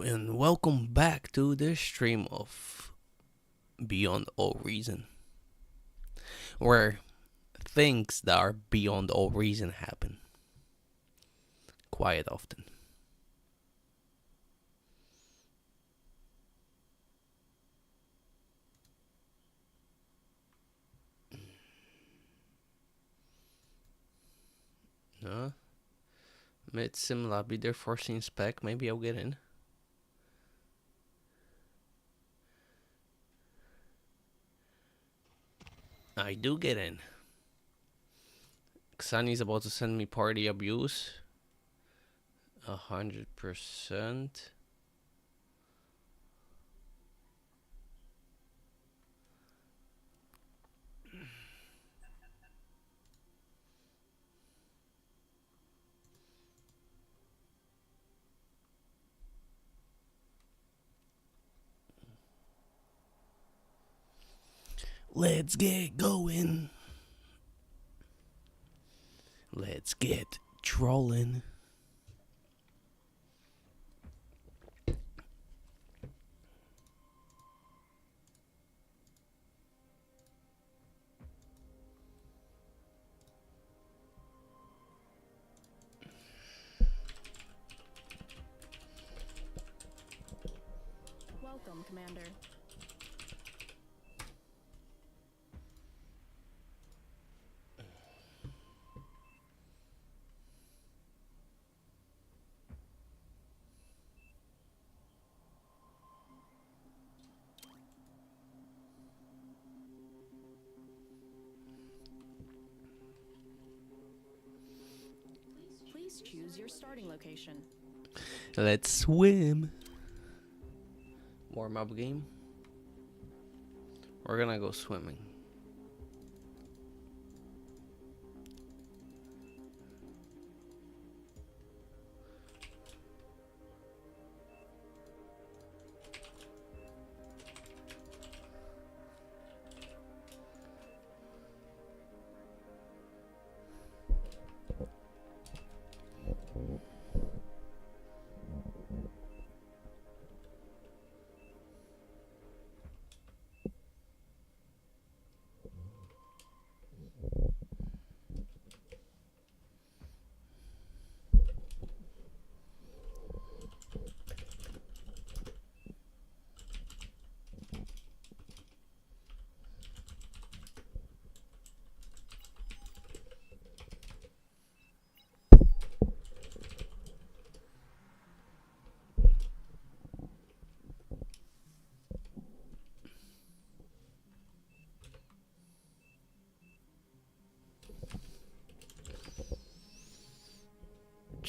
And welcome back to the stream of Beyond All Reason, where things that are beyond all reason happen quite often. Uh, Mid sim lobby, they're forcing spec. Maybe I'll get in. I do get in. Xani's about to send me party abuse. 100%. Let's get going. Let's get trolling. Welcome, Commander. Please choose your starting location. Let's swim. Warm up game. We're gonna go swimming.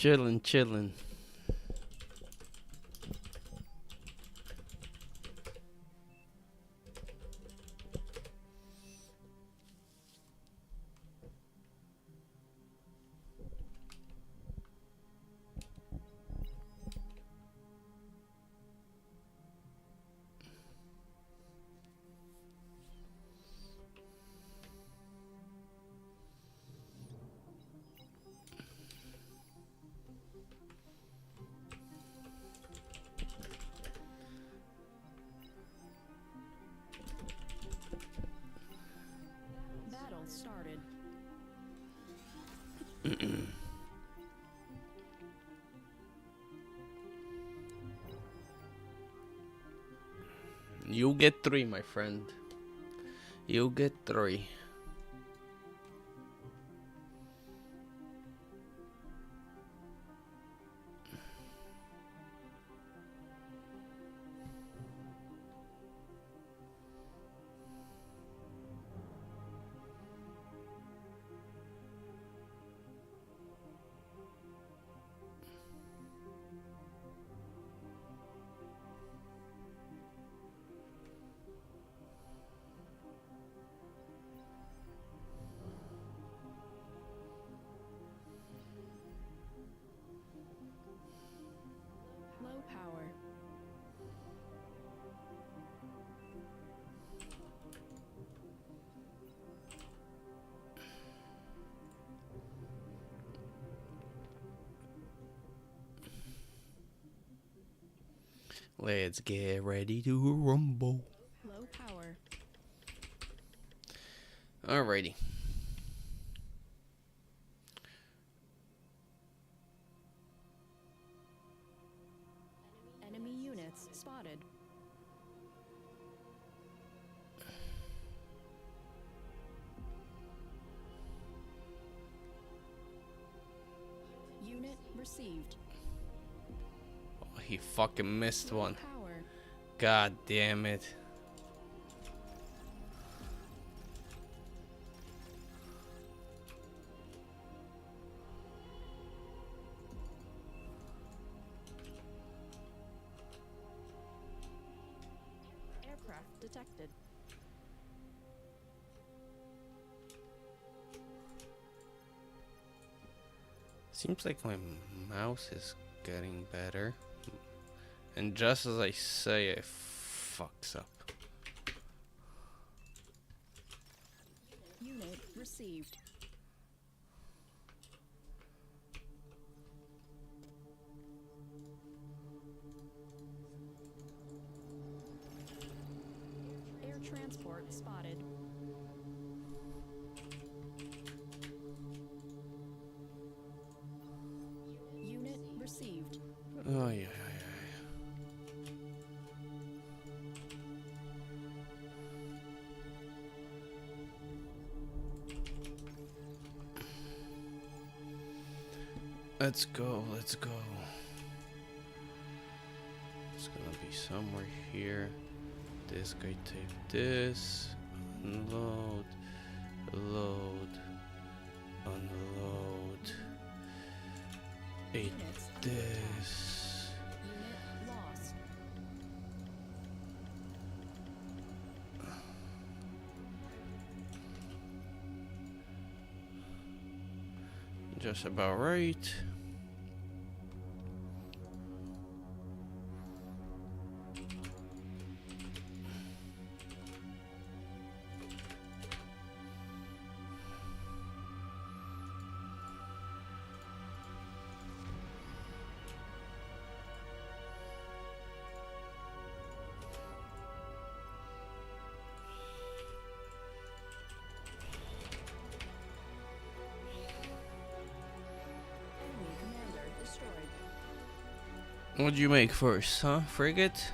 Chillin'. Battle started. You get 3, my friend. You get 3. Let's get ready to rumble. Low power. Alrighty. Enemy units spotted. Unit received. Oh, he fucking missed Low one. power. God damn it. Aircraft detected. Seems like my mouse is getting better. And just as I say, it fucks up. Unit received. Air transport spotted. Unit received. Oh, yeah. Let's go, let's go. It's gonna be somewhere here. This guy take this. Unload. Load. Unload. Eat Units under attack. this. Unit lost. Just about right. Enemy commander destroyed. What'd you make first, huh? Frigate?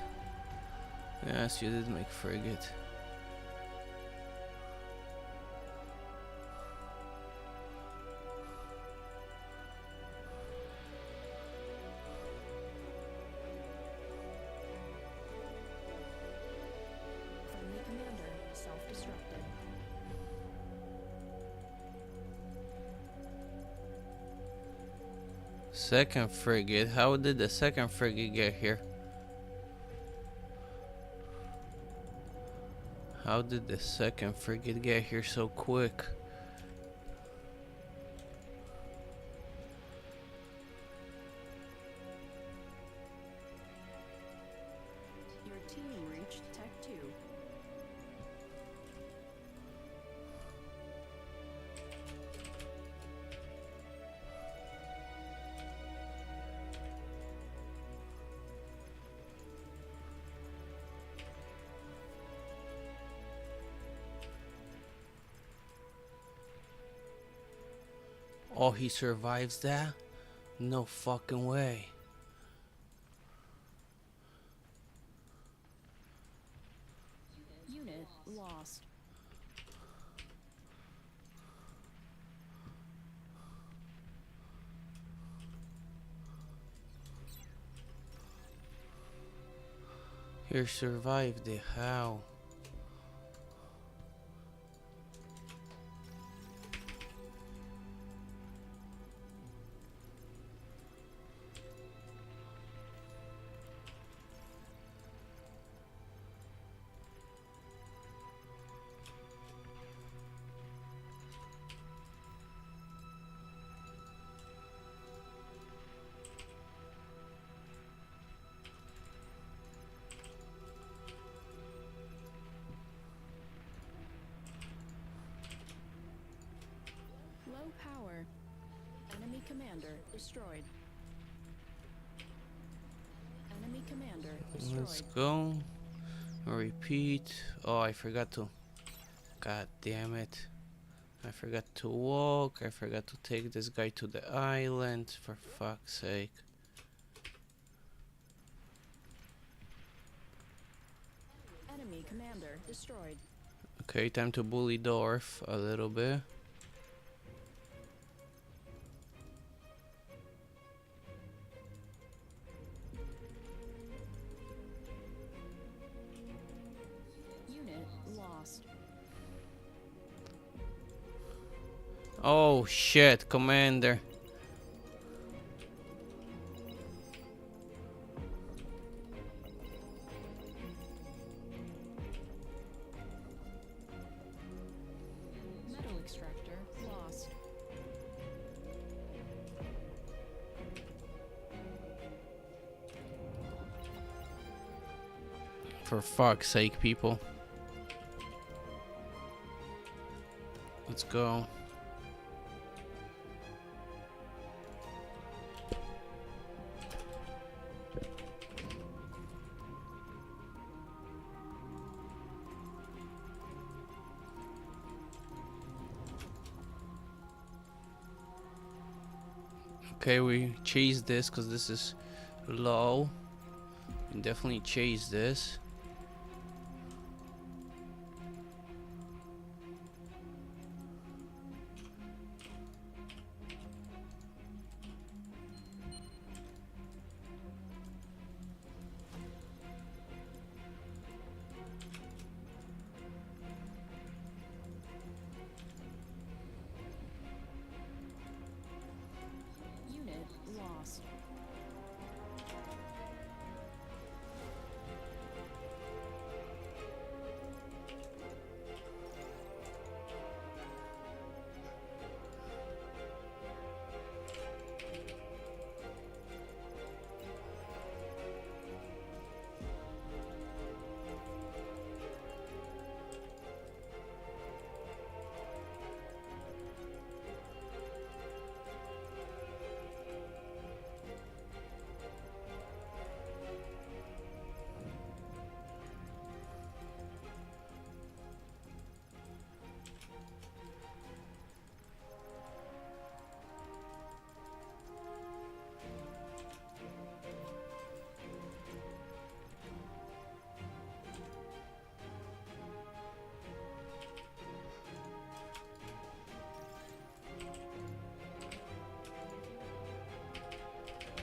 Yes, you did make frigate. Friendly commander self-destructed. Second frigate. How did the second frigate get here? How did the second frigate get here so quick? Your team reached Tech 2. Oh, he survives that? No fucking way. Unit lost. He survived it. How? Low power. Enemy commander destroyed. Enemy commander Let's destroyed. go. Repeat. Oh, I forgot to. God damn it. I forgot to walk. I forgot to take this guy to the island. For fuck's sake. Enemy commander destroyed. Okay, time to bully Dorf a little bit. Unit lost. Oh shit, Commander. Metal extractor lost. For fuck's sake, people. Let's go. Okay, we chase this because this is low. We definitely chase this. Unit lost.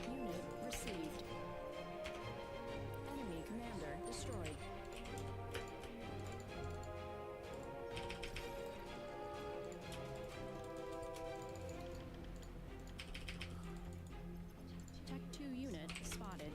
Unit received. Enemy commander destroyed. Tech 2 unit spotted.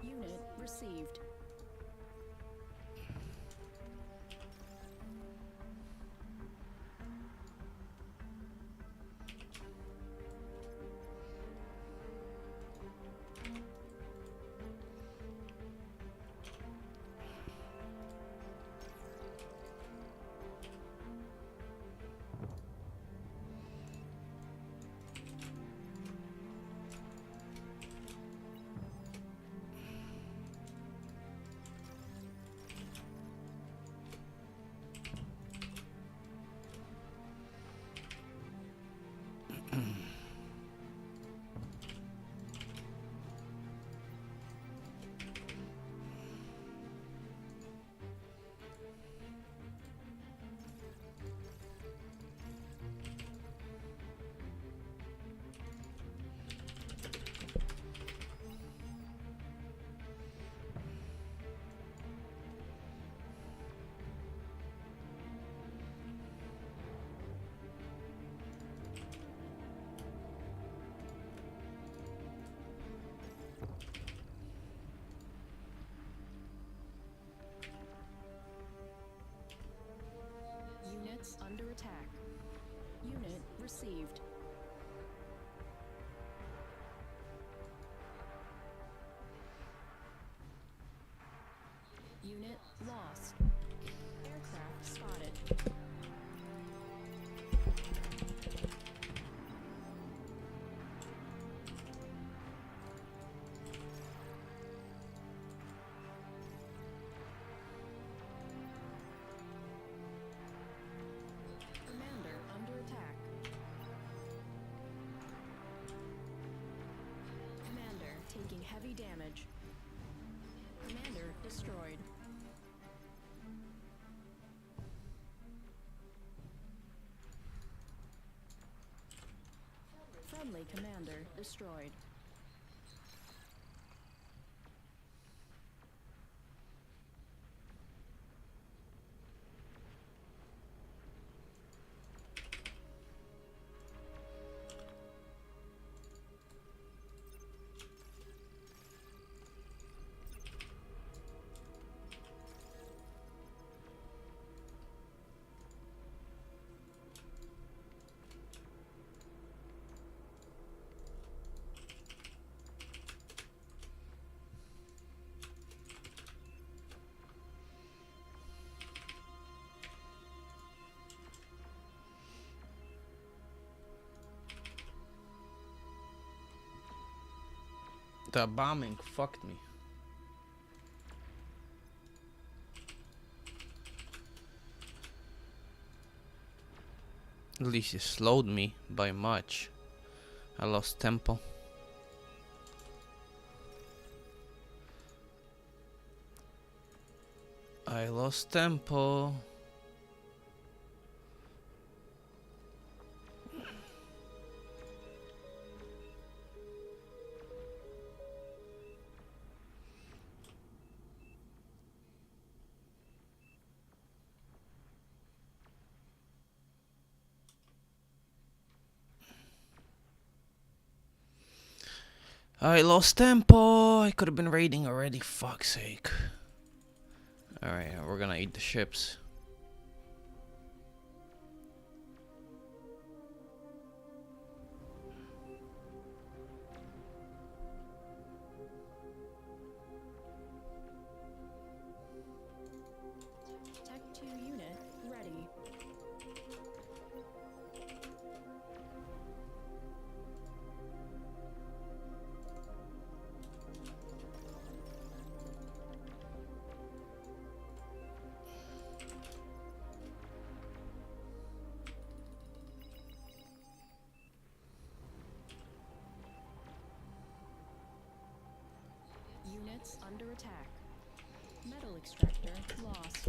Unit received. spotted. Commander under attack. Commander taking heavy damage. Commander destroyed. Friendly commander destroyed. The bombing fucked me. At least it slowed me by much. I lost tempo. I lost tempo. I lost tempo. I could have been raiding already. Fuck's sake. Alright, we're gonna eat the ships. Tech 2 unit ready. Units under attack. Metal extractor lost.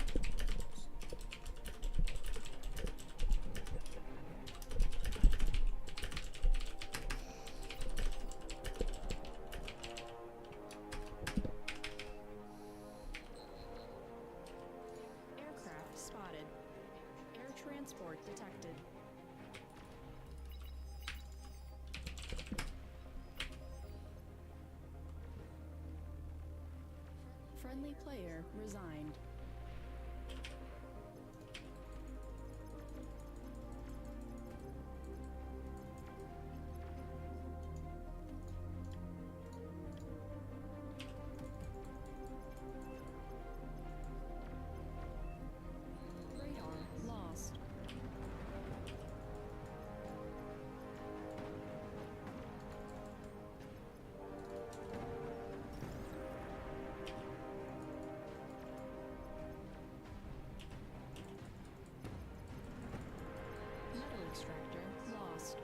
Aircraft spotted. Air transport detected. Friendly player resigned. Radar lost. Metal extractor lost.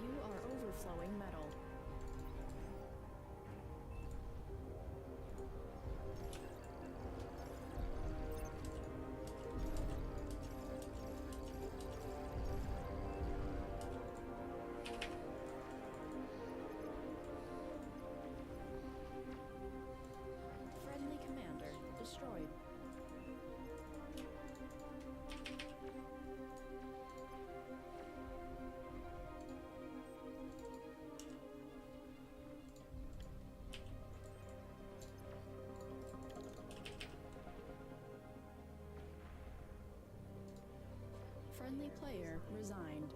You are overflowing metal. Friendly commander destroyed. Friendly player resigned.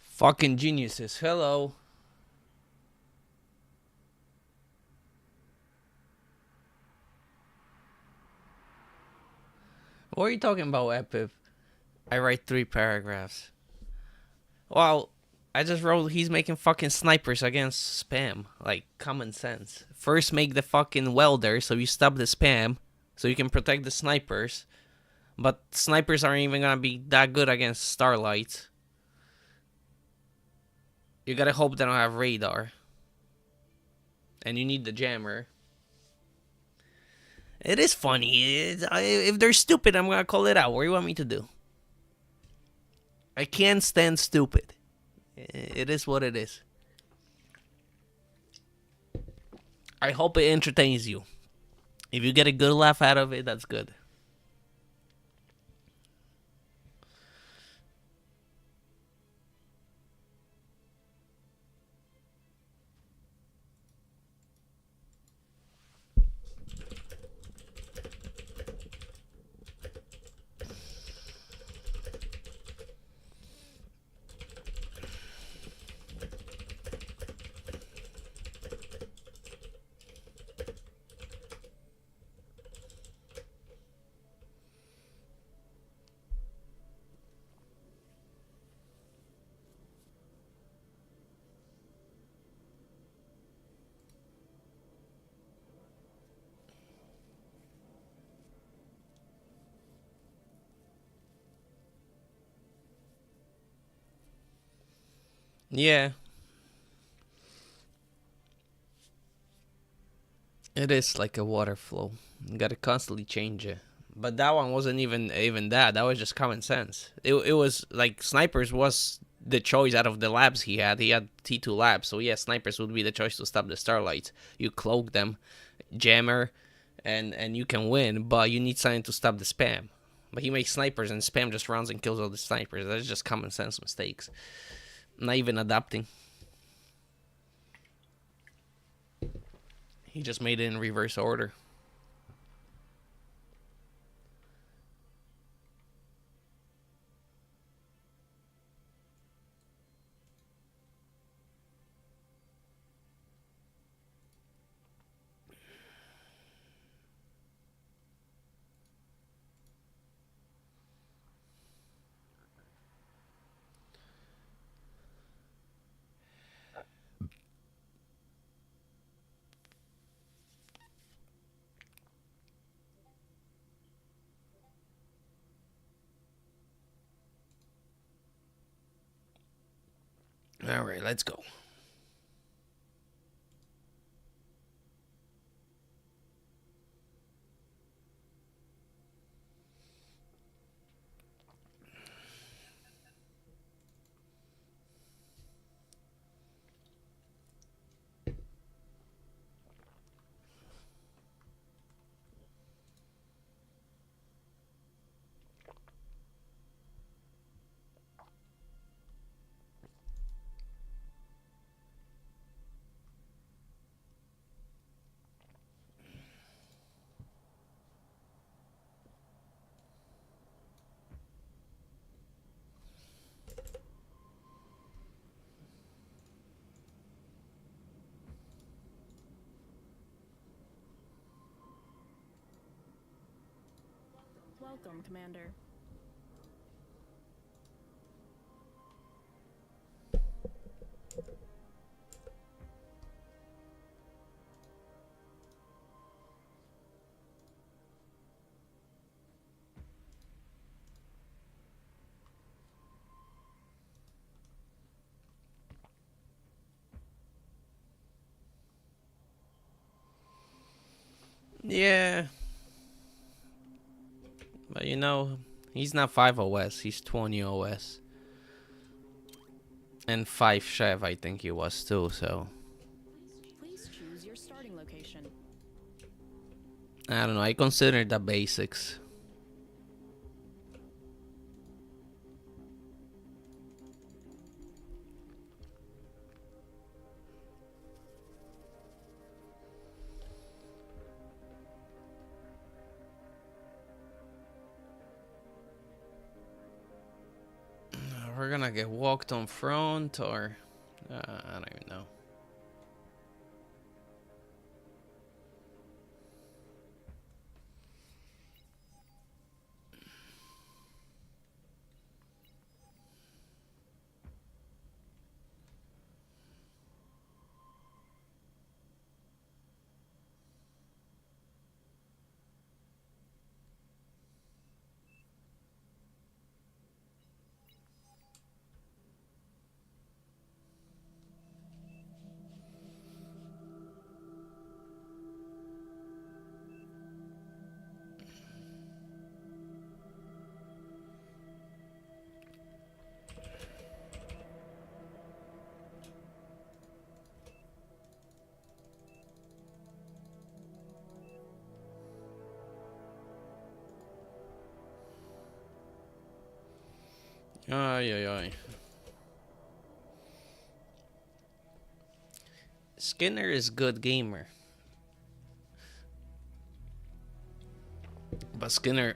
Fucking geniuses. Hello. What are you talking about, Epip? I write 3 paragraphs. Well, I just wrote he's making fucking snipers against spam. Like, common sense. First make the fucking welder so you stop the spam. So you can protect the snipers. But snipers aren't even gonna be that good against starlights. You gotta hope they don't have radar. And you need the jammer. It is funny. If they're stupid, I'm gonna call it out. What do you want me to do? I can't stand stupid. It is what it is. I hope it entertains you. If you get a good laugh out of it, that's good. Yeah. It is like a water flow. You gotta constantly change it. But that one wasn't even that. That was just common sense. It was like snipers was the choice out of the labs he had. He had T2 labs, so yeah, snipers would be the choice to stop the starlights. You cloak them, jammer, and you can win. But you need something to stop the spam. But he makes snipers and spam just runs and kills all the snipers. That's just common sense mistakes. Not even adapting. He just made it in reverse order. All right, let's go. Welcome, Commander. Yeah. But you know, he's not 5 OS, he's 20 OS. And 5 Chev, I think he was too, so. Please choose your starting location. I don't know. I consider the basics. We're gonna get walked on front, or I don't even know. Ay, ay, ay. Skinner is good gamer. But Skinner,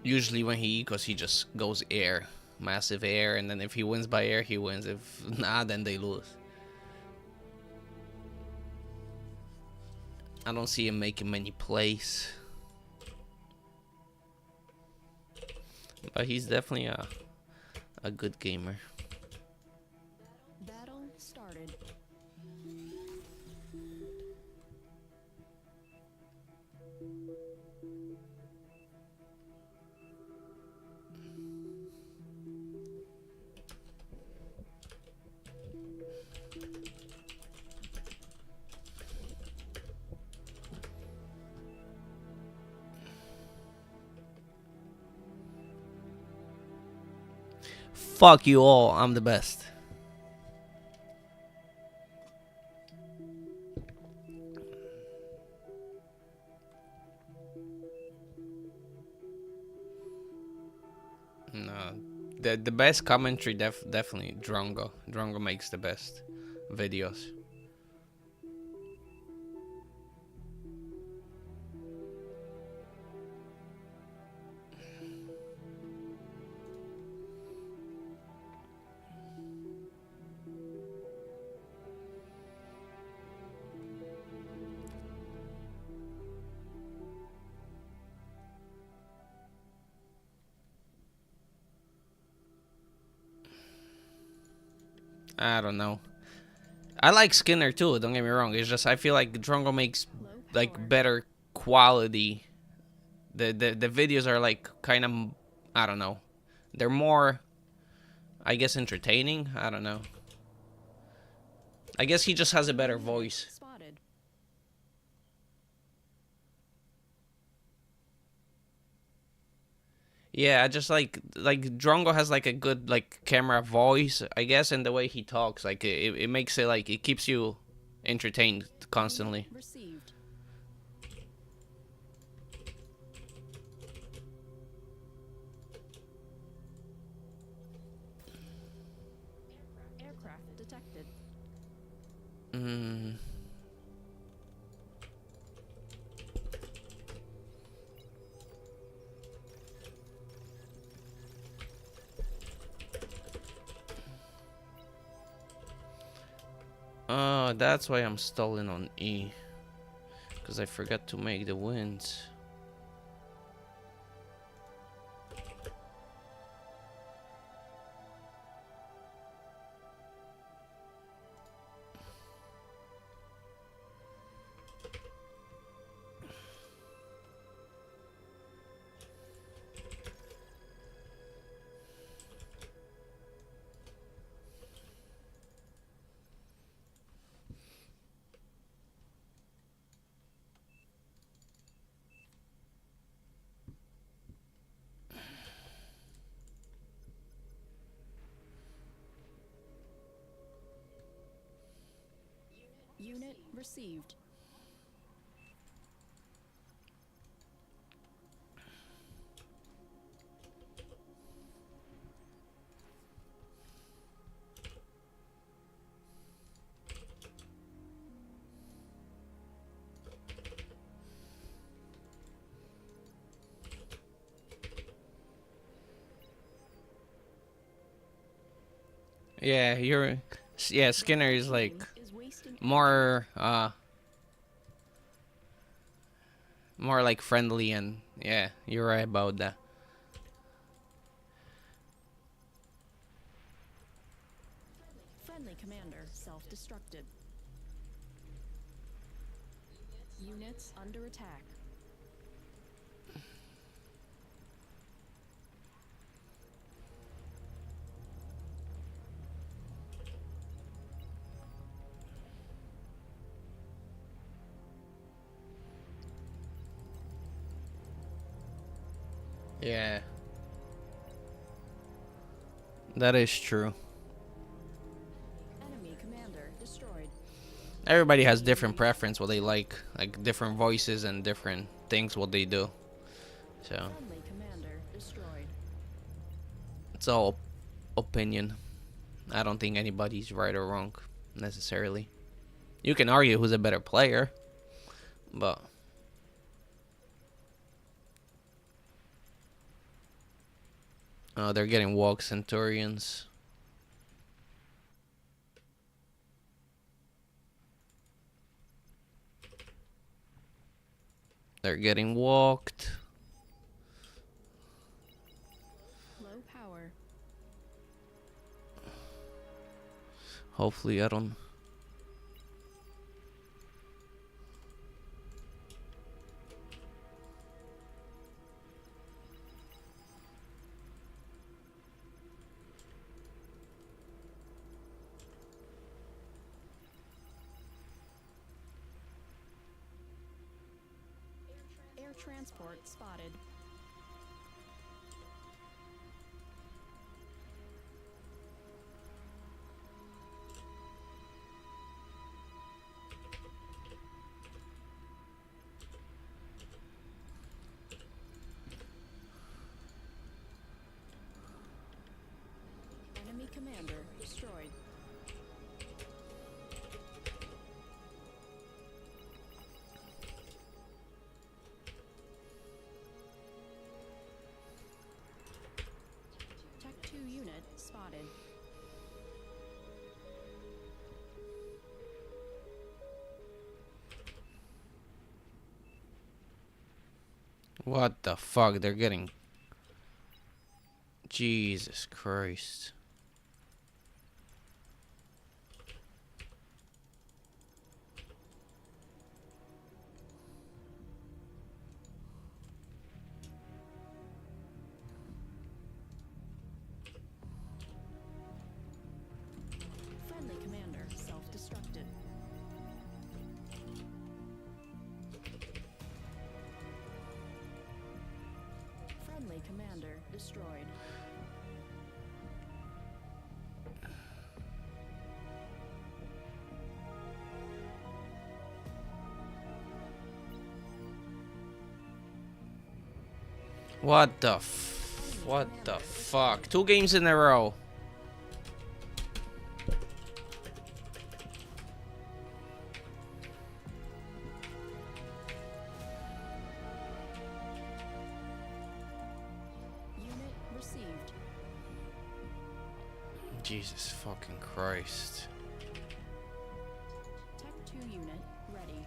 usually when he eco's, he just goes air. Massive air, and then if he wins by air, he wins. If not, then they lose. I don't see him making many plays. But he's definitely a good gamer. Battle started. Fuck you all, I'm the best. No, the best commentary definitely Drongo. Drongo makes the best videos. I don't know. I like Skinner too, don't get me wrong. It's just I feel like Drongo makes like better quality. The videos are like kind of, I don't know. They're more, I guess, entertaining. I don't know. I guess he just has a better voice. Spotted. Yeah, I just like Drongo has like a good like camera voice, I guess, and the way he talks, like it makes it like it keeps you entertained constantly. Received. Aircraft detected. Mm. Oh, that's why I'm stalling on E. Because I forgot to make the winds. received. Yeah, yeah, Skinner is like Is wasting more more like friendly, and yeah, you're right about that. friendly commander self-destructed. Units under attack. Yeah, that is true. Enemy commander destroyed. Everybody has different preference what they like different voices and different things what they do. So Friendly commander destroyed. it's all opinion. I don't think anybody's right or wrong necessarily. You can argue who's a better player, but they're getting walk Centurions. They're getting walked. Low power. Hopefully I don't. Air transport spotted. Enemy commander destroyed. Tech 2 unit spotted. What the fuck? They're getting. Jesus Christ. Friendly commander self-destructed. Friendly commander destroyed. What the what the fuck? 2 games in a row. Unit received. Jesus fucking Christ. Tech 2 unit ready.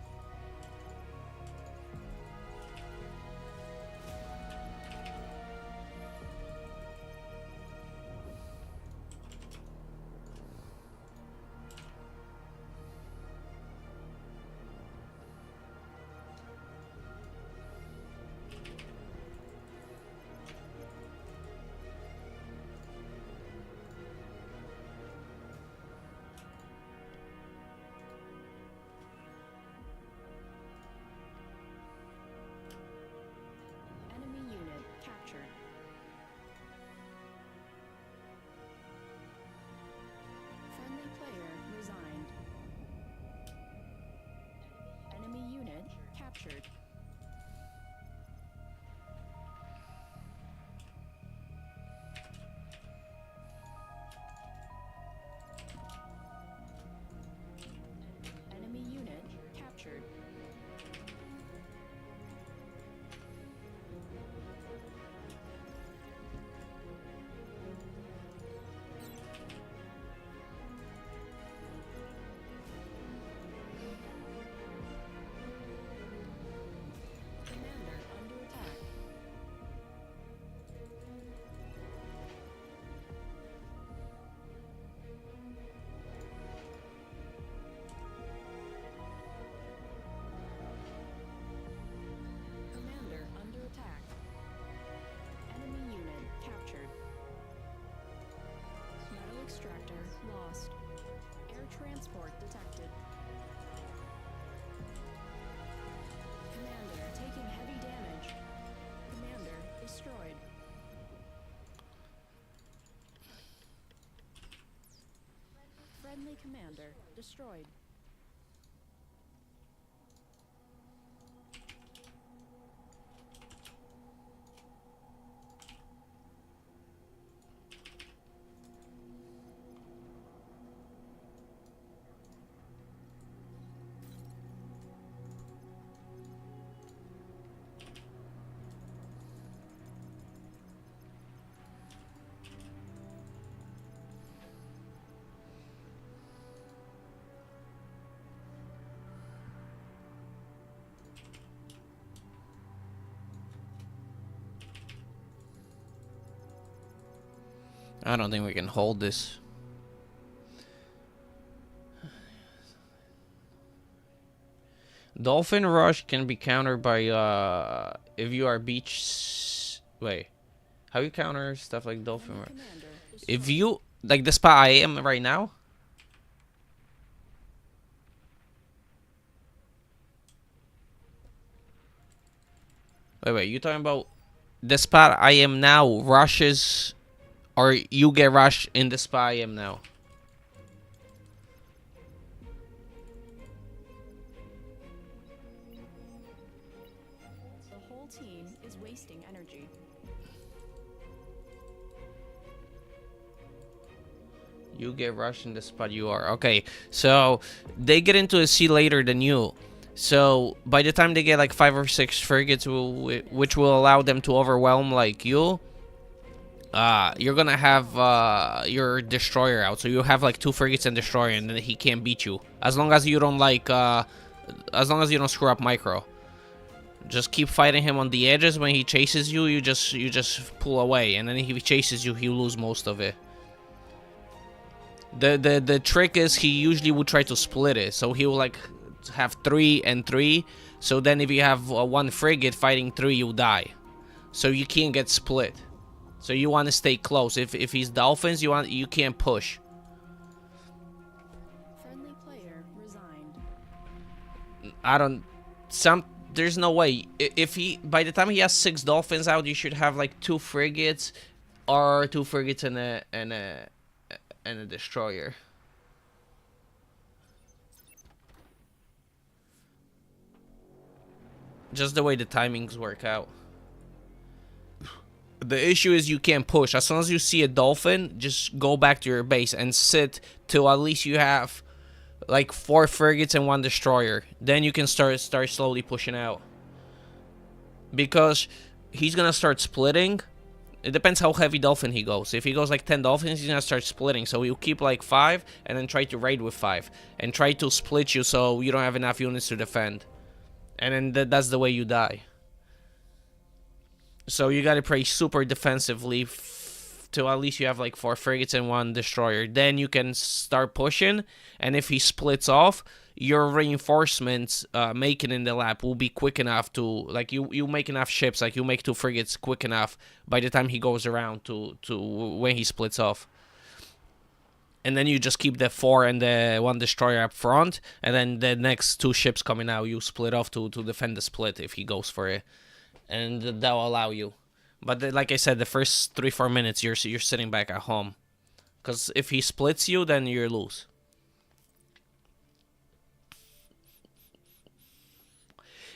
Friendly commander destroyed. I don't think we can hold this. Dolphin Rush can be countered by if you are beach. Wait, how you counter stuff like Dolphin Rush? If you like the spot I am right now. Wait, you talking about the spot I am now rushes, or you get rushed in the spot I am now? The whole team is wasting energy. You get rushed in the spot you are. Okay, so they get into a sea later than you. So by the time they get like 5 or 6 frigates, which will allow them to overwhelm like you're gonna have your destroyer out. So you have like 2 frigates and destroyer, and then he can't beat you as long as you don't as long as you don't screw up micro. Just keep fighting him on the edges. When he chases you, you just pull away, and then if he chases you, you lose most of it. The trick is he usually would try to split it, so he will like have 3 and 3. So then if you have 1 frigate fighting 3, you die. So you can't get split. So you want to stay close. If he's dolphins, you can't push. Friendly player resigned. I don't. There's no way. If he by the time he has 6 dolphins out, you should have like 2 frigates, or 2 frigates and a destroyer. Just the way the timings work out. The issue is you can't push. As soon as you see a dolphin, just go back to your base and sit till at least you have like 4 frigates and 1 destroyer. Then you can start slowly pushing out. Because he's gonna start splitting. It depends how heavy dolphin he goes. If he goes like 10 dolphins, he's gonna start splitting. So he'll keep like 5 and then try to raid with 5. And try to split you so you don't have enough units to defend. And then that's the way you die. So you gotta play super defensively till at least you have like 4 frigates and 1 destroyer. Then you can start pushing. And if he splits off, your reinforcements making in the lap will be quick enough to, like, you make enough ships, like you make 2 frigates quick enough by the time he goes around to when he splits off. And then you just keep the 4 and the 1 destroyer up front, and then the next 2 ships coming out, you split off to defend the split if he goes for it, and that'll allow you. But like I said, the first 3-4 minutes you're sitting back at home, because if he splits you, then you lose.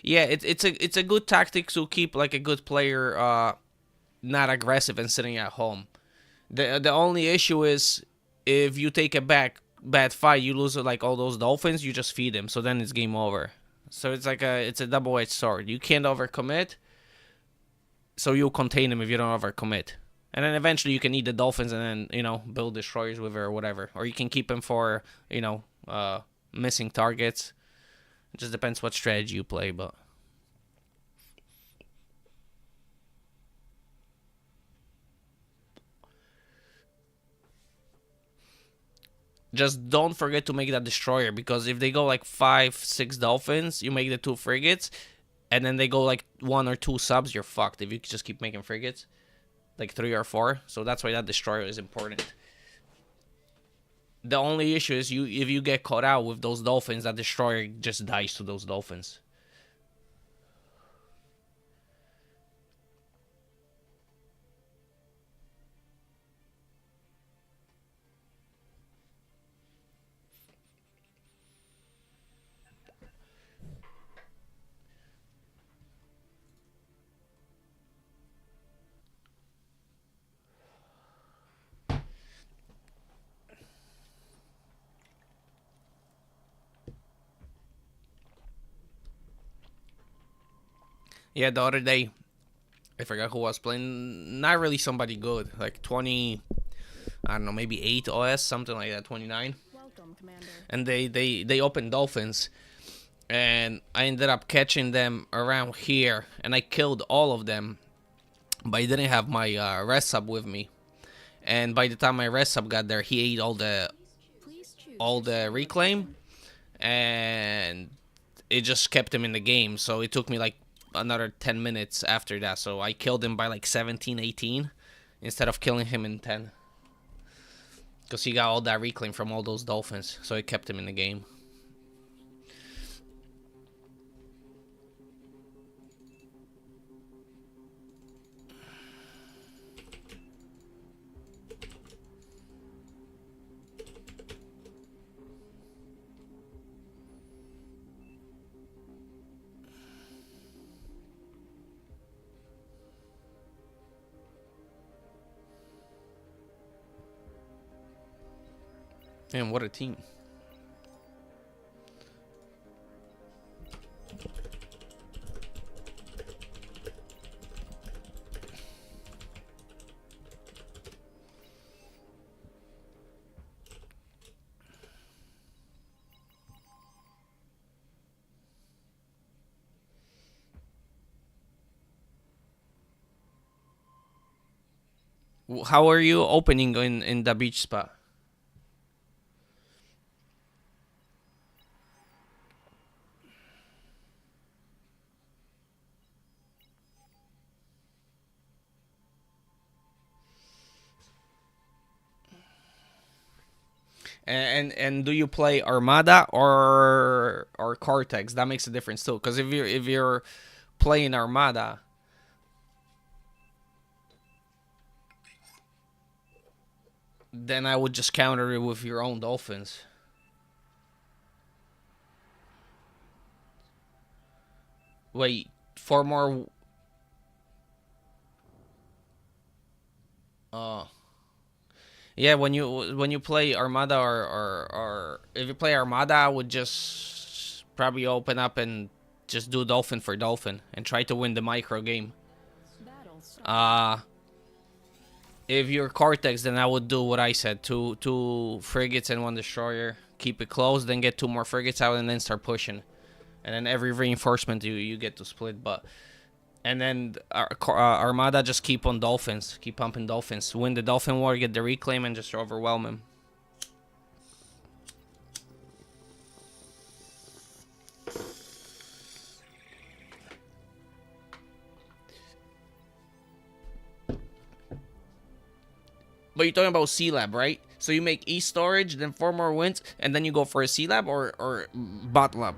Yeah, it's a good tactic to keep like a good player not aggressive and sitting at home. The only issue is if you take a bad fight, you lose like all those dolphins, you just feed them, so then it's game over. So it's like it's a double-edged sword. You can't overcommit, so you contain them if you don't overcommit. And then eventually you can eat the dolphins and then, build destroyers with it or whatever. Or you can keep them for, missing targets. It just depends what strategy you play, but just don't forget to make that destroyer, because if they go like 5-6 dolphins, you make the 2 frigates, and then they go like 1 or 2 subs, you're fucked if you just keep making frigates. Like 3 or 4. So that's why that destroyer is important. The only issue is if you get caught out with those dolphins, that destroyer just dies to those dolphins. Yeah, the other day, I forgot who was playing. Not really somebody good. Like 20, I don't know, maybe 8 OS, something like that, 29. Welcome, Commander. And they opened dolphins. And I ended up catching them around here. And I killed all of them. But I didn't have my rest sub with me. And by the time my rest sub got there, he ate all the reclaim. And it just kept him in the game. So it took me like another 10 minutes after that. So I killed him by like 17, 18 instead of killing him in 10. Because he got all that reclaim from all those dolphins. So it kept him in the game. Man, what a team. How are you opening in the beach spot? And do you play Armada or Cortex? That makes a difference too. Because if you're playing Armada, then I would just counter it with your own dolphins. Wait, 4 more. Yeah, when you play Armada or if you play Armada, I would just probably open up and just do dolphin for dolphin and try to win the micro game. If you're Cortex, then I would do what I said: two frigates and 1 destroyer. Keep it close, then get 2 more frigates out, and then start pushing. And then every reinforcement you get to split. And then Armada just keep on dolphins, keep pumping dolphins. Win the dolphin war, get the reclaim, and just overwhelm him. But you're talking about C-Lab, right? So you make E-Storage, then 4 more wins, and then you go for a C-Lab or Bot Lab?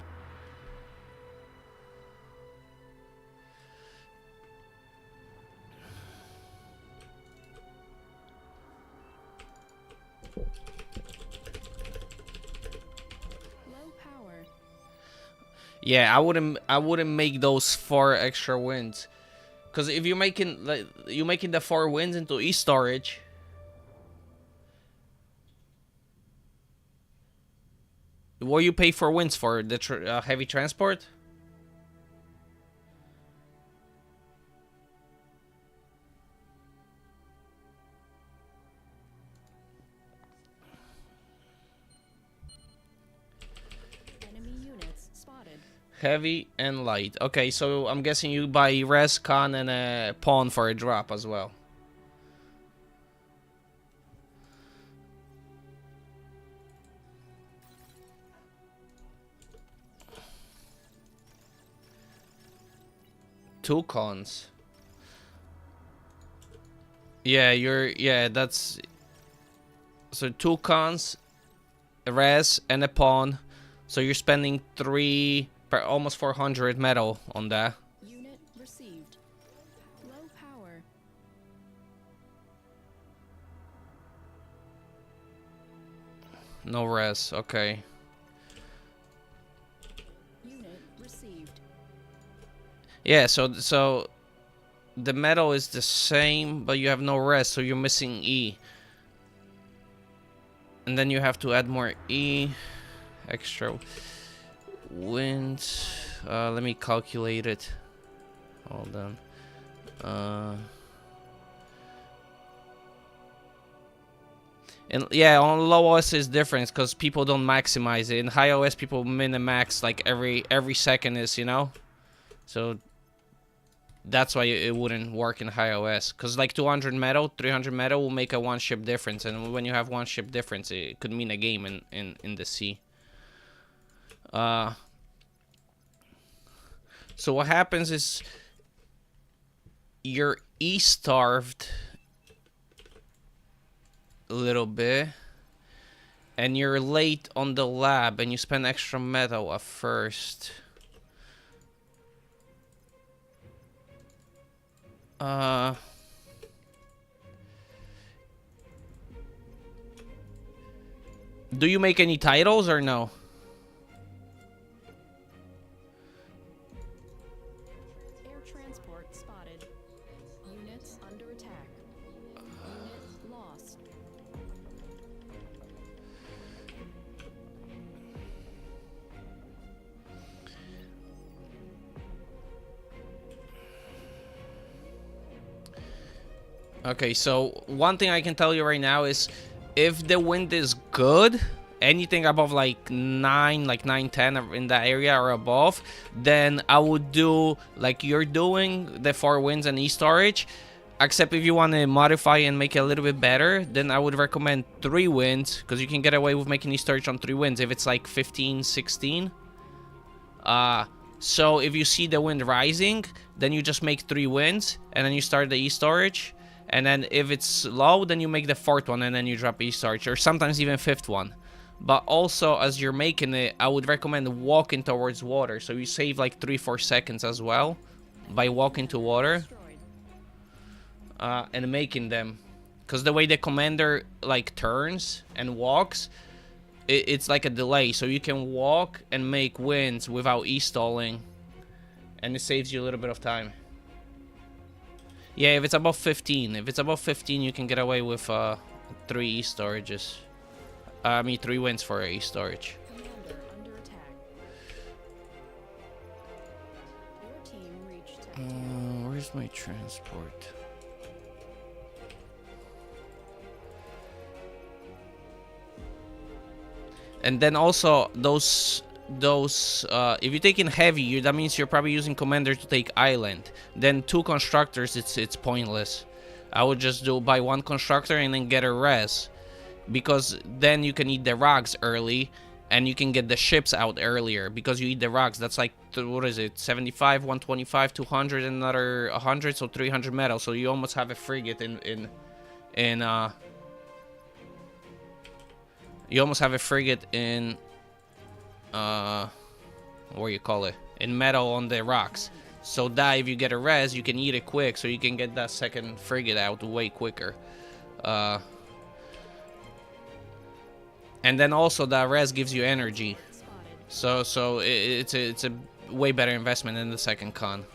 Low power. Yeah, I wouldn't make those 4 extra wins. Because if you're making the 4 wins into E-Storage, what you pay for wins for? The heavy transport? Enemy units spotted. Heavy and light. Okay, so I'm guessing you buy res, con, and a pawn for a drop as well. Two cons. Yeah, that's so 2 cons, a res, and a pawn. So you're spending almost 400 metal on that. Unit received. Low power. No res, okay. Unit received. Yeah, so the metal is the same, but you have no res, so you're missing E. And then you have to add more E. Extra wind. Let me calculate it. Hold on. And yeah, on low OS is different because people don't maximize it. In high OS, people min-max like every second is, you know. So that's why it wouldn't work in high OS. Because like 200 metal, 300 metal will make a one ship difference, and when you have one ship difference, it could mean a game in the sea. So what happens is you're E-starved a little bit, and you're late on the lab, and you spend extra metal at first. Do you make any titles or no? Air transport spotted. Units under attack. Unit lost. Okay, so one thing I can tell you right now is if the wind is good, anything above like 9, like 9, 10 in that area or above, then I would do like you're doing the 4 winds and E-storage. Except if you want to modify and make it a little bit better, then I would recommend 3 winds, because you can get away with making E-storage on 3 winds if it's like 15, 16. So if you see the wind rising, then you just make 3 winds, and then you start the E-storage. And then if it's low, then you make the 4th one, and then you drop E-storage, or sometimes even 5th one. But also, as you're making it, I would recommend walking towards water, so you save like 3-4 seconds as well by walking to water. And making them, because the way the commander like turns and walks, it's like a delay, so you can walk and make winds without e-stalling, and it saves you a little bit of time. Yeah, if it's above 15, you can get away with 3 e-storages. I mean 3 winds for e-storage. Commander under attack. Your team reached tech tier. Where's my transport? And then also those if you take in heavy, that means you're probably using commander to take island. Then 2 constructors, it's pointless. I would just buy 1 constructor and then get a res, because then you can eat the rocks early and you can get the ships out earlier because you eat the rocks. That's like, what is it, 75, 125, 200, and another 100, so 300 metal. So you almost have a frigate you almost have a frigate in what you call it, in metal on the rocks. So that if you get a res, you can eat it quick, so you can get that second frigate out way quicker. And then also that res gives you energy, so it's a way better investment than the second con.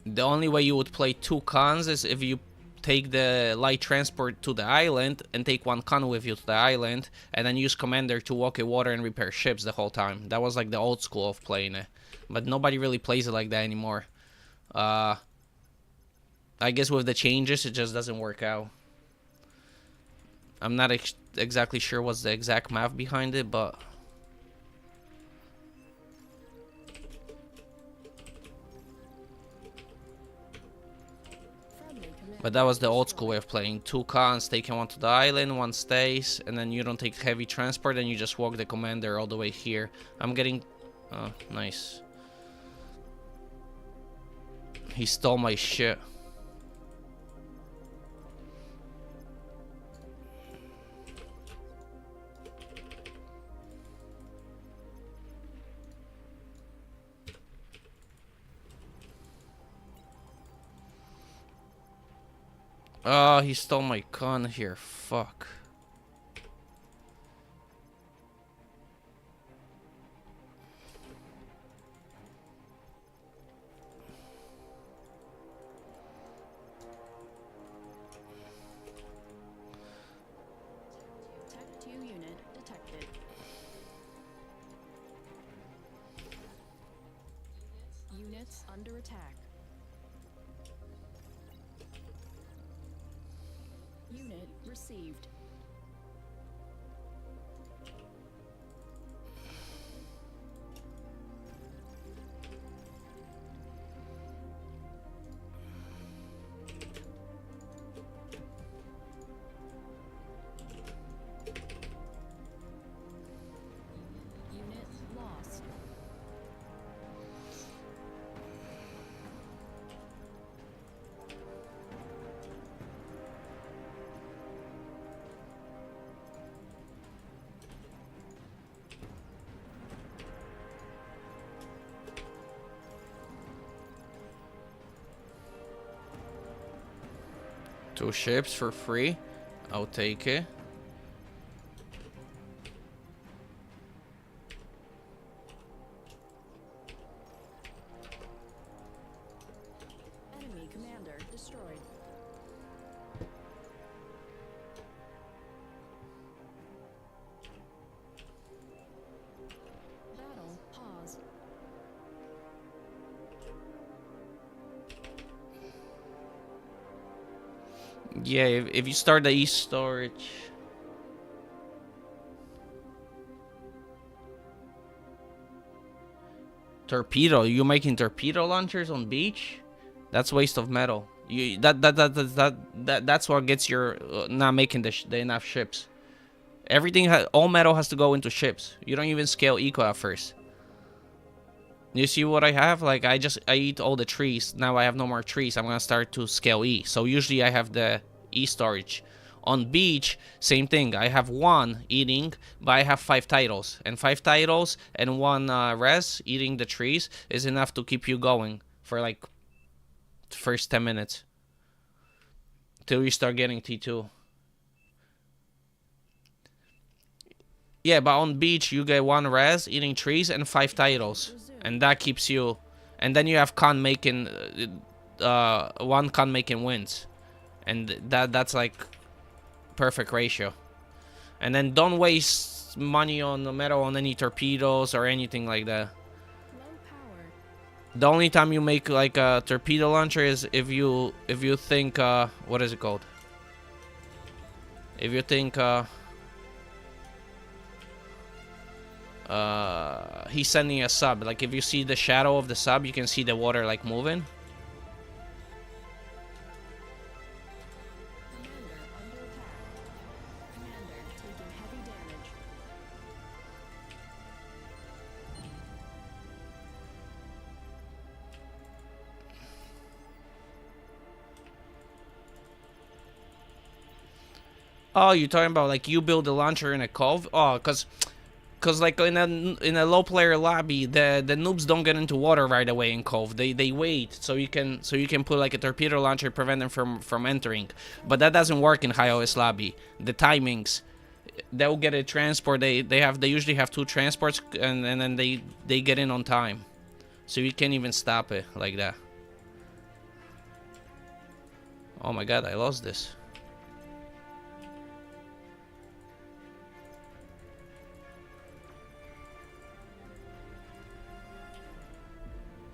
The only way you would play 2 cons is if you take the light transport to the island and take 1 con with you to the island, and then use commander to walk in water and repair ships the whole time. That was like the old school of playing it, but nobody really plays it like that anymore. I guess with the changes, it just doesn't work out. I'm not exactly sure what's the exact math behind it, but that was the old school way of playing. 2 cons, taking 1 to the island, 1 stays, and then you don't take heavy transport, and you just walk the commander all the way here. I'm getting... Oh, nice. He stole my shit. Oh, he stole my con here. Fuck. Tech 2 unit detected. Units under attack. Unit received. Unit lost. Two ships for free. I'll take it. Enemy commander destroyed. Battle pause. Yeah, if you start the east storage. Torpedo? You making torpedo launchers on beach? That's waste of metal. You that's what gets your not making the enough ships. Everything all metal has to go into ships. You don't even scale eco at first. You see what I have? Like I eat all the trees. Now I have no more trees. I'm gonna start to scale E. So usually I have the E storage. On beach, same thing. I have one eating, but I have 5 titles. And 5 titles and one res eating the trees is enough to keep you going for like the first 10 minutes. Till you start getting T2. Yeah, but on beach you get 1 res eating trees and 5 titles. And that keeps you... And then you have con making... 1 con making wins. And that's like... perfect ratio. And then don't waste money on the metal on any torpedoes or anything like that. Low power. The only time you make like a torpedo launcher is if you think what is it called? If you think he's sending a sub. Like if you see the shadow of the sub, you can see the water like moving. Commander under attack. Commander taking heavy damage. Oh, you're talking about like you build a launcher in a cove? Oh, cause like in a low player lobby, the noobs don't get into water right away in cove. They wait so you can put like a torpedo launcher prevent them from entering. But that doesn't work in high OS lobby. The timings, they'll get a transport. They usually have 2 transports and then they get in on time, so you can't even stop it like that. Oh my god, I lost this.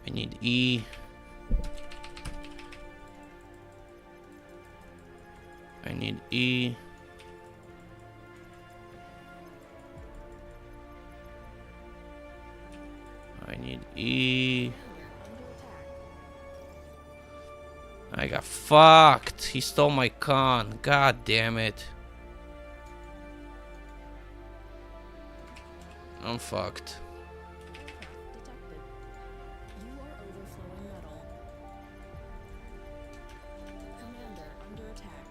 I need E. I need E. I need E. I got fucked. He stole my con. God damn it. I'm fucked. Detected. You are overflowing metal. Commander under attack.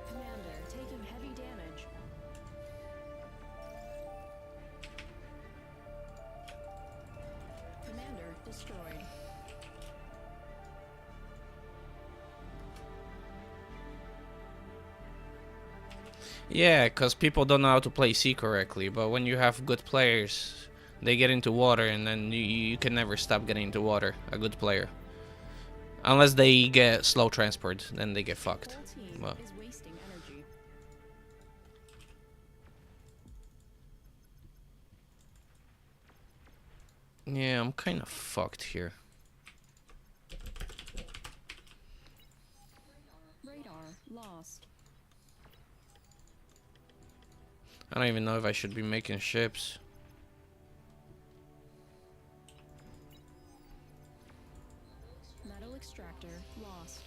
Commander taking heavy damage. Commander destroyed. Yeah, because people don't know how to play C correctly, but when you have good players, they get into water and then you can never stop getting into water, a good player. Unless they get slow transport, then they get fucked. Whole team Well. is wasting energy. Yeah, I'm kind of fucked here. Radar lost. I don't even know if I should be making ships. Metal extractor lost.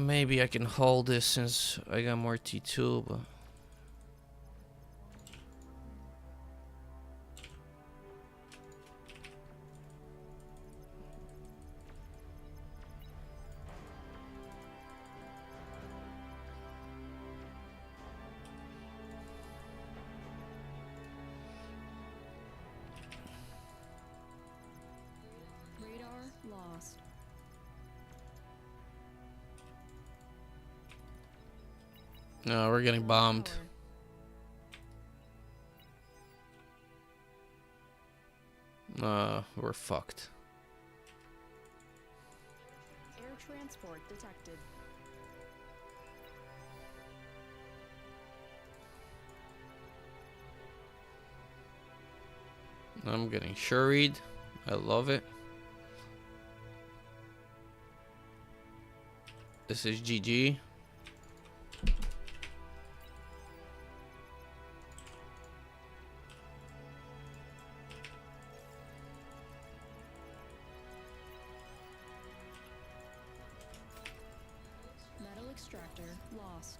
Maybe I can hold this since I got more T2, but... Radar lost. No, we're getting bombed. We're fucked. Air transport detected. I'm getting shuried. I love it. This is GG. Metal extractor lost.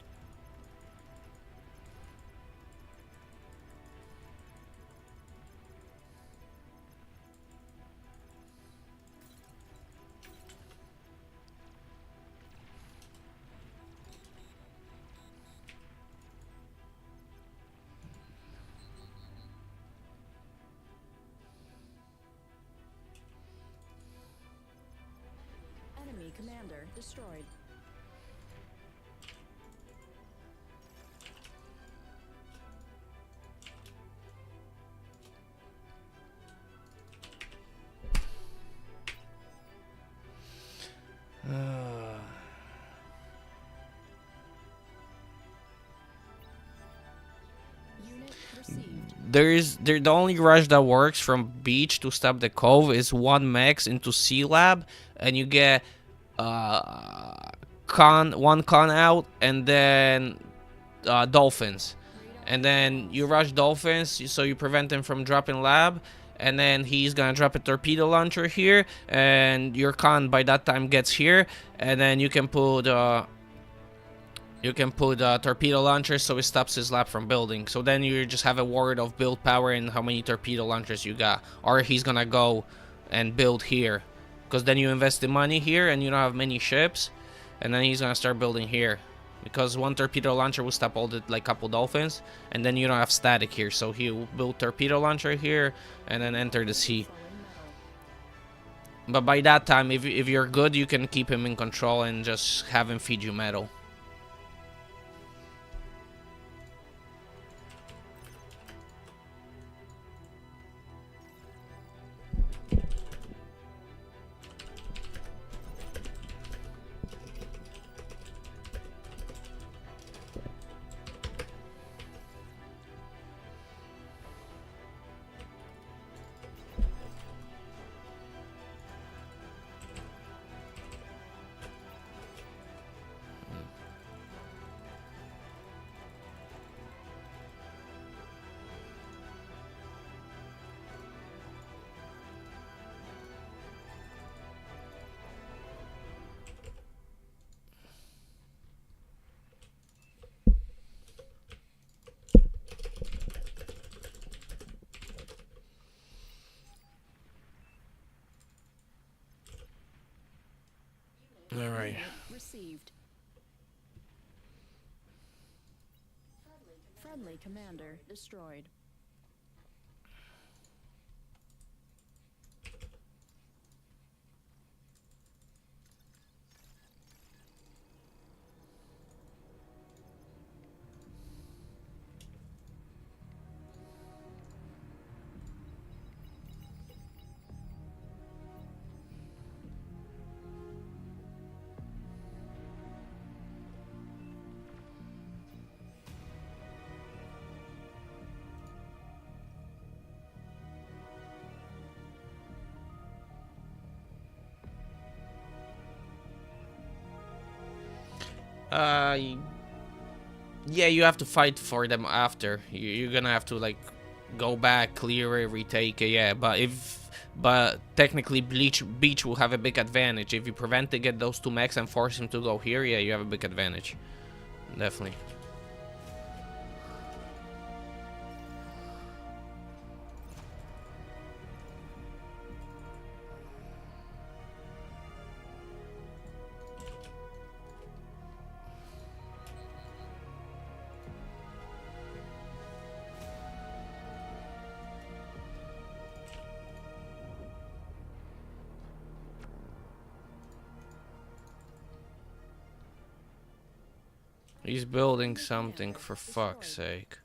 Enemy commander destroyed. Unit received. The only rush that works from beach to stop the cove is one max into sea lab, and you get one con out, and then dolphins, and then you rush dolphins so you prevent them from dropping lab, and then he's gonna drop a torpedo launcher here, and your con by that time gets here, and then you can put torpedo launchers so it stops his lab from building. So then you just have a word of build power and how many torpedo launchers you got. Or he's gonna go and build here, because then you invest the money here and you don't have many ships, and then he's gonna start building here, because one torpedo launcher will stop all the couple dolphins, and then you don't have static here, so he'll build torpedo launcher here and then enter the sea. But by that time, if you're good, you can keep him in control and just have him feed you metal. All right. Received. Friendly commander destroyed. Uh, yeah, you have to fight for them after. You're gonna have to like go back, clear it, retake it. Yeah, but technically Beach will have a big advantage if you prevent to get those two mechs and force him to go here. Yeah, you have a big advantage, definitely. He's building something, for fuck's sake.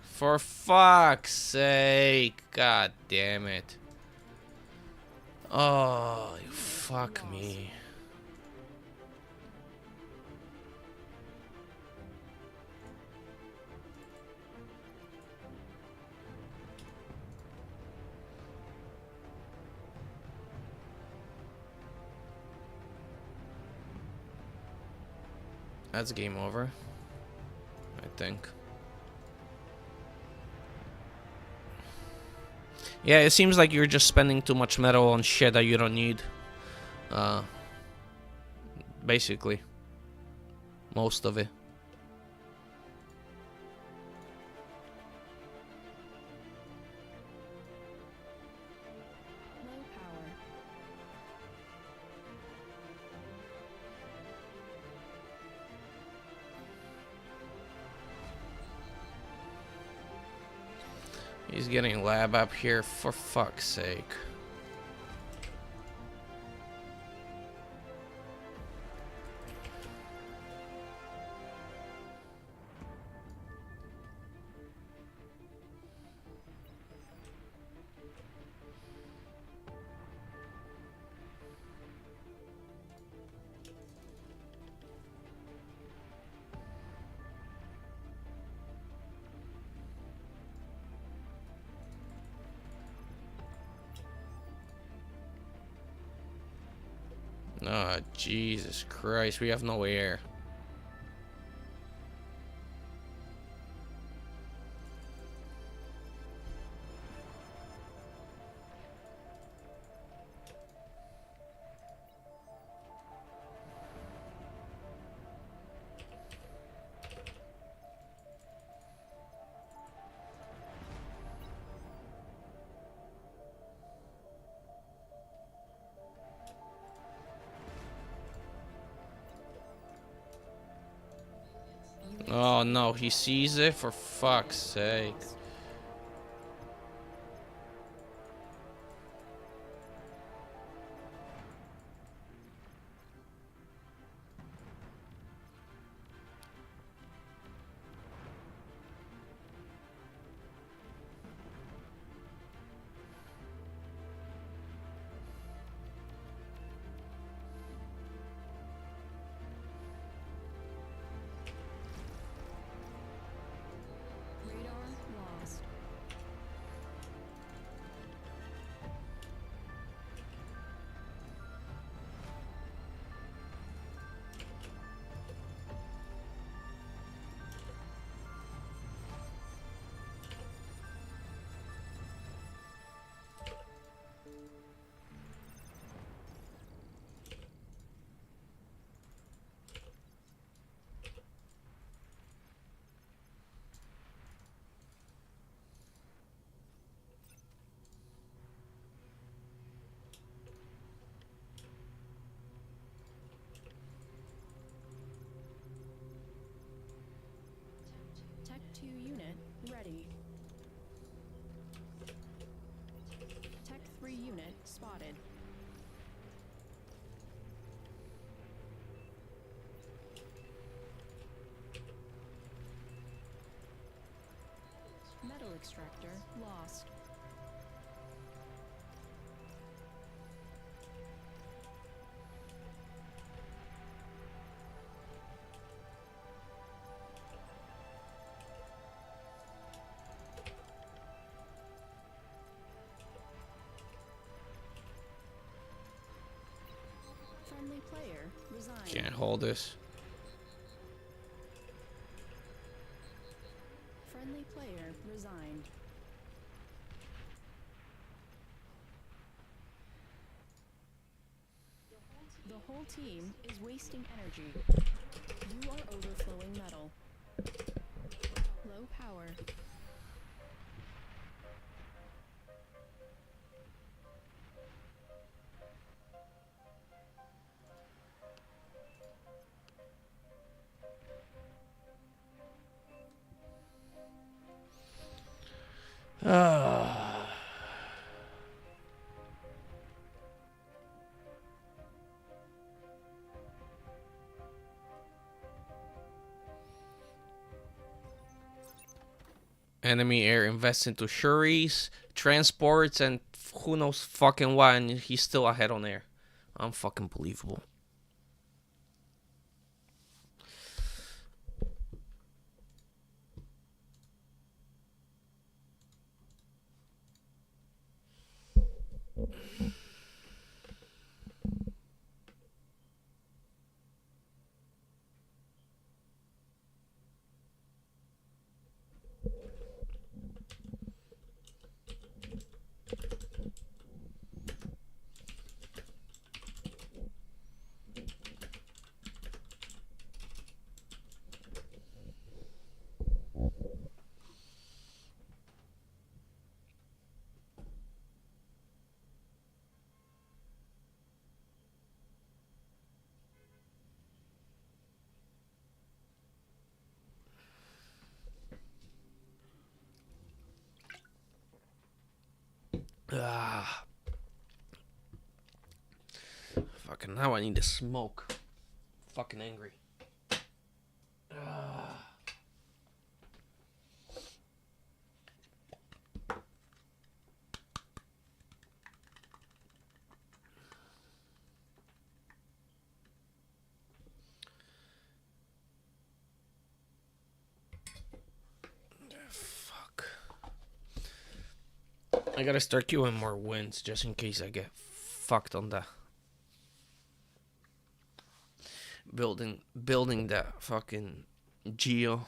For fuck's sake. God damn it. Oh, you fuck me. That's game over, I think. Yeah, it seems like you're just spending too much metal on shit that you don't need. Uh, Basically. Most of it. Low power. He's getting lab up here, for fuck's sake. Oh, Jesus Christ, we have no air. Oh no, he sees it, for fuck's sake. Radar lost. Tech 2 unit ready. Tech 3 unit spotted. Metal extractor lost. hold this. Friendly player resigned. The whole team is wasting energy. You are overflowing metal. Low power. Ah. Enemy air invests into Shuris, transports, and who knows fucking why, and he's still ahead on air. Unfucking believable. Ah. Fucking now I need to smoke. Fucking angry. Ah. Fuck. I gotta start queuing more wins just in case I get fucked on the building that fucking geo.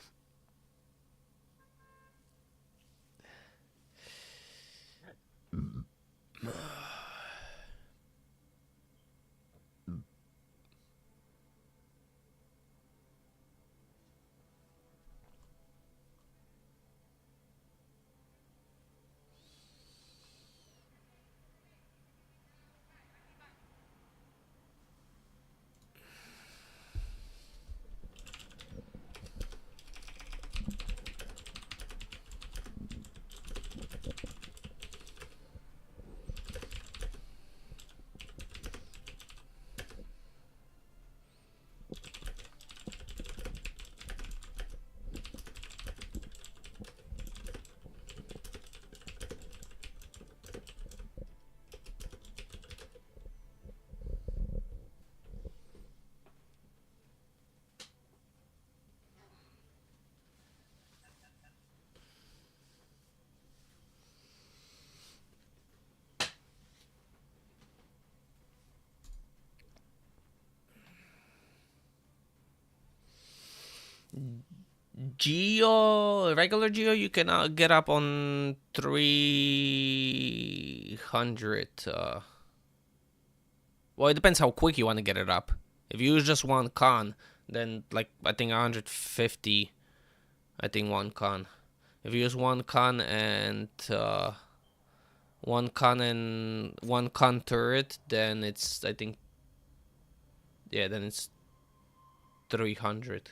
Geo, regular Geo, you can get up on 300. Well, it depends how quick you want to get it up. If you use just one con, then like I think 150. I think one con. If you use one con and one con turret, then it's I think then it's 300.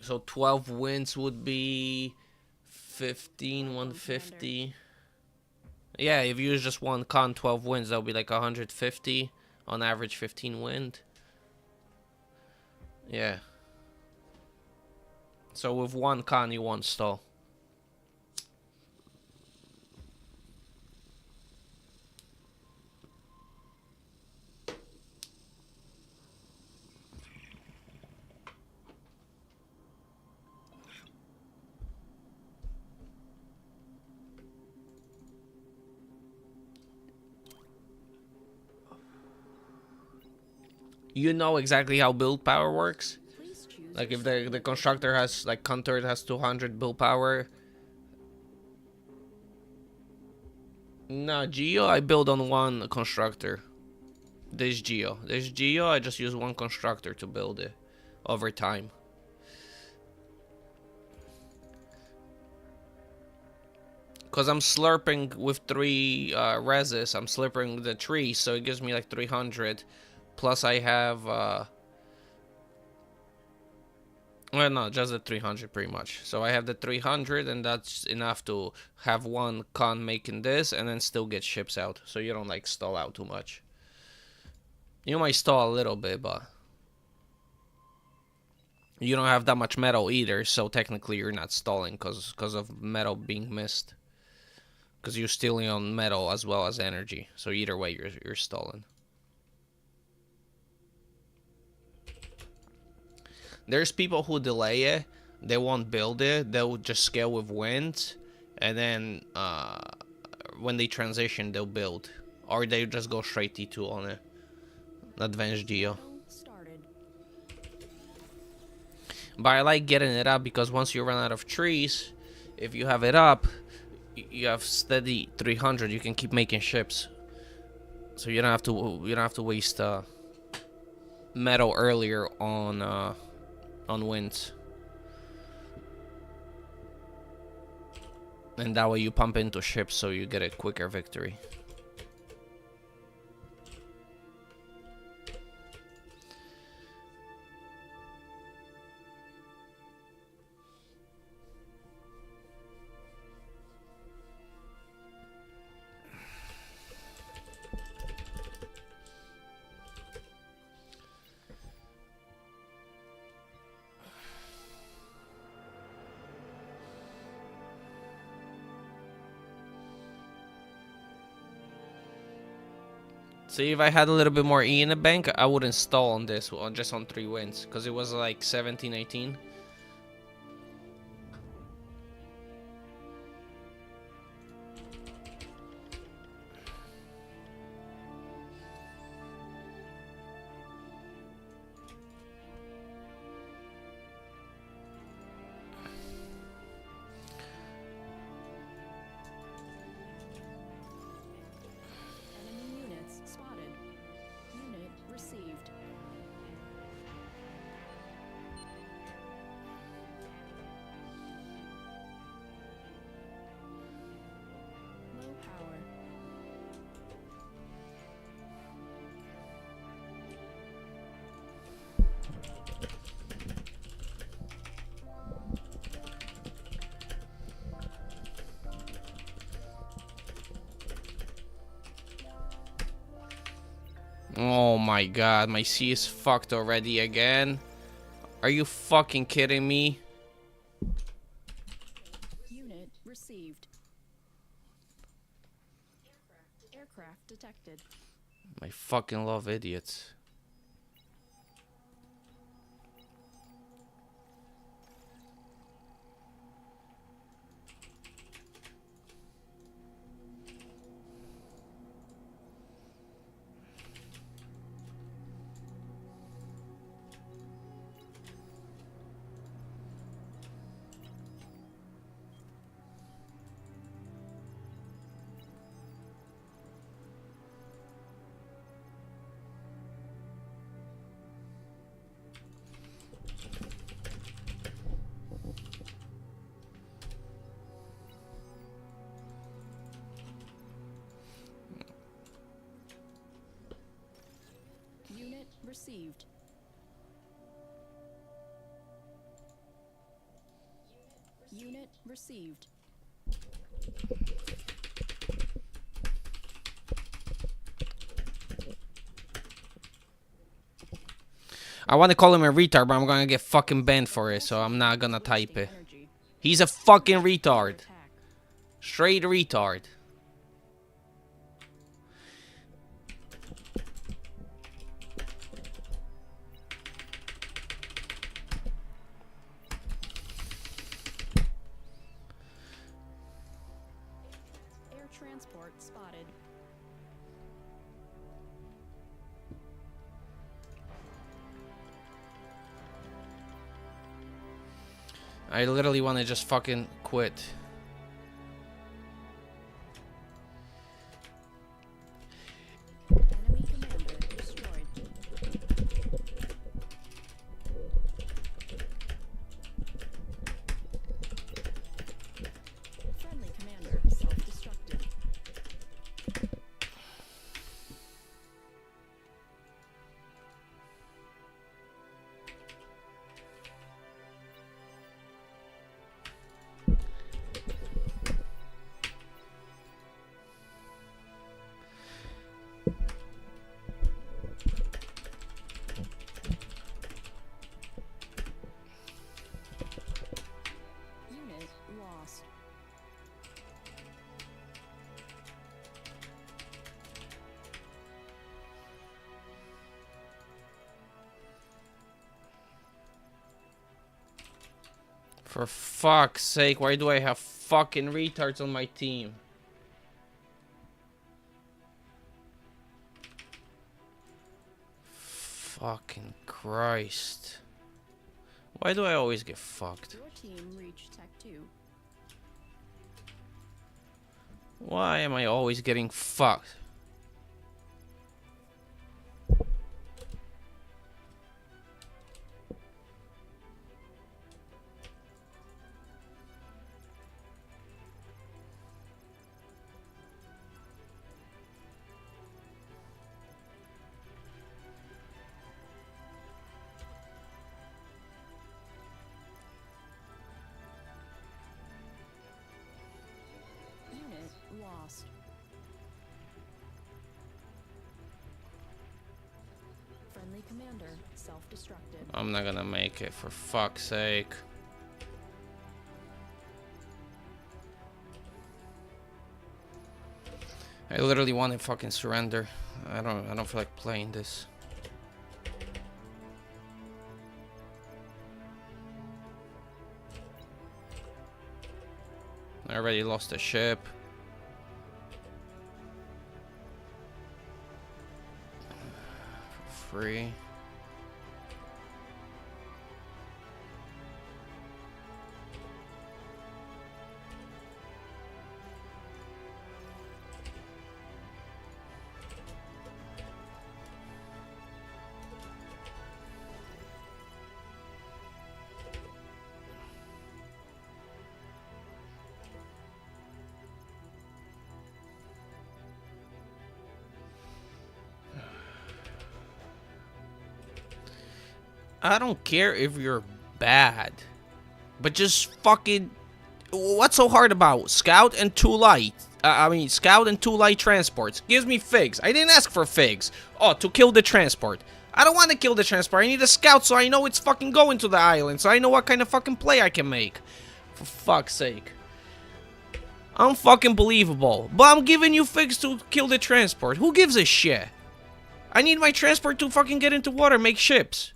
So 12 wins would be 15, 150. Yeah, if you use just one con, 12 wins, that would be like 150 on average, 15 wind. Yeah. So with one con, you won't stall. You know exactly how build power works? Please choose Like if your the constructor has, like, counter has 200 build power. No, Geo I build on one constructor. This Geo I just use one constructor to build it over time. Cause I'm slurping with 3 reses, I'm slurping the tree, so it gives me like 300. Plus I have well, no, just the 300 pretty much. So I have the 300, and that's enough to have one con making this, and then still get ships out. So you don't like stall out too much. You might stall a little bit, but you don't have that much metal either. So technically you're not stalling because of metal being missed. Because you're stealing on metal as well as energy. So either way you're stalling. There's people who delay it. They won't build it. They'll just scale with wind. And then when they transition, they'll build. Or they just go straight T2 on it. Advanced Geo. started. But I like getting it up because once you run out of trees, if you have it up, you have steady 300. You can keep making ships. So you don't have to waste metal earlier on winds. And that way you pump into ships so you get a quicker victory. See, if I had a little bit more E in the bank, I would install on this, just on 3 wins. Because it was like 17, 18. Enemy units spotted. Unit received. Low power. Oh my god, my C is fucked already again. Are you fucking kidding me? Unit received. Aircraft detected. I fucking love idiots. Unit received. Unit received. I want to call him a retard, but I'm gonna get fucking banned for it, so I'm not gonna type it. Energy. He's a fucking retard. Attack. Straight retard. Air transport spotted. I literally want to just fucking quit. Enemy commander destroyed. Friendly commander self-destructed. Unit lost. For fuck's sake, why do I have fucking retards on my team? Fucking Christ. Why do I always get fucked? Your team reached Tech 2. Why am I always getting fucked? Unit lost. Friendly commander self-destructed. I'm not gonna make it, for fuck's sake. I literally want to fucking surrender. I don't feel like playing this. I already lost a ship. For free. I don't care if you're bad, but just fucking... What's so hard about Scout and 2 light? Scout and 2 light transports. Gives me figs. I didn't ask for figs. Oh, to kill the transport. I don't want to kill the transport. I need a scout so I know it's fucking going to the island. So I know what kind of fucking play I can make. For fuck's sake. I'm fucking believable. But I'm giving you figs to kill the transport. Who gives a shit? I need my transport to fucking get into water, make ships.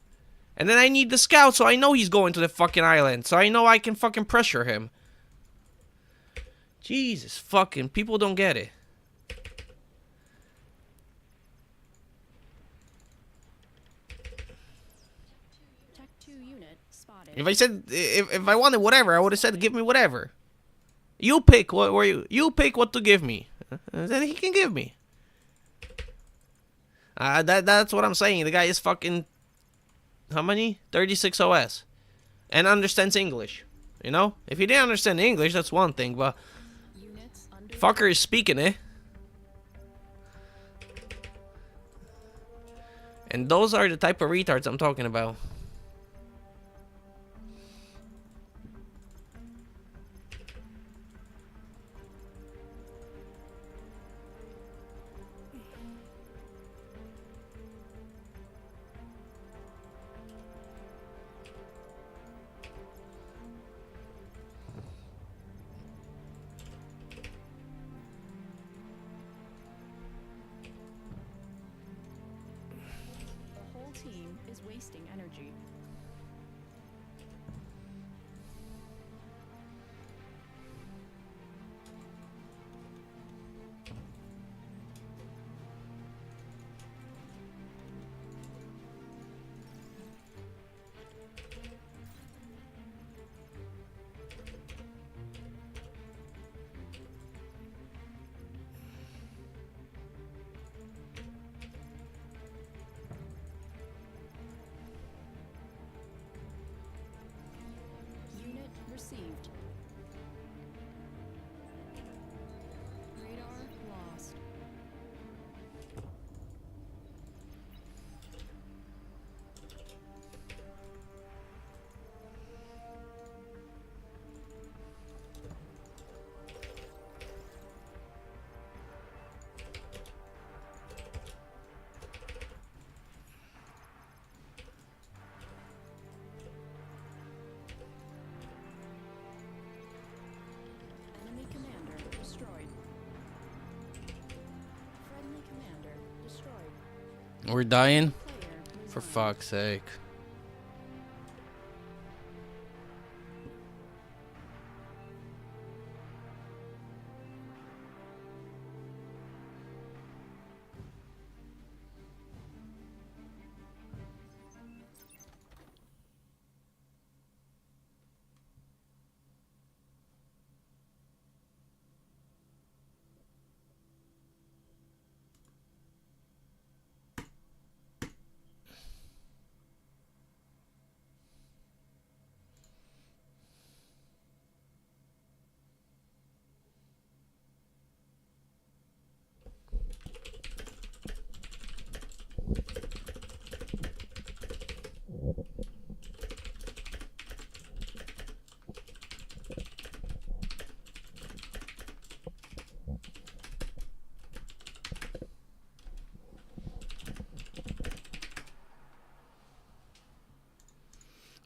And then I need the scout so I know he's going to the fucking island. So I know I can fucking pressure him. Jesus fucking, people don't get it. Tech 2 unit spotted. If I said, if I wanted whatever, I would have said give me whatever. You pick what were you pick what to give me. Then he can give me. That's what I'm saying. The guy is fucking, how many? 36 OS. And understands English. You know? If he didn't understand English, that's one thing, but Units under fucker is speaking it. And those are the type of retards I'm talking about. the whole team is wasting energy. received. Radar lost. Enemy commander destroyed. Friendly commander destroyed. We're dying? Player For resigned. fuck's sake.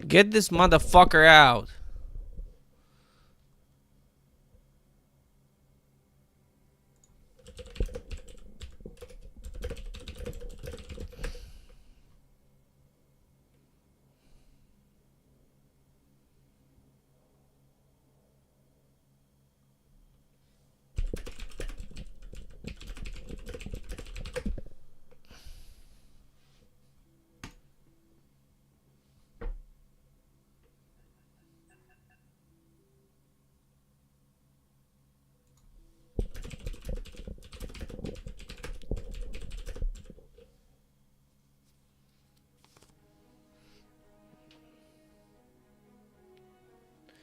Get this motherfucker out.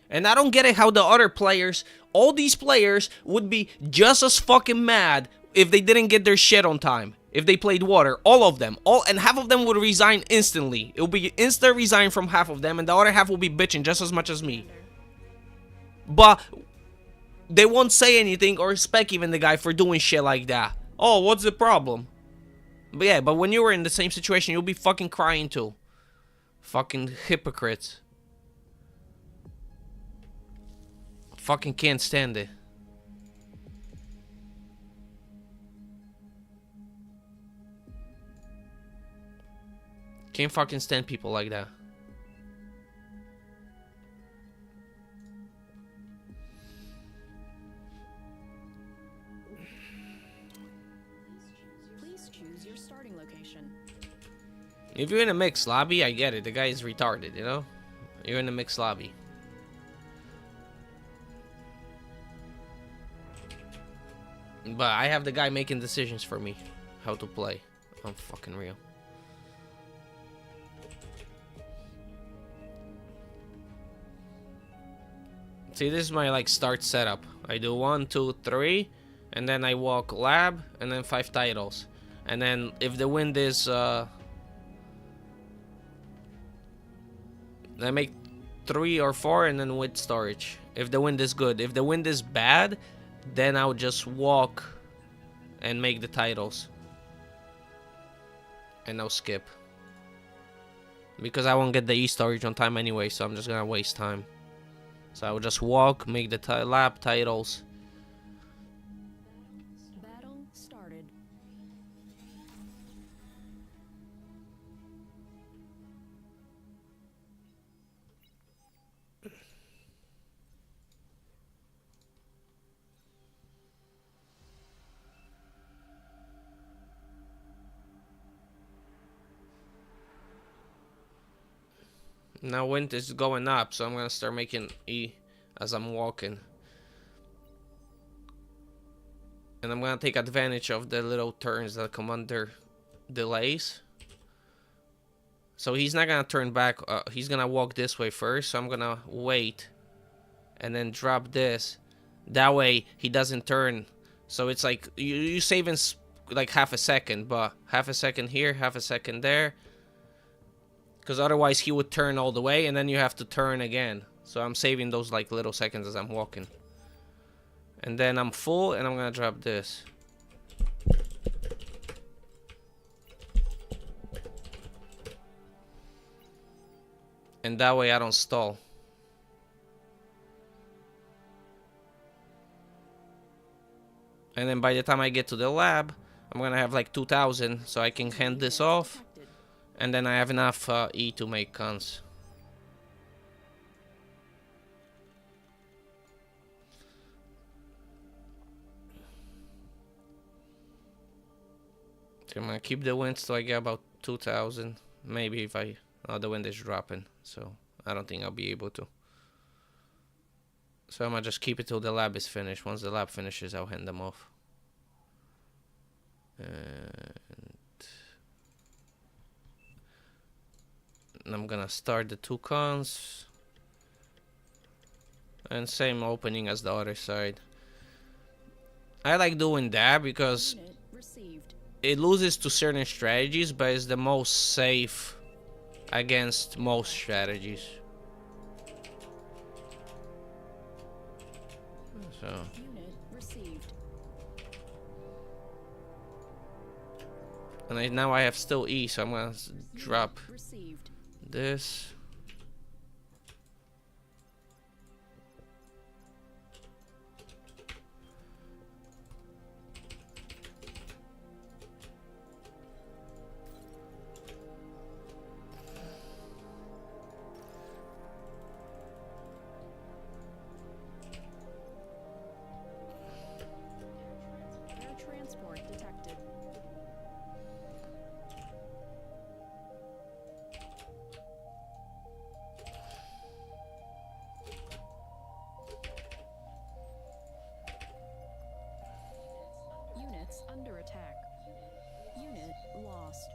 And I don't get it how the other players, all these players, would be just as fucking mad if they didn't get their shit on time. If they played water, all of them, and half of them would resign instantly. It would be instant resign from half of them, and the other half will be bitching just as much as me. But they won't say anything or respect even the guy for doing shit like that. Oh, what's the problem? But yeah, but when you were in the same situation, you'll be fucking crying too. Fucking hypocrites. Fucking can't stand it. Can't fucking stand people like that. Please choose your starting location. If you're in a mixed lobby, I get it. The guy is retarded, you know? You're in a mixed lobby. But I have the guy making decisions for me. How to play. I'm fucking real. See, this is my like start setup. I do 1, 2, 3, and then I walk lab, and then 5 titles. And then if the wind is I make 3 or 4, and then with storage. If the wind is good. If the wind is bad, then I'll just walk and make the titles. And I'll skip. Because I won't get the e-storage on time anyway, so I'm just gonna waste time. So I will just walk, make the lab titles. Battle started. Now wind is going up, so I'm gonna start making E as I'm walking. And I'm gonna take advantage of the little turns that come under delays. So he's not gonna turn back, he's gonna walk this way first, so I'm gonna wait and then drop this. That way he doesn't turn. So it's like you saving like half a second, but half a second here, half a second there. Because otherwise he would turn all the way and then you have to turn again. So I'm saving those like little seconds as I'm walking. And then I'm full and I'm gonna drop this. And that way I don't stall. And then by the time I get to the lab, I'm gonna have like 2,000, so I can hand this off. And then I have enough E to make cons. So I'm gonna keep the wind so I get about 2,000. Maybe if I... Oh, the wind is dropping, so I don't think I'll be able to. So I'm gonna just keep it till the lab is finished. Once the lab finishes, I'll hand them off. And I'm gonna start the 2 cons. And same opening as the other side. I like doing that because it loses to certain strategies, but it's the most safe against most strategies. So and now I have still E, so I'm gonna drop this. Under attack. Unit lost.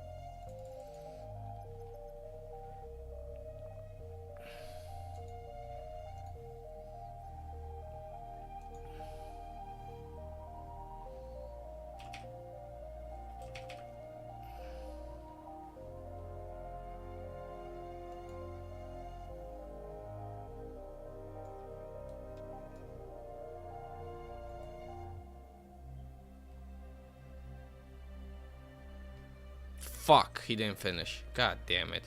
Fuck, he didn't finish. God damn it.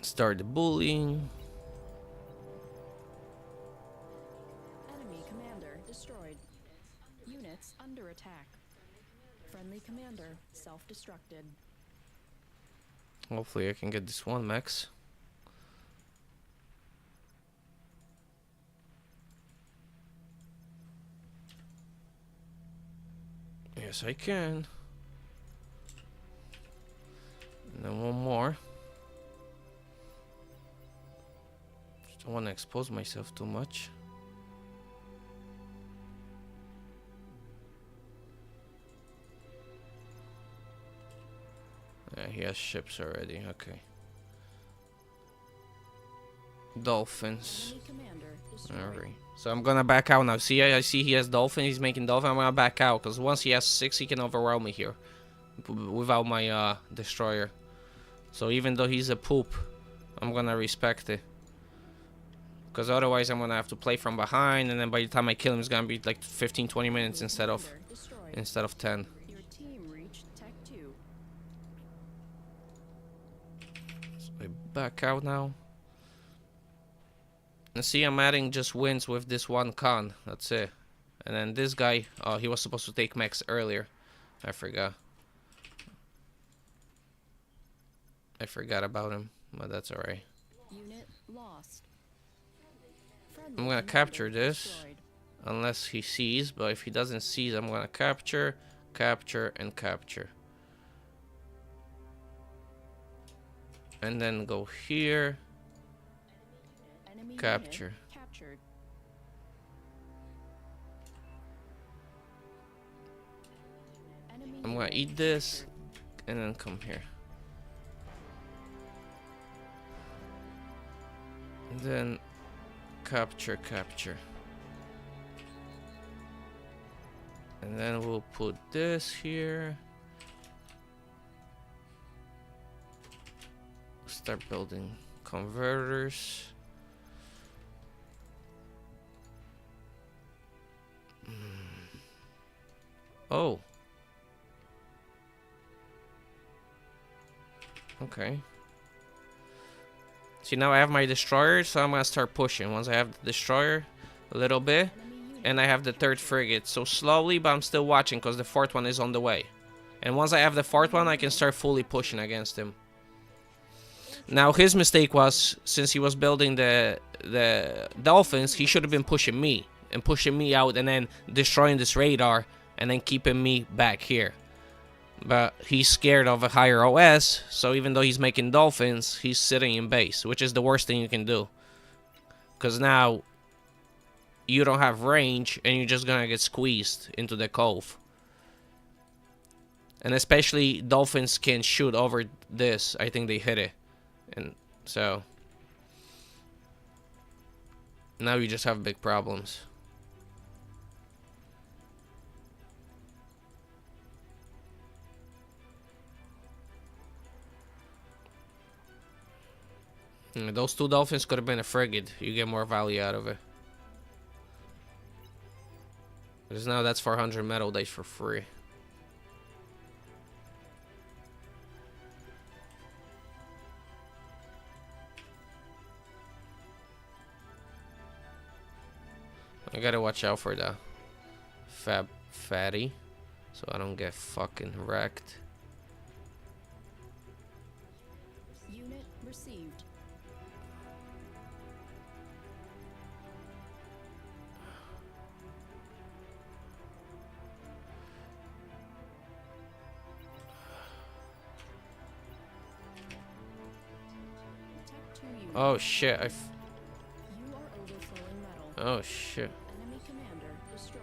Start the bullying. Enemy commander destroyed. Units under attack. Friendly commander self-destructed. Hopefully I can get this one max. Yes, I can. And then one more. Just don't want to expose myself too much. Yeah, he has ships already. Okay. Dolphins. Alright. So I'm gonna back out now. See, I see he has dolphin. He's making dolphin. I'm gonna back out because once he has 6, he can overwhelm me here without my destroyer. So even though he's a poop, I'm gonna respect it. Because otherwise I'm gonna have to play from behind, and then by the time I kill him, it's gonna be like 15-20 minutes instead of 10. Your team reached Tech 2. So I back out now. And see, I'm adding just wins with this one con. That's it. And then this guy, oh, he was supposed to take max earlier. I forgot. I forgot about him, but that's alright. Unit lost. I'm gonna capture this, unless he sees, but if he doesn't seize, I'm gonna capture, capture, and capture. And then go here. Enemy Capture. unit captured. Enemy I'm gonna unit eat this and then come here. And then capture. And then we'll put this here. Start building converters. Oh. Okay. See, now I have my destroyer, so I'm gonna start pushing. Once I have the destroyer, a little bit, and I have the third frigate. So slowly, but I'm still watching because the fourth one is on the way. And once I have the fourth one, I can start fully pushing against him. Now his mistake was, since he was building the dolphins, he should have been pushing me and pushing me out, and then destroying this radar, and then keeping me back here. But he's scared of a higher OS, so even though he's making dolphins, he's sitting in base, which is the worst thing you can do. Because now you don't have range, and you're just gonna get squeezed into the cove. And especially dolphins can shoot over this. I think they hit it. And so now you just have big problems. Those two dolphins could have been a frigate. You get more value out of it. Because now that's 400 metal days for free. I gotta watch out for the fatty, so I don't get fucking wrecked. Unit received. Tech 2 unit. Oh shit! You are overflowing metal. Oh shit! Enemy commander destroyed.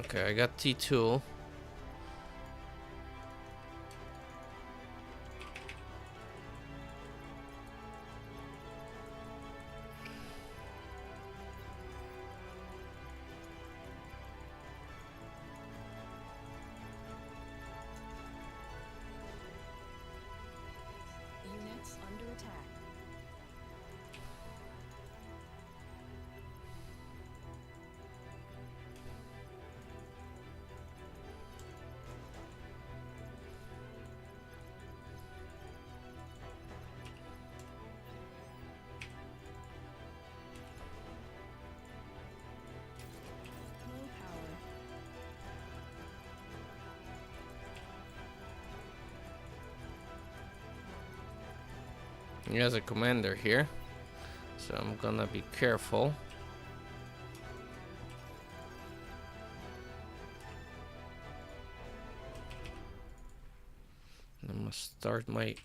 Okay, I got T2. Units under attack. Low power. He has a commander here, so I'm gonna be careful. I'm gonna start my...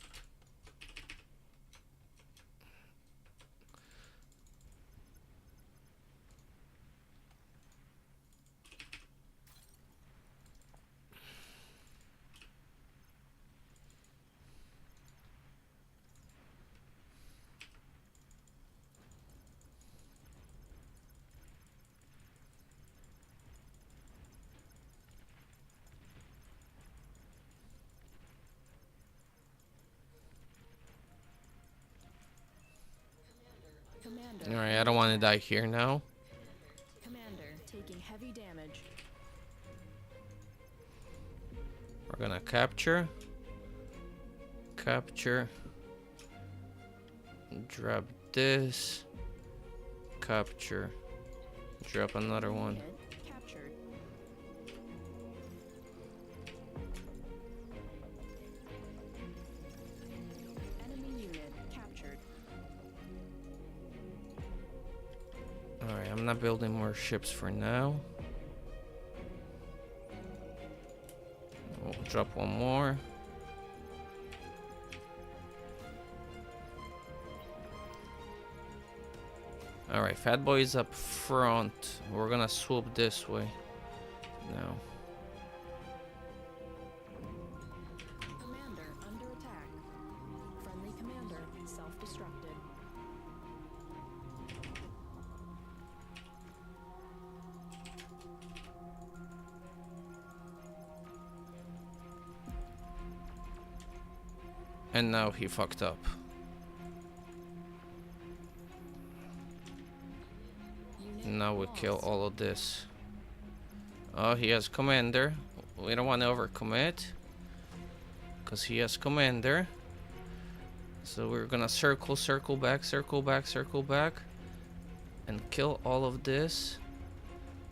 Commander. Alright, I don't want to die here now. Commander taking heavy damage. We're gonna capture. Capture. Drop this. Capture. Drop another one. Unit captured. Enemy unit captured. Alright, I'm not building more ships for now. We'll drop one more. Alright, Fat Boy is up front. We're gonna swoop this way. Now. Commander under attack. Friendly commander self-destructed. And now he fucked up. Now we kill all of this. Oh, he has commander. We don't want to overcommit, because he has commander. So we're gonna circle back, and kill all of this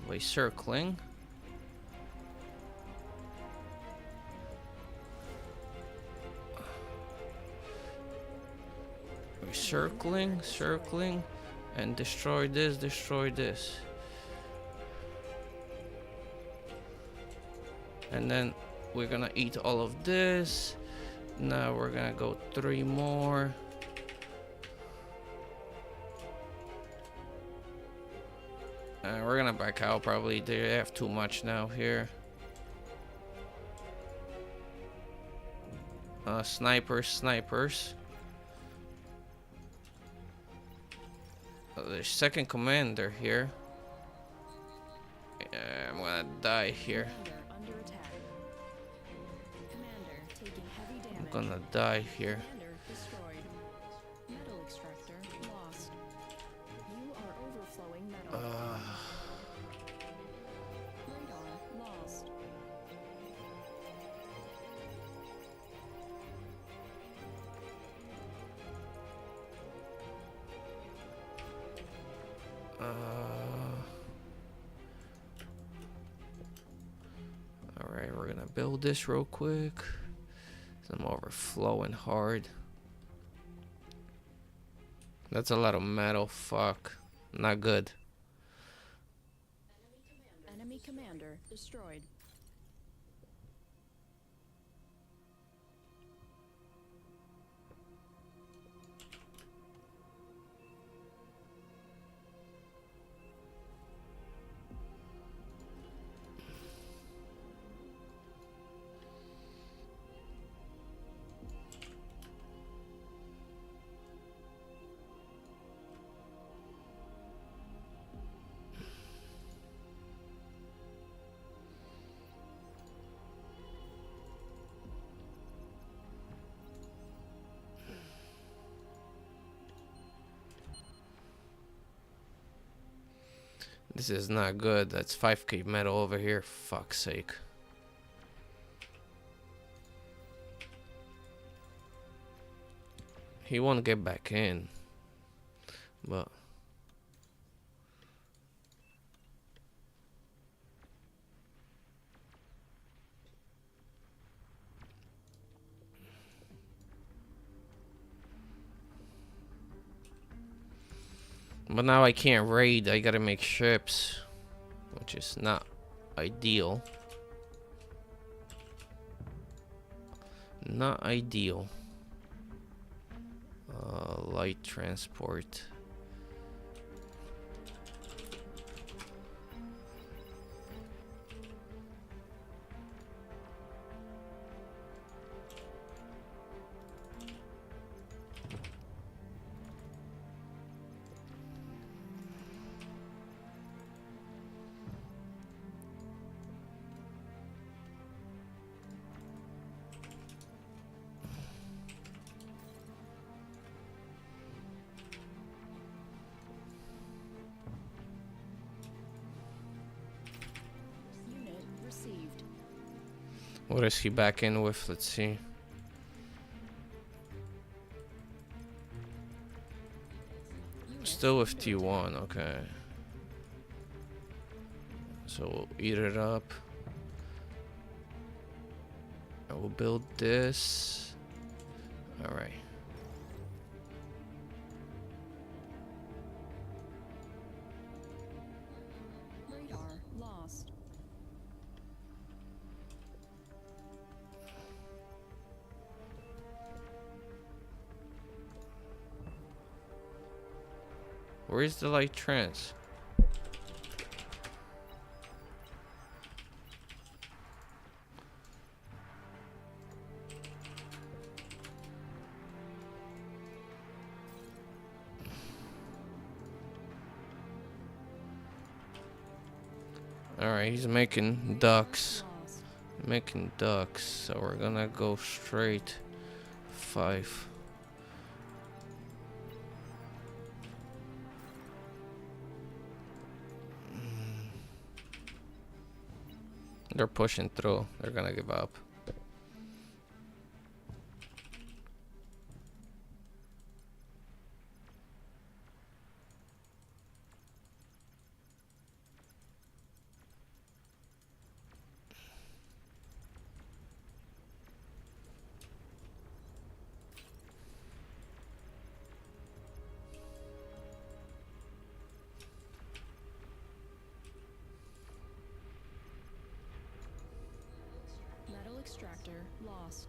by circling. We're circling, and destroy this. And then we're gonna eat all of this. Now we're gonna go 3 more. We're gonna back out probably. They have too much now here. Snipers. There's second commander here. I'm gonna die here. Commander under attack. Commander taking heavy damage. I'm gonna die here. Commander destroyed. Metal extractor lost. You are overflowing metal. Radar lost. Alright, we're gonna build this real quick. I'm overflowing hard. That's a lot of metal. Fuck. Not good. Enemy commander destroyed. This is not good. That's 5k metal over here. Fuck's sake. He won't get back in. But now I can't raid. I gotta make ships, which is not ideal. Not ideal. Light transport. Unit received. What is he back in with? Let's see. Unit Still with secured. T1, okay. So we'll eat it up. I will build this. Alright. Radar lost. Where's the light trance? Alright, he's making ducks. Lost. Making ducks. So we're gonna go straight 5. They're pushing through. They're gonna give up. Metal extractor lost.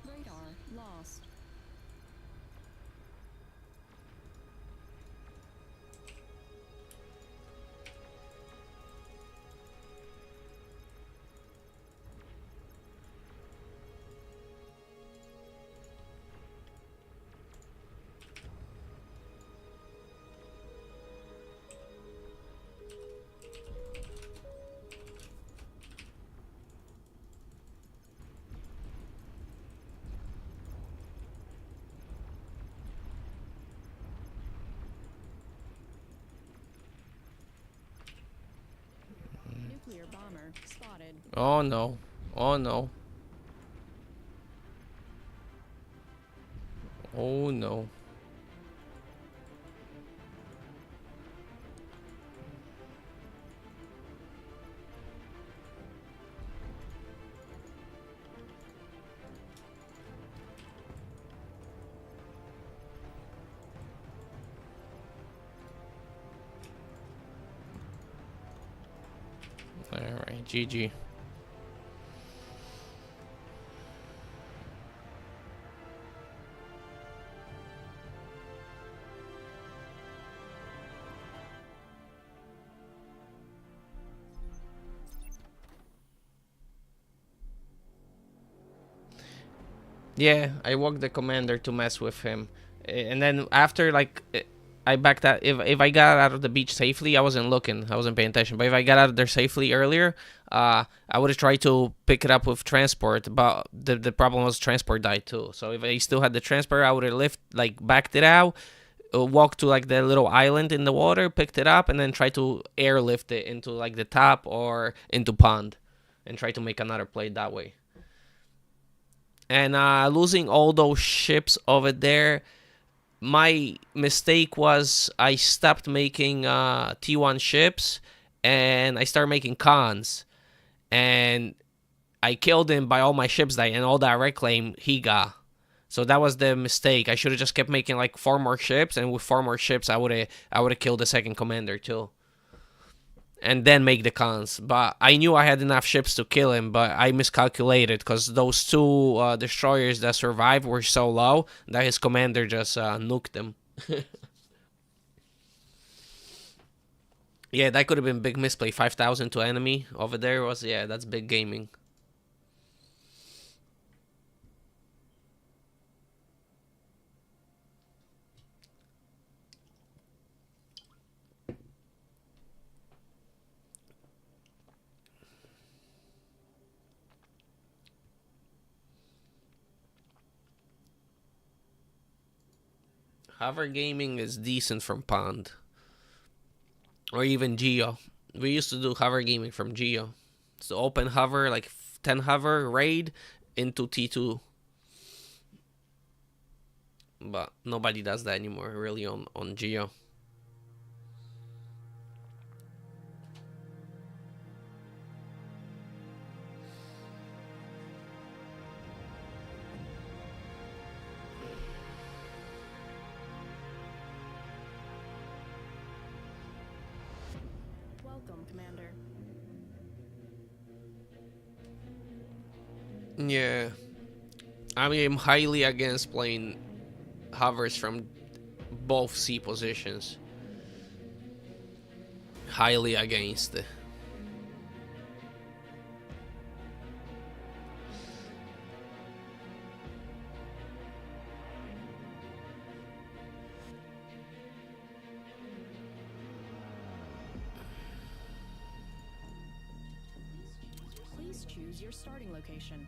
Radar lost. Nuclear bomber spotted. Oh no. Oh no. Oh no. Alright, GG. Yeah, I walked the commander to mess with him. And then after, like, I backed out. If I got out of the beach safely, I wasn't looking. I wasn't paying attention. But if I got out of there safely earlier, I would have tried to pick it up with transport. But the problem was transport died too. So if I still had the transport, I would have backed it out, walked to, like, the little island in the water, picked it up, and then try to airlift it into, like, the top or into pond. And try to make another play that way. And losing all those ships over there, my mistake was I stopped making T1 ships and I started making cons. And I killed him by all my ships dying and all that reclaim he got. So that was the mistake. I should have just kept making like 4 more ships, and with 4 more ships I would have killed the second commander too. And then make the cons. But I knew I had enough ships to kill him, but I miscalculated because those 2 destroyers that survived were so low that his commander just nuked them. Yeah, that could have been big misplay. 5,000 to enemy over there was, yeah, that's big gaming. Hover gaming is decent from Pond. Or even Geo. We used to do hover gaming from Geo. So open hover, like 10 hover, raid into T2. But nobody does that anymore, really, on Geo. Commander. Yeah. I mean, I'm highly against playing hovers from both sea positions. Highly against. Please choose your starting location.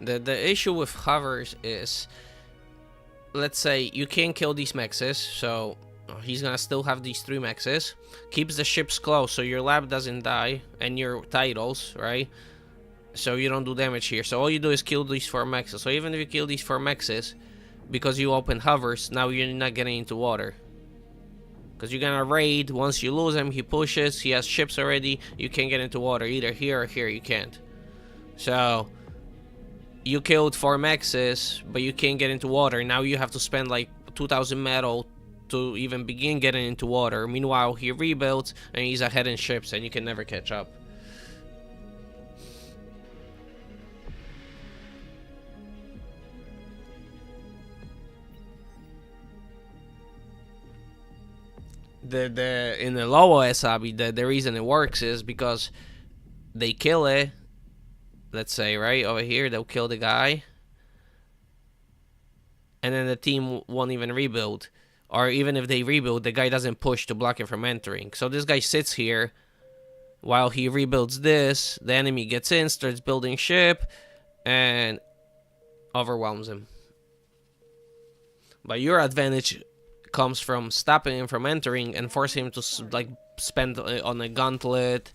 The issue with hovers is, let's say you can't kill these mexes, so he's gonna still have these 3 mexes. Keeps the ships close so your lab doesn't die and your titles, right? So you don't do damage here. So all you do is kill these 4 mexes. So even if you kill these 4 mexes, because you open hovers, now you're not getting into water. Because you're gonna raid, once you lose him, he pushes, he has ships already, you can't get into water. Either here or here, you can't. So you killed 4 mexes, but you can't get into water. Now you have to spend like 2,000 metal to even begin getting into water. Meanwhile, he rebuilds and he's ahead in ships and you can never catch up. In the low OS hobby, the reason it works is because they kill it. Let's say right over here, they'll kill the guy, and then the team won't even rebuild. Or even if they rebuild, the guy doesn't push to block it from entering. So this guy sits here while he rebuilds this. The enemy gets in, starts building ship, and overwhelms him. But your advantage comes from stopping him from entering and forcing him to like spend on a gauntlet,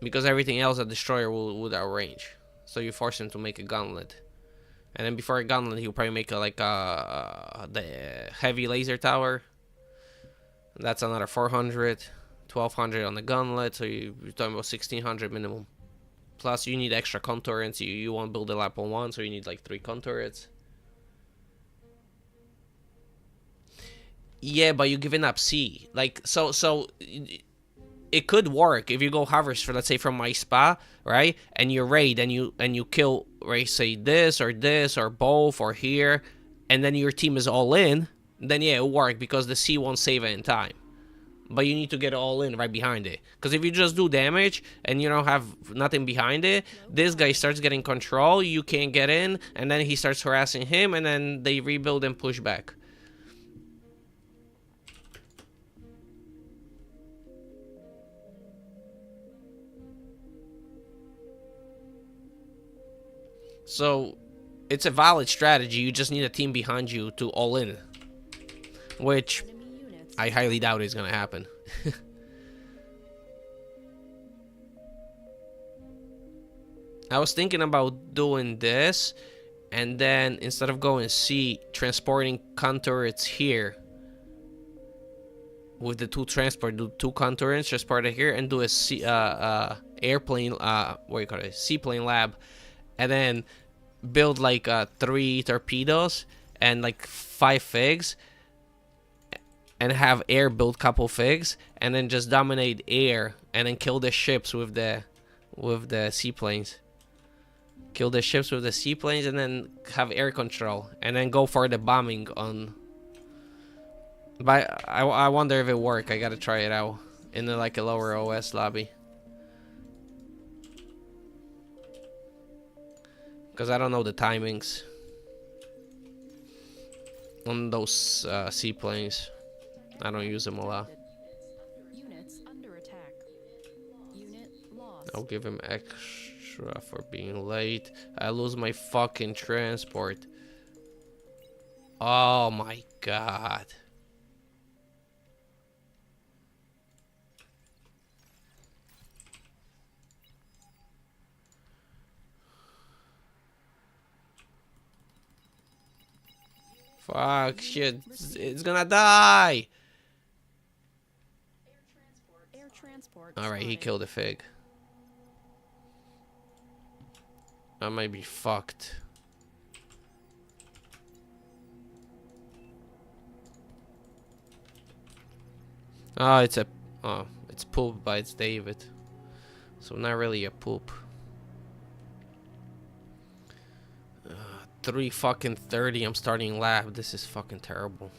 because everything else a destroyer would outrange. So you force him to make a gauntlet, and then before a gauntlet he'll probably make the heavy laser tower. That's another 400, 1200 on the gauntlet, so you're talking about 1600 minimum. Plus you need extra conturrents. You won't build a lap on 1, so you need like 3 conturrets. Yeah, but you're giving up C. Like, so it could work if you go hovers for, let's say, from my spa, right? And you raid and you kill, right, say this or both or here, and then your team is all in, then yeah, it'll work because the C won't save it in time. But you need to get all in right behind it. Because if you just do damage and you don't have nothing behind it, this guy starts getting control, you can't get in, and then he starts harassing him, and then they rebuild and push back. So, it's a valid strategy, you just need a team behind you to all in. Which, I highly doubt is gonna happen. I was thinking about doing this, and then instead of going C, transporting conturrets here. With the 2 transport, do 2 conturrets, transport it here, and do a C, airplane, what do you call it, seaplane lab. And then build like 3 torpedoes and like 5 figs, and have air build couple figs, and then just dominate air, and then kill the ships with the seaplanes. Kill the ships with the seaplanes, and then have air control, and then go for the bombing on. But I wonder if it work. I gotta try it out in like a lower OS lobby. Because I don't know the timings. on those seaplanes. I don't use them a lot. Units under attack. Unit lost. I'll give him extra for being late. I lose my fucking transport. Oh my god. Fuck, shit. It's gonna die. Air transport. Alright, he spotted. killed a fig. I might be fucked. Oh, it's a... Oh, it's poop bites David. So not really a poop. 3 fucking 30, I'm starting lap. This is fucking terrible.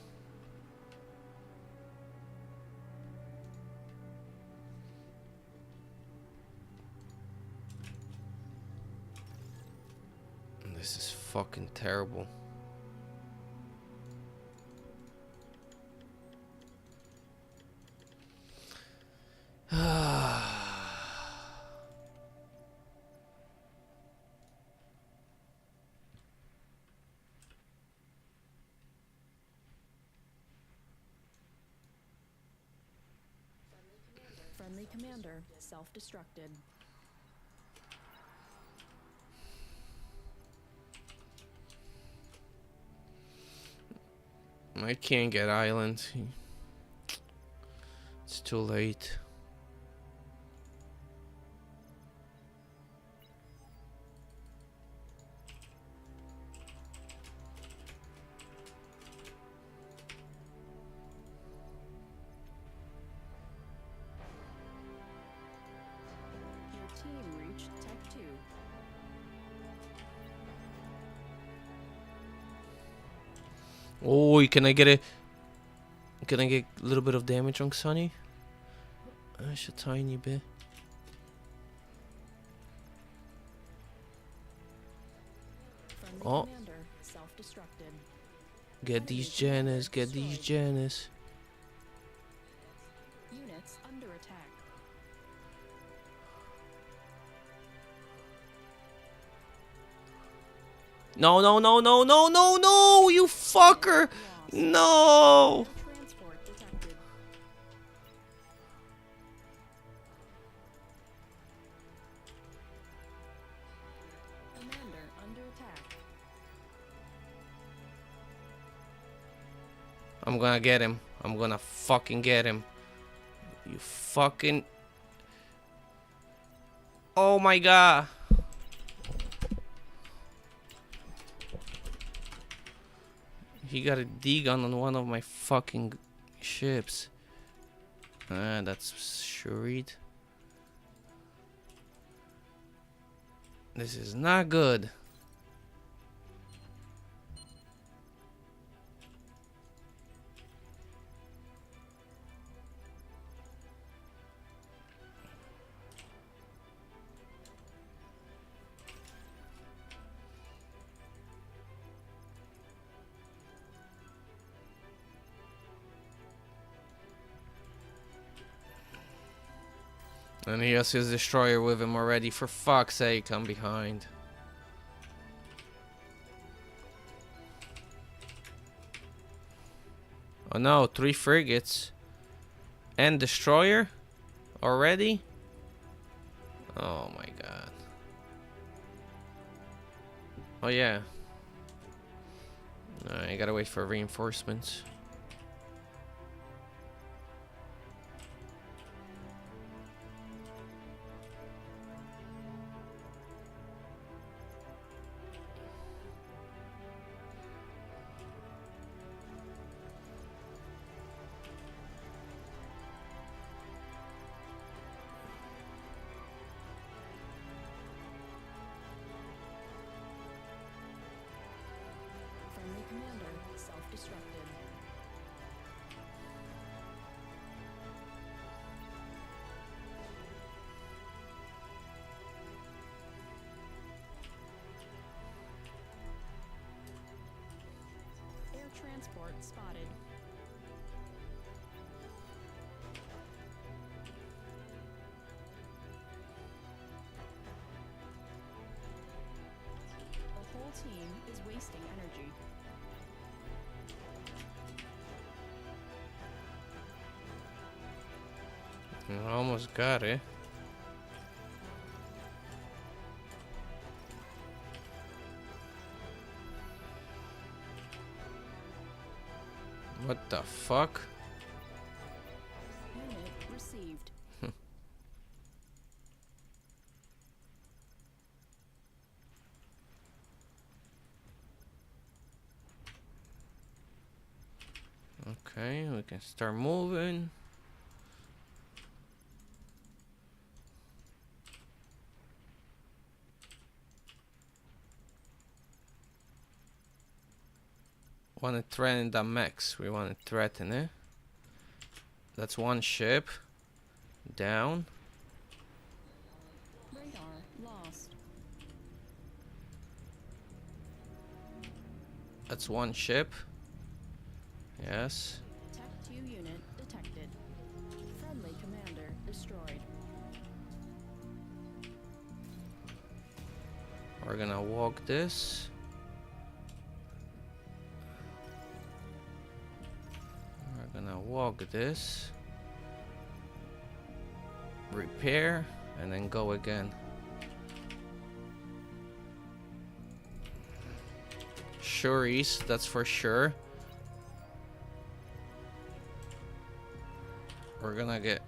This is fucking terrible. Friendly commander self-destructed. I can't get island. It's too late. Your team reached Tech 2. Oh, can I get a... Can I get a little bit of damage on Sunny? Just a tiny bit. Friendly Oh. commander self-destructed. Get these Janice, get these Janice. Units under attack. No, no, no, no, no, no, no, you fucker! Lost. No! Air transport detected. Commander under attack. I'm gonna get him. I'm gonna fucking get him. You fucking... Oh my god. He got a D-gun on one of my fucking ships. Ah, that's sweet. This is not good. And he has his destroyer with him already. For fuck's sake, I'm behind. Oh no, 3 frigates. And destroyer? Already? Oh my god. Oh yeah. I gotta wait for reinforcements. Friendly commander self-destructed. transport spotted. The whole team is wasting energy. I almost got it. What the fuck? Unit received. Okay, we can start moving. Want to threaten the mechs. We want to threaten it. That's one ship. Down. Radar lost. That's one ship. Yes. Tech 2 unit detected. Friendly commander destroyed. We're gonna walk this. We're gonna walk this. Repair. And then go again. Sure east, that's for sure. We're gonna get...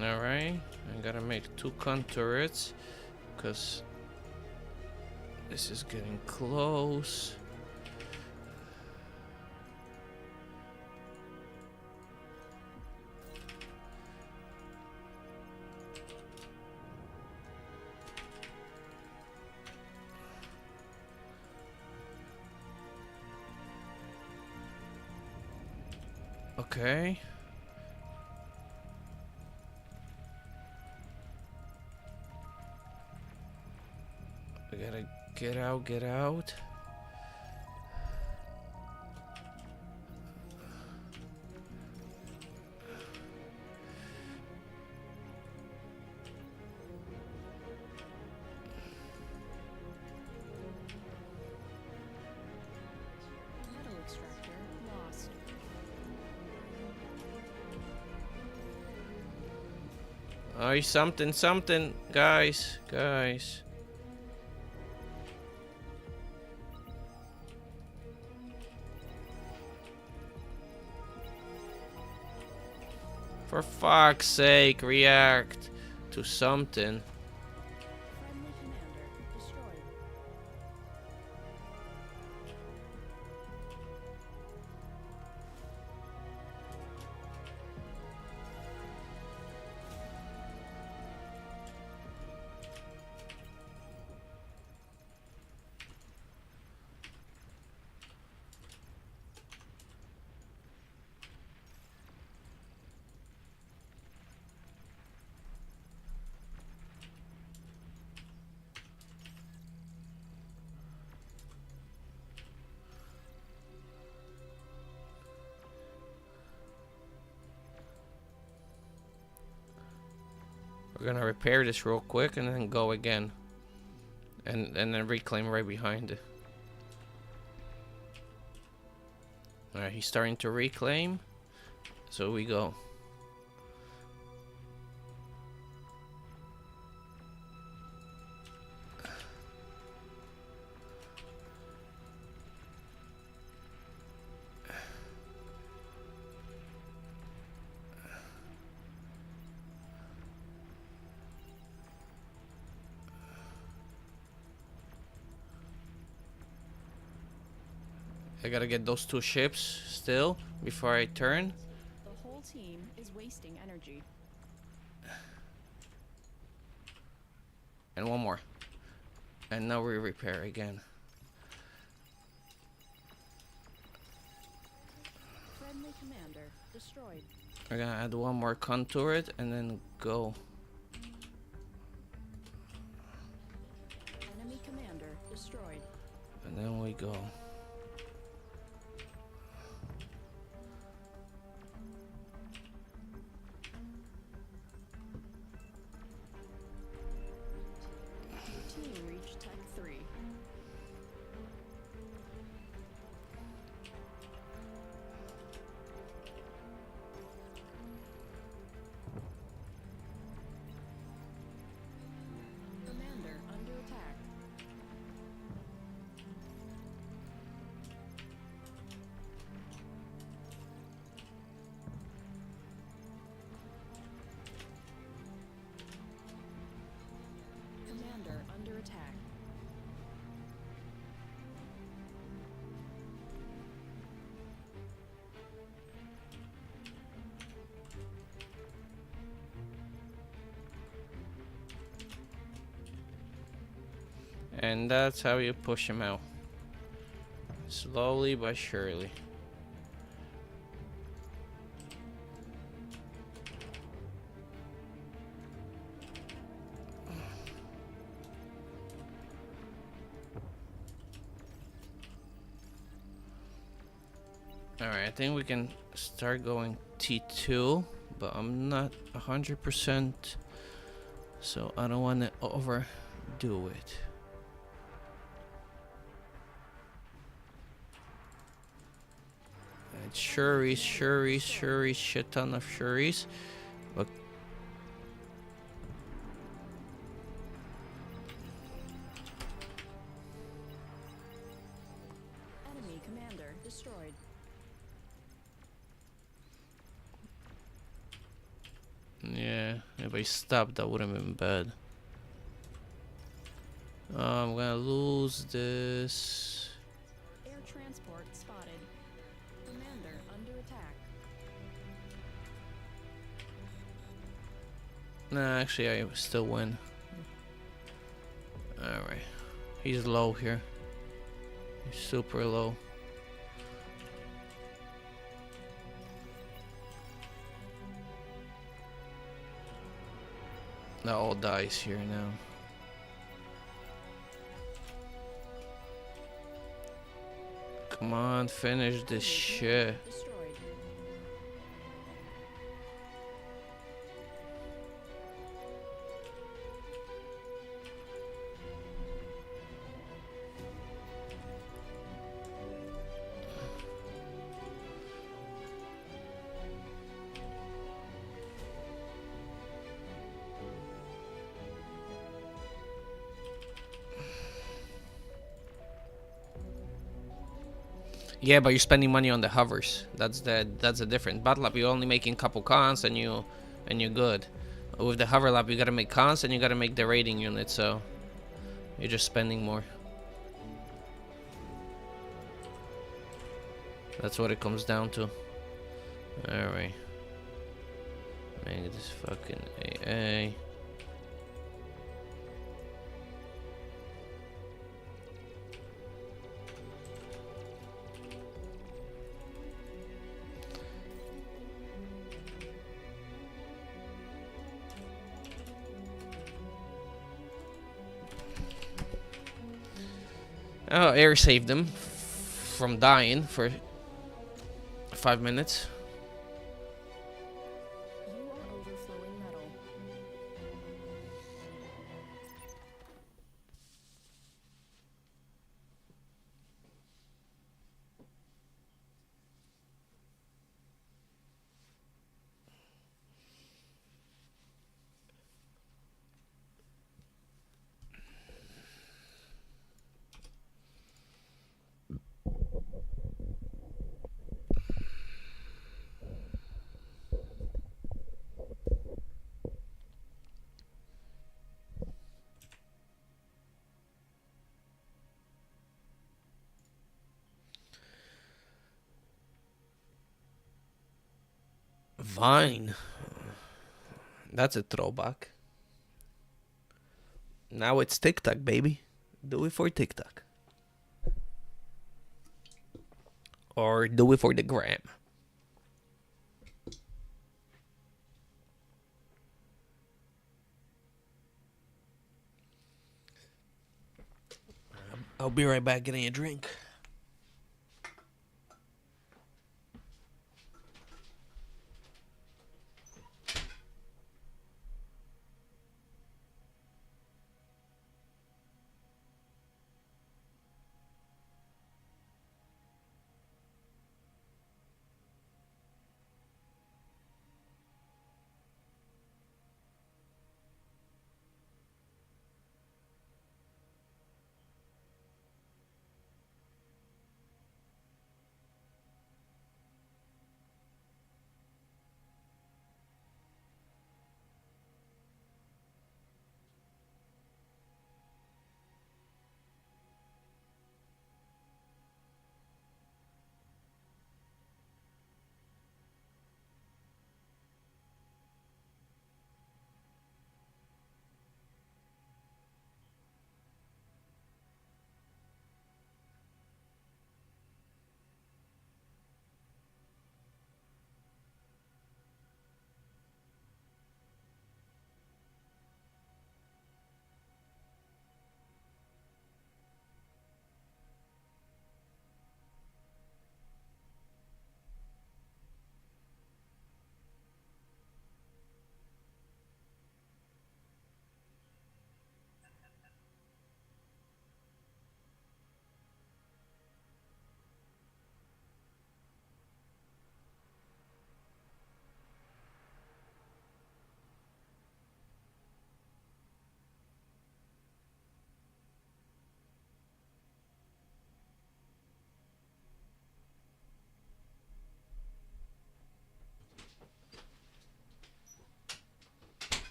Alright, I gotta make 2 con turrets because this is getting close. Okay. We gotta get out, get out. Metal extractor lost. Oh, something, guys, guys. For fuck's sake, react to something. Friendly commander destroyed. We're gonna repair this real quick and then go again. And then reclaim right behind it. Alright, he's starting to reclaim. So we go. I gotta get those 2 ships still before I turn. The whole team is wasting energy. And 1 more. And now we repair again. Friendly commander destroyed. We're gonna add 1 more con turret and then go. Enemy commander destroyed. And then we go. Your team reached Tech 3. Commander under attack. Commander under attack. And that's how you push him out. Slowly but surely. Alright, I think we can start going T2, but I'm not 100%, so I don't want to overdo it. And Shuris, shit ton of Shuris. But Enemy commander destroyed. yeah, if I stopped, that would have been bad. I'm gonna lose this. Air transport spotted. Commander under attack. Nah, actually, I still win. Alright. He's low here. He's super low. That all dies here now. Come on, finish this shit. Destroyed. Yeah, but you're spending money on the hovers. That's the difference. Battle lap, you're only making couple cons and you're good. With the hover lap, you gotta make cons and you gotta make the raiding unit, so you're just spending more. That's what it comes down to. Alright. Make this fucking AA. Oh, air saved them from dying for 5 minutes. You are overflowing metal. Vine. That's a throwback. Now it's TikTok, baby. Do it for TikTok. Or do it for the gram. I'll be right back getting a drink.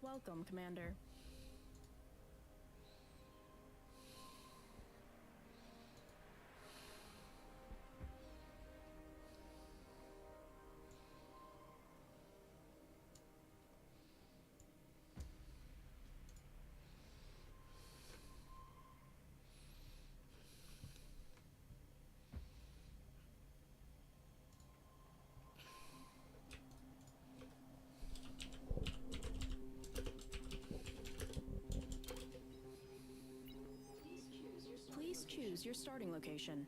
Welcome, Commander. Please choose your starting location.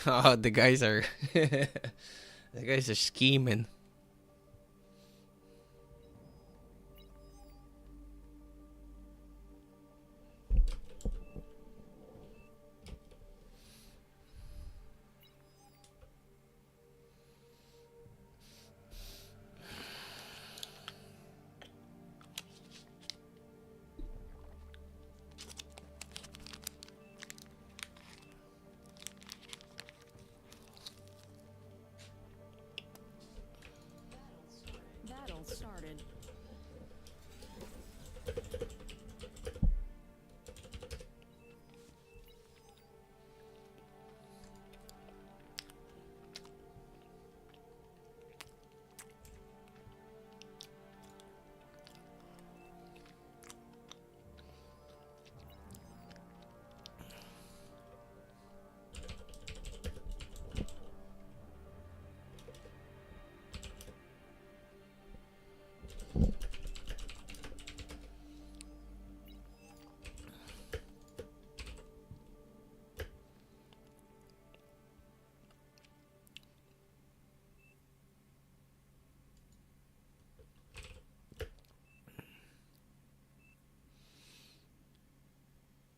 Oh, the guys are the guys are scheming.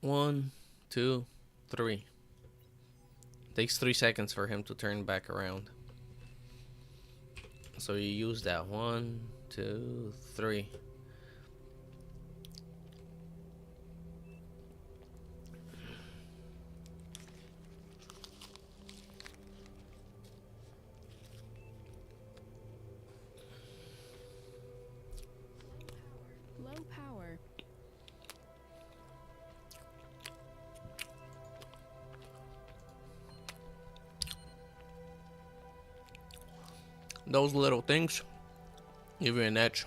1, 2, 3. Takes 3 seconds for him to turn back around. So you use that. 1, 2, 3. Low power. Those little things give you an edge.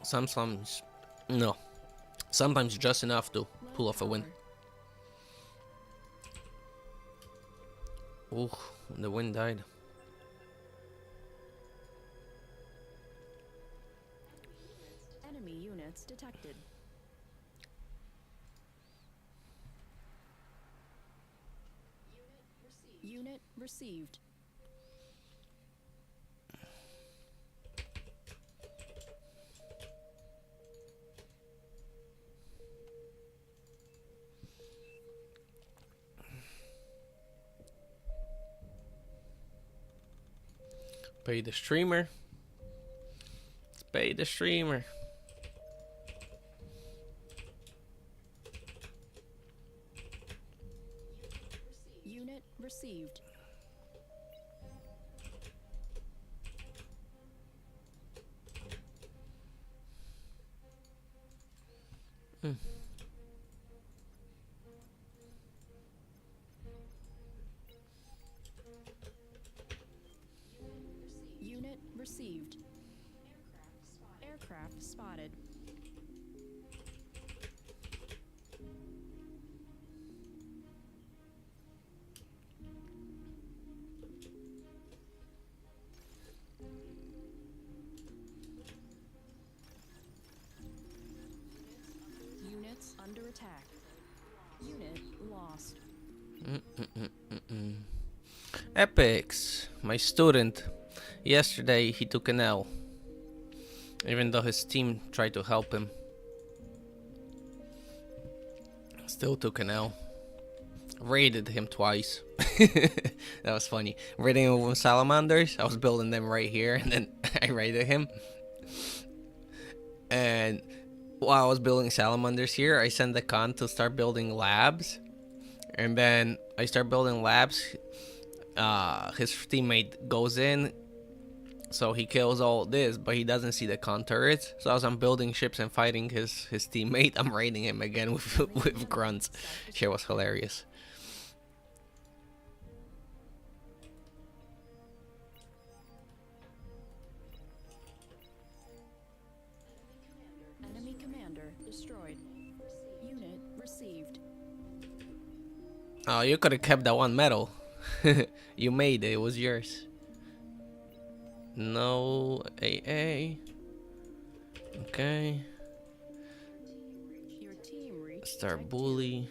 Sometimes, no. Sometimes just enough to Low pull off a win. power. Ooh, the wind died. Enemy units detected. Unit received. Pay the streamer. Pay the streamer. Unit received. Unit received. Aircraft spotted. Units under attack. Unit lost. Epics, my student. Yesterday he took an L. Even though his team tried to help him. Still took an L. Raided him twice. That was funny. Raiding him with salamanders. I was building them right here and then I raided him. And while I was building salamanders here, I sent the con to start building labs. And then I start building labs. His teammate goes in. So he kills all this, but he doesn't see the con turrets. So as I'm building ships and fighting his teammate, I'm raiding him again with grunts. Shit was hilarious. Enemy commander destroyed. Unit received. Oh, you could have kept that one medal. You made it. It was yours. No AA. Okay. Your team reached Start type bully.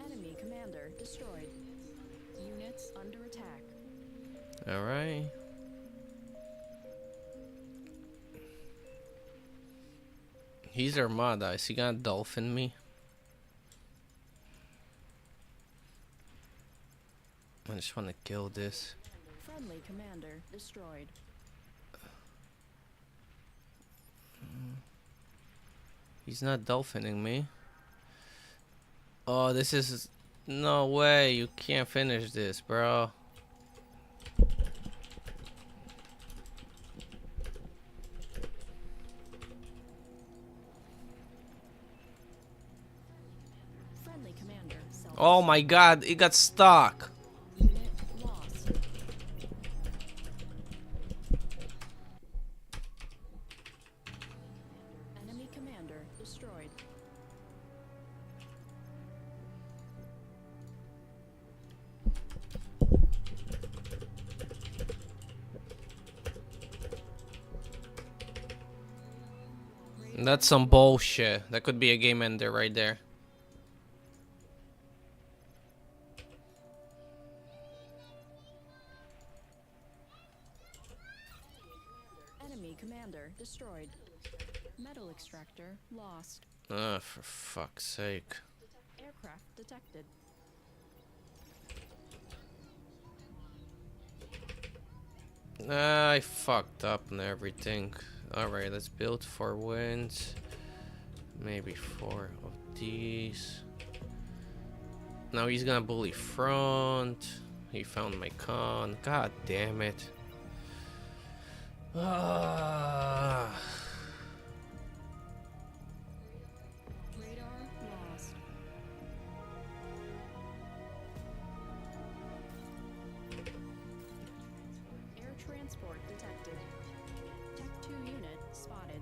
Enemy commander destroyed. Units under attack. Alright. He's Armada. Is he gonna dolphin me? I just want to kill this. Friendly commander destroyed. He's not dolphining me. Oh, this is... No way. You can't finish this, bro. Friendly commander self. Oh my god, it got stuck. Unit lost. Enemy commander destroyed. That's some bullshit. That could be a game ender right there. Enemy commander destroyed. Metal extractor lost. Ah, for fuck's sake. Aircraft detected. I fucked up and everything. Alright, let's build 4 winds. Maybe 4 of these. Now he's gonna bully front. He found my con. God damn it. Ah. Radar lost. Air transport detected. Tech 2 unit spotted.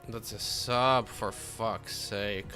That's a sub, for fuck's sake.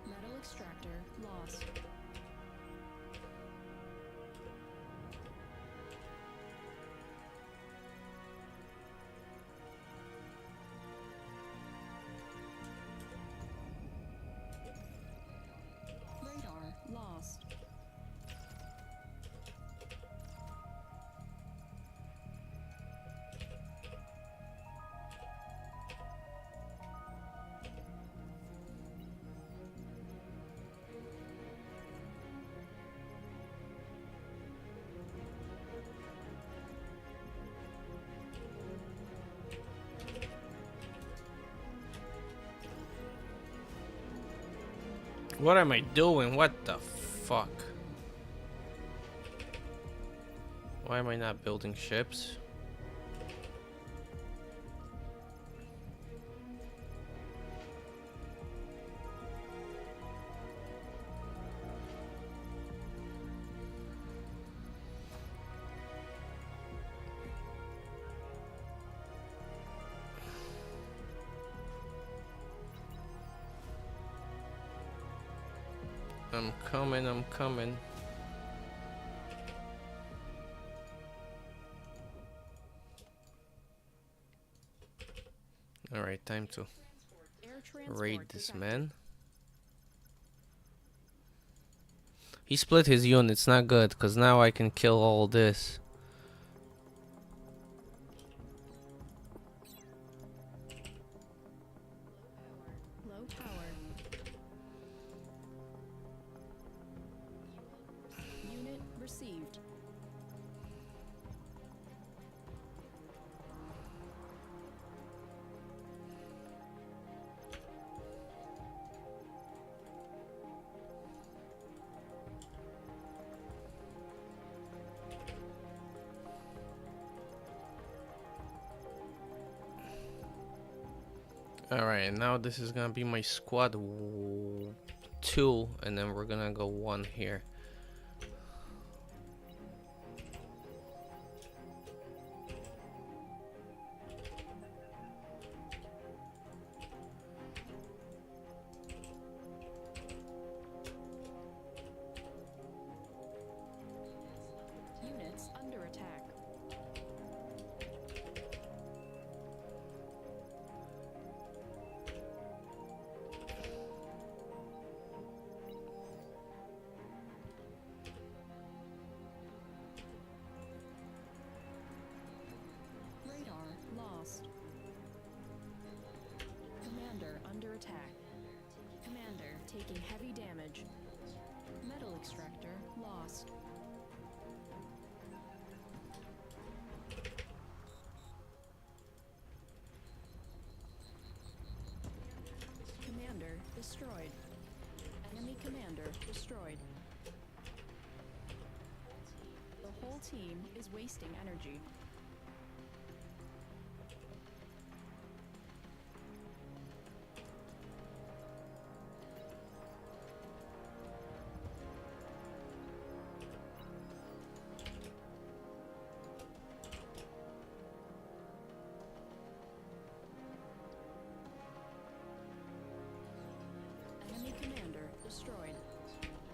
Metal extractor lost. Radar lost. What am I doing? What the fuck? Why am I not building ships? I'm coming, I'm coming. Alright, time to Air transport raid this detected. man. He split his units, not good, because now I can kill all this. Low power. Unit received. Alright, now this is gonna be my squad 2, and then we're gonna go 1 here. Units under attack. Radar lost. Commander under attack. Commander taking heavy damage. Metal extractor lost. Commander destroyed. Enemy commander destroyed. The whole team is wasting energy. destroyed.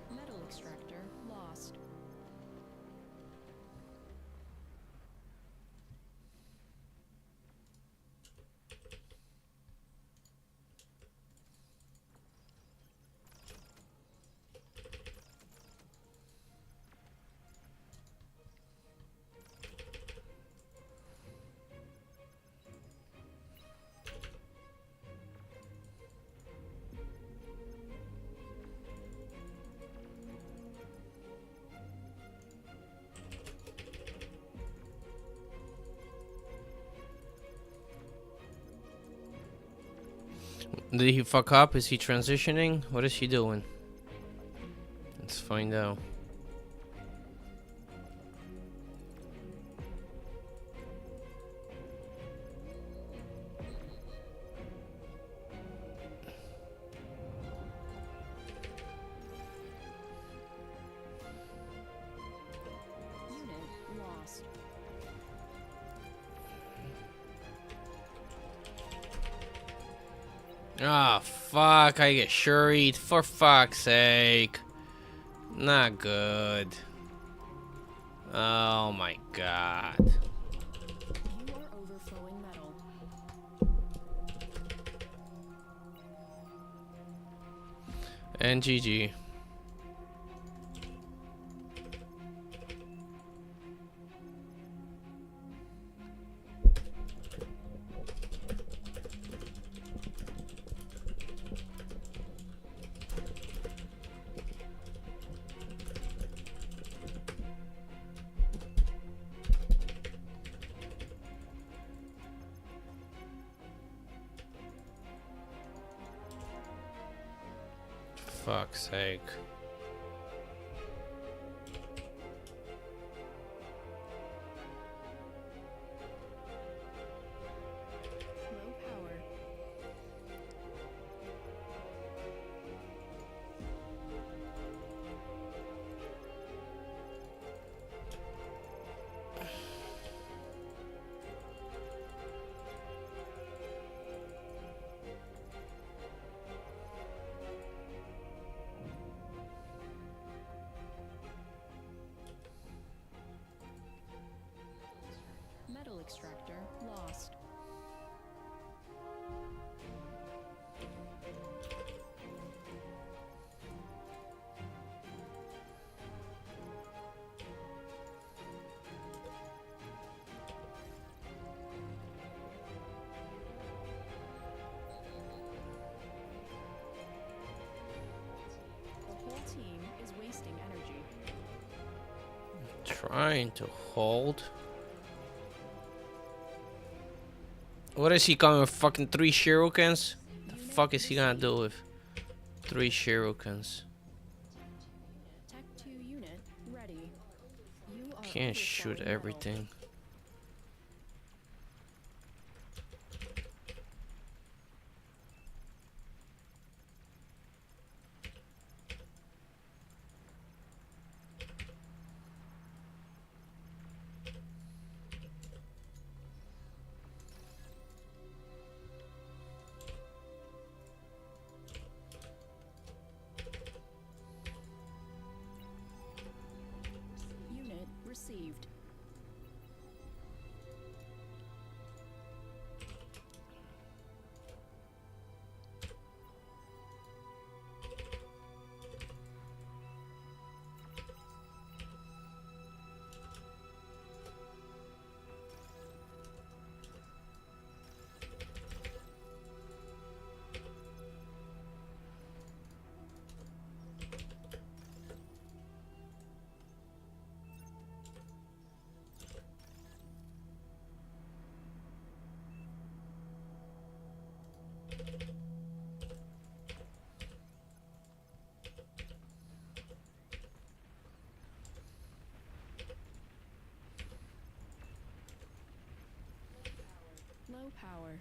Metal extractor lost. Did he fuck up? Is he transitioning? What is he doing? Let's find out. Unit lost. Ah, fuck. I get shuried. For fuck's sake. Not good. Oh my god. You are overflowing metal. And GG. Fuck's sake. Low power. Metal extractor lost. The whole team is wasting energy. Trying to hold. What is he coming with? Fucking 3 shurikens? The fuck is he gonna do with 3 shurikens? Tech 2 unit ready. You are Can't shoot overflowing metal. everything. Unit received. Low power.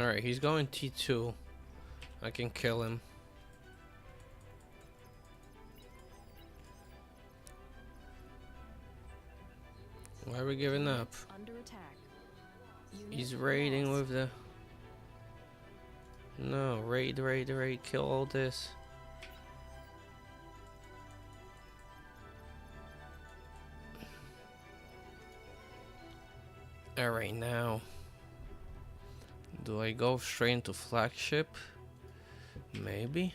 Alright, he's going T2. I can kill him. Why are we giving up? Under attack. He's raiding with the... No, raid, kill all this. Alright, now. Do I go straight into flagship? Maybe?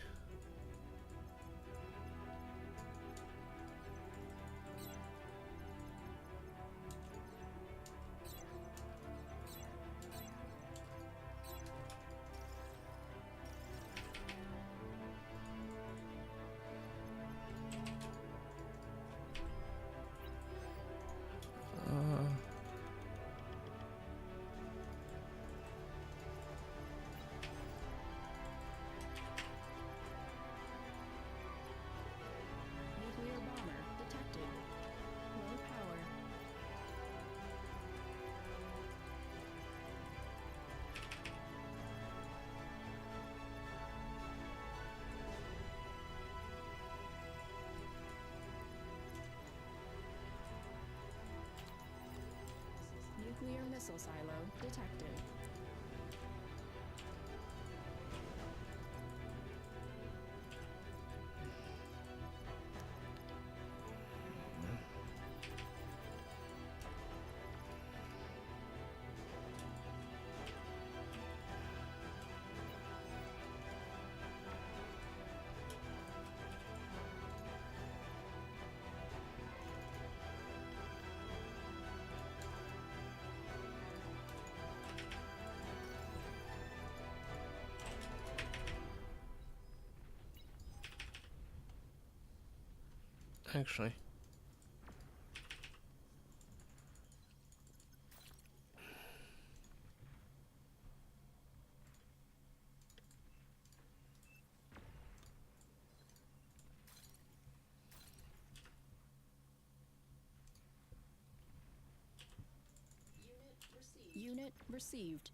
Nuclear bomber detected. Low power. Nuclear missile silo detected. Actually. Unit received.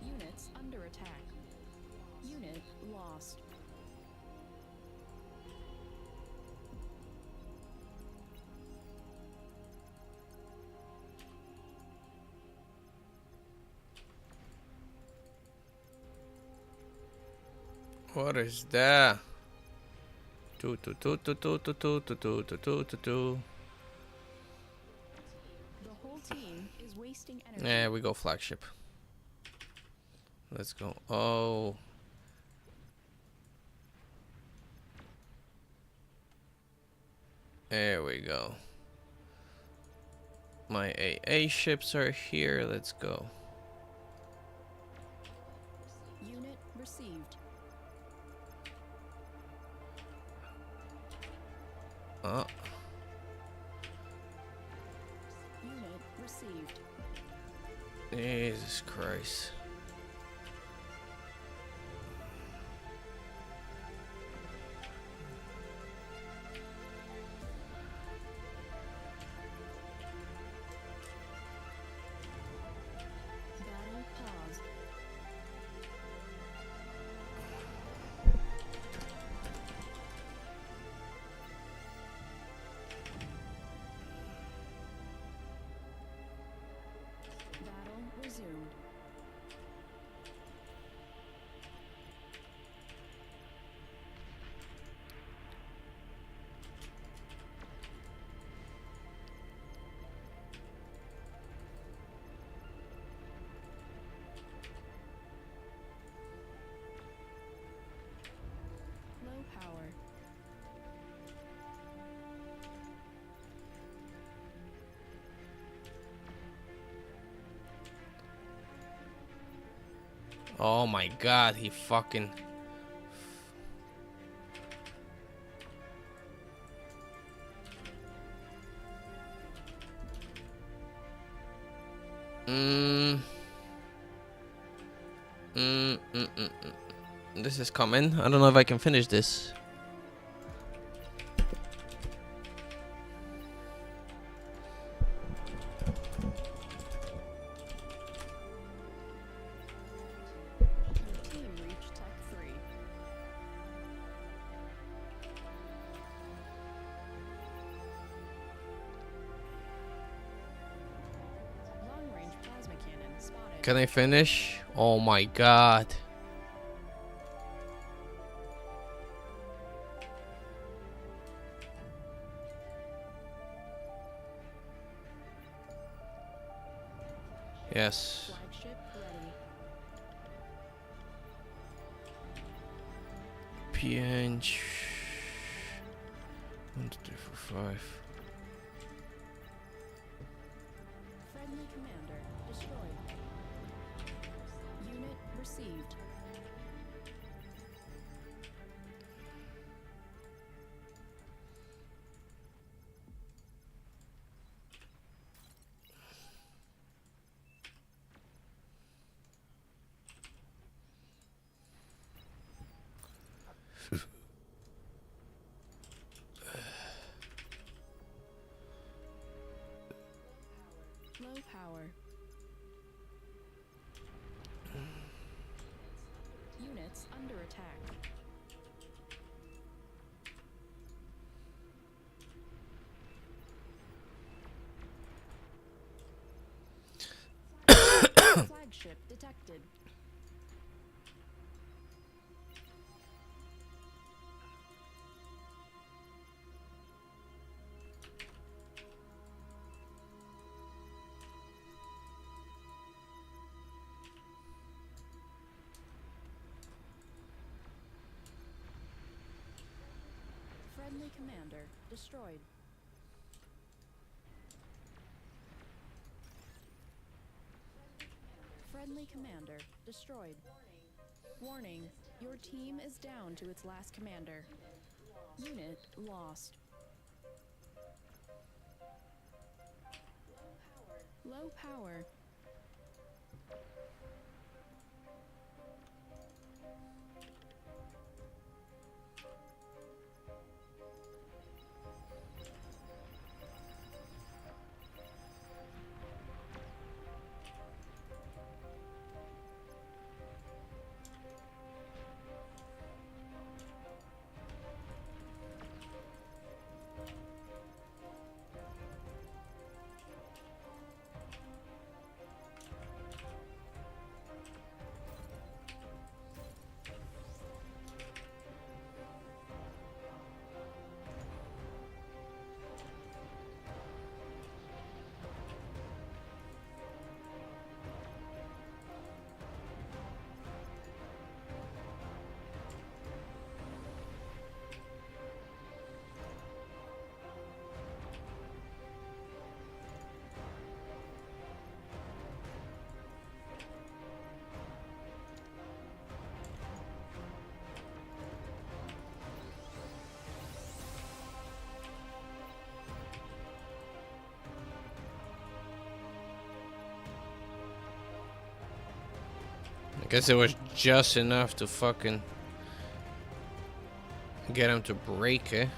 Units under attack. Unit lost. What is that? Two. The whole team is wasting energy. Yeah, we go flagship. Let's go. Oh. There we go. My AA ships are here. Let's go. Unit received. Oh. Unit received. Jesus Christ. Battle paused. Battle resumed. Oh my god, he fucking... This is coming. I don't know if I can finish this. Your team reached Tech 3. Long-range plasma cannon spotted. Can I finish? Oh my god. Yes. Flagship ready. PNG. 1, 2, 3, 4, 5. Friendly commander destroyed. Unit received. Low power. Units under attack. Flagship detected. Friendly commander destroyed. Friendly commander destroyed. Warning, your team is down to its last commander. Unit lost. Low power. I guess it was just enough to fucking get him to break it.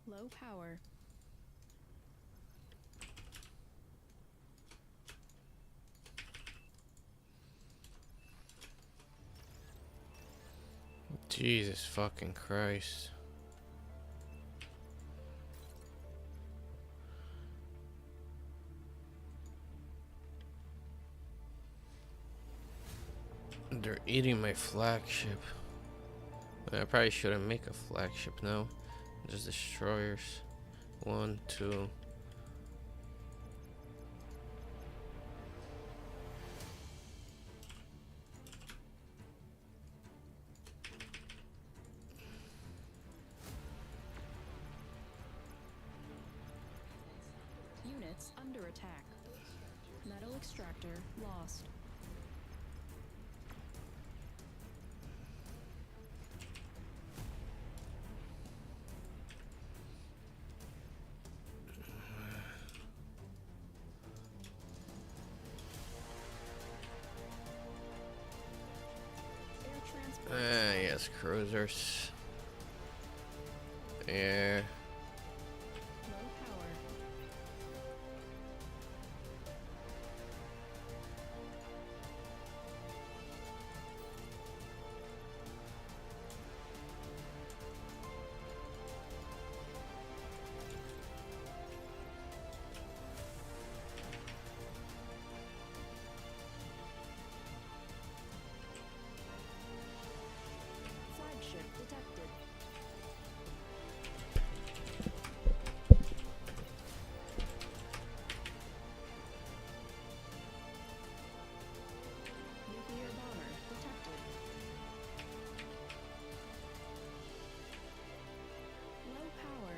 Low power. Jesus fucking Christ. They're eating my flagship. I probably shouldn't make a flagship now. Just destroyers. 1, 2. Units under attack. Metal extractor lost. Air transport. Yes, cruisers. Yeah. Low power. Flagship detected. Nuclear bomber detected. Low power.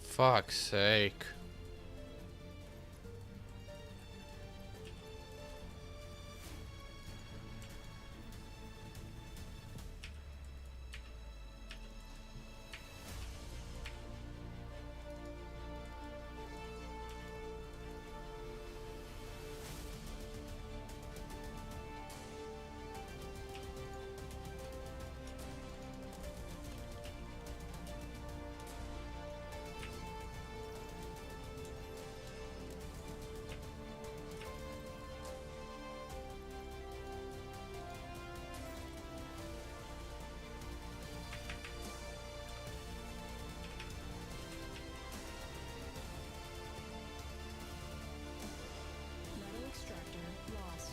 Fuck's sake. Metal extractor lost.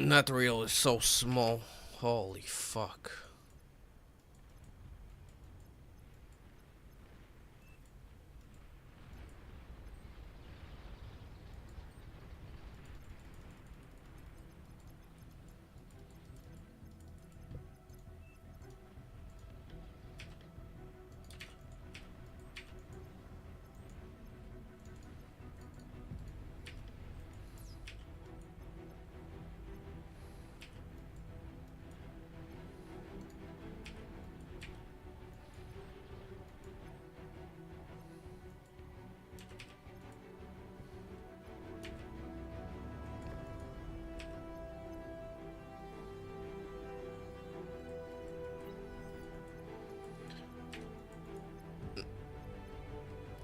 Not real is so small. Holy fuck.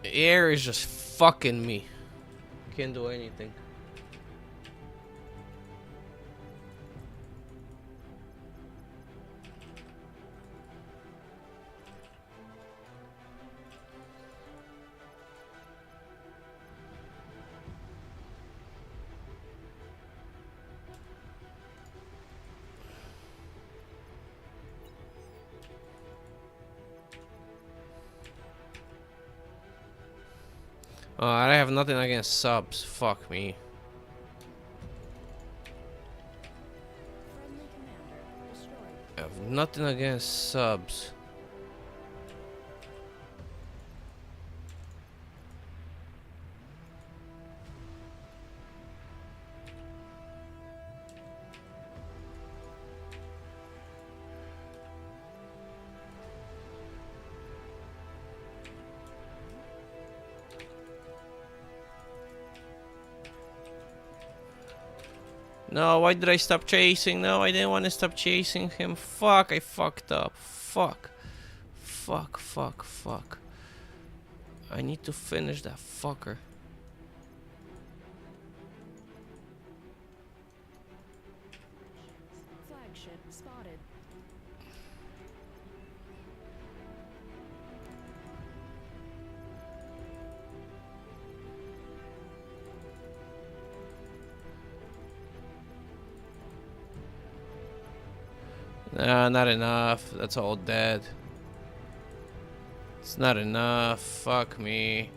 Air is just fucking me. Can't do anything. I have nothing against subs. Fuck me. Friendly commander destroyed. I have Nothing against subs. No, why did I stop chasing? No, I didn't want to stop chasing him. Fuck, I fucked up. Fuck. Fuck, fuck, fuck. I need to finish that fucker. Flagship spotted. Nah, not enough. That's all dead. It's not enough. Fuck me.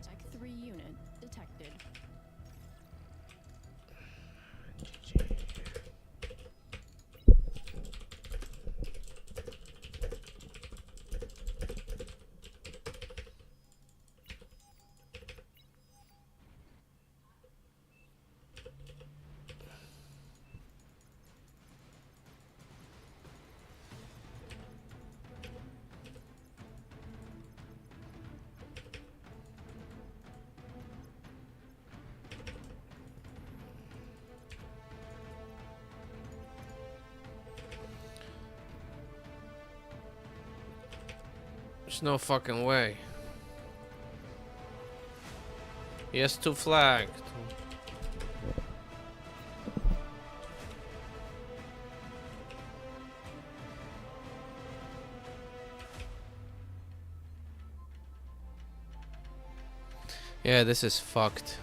Tech 3 unit detected. There's no fucking way. He has 2 flagged. Yeah, this is fucked.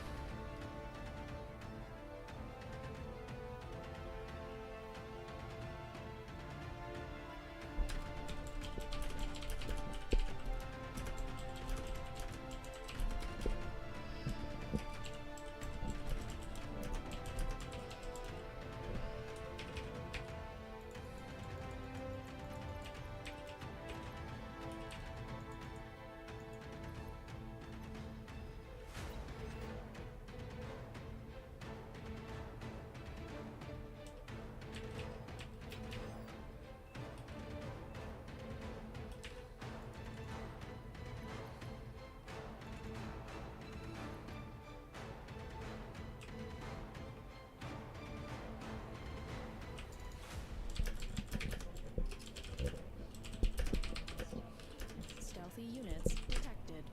Stealthy units detected.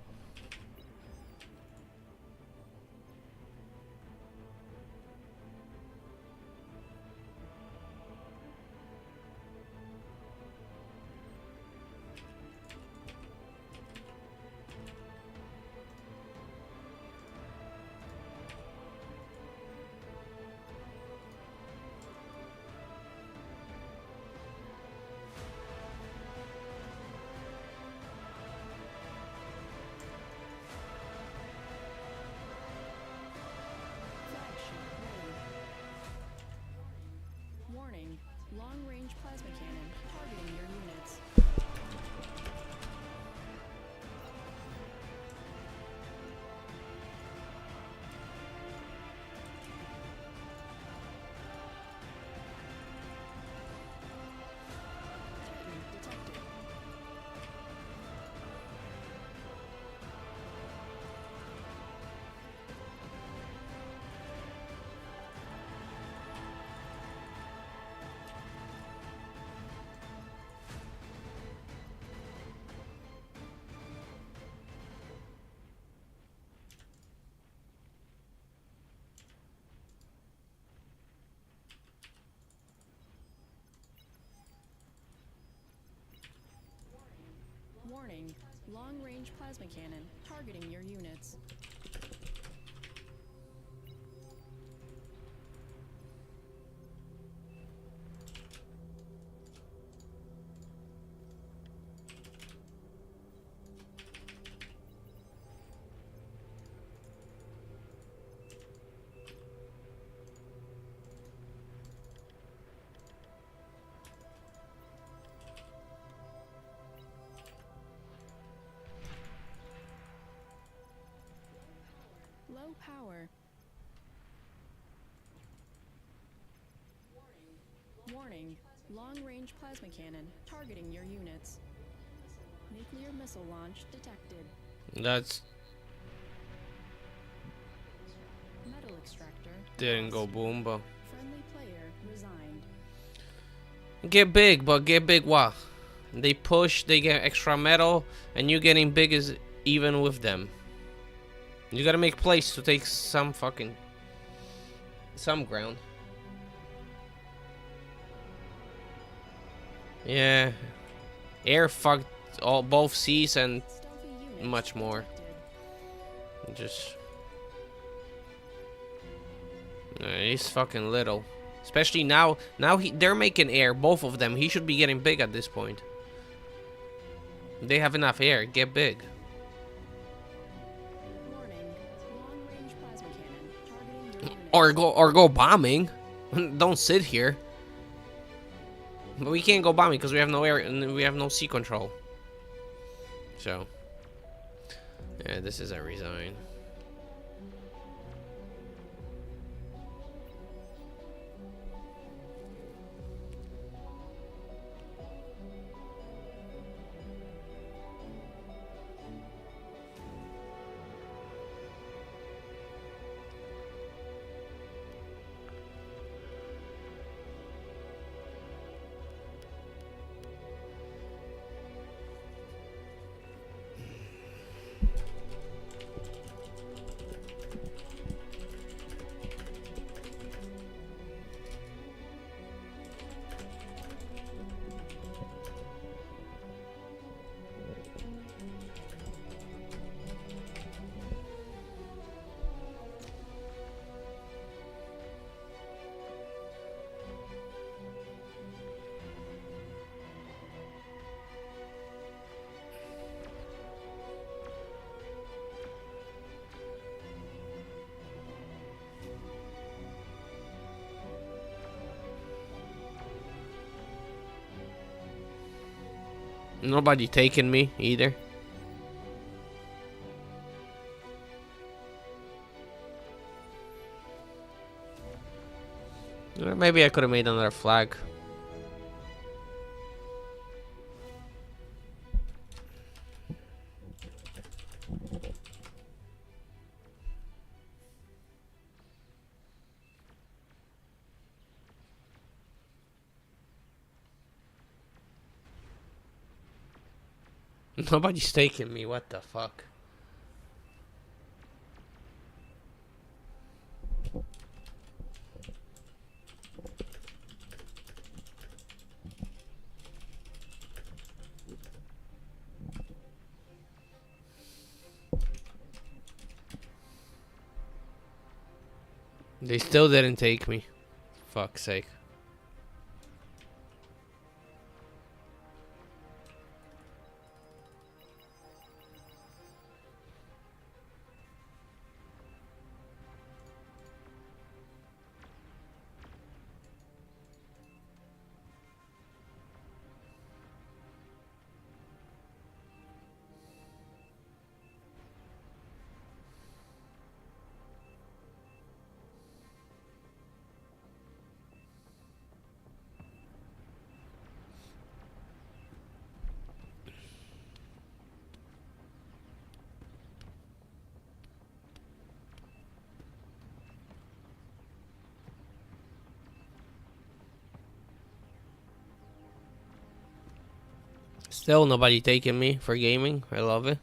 Flagship ready. Warning. Long-range plasma cannon targeting your units. Detected. Warning. Long-range plasma cannon targeting your units. power. Warning. Long-range plasma cannon targeting your units. Nuclear missile launch detected. That's Metal extractor. didn't go lost. boom, but Friendly player resigned. get big, but get big what? They push, they get extra metal, and you getting big is even with them. You gotta make place to take some ground. Yeah, air fucked both seas and Stealthy units much more. detected. Just he's fucking little, especially now. Now they're making air, both of them. He should be getting big at this point. They have enough air. Get big. Warning. Long-range plasma cannon targeting your units. Or go bombing. Don't sit here. But we can't go bombing because we have no air and we have no sea control. So yeah, this is a resign. Nobody taking me either. Or maybe I could have made another flag. Nobody's taking me. What the fuck? They still didn't take me. Fuck's sake. Still nobody taking me for gaming. I love it.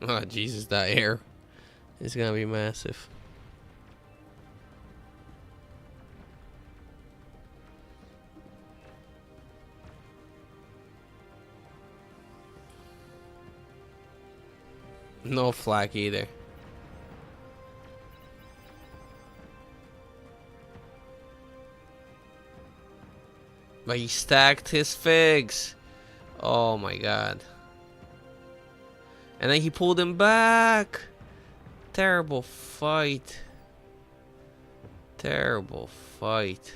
Oh Jesus, that air is gonna be massive. No flag either. But he stacked his figs. Oh my god. And then he pulled him back. Terrible fight. Terrible fight.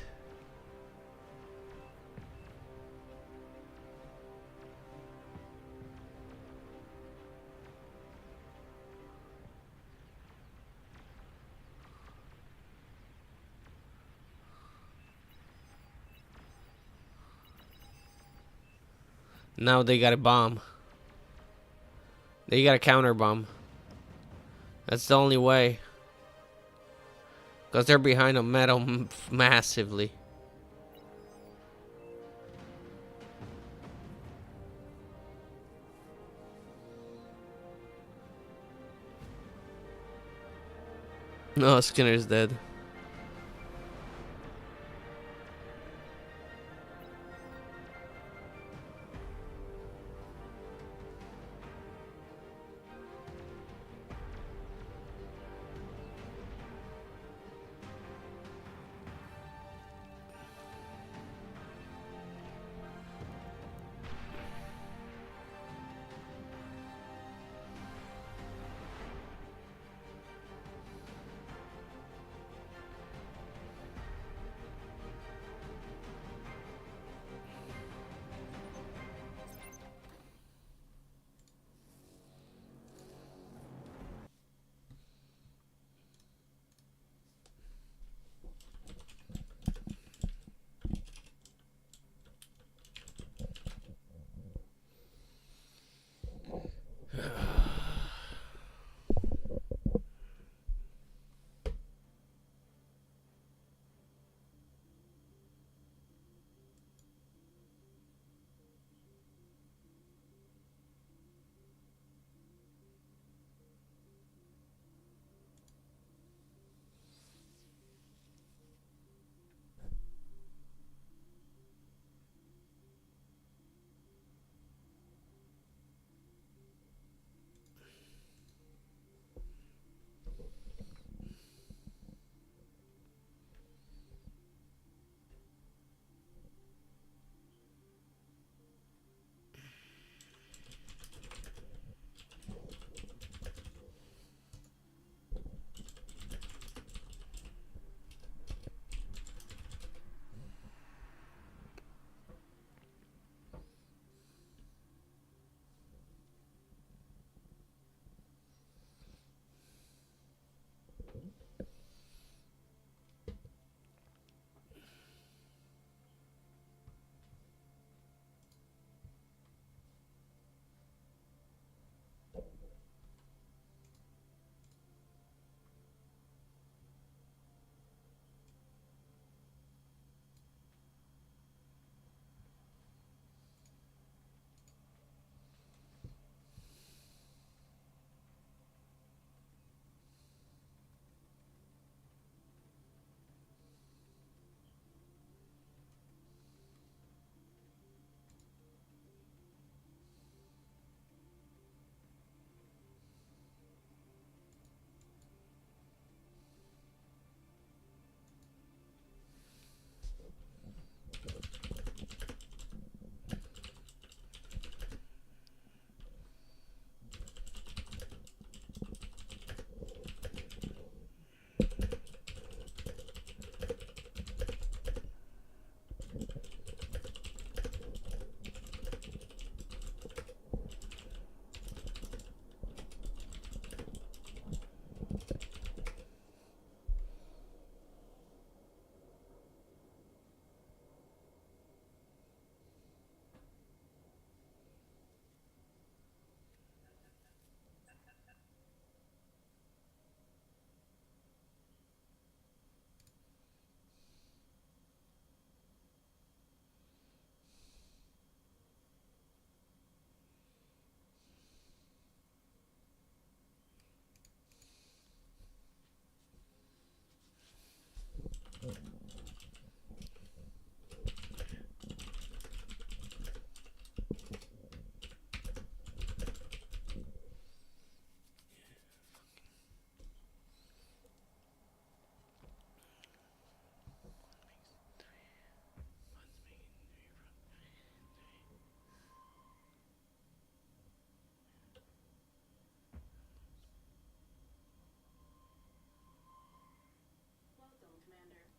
Now they got a bomb. They got a counter bomb. That's the only way. Because they're behind a metal massively. No, Skinner's dead.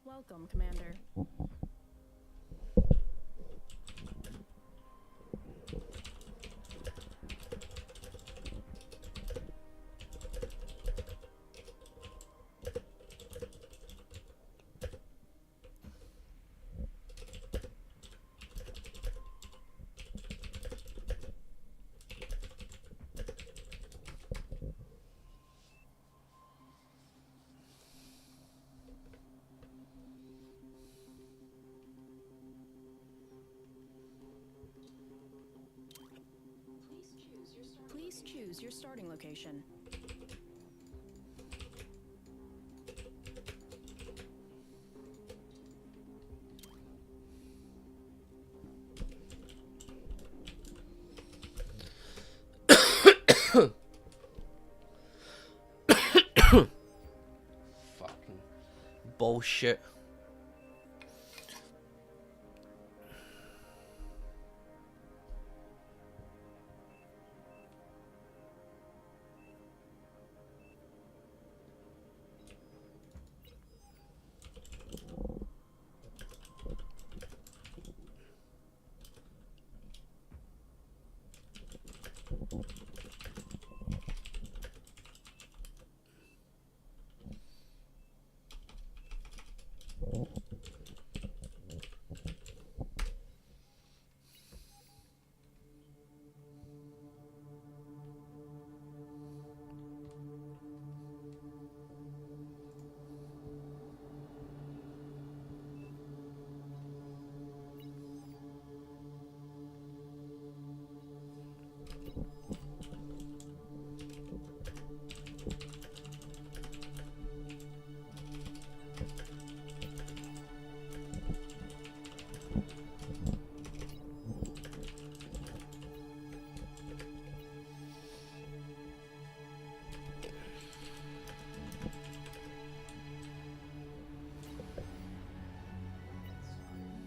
Welcome, Commander. Please choose your starting location. Fucking bullshit.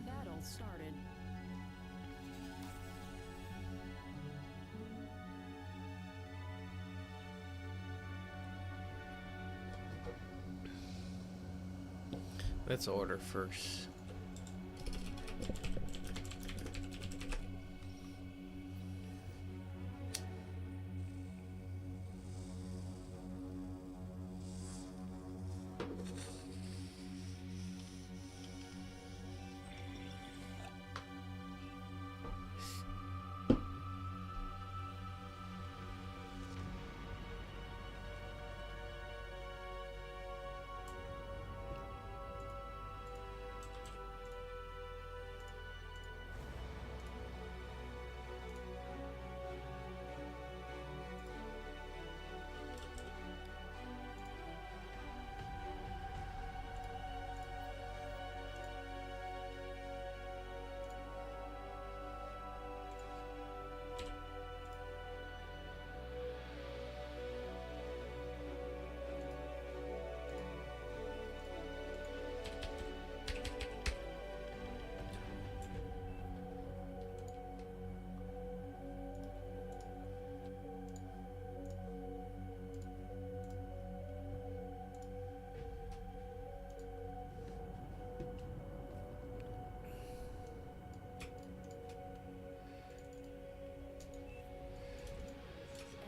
Battle started. Let's order first.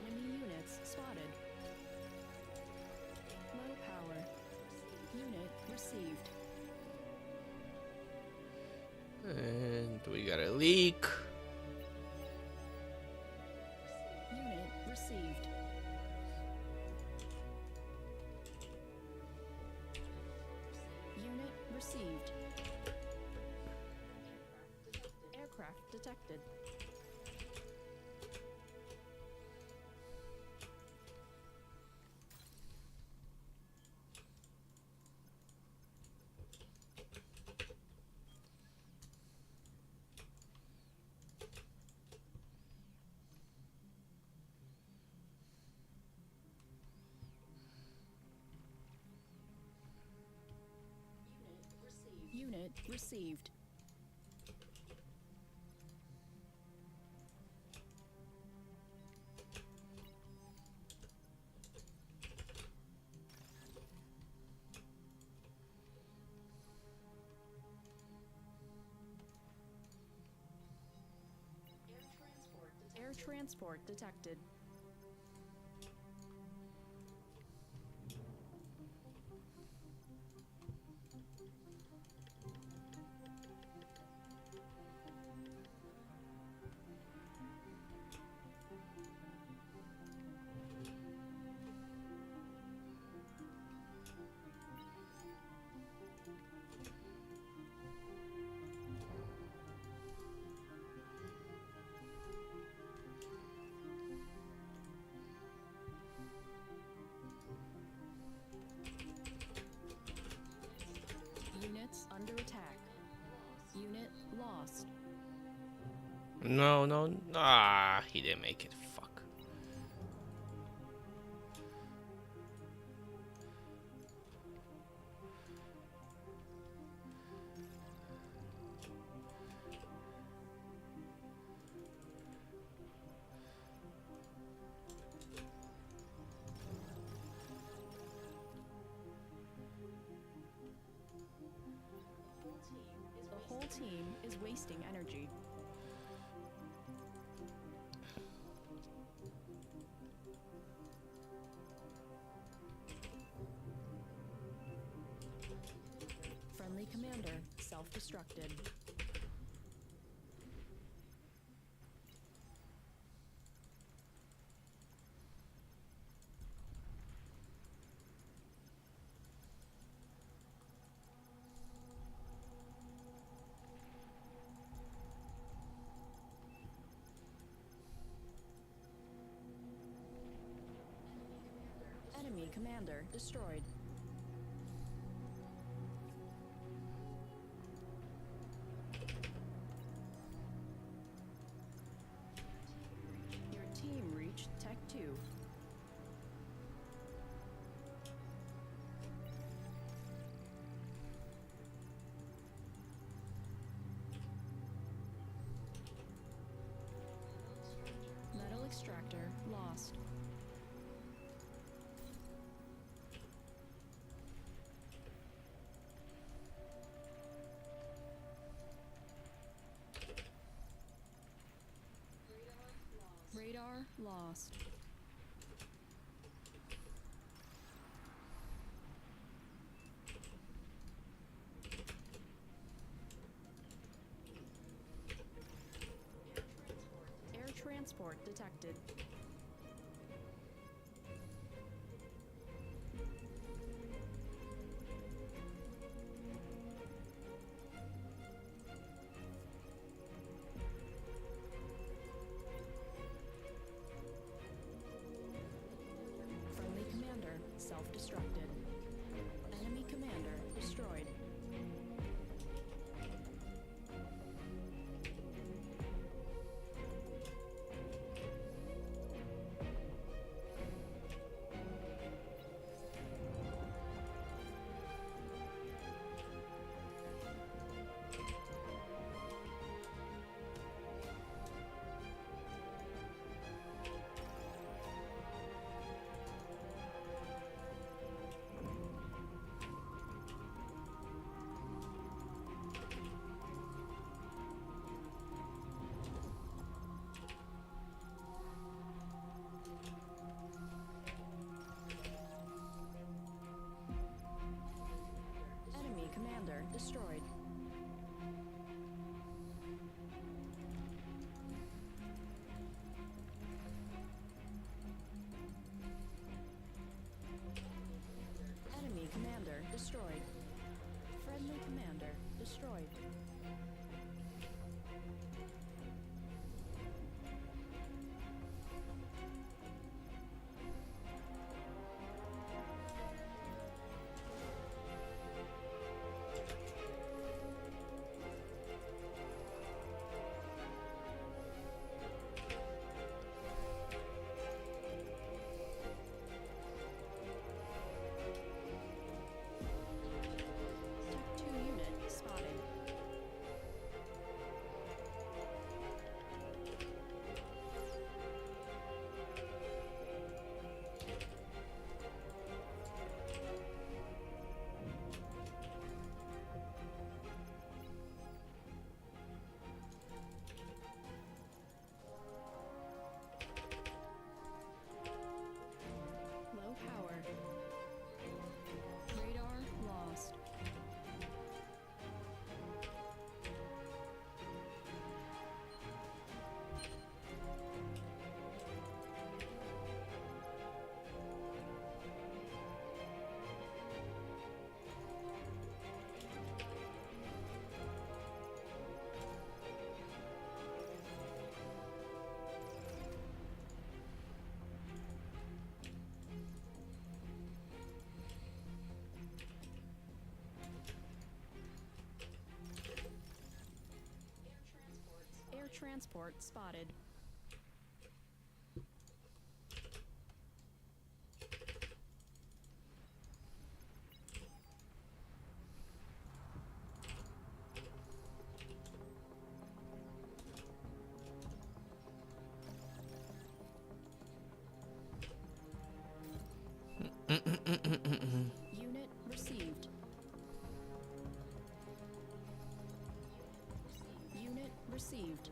Enemy units spotted. Low power. Unit received. And we got a leak. Unit received. Unit received. Aircraft detected. Unit received. transport detected. Units under attack. Unit lost. No, no. Ah, he didn't make it. Fuck. The whole team is wasting energy. Friendly commander self-destructed. Enemy commander destroyed. Your team reached Tech 2. Metal extractor lost. Radar lost. Air transport detected. Friendly commander self-destructed. Enemy commander destroyed. Enemy commander destroyed. Enemy commander destroyed. Friendly commander destroyed. Tech 2 unit spotted. transport spotted. Unit received. Unit received.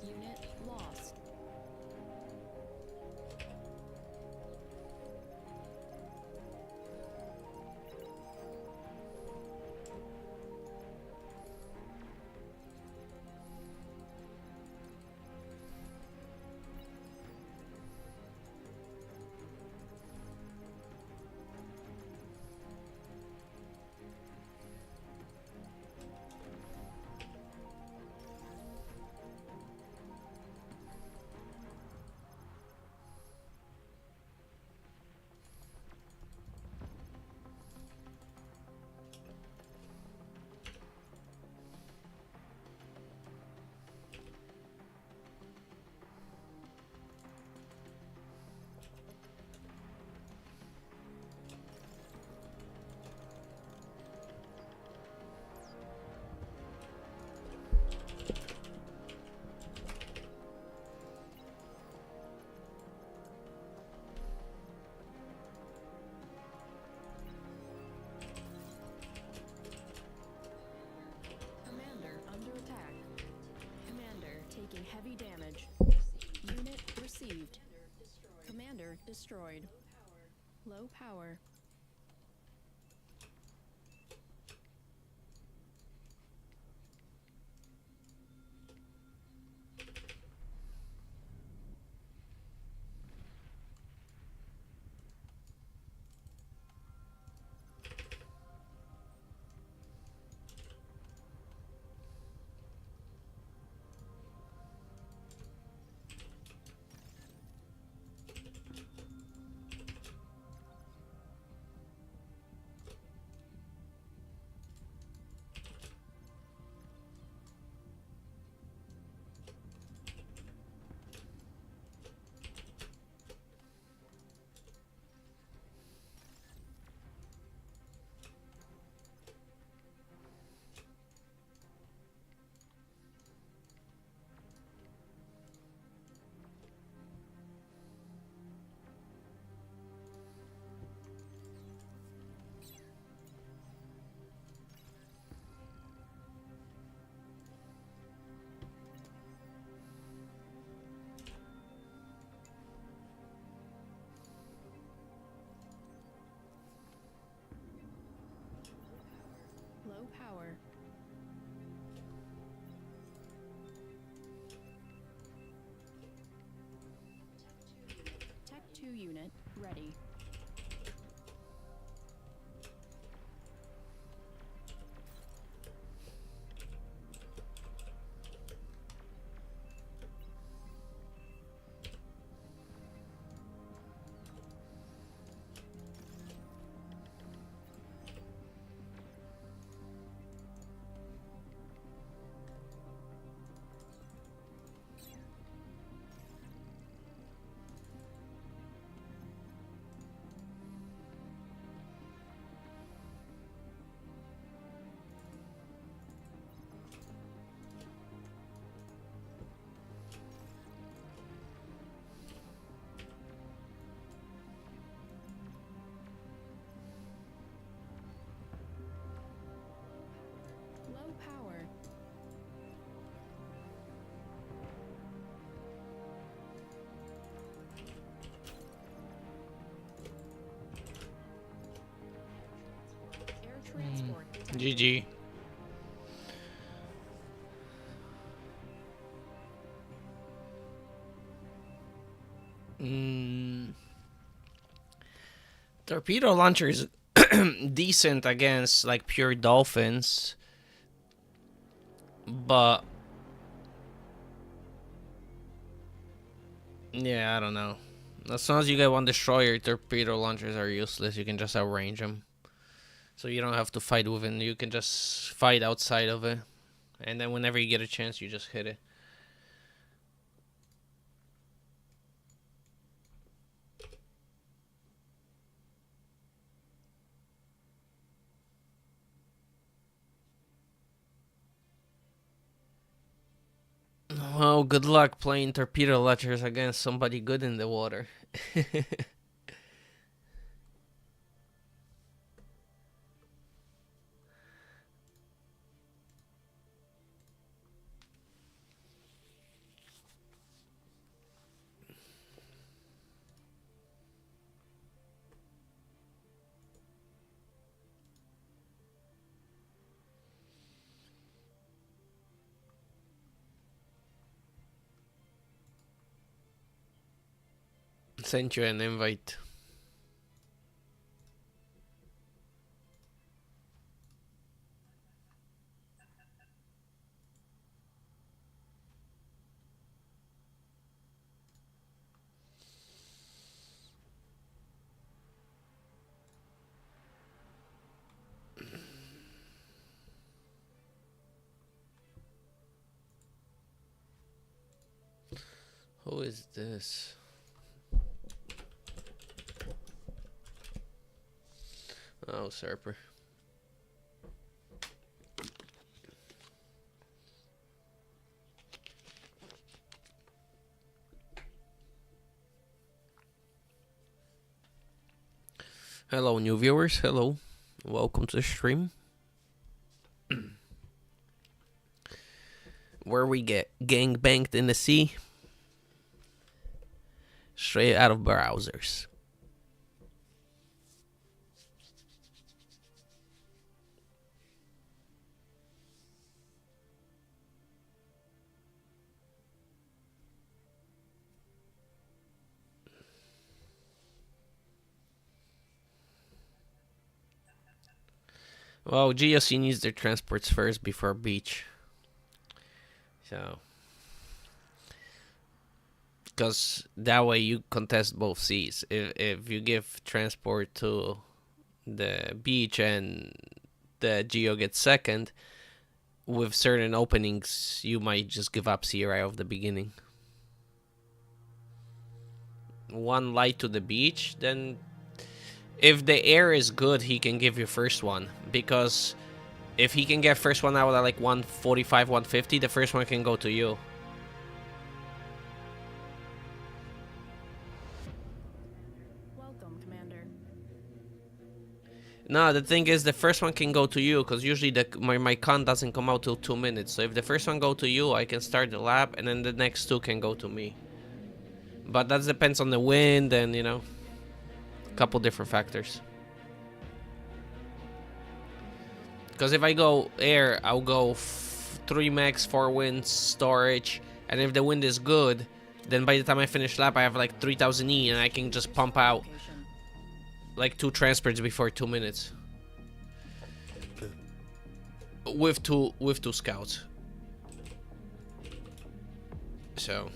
Unit lost. Commander under attack. Commander taking heavy damage. Unit received. Commander destroyed. Low power. Low power. Tech 2 unit ready. GG. Torpedo launchers decent against like pure dolphins, but yeah, I don't know. As long as you get one destroyer, torpedo launchers are useless. You can just outrange them, so you don't have to fight within. You can just fight outside of it, and then whenever you get a chance, you just hit it. Well, good luck playing torpedo launchers against somebody good in the water. Sent you an invite. Who is this? Oh, Serper. Hello, new viewers. Hello. Welcome to the stream. Where we get gang banged in the sea. Straight out of browsers. Well, GSC needs their transports first before beach. So, because that way you contest both seas. If you give transport to the beach and the Geo gets second, with certain openings, you might just give up sea right off the beginning. One light to the beach, then if the air is good, he can give you first one. Because if he can get first one out at like 145, 150, the first one can go to you. Welcome, Commander. No, the thing is, the first one can go to you, because usually my con doesn't come out till 2 minutes. So if the first one go to you, I can start the lap, and then the next two can go to me. But that depends on the wind and, you know, a couple different factors. Because if I go air, I'll go 3 max, 4 winds, storage, and if the wind is good, then by the time I finish lap, I have like 3000 E, and I can just pump out like 2 transports before 2 minutes. With two scouts. So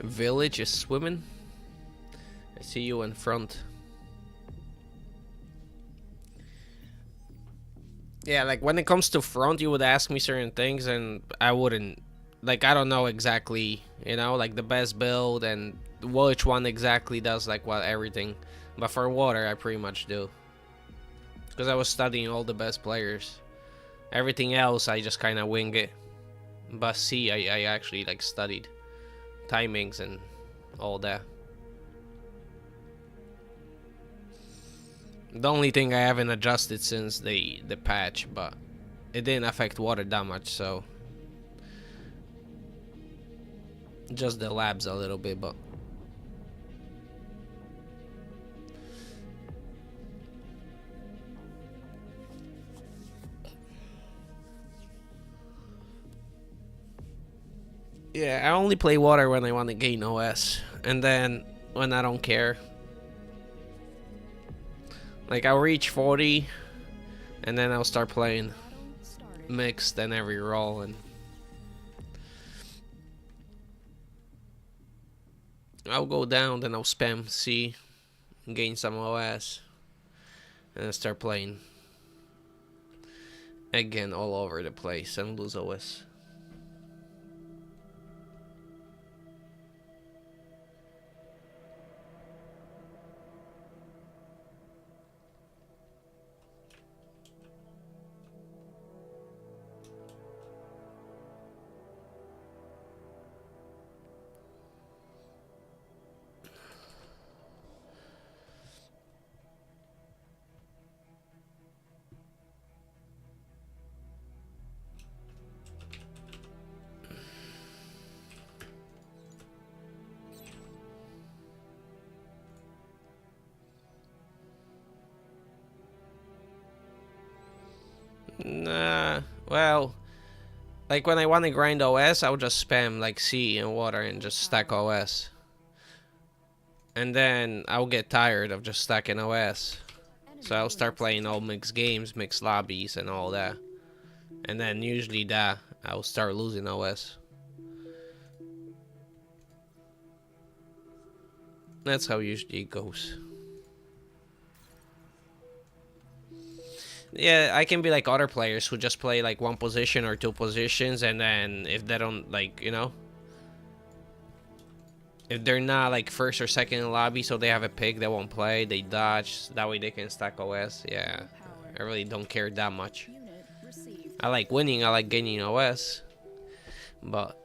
village is swimming. I see you in front. Yeah, like when it comes to front, you would ask me certain things and I wouldn't, like, I don't know exactly, you know, like the best build and which one exactly does like what everything. But for water, I pretty much do. Because I was studying all the best players. Everything else, I just kind of wing it. But sea, I actually like studied timings and all that. The only thing I haven't adjusted since the patch, but it didn't affect water that much, so just the labs a little bit, but yeah, I only play water when I want to gain OS, and then when I don't care. Like, I'll reach 40, and then I'll start playing mixed and every role, and I'll go down, then I'll spam C, gain some OS, and then start playing again all over the place and lose OS. Nah, well, like when I want to grind OS, I'll just spam like C and water and just stack OS. And then I'll get tired of just stacking OS. So I'll start playing all mixed games, mixed lobbies and all that. And then usually that, I'll start losing OS. That's how usually it goes. Yeah, I can be like other players who just play like one position or two positions, and then if they don't, like, you know, if they're not like first or second in the lobby, so they have a pick, they won't play, they dodge, that way they can stack OS. Yeah, I really don't care that much. I like winning, I like gaining OS, but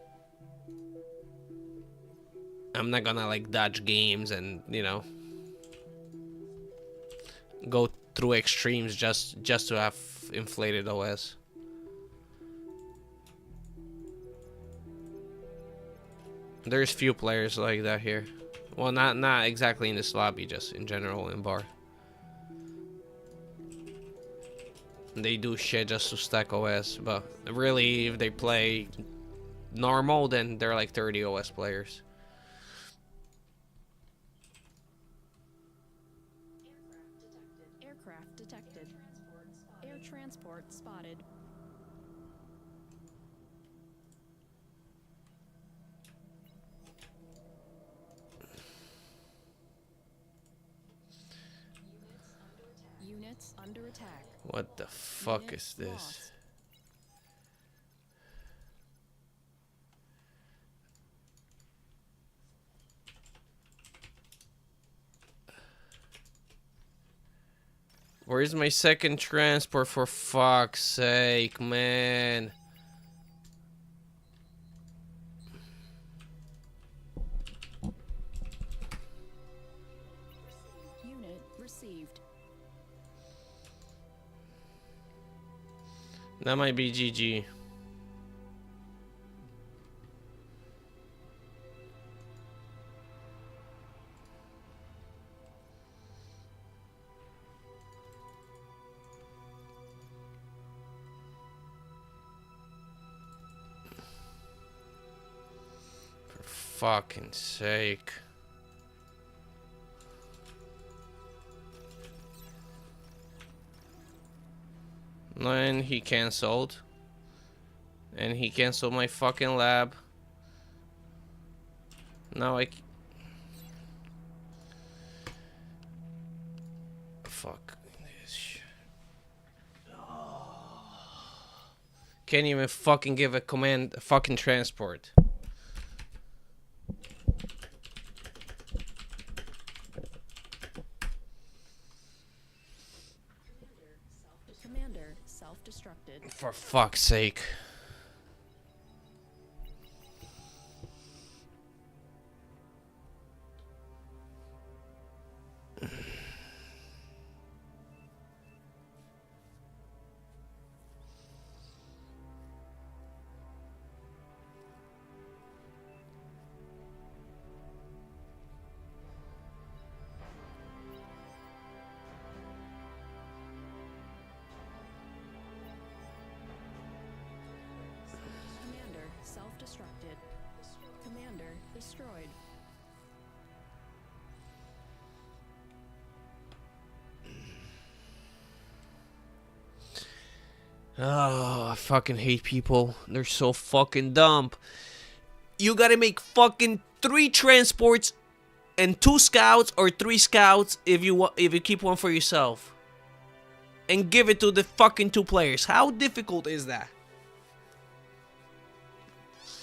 I'm not gonna like dodge games and, you know, go through extremes just to have inflated OS. There's few players like that here. Well, not exactly in this lobby, just in general in bar. They do shit just to stack OS, but really if they play normal, then they're like 30 OS players. Aircraft detected. Air transport spotted. Units under attack. What the fuck Units is this? lost. Where's my second transport, for fuck's sake, man? Unit received. That might be GG. For fucking sake. And he cancelled. And he canceled my fucking lab. Now I... Fuck this shit. Can't even fucking give a command, a fucking transport. Commander self-destructed. For fuck's sake. destroyed. Oh, I fucking hate people. They're so fucking dumb. You gotta make fucking 3 transports and 2 scouts or 3 scouts if you keep one for yourself. And give it to the fucking 2 players. How difficult is that?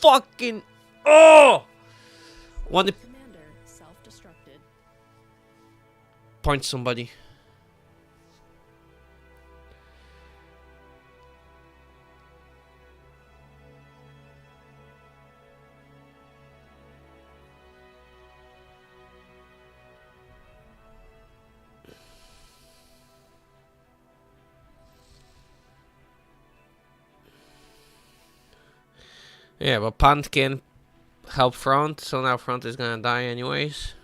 Fucking oh! Want to Commander self-destructed. punch somebody. Yeah, but Punt can help front, so now front is gonna die anyways.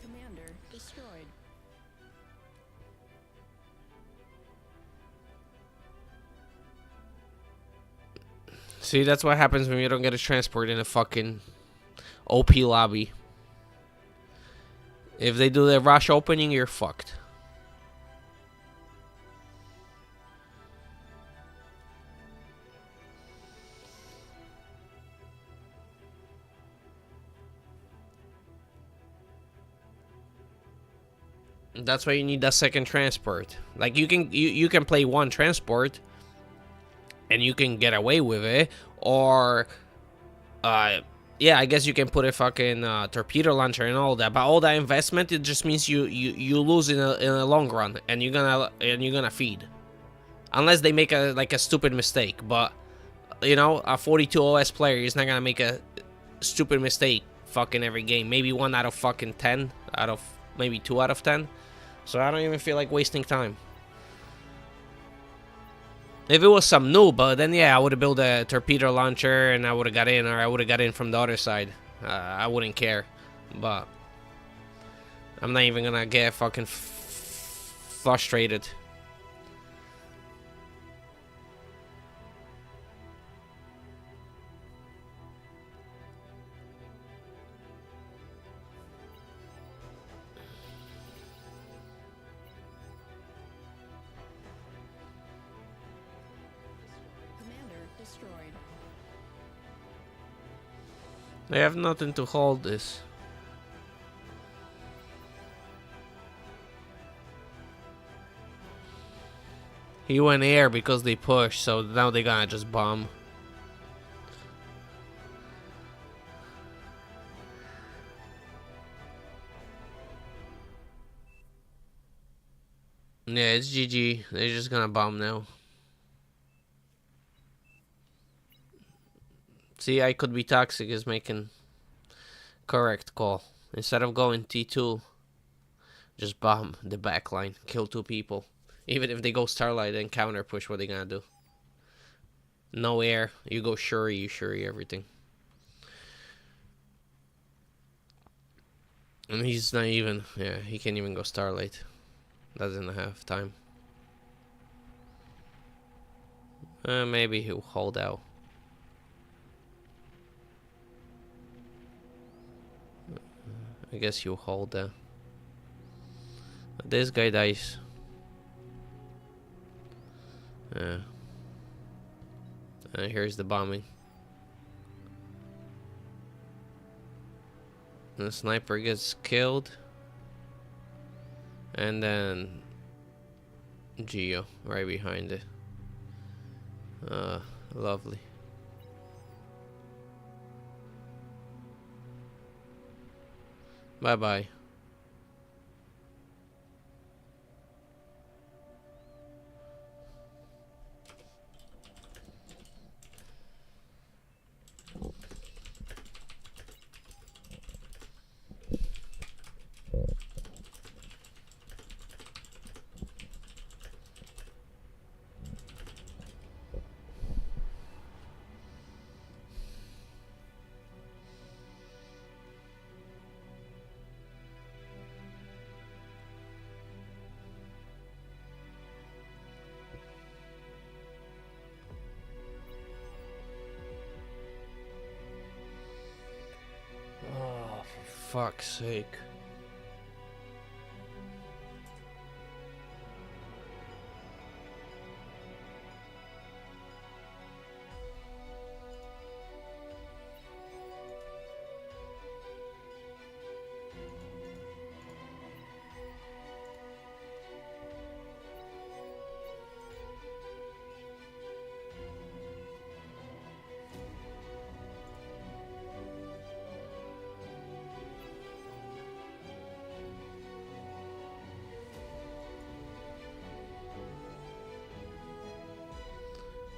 Commander destroyed. See, that's what happens when you don't get a transport in a fucking OP lobby. If they do the rush opening, you're fucked. That's why you need that second transport. Like you can play one transport and you can get away with it, or yeah, I guess you can put a fucking torpedo launcher and all that, but all that investment, it just means you lose in a long run, and you're gonna feed, unless they make a stupid mistake. But you know, a 42 OS player is not gonna make a stupid mistake fucking every game. Maybe 1 out of fucking 10, out of maybe 2 out of 10. So I don't even feel like wasting time. If it was some noob, then yeah, I would have built a torpedo launcher and I would have got in, or I would have got in from the other side. I wouldn't care. But I'm not even gonna get fucking frustrated. Commander destroyed. They have nothing to hold this. He went air because they pushed, so now they're gonna just bomb. Yeah, it's GG. They're just gonna bomb now. See, I could be toxic is making correct call. Instead of going T2, just bomb the backline, kill 2 people. Even if they go Starlight and counter push, what they gonna do? No air, you go Shuri, you Shuri everything. And he's not even, yeah, he can't even go Starlight. Doesn't have time. Maybe he'll hold out. I guess he'll hold out. This guy dies. Yeah. And here's the bombing. The sniper gets killed. And then Geo right behind it. Lovely. Bye bye. fuck's sake.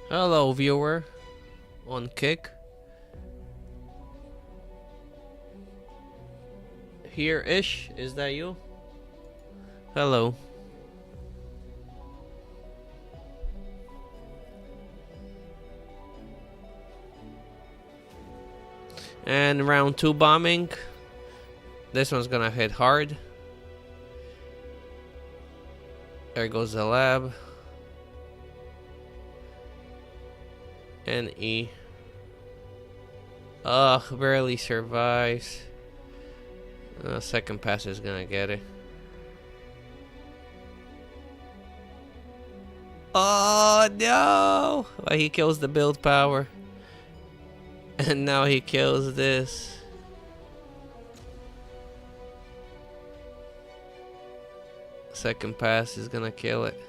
Hello, viewer on Kick. Here-ish, is that you? Hello. And round 2 bombing. This one's gonna hit hard. There goes the lab. And E. Ugh, barely survives. Second pass is gonna get it. Oh no! Well, he kills the build power. And now he kills this. Second pass is gonna kill it.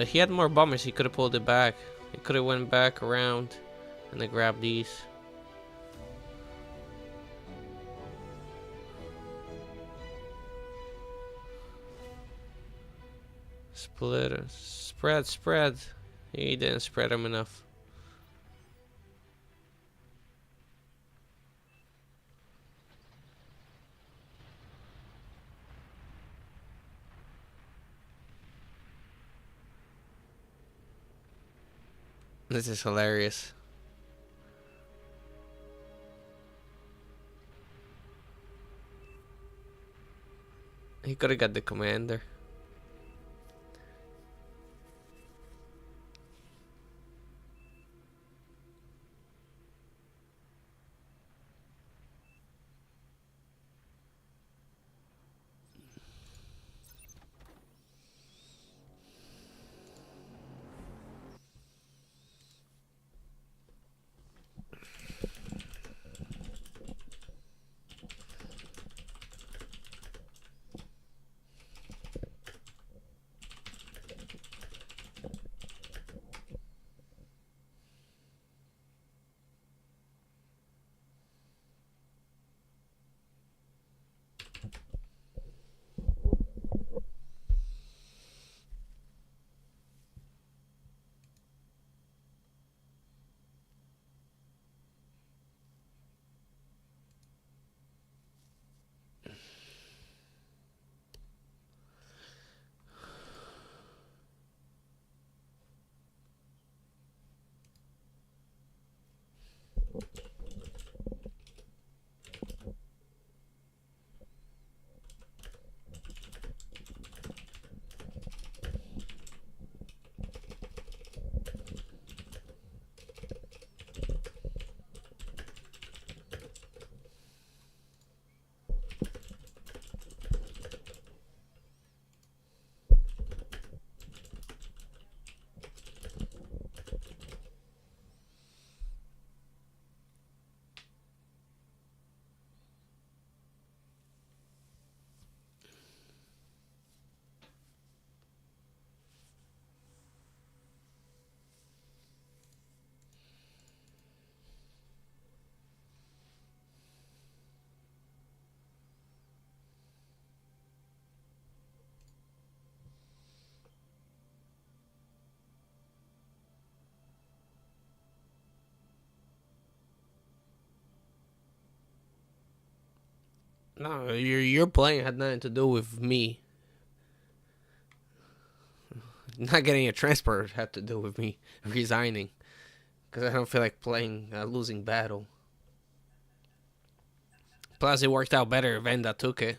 If he had more bombers, he could have pulled it back. He could have went back around and then grabbed these. Split, spread. He didn't spread them enough. This is hilarious. He could have got the commander. No, your playing had nothing to do with me. Not getting a transport had to do with me resigning. Because I don't feel like playing a losing battle. Plus, it worked out better if Venda took it.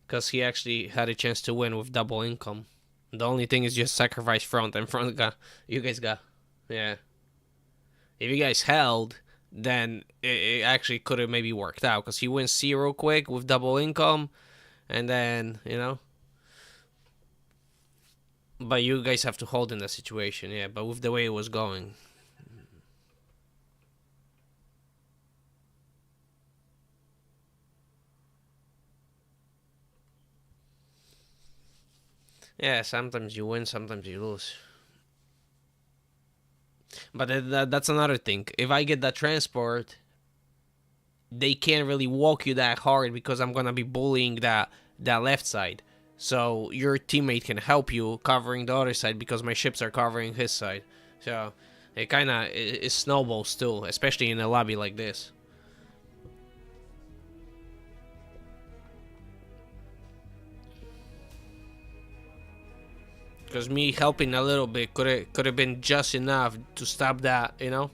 Because he actually had a chance to win with double income. The only thing is just sacrifice front, and front got... You guys got... Yeah. If you guys held, then it actually could have maybe worked out. Because he wins 0 quick with double income. And then, you know... But you guys have to hold in the situation, yeah. But with the way it was going... Yeah, sometimes you win, sometimes you lose. But that's another thing. If I get that transport, they can't really walk you that hard because I'm gonna be bullying that left side. So your teammate can help you covering the other side because my ships are covering his side. So it kinda it snowballs too, especially in a lobby like this. Because me helping a little bit could have been just enough to stop that, you know.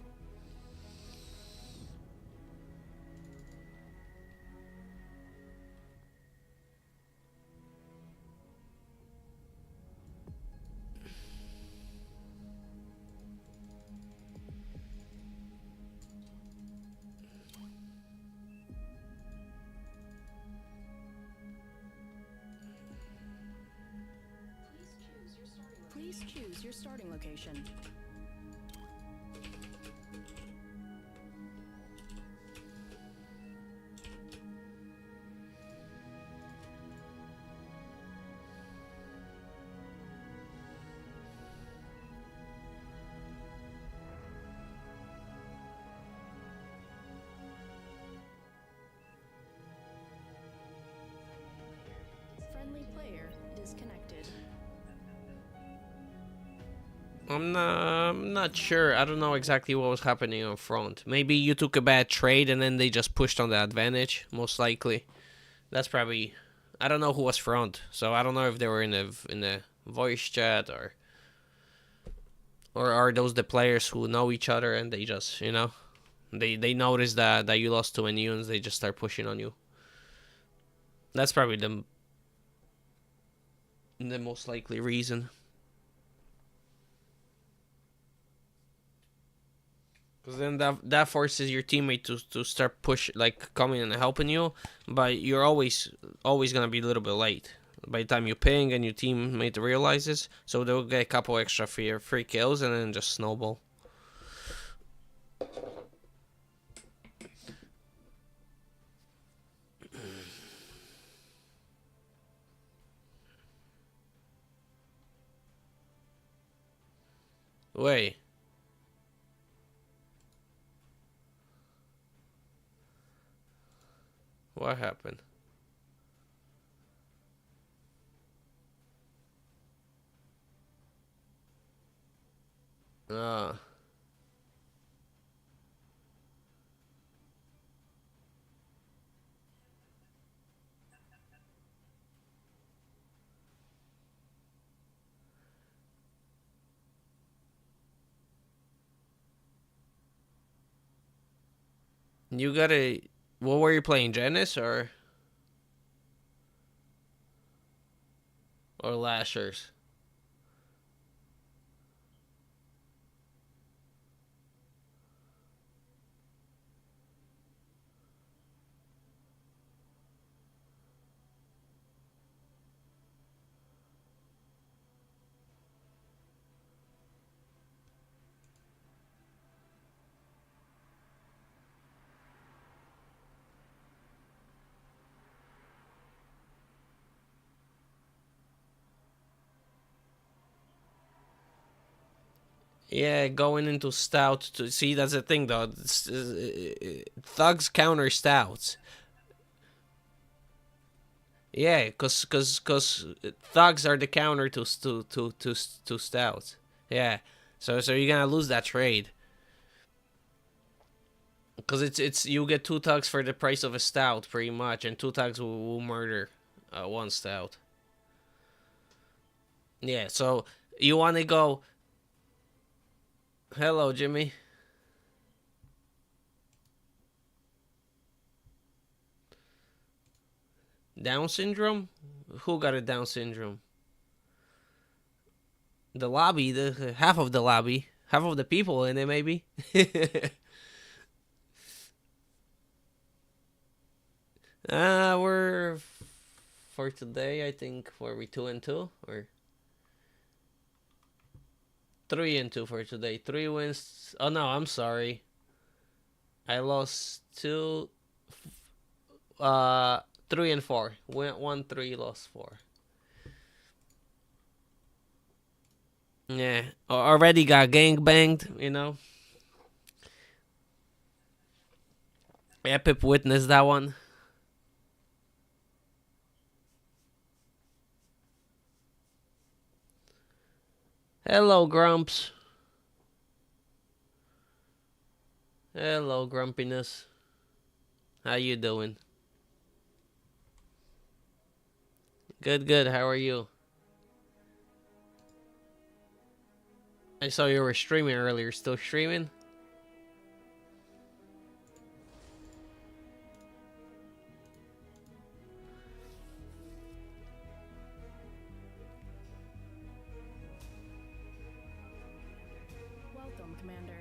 Please choose your starting location. Friendly player disconnected. I'm not sure. I don't know exactly what was happening on front. Maybe you took a bad trade and then they just pushed on the advantage. Most likely, that's probably. I don't know who was front, so I don't know if they were in the voice chat or are those the players who know each other and they just they notice that you lost to many units, they just start pushing on you. That's probably the most likely reason. Because then that forces your teammate to start coming and helping you, but you're always gonna be a little bit late. By the time you ping and your teammate realizes, so they'll get a couple extra free kills and then just snowball. Wait. What happened? Ah. You gotta. What were you playing, Genis or Lashers? Yeah, going into stout to see that's the thing though. Thugs counter stouts. Yeah, cause thugs are the counter to stouts. Yeah, so you're gonna lose that trade. Cause it's you get 2 thugs for the price of a stout pretty much, and 2 thugs will murder 1 stout. Yeah, so you want to go. Hello, Jimmy. Down syndrome? Who got a Down syndrome? The lobby, the half of the lobby, half of the people in it, maybe. We're for today. I think were we 2-2 or 3-2 for today? 3 wins. Oh no, I'm sorry. I lost two. 3-4. Went 1-3, lost 4. Yeah, already got gang banged. Epip witnessed that one. Hello, Grumps. Hello, Grumpiness. How you doing? Good, good. How are you? I saw you were streaming earlier. Still streaming? Welcome, Commander.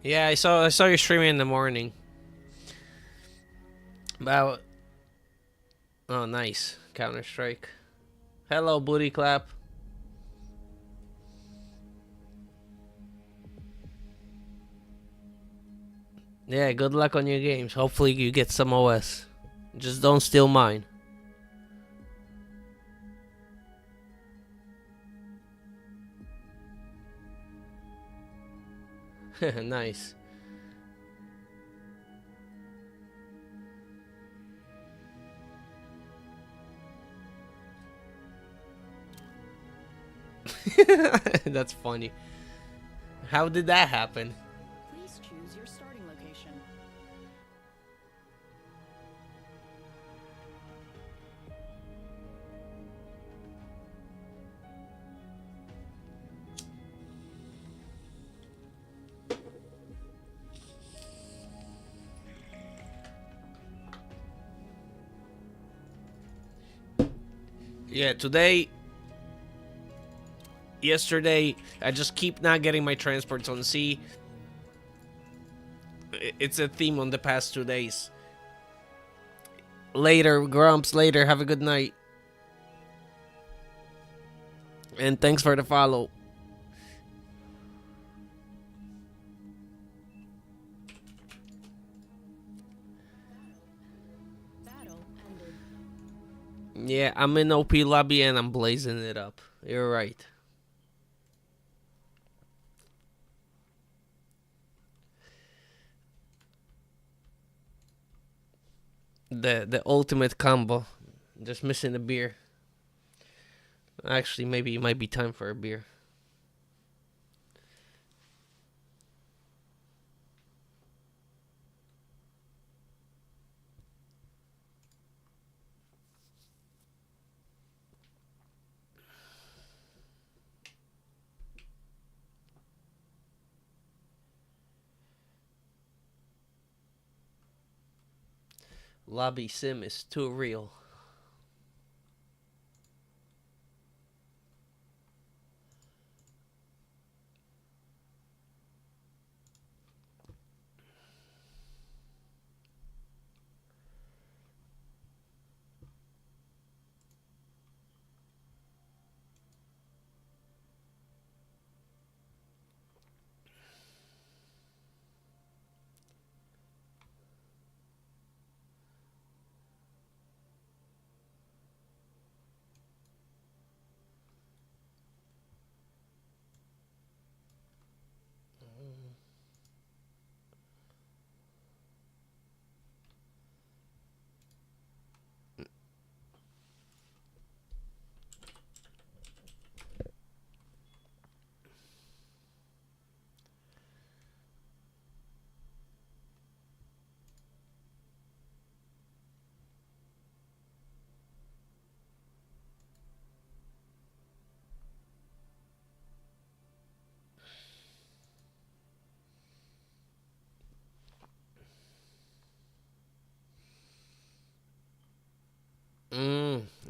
Yeah, I saw you streaming in the morning. About oh, nice. Counter Strike. Hello, booty clap. Yeah, good luck on your games. Hopefully you get some OS. Just don't steal mine. Nice. That's funny. How did that happen? Please choose your starting location. Yeah, yesterday, I just keep not getting my transports on sea. It's a theme on the past 2 days. Later, Grumps, later. Have a good night. And thanks for the follow. Battle ended. Yeah, I'm in OP lobby and I'm blazing it up. You're right. The ultimate combo. Just missing a beer. Actually, maybe it might be time for a beer. Lobby sim is too real.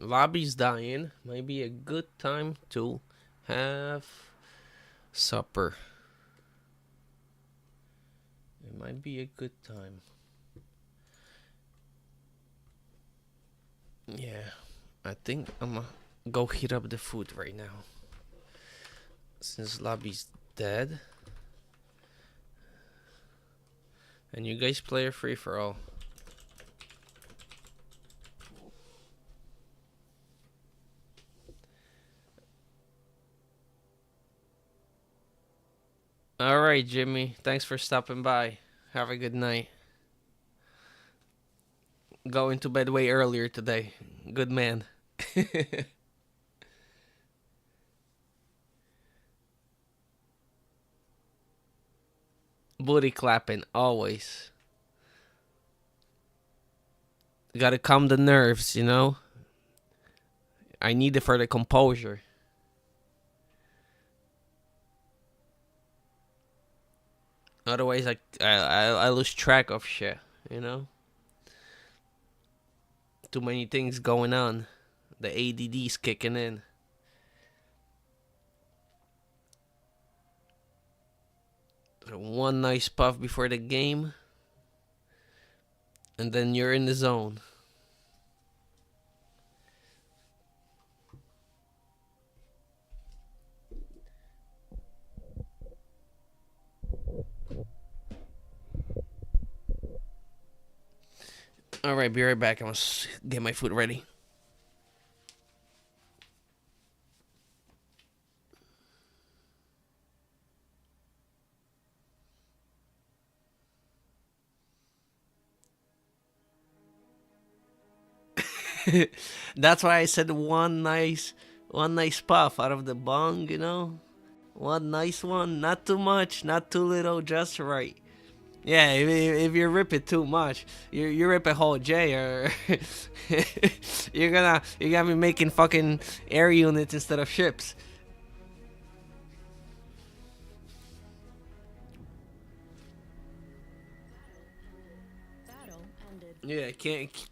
Lobby's dying. Might be a good time to have supper. It might be a good time. Yeah, I think I'm gonna go heat up the food right now. Since Lobby's dead. And you guys play a free for all. Alright, Jimmy. Thanks for stopping by. Have a good night. Going to bed way earlier today. Good man. Booty clapping, always. Gotta calm the nerves, you know? I need it for the composure. Otherwise, I lose track of shit, you know? Too many things going on. The ADD's kicking in. So one nice puff before the game, and then you're in the zone. Alright, be right back. I must get my food ready. That's why I said one nice puff out of the bong, you know? One nice one, not too much, not too little, just right. Yeah, if you rip it too much, you rip a whole J, or you're gonna be making fucking air units instead of ships. Battle ended. Yeah,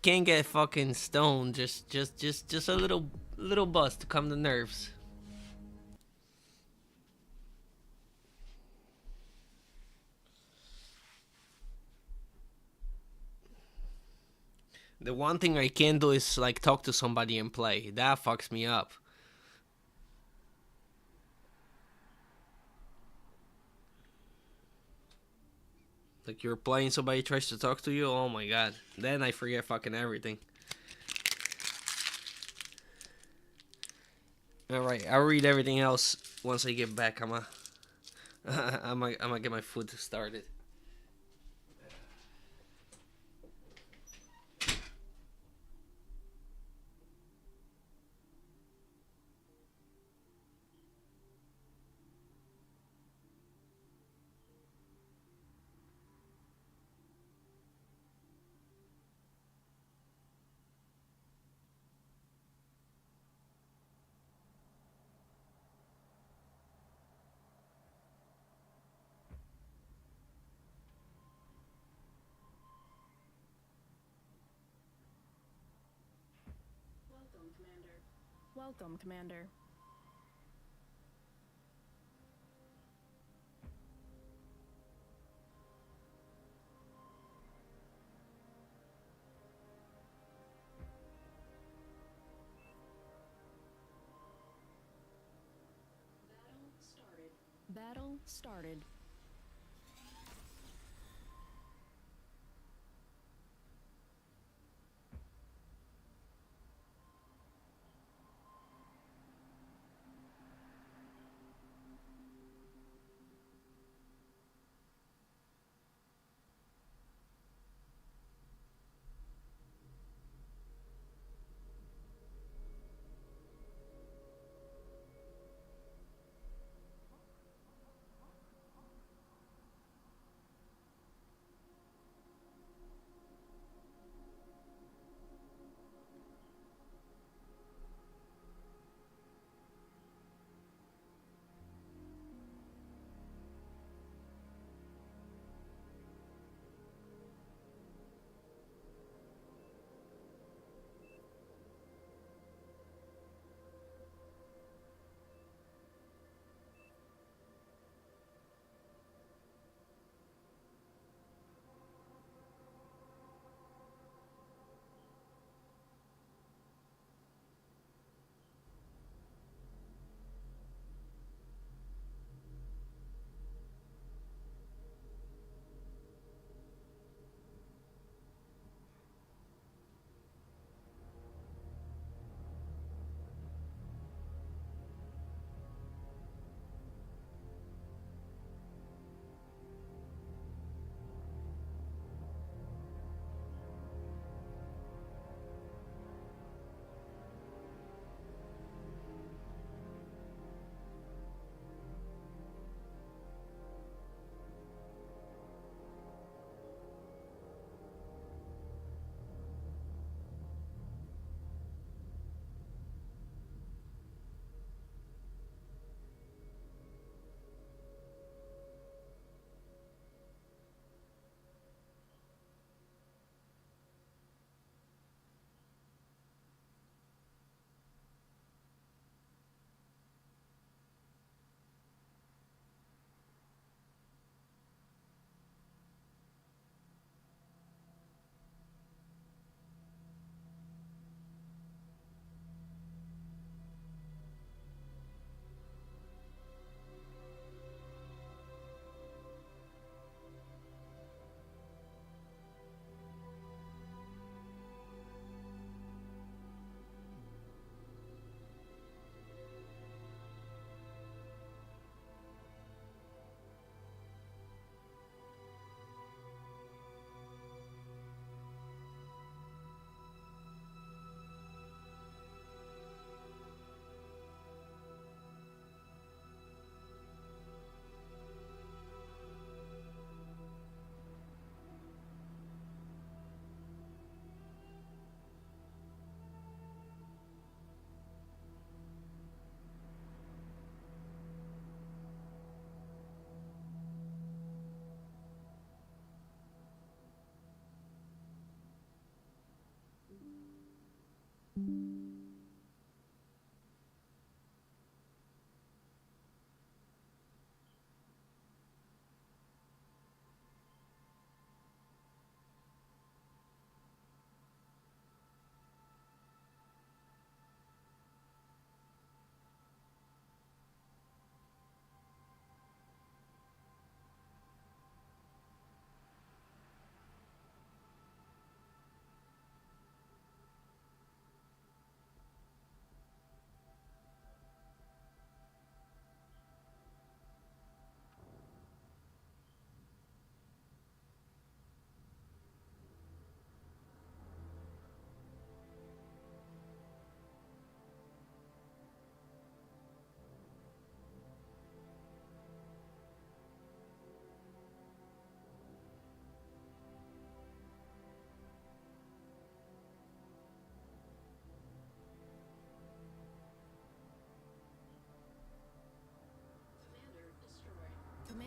can't get fucking stoned. Just a little buzz to calm the nerves. The one thing I can't do is like talk to somebody and play. That fucks me up. Like you're playing, somebody tries to talk to you. Oh my god. Then I forget fucking everything. All right, I'll read everything else once I get back. I'm gonna get my food started. Welcome, Commander. Battle started.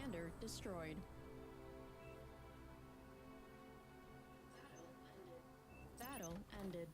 commander destroyed. Battle ended.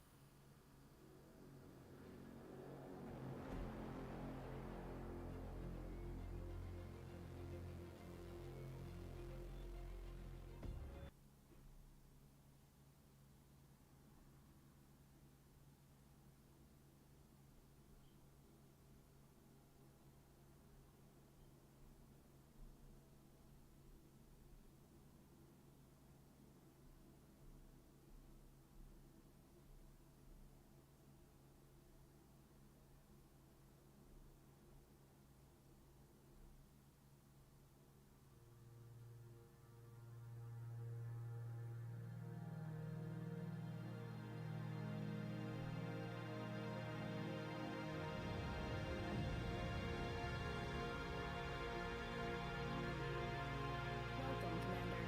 Welcome, commander.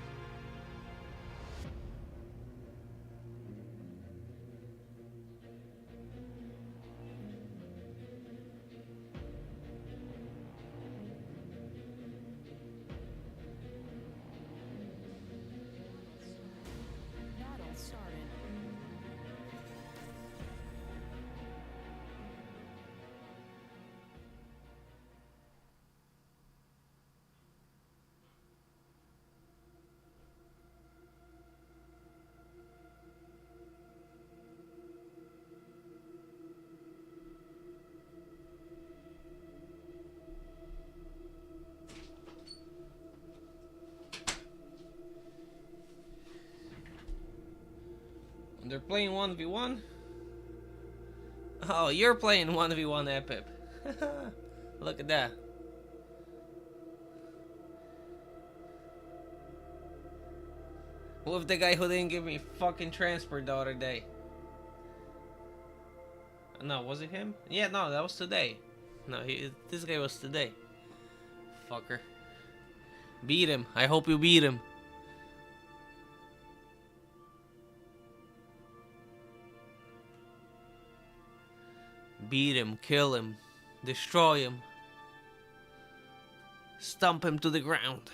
Battle started. They're playing 1v1? Oh, you're playing 1v1, Epip. Look at that. With the guy who didn't give me fucking transport the other day. No, was it him? Yeah, no, that was today. No, this guy was today. Fucker. Beat him. I hope you beat him. Beat him, kill him, destroy him, stomp him to the ground.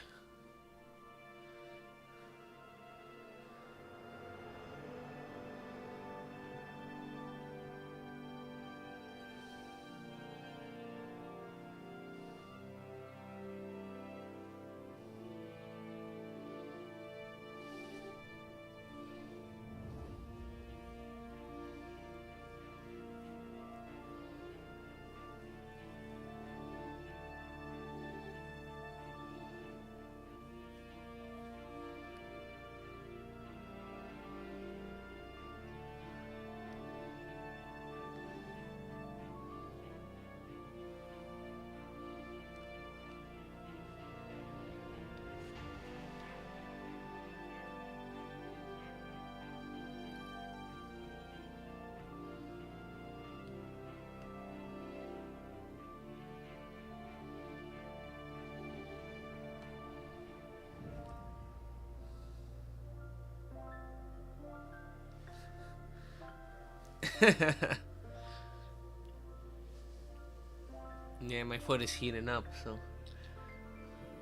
Yeah, my foot is heating up, so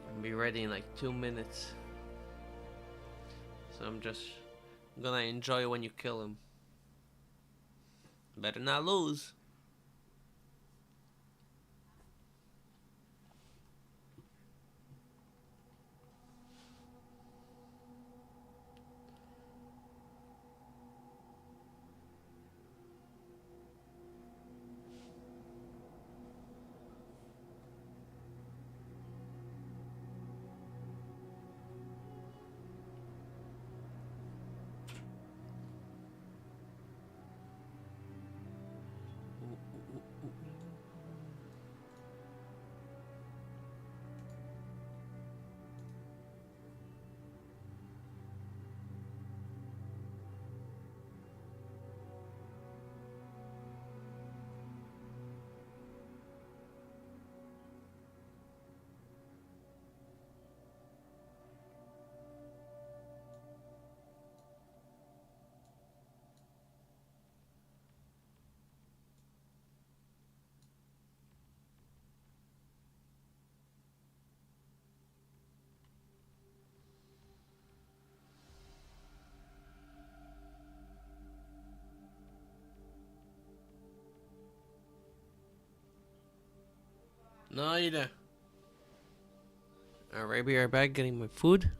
I'll be ready in like 2 minutes. So I'm just gonna enjoy when you kill him. Better not lose. Neither. Alright, be right back getting my food.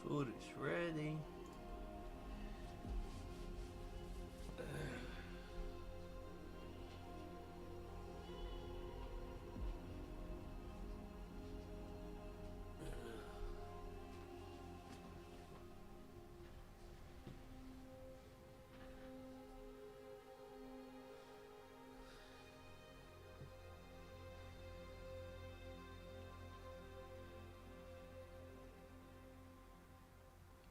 Food is ready.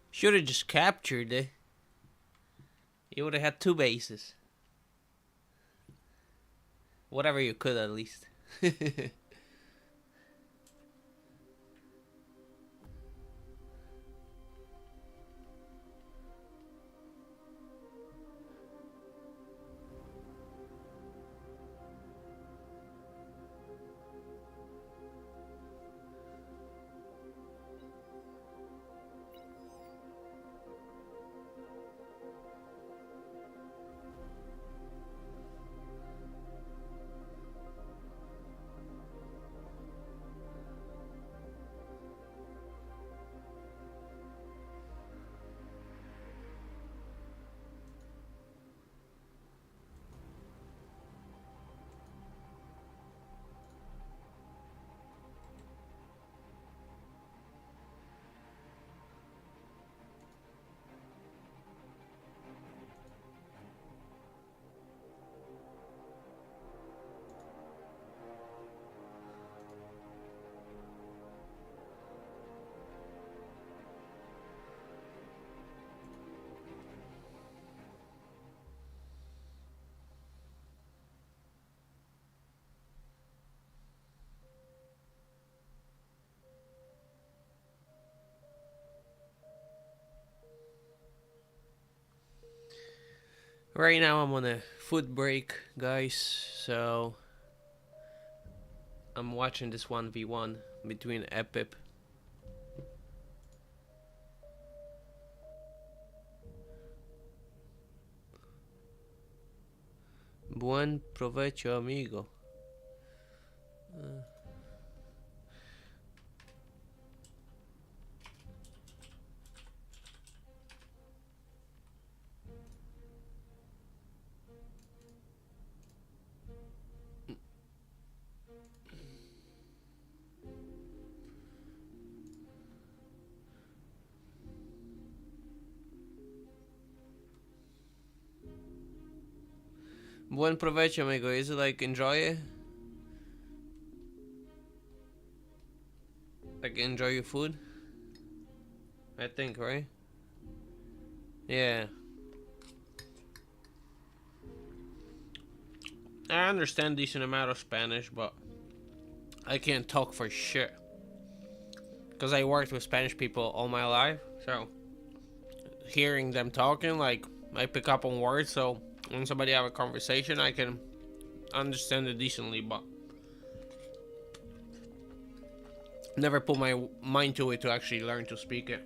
Should have just captured it. You would have had 2 bases. Whatever you could, at least. Right now I'm on a food break, guys, so I'm watching this 1v1 between Epip. Buen provecho, amigo. Buen provecho, amigo. Is it like enjoy it? Like enjoy your food? I think, right? Yeah. I understand decent amount of Spanish, but I can't talk for shit. because I worked with Spanish people all my life, so hearing them talking, like, I pick up on words, so when somebody have a conversation, I can understand it decently, but never put my mind to it to actually learn to speak it.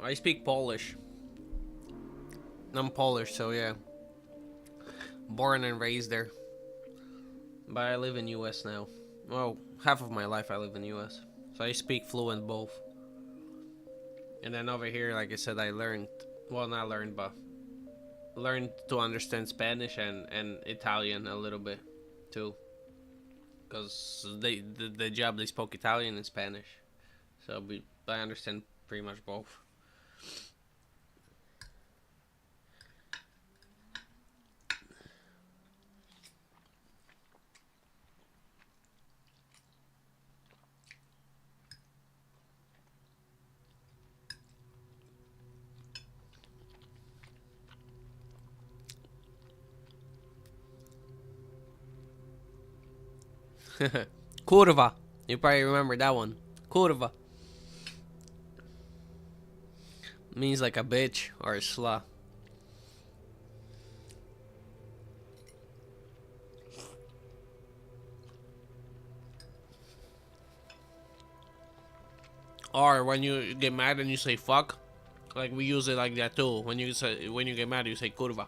I speak Polish. I'm Polish, so yeah. Born and raised there. But I live in US now. Well, half of my life I live in US. So I speak fluent both. And then over here, like I said, I learned, well, not learned, but learned to understand Spanish and Italian a little bit too. Because the job, they spoke Italian and Spanish. So I understand pretty much both. Kurva. You probably remember that one. Kurva. Means like a bitch or a slut. Or when you get mad and you say fuck, like we use it like that too. When you get mad, you say kurva.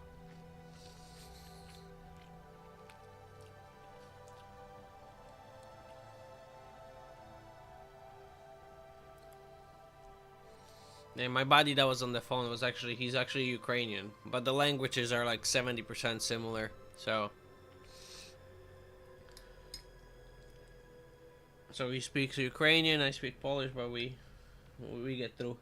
And my buddy that was on the phone was he's actually Ukrainian, but the languages are like 70% similar. So he speaks Ukrainian, I speak Polish, but we get through.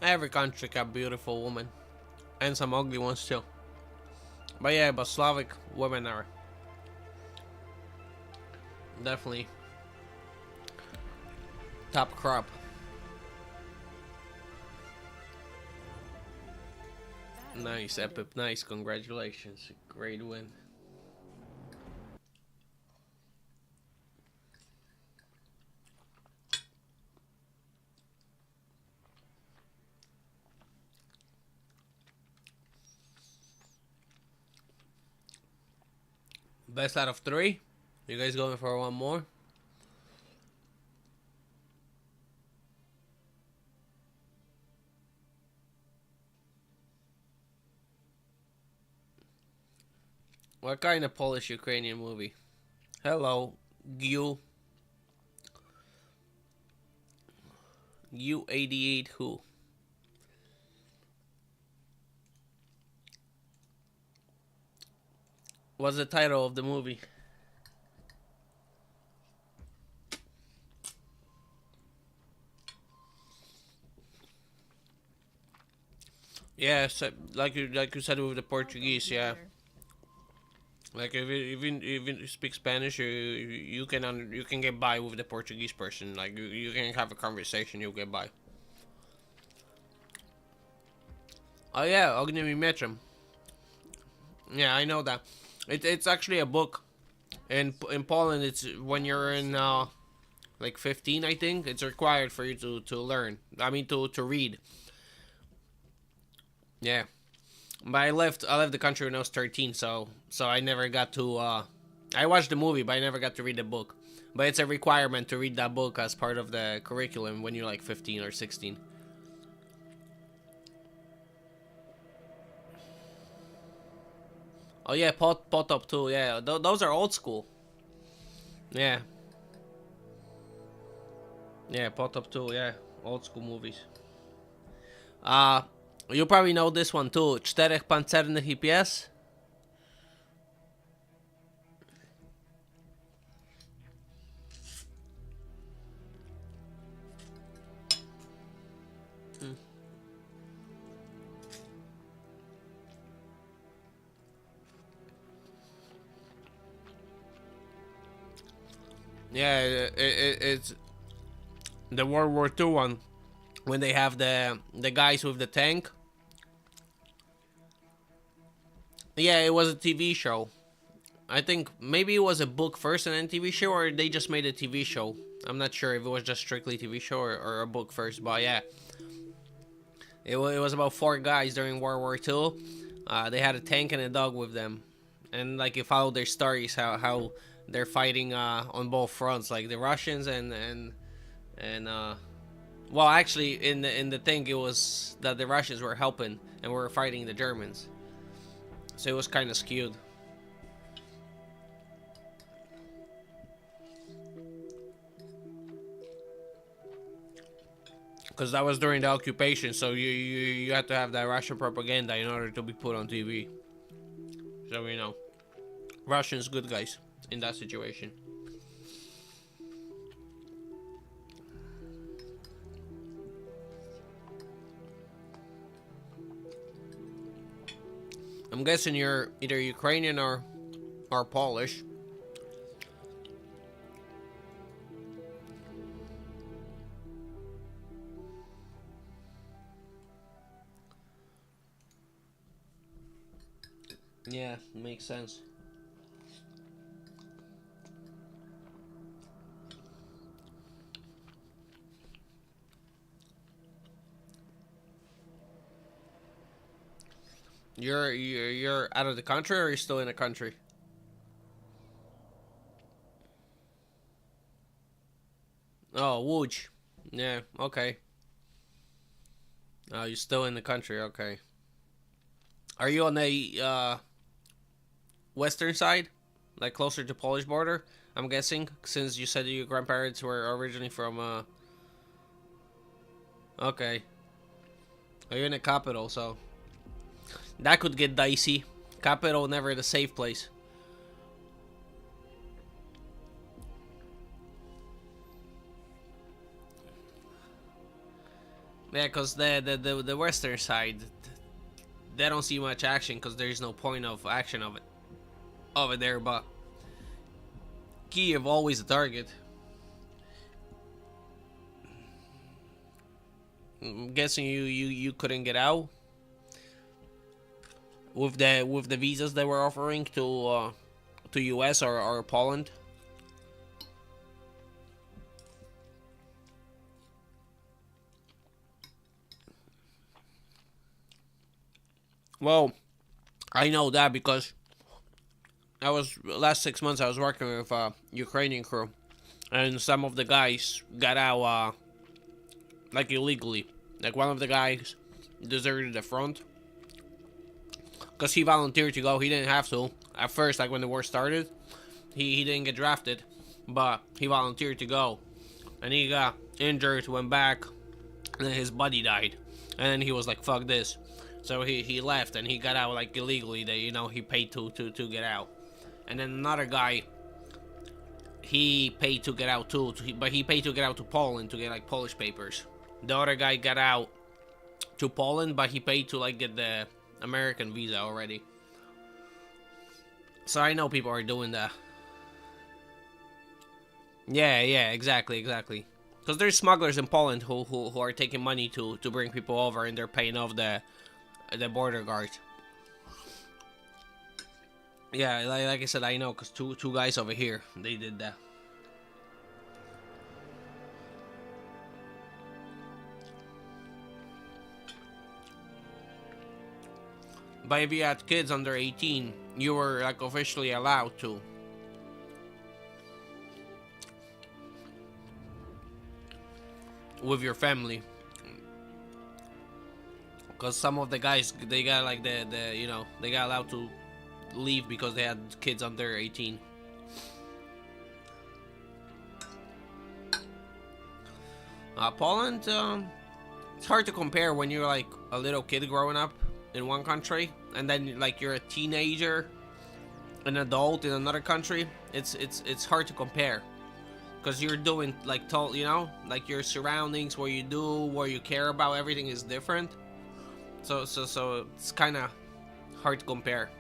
Every country got beautiful women, and some ugly ones too. But yeah, but Slavic women are definitely top crop. Nice, Epic, nice, congratulations, great win. Best out of 3? You guys going for one more? What kind of Polish-Ukrainian movie? Hello, U88 who? What's the title of the movie? Yeah, so, like you said with the Portuguese, yeah. Like if you speak Spanish, you can get by with the Portuguese person. Like you can have a conversation, you'll get by. Oh yeah, Ogniem Mieczem. Yeah, I know that. It's actually a book. In Poland, it's when you're in like 15, I think. It's required for you to learn. I mean to read. Yeah. But I left the country when I was 13, so I never got to I watched the movie, but I never got to read the book. But it's a requirement to read that book as part of the curriculum when you're like 15 or 16. Oh yeah, Pot Up too. Yeah, those are old school. Yeah. Yeah, Pot Up too. Yeah, old school movies. Uh, you probably know this one too. Czterech pancernych i pies. Yeah, it's the World War II one when they have the guys with the tank. Yeah, it was a TV show. I think maybe it was a book first and then TV show, or they just made a TV show. I'm not sure if it was just strictly TV show or a book first, but yeah, it was about four guys during World War II. They had a tank and a dog with them, and like you follow their stories, how they're fighting on both fronts, like the Russians and well, actually in the thing it was that the Russians were helping and were fighting the Germans, so it was kind of skewed. Because that was during the occupation, so you had to have that Russian propaganda in order to be put on TV. So you know, Russians good guys in that situation. I'm guessing you're either Ukrainian or Polish. Yeah, makes sense. You're out of the country, or you're still in the country? Oh, Łódź. Yeah, okay. Oh, you're still in the country, okay. Are you on the western side? Like closer to Polish border? I'm guessing, since you said your grandparents were originally from okay. Are you in the capital, so that could get dicey. Capital never the safe place. Yeah, because the western side, they don't see much action because there's no point of action of it there. But Kiev always a target. I'm guessing you couldn't get out with the visas they were offering to US or Poland. Well, I know that because I was last 6 months I was working with a Ukrainian crew, and some of the guys got out like illegally. Like one of the guys deserted the front because he volunteered to go. He didn't have to at first, like when the war started. He didn't get drafted, but he volunteered to go, and he got injured, went back, and then his buddy died, and then he was like, "Fuck this." So he left and he got out like illegally. That he paid to get out, and then another guy, he paid to get out too, but he paid to get out to Poland to get like Polish papers. The other guy got out to Poland, but he paid to like get the American visa already. So I know people are doing that. Yeah, exactly. Because there's smugglers in Poland who are taking money to bring people over, and they're paying off the border guards. Yeah, like I said, I know, because two guys over here, they did that. But if you had kids under 18, you were like officially allowed to. With your family. Because some of the guys, they got like they got allowed to leave because they had kids under 18. Poland, it's hard to compare when you're like a little kid growing up in one country and then like you're a teenager, an adult in another country. It's hard to compare because you're doing like you know, like your surroundings, what you do, what you care about, everything is different. So it's kind of hard to compare.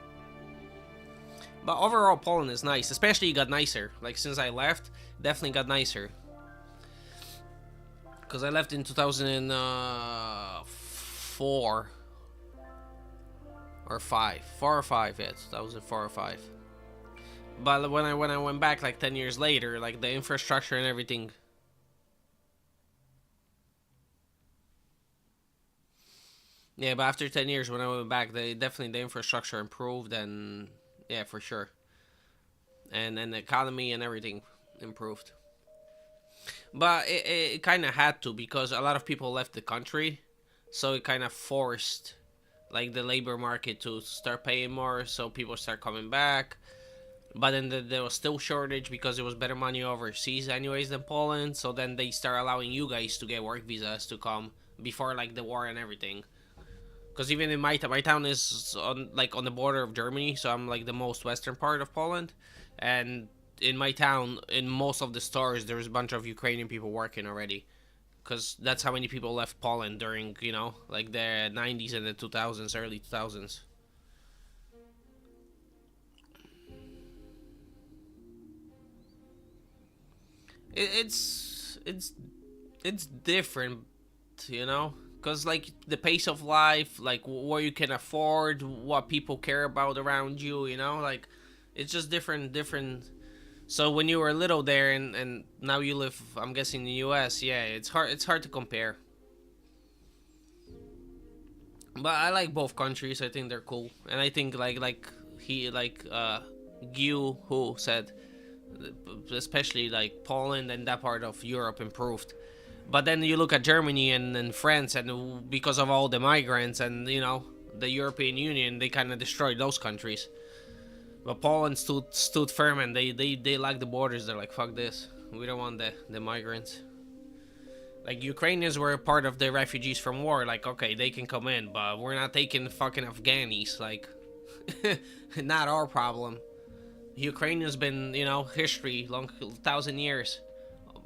But overall, Poland is nice. Especially it got nicer. Like since I left, definitely got nicer. Because I left in 2004 or 5, 4 or 5. Yeah, 2004 or 5. But when I went back like 10 years later, like the infrastructure and everything. Yeah, but after 10 years when I went back, the infrastructure improved, and yeah, for sure. And the economy and everything improved. But it kind of had to, because a lot of people left the country, so it kind of forced like the labor market to start paying more, so people start coming back. But then there was still shortage because it was better money overseas anyways than Poland, so then they start allowing you guys to get work visas to come before like the war and everything. Because even in my town is on the border of Germany, so I'm like the most western part of Poland, and in my town, in most of the stores, there's a bunch of Ukrainian people working already, because that's how many people left Poland during, you know, like the 90s and the 2000s, early 2000s. It's different, you know, because like the pace of life, like what you can afford, what people care about around you, you know, like it's just different. So when you were little there and now you live, I'm guessing, in the US, yeah, it's hard to compare. But I like both countries. I think they're cool, and I think Gyu who said, especially like Poland and that part of Europe improved. But then you look at Germany and France, and because of all the migrants and, you know, the European Union, they kind of destroyed those countries. But Poland stood firm, and they like the borders. They're like, fuck this, we don't want the migrants. Like Ukrainians were a part of the refugees from war. Like, okay, they can come in, but we're not taking fucking Afghanis. Like, not our problem. Ukrainians been, you know, history, long 1,000 years,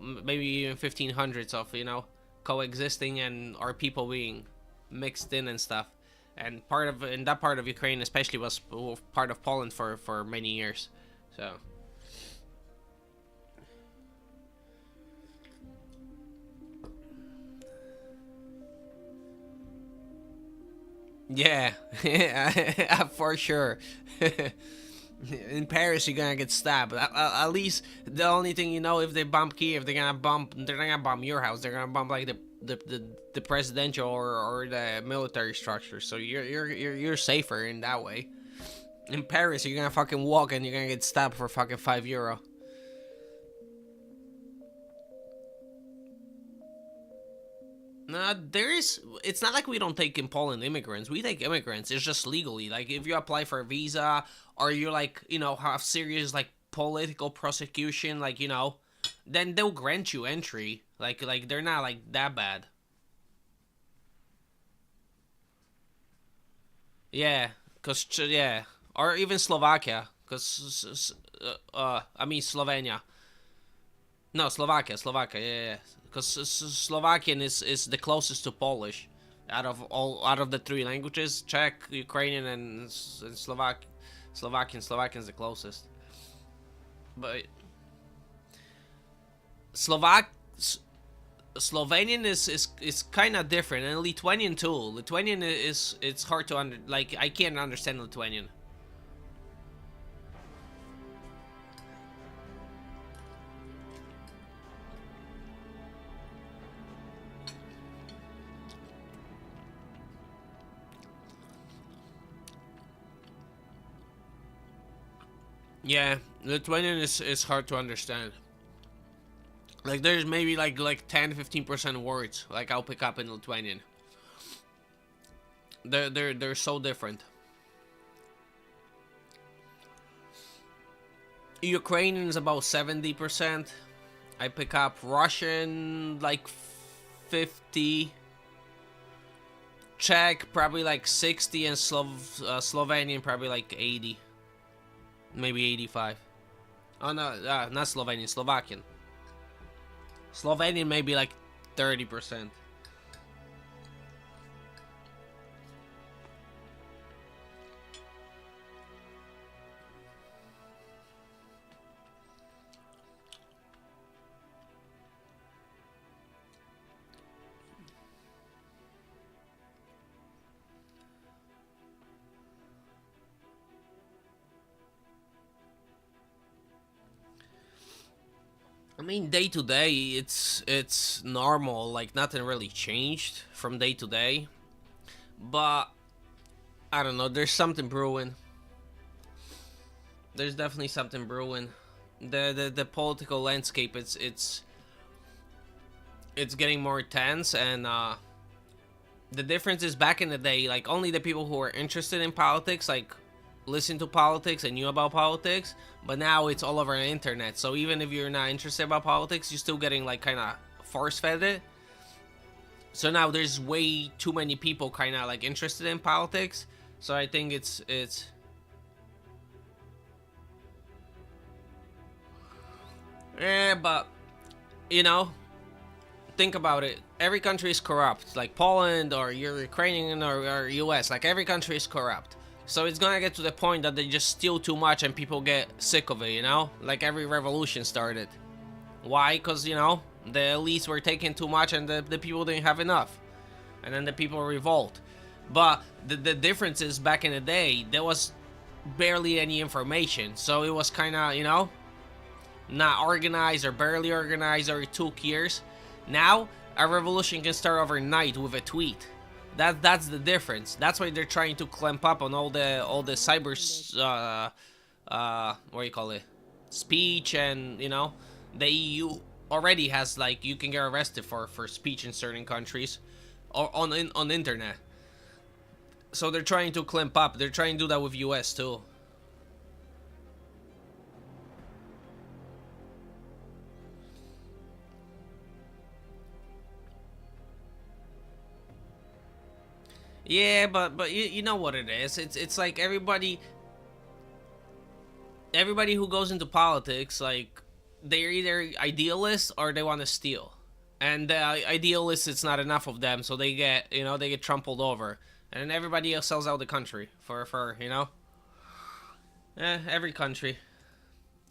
maybe even 1500s of, you know, coexisting and our people being mixed in and stuff. And that part of Ukraine especially was part of Poland for many years. So yeah, for sure. In Paris, you're gonna get stabbed. At least the only thing, you know, if they bomb Kiev, they're not gonna bomb your house. They're gonna bomb like the presidential or the military structure. So you're safer in that way. In Paris, you're gonna fucking walk and you're gonna get stabbed for fucking €5. It's not like we don't take in Poland immigrants. We take immigrants. It's just legally. Like, if you apply for a visa or you, like, you know, have serious, like, political prosecution, like, you know, then they'll grant you entry. Like they're not, like, that bad. Yeah, yeah. Or even Slovakia. I mean, Slovenia. No, Slovakia, yeah. Because Slovakian is the closest to Polish out of the three languages: Czech, Ukrainian, and Slovakian. Slovakian's the closest. But Slovenian is kind of different, and Lithuanian too. Lithuanian it's hard to like, I can't understand Lithuanian. Yeah, Lithuanian is hard to understand. Like, there's maybe like 10-15% words like I'll pick up in Lithuanian. They're so different. Ukrainian is about 70%. I pick up Russian like 50. Czech probably like 60, and Slovenian probably like 80, maybe 85. Oh no, not Slovenian, Slovakian. Slovenian maybe like 30%. I mean, day to day, it's normal. Like nothing really changed from day to day. But I don't know. There's something brewing. There's definitely something brewing. The political landscape, it's getting more tense, and the difference is back in the day, like only the people who were interested in politics, like listen to politics and knew about politics. But now it's all over the internet, so even if you're not interested about politics, you're still getting like kind of force fed it. So now there's way too many people kind of like interested in politics. So I think it's but you know, think about it. Every country is corrupt, like Poland or Ukrainian or US. Like every country is corrupt. So it's gonna get to the point that they just steal too much and people get sick of it, you know? Like every revolution started. Why? Because, you know, the elites were taking too much and the people didn't have enough. And then the people revolt. But the difference is back in the day, there was barely any information. So it was kind of, you know, not organized or barely organized, or it took years. Now, a revolution can start overnight with a tweet. That's the difference. That's why they're trying to clamp up on all the cyber what do you call it, speech, and you know, the EU already has, like, you can get arrested for speech in certain countries or on internet. So they're trying to clamp up. They're trying to do that with US too. Yeah, but you know what it is. It's like everybody who goes into politics, like, they're either idealists or they want to steal. And the idealists, it's not enough of them, so they get, you know, they get trampled over. And then everybody else sells out the country for you know? Every country.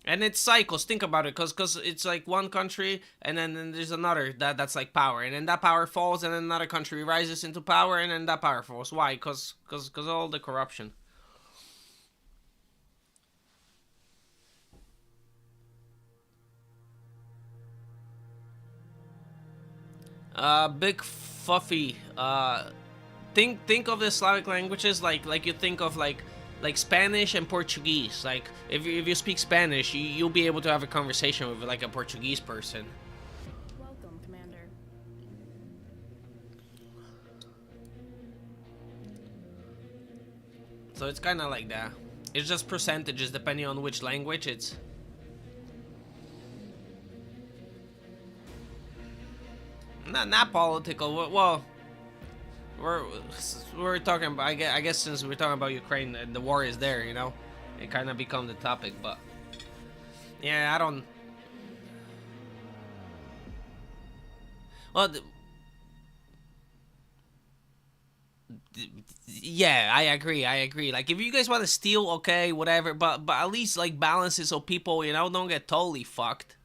And it's cycles. Think about it, cause it's like one country, and then there's another that's like power, and then that power falls, and then another country rises into power, and then that power falls. Why? Cause all the corruption. Big Fluffy. Think of the Slavic languages like you think of like Spanish and Portuguese. Like if you speak Spanish, you'll be able to have a conversation with like a Portuguese person. Welcome, Commander. So it's kind of like that. It's just percentages depending on which language it's. Not political. Well, we're talking about. I guess since we're talking about Ukraine, and the war is there, you know, it kind of become the topic. But yeah, I don't. Well, yeah, I agree. Like, if you guys want to steal, okay, whatever. But at least like balance it so people, you know, don't get totally fucked,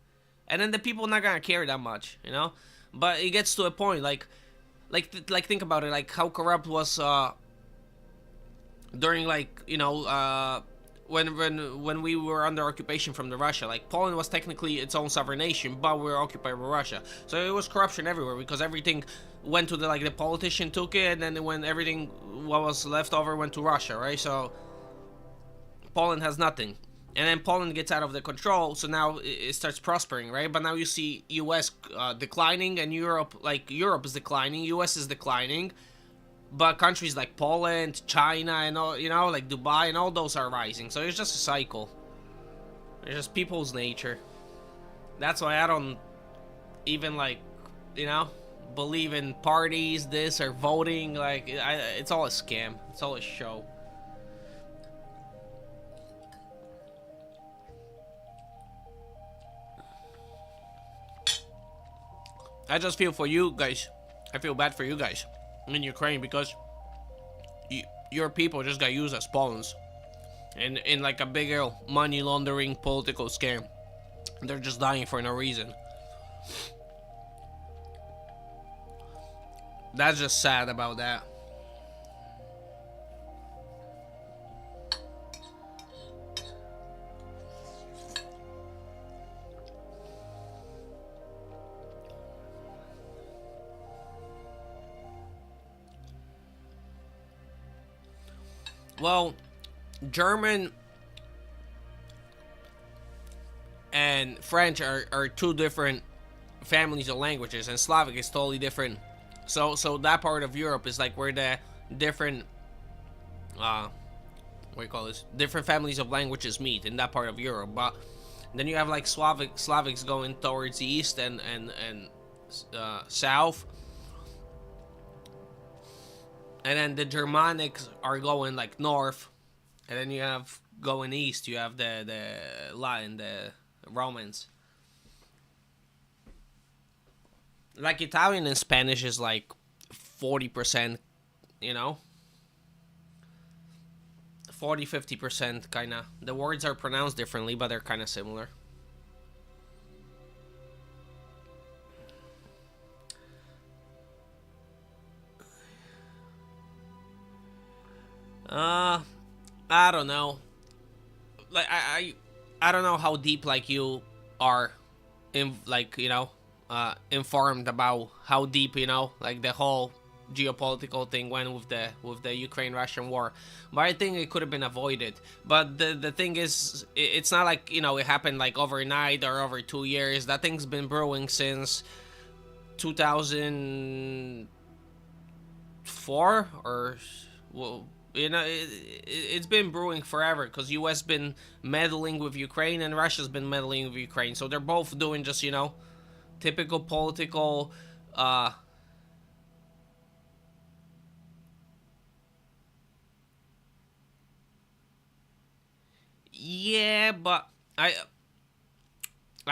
and then the people not gonna care that much, you know. But it gets to a point, like think about it, like how corrupt was during, like, you know, when we were under occupation from the Russia. Like Poland was technically its own sovereign nation, but we were occupied by Russia, so it was corruption everywhere because everything went to the politician took it, and then when everything what was left over went to Russia, right? So Poland has nothing. And then Poland gets out of the control, so now it starts prospering, right? But now you see U.S. Declining, and Europe is declining, U.S. is declining, but countries like Poland, China, and all, you know, like Dubai, and all those are rising. So it's just a cycle. It's just people's nature. That's why I don't even like, you know, believe in parties, this or voting. Like, it's all a scam. It's all a show. I just feel for you guys. I feel bad for you guys in Ukraine because your people just got used as pawns in like a bigger money laundering political scam. They're just dying for no reason. That's just sad about that. Well, German and French are two different families of languages, and Slavic is totally different. So that part of Europe is like where the different what do you call this? Different families of languages meet in that part of Europe. But then you have like Slavics going towards the east and south. And then the Germanics are going like north, and then you have going east. You have the Latin, the Romans. Like Italian and Spanish is like 40%, you know, 40-50% kind of. The words are pronounced differently, but they're kind of similar. I don't know. Like I don't know how deep like you are in, like, you know, informed about how deep, you know, like the whole geopolitical thing went with the Ukraine-Russian war. But I think it could have been avoided. But the thing is, it's not like, you know, it happened like overnight or over 2 years. That thing's been brewing since 2004 or, well, you know, it's been brewing forever because U.S. been meddling with Ukraine and Russia's been meddling with Ukraine. So they're both doing just, you know, typical political yeah, but I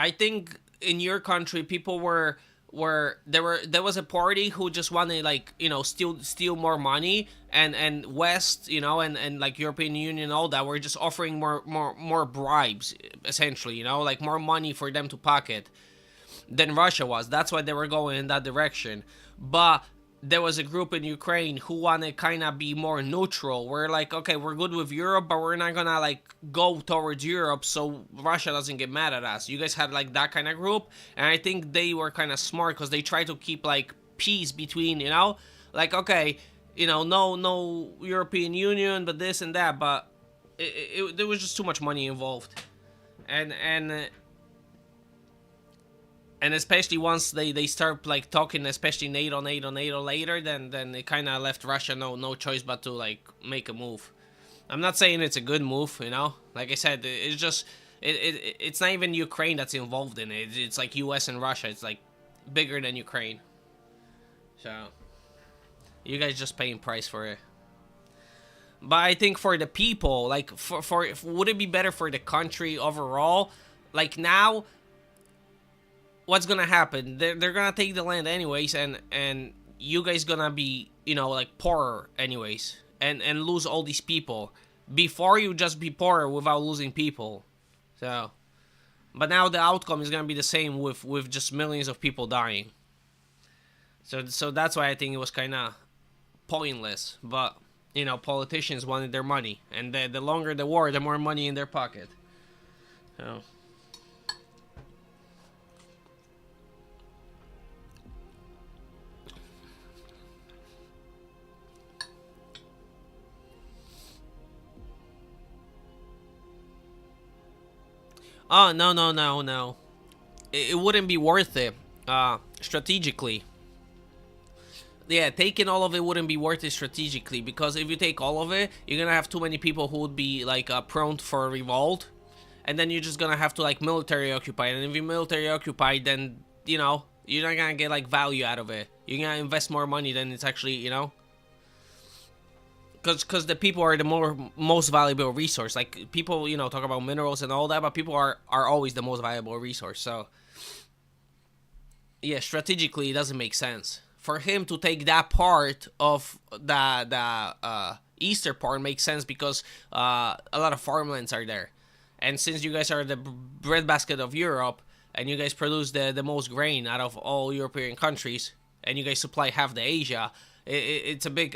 think in your country people were there was a party who just wanted, like, you know, steal more money, and West, you know, and like European Union and all that were just offering more bribes, essentially, you know, like more money for them to pocket than Russia was. That's why they were going in that direction. But there was a group in Ukraine who wanted to kind of be more neutral. We're like, okay, we're good with Europe, but we're not gonna like go towards Europe so Russia doesn't get mad at us. You guys had like that kind of group, and I think they were kind of smart because they tried to keep like peace between, you know, like, okay, you know, no European Union, but this and that. But there was just too much money involved, and especially once they start like talking, especially NATO later, then it kind of left Russia no choice but to like make a move. I'm not saying it's a good move, you know. Like I said, it's just it's not even Ukraine that's involved in it. It's like U.S. and Russia. It's like bigger than Ukraine. So you guys just paying price for it. But I think for the people, like for would it be better for the country overall? Like now, what's gonna happen? They're gonna take the land anyways, and you guys gonna be, you know, like poorer anyways, and lose all these people. Before, you just be poorer without losing people. So, but now the outcome is gonna be the same with just millions of people dying. So that's why I think it was kind of pointless. But you know, politicians wanted their money, and the longer the war, the more money in their pocket. So. Oh, no. It wouldn't be worth it, strategically. Yeah, taking all of it wouldn't be worth it strategically, because if you take all of it, you're gonna have too many people who would be, like, prone for a revolt. and then you're just gonna have to like military occupy it. And if you military occupy, then you know you're not gonna get like value out of it. You're gonna invest more money than it's actually, you know. Because the people are the most valuable resource. Like people, you know, talk about minerals and all that, but people are always the most valuable resource. So yeah, strategically it doesn't make sense for him to take that part of the eastern part. Makes sense because a lot of farmlands are there, and since you guys are the breadbasket of Europe and you guys produce the most grain out of all European countries, and you guys supply half the Asia, it's a big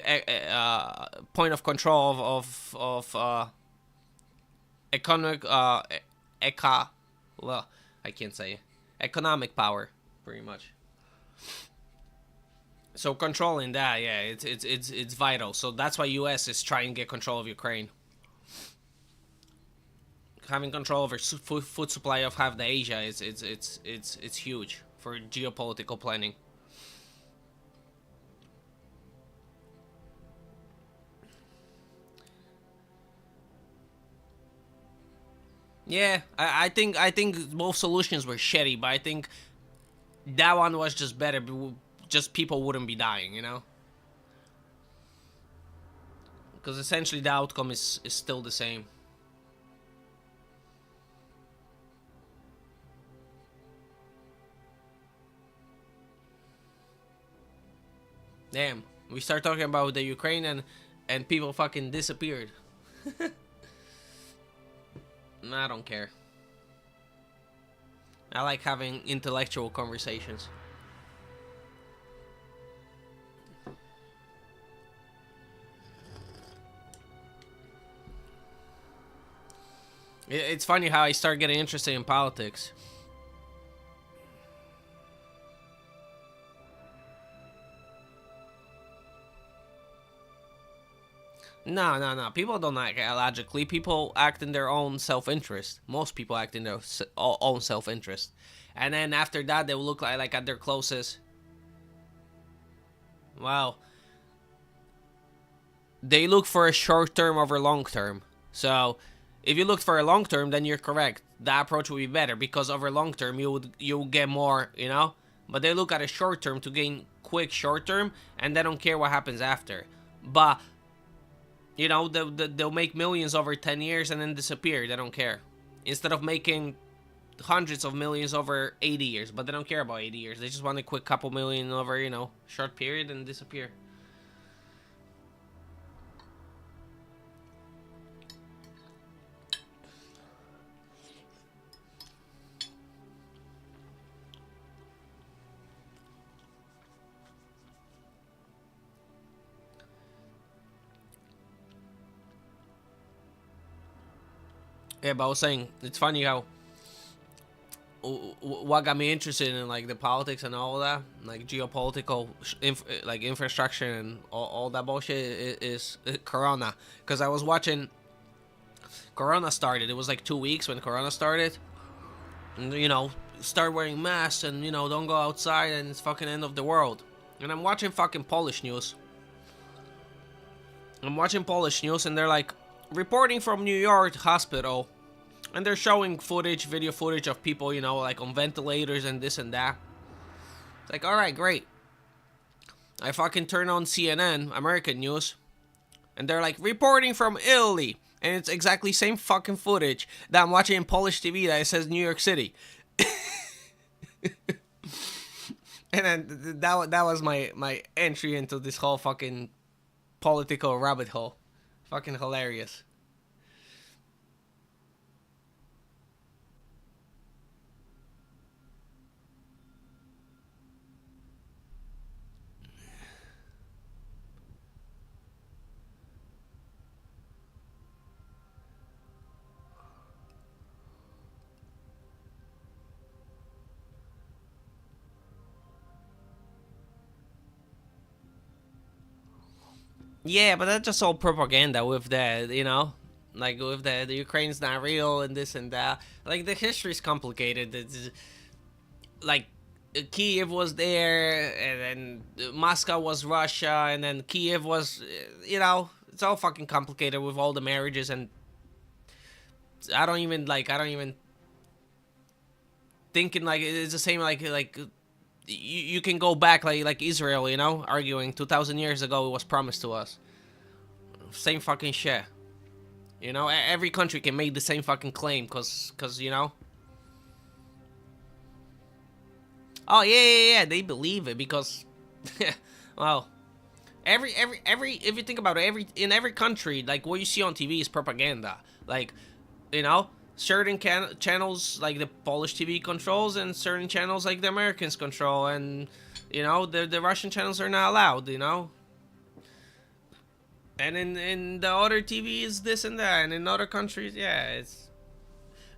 point of control of economic well, I can't say it. Economic power, pretty much. So controlling that, yeah, it's vital. So that's why U.S. is trying to get control of Ukraine. Having control over food supply of half the Asia it's huge for geopolitical planning. Yeah, I think both solutions were shitty, but I think that one was just better. Just people wouldn't be dying, you know. Because essentially the outcome is still the same. Damn, we start talking about the Ukraine and people fucking disappeared. I don't care. I like having intellectual conversations. It's funny how I start getting interested in politics. No. People don't act logically. People act in their own self-interest. Most people act in their own self-interest. And then after that, they will look like at their closest. Wow. They look for a short term over long term. So, if you look for a long term, then you're correct. That approach will be better because over long term, you'll get more, you know? But they look at a short term to gain quick short term, and they don't care what happens after. But you know, they'll make millions over 10 years and then disappear. They don't care. Instead of making hundreds of millions over 80 years. But they don't care about 80 years. They just want a quick couple million over, you know, short period and disappear. Yeah, but I was saying, it's funny how what got me interested in like the politics and all of that, like geopolitical like infrastructure and all that bullshit is Corona. Because I was watching Corona started. It was like 2 weeks when Corona started. And, you know, start wearing masks and, you know, don't go outside and it's fucking end of the world. And I'm watching fucking Polish news. And they're like, reporting from New York hospital, and they're showing video footage of people, you know, like on ventilators and this and that. It's like, alright, great. I fucking turn on CNN, American news, and they're like, reporting from Italy, and it's exactly same fucking footage that I'm watching in Polish TV that it says New York City. And then that was my entry into this whole fucking political rabbit hole. Fucking hilarious. Yeah, but that's just all propaganda with the, you know, like with the Ukraine's not real and this and that. Like the history's complicated. It's, like Kiev was there, and then Moscow was Russia, and then Kiev was, you know, it's all fucking complicated with all the marriages and I don't even thinking like it's the same like you can go back like Israel, you know, arguing 2,000 years ago it was promised to us. Same fucking shit. You know, every country can make the same fucking claim, cause you know. Oh yeah, they believe it because, well, every if you think about it, in every country, like what you see on TV is propaganda. Like, you know, certain channels like the Polish TV controls, and certain channels like the Americans control, and you know the Russian channels are not allowed. You know. And in the other TV is this and that, and in other countries, yeah, it's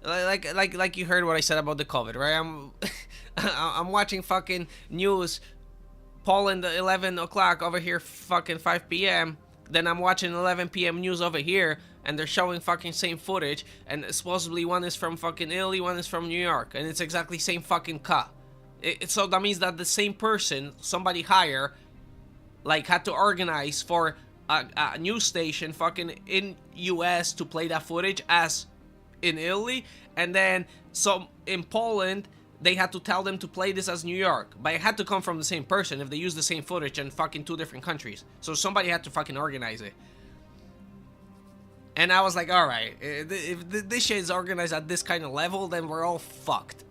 like you heard what I said about the COVID, right? I'm watching fucking news, Poland 11 o'clock over here, fucking 5 p.m. Then I'm watching 11 p.m. news over here, and they're showing fucking same footage, and supposedly one is from fucking Italy, one is from New York, and it's exactly same fucking cut. So that means that the same person, somebody higher, like had to organize for a news station fucking in US to play that footage as in Italy, and then some in Poland they had to tell them to play this as New York, but it had to come from the same person if they use the same footage in fucking two different countries. So somebody had to fucking organize it. And I was like, alright, if this shit is organized at this kind of level, then we're all fucked.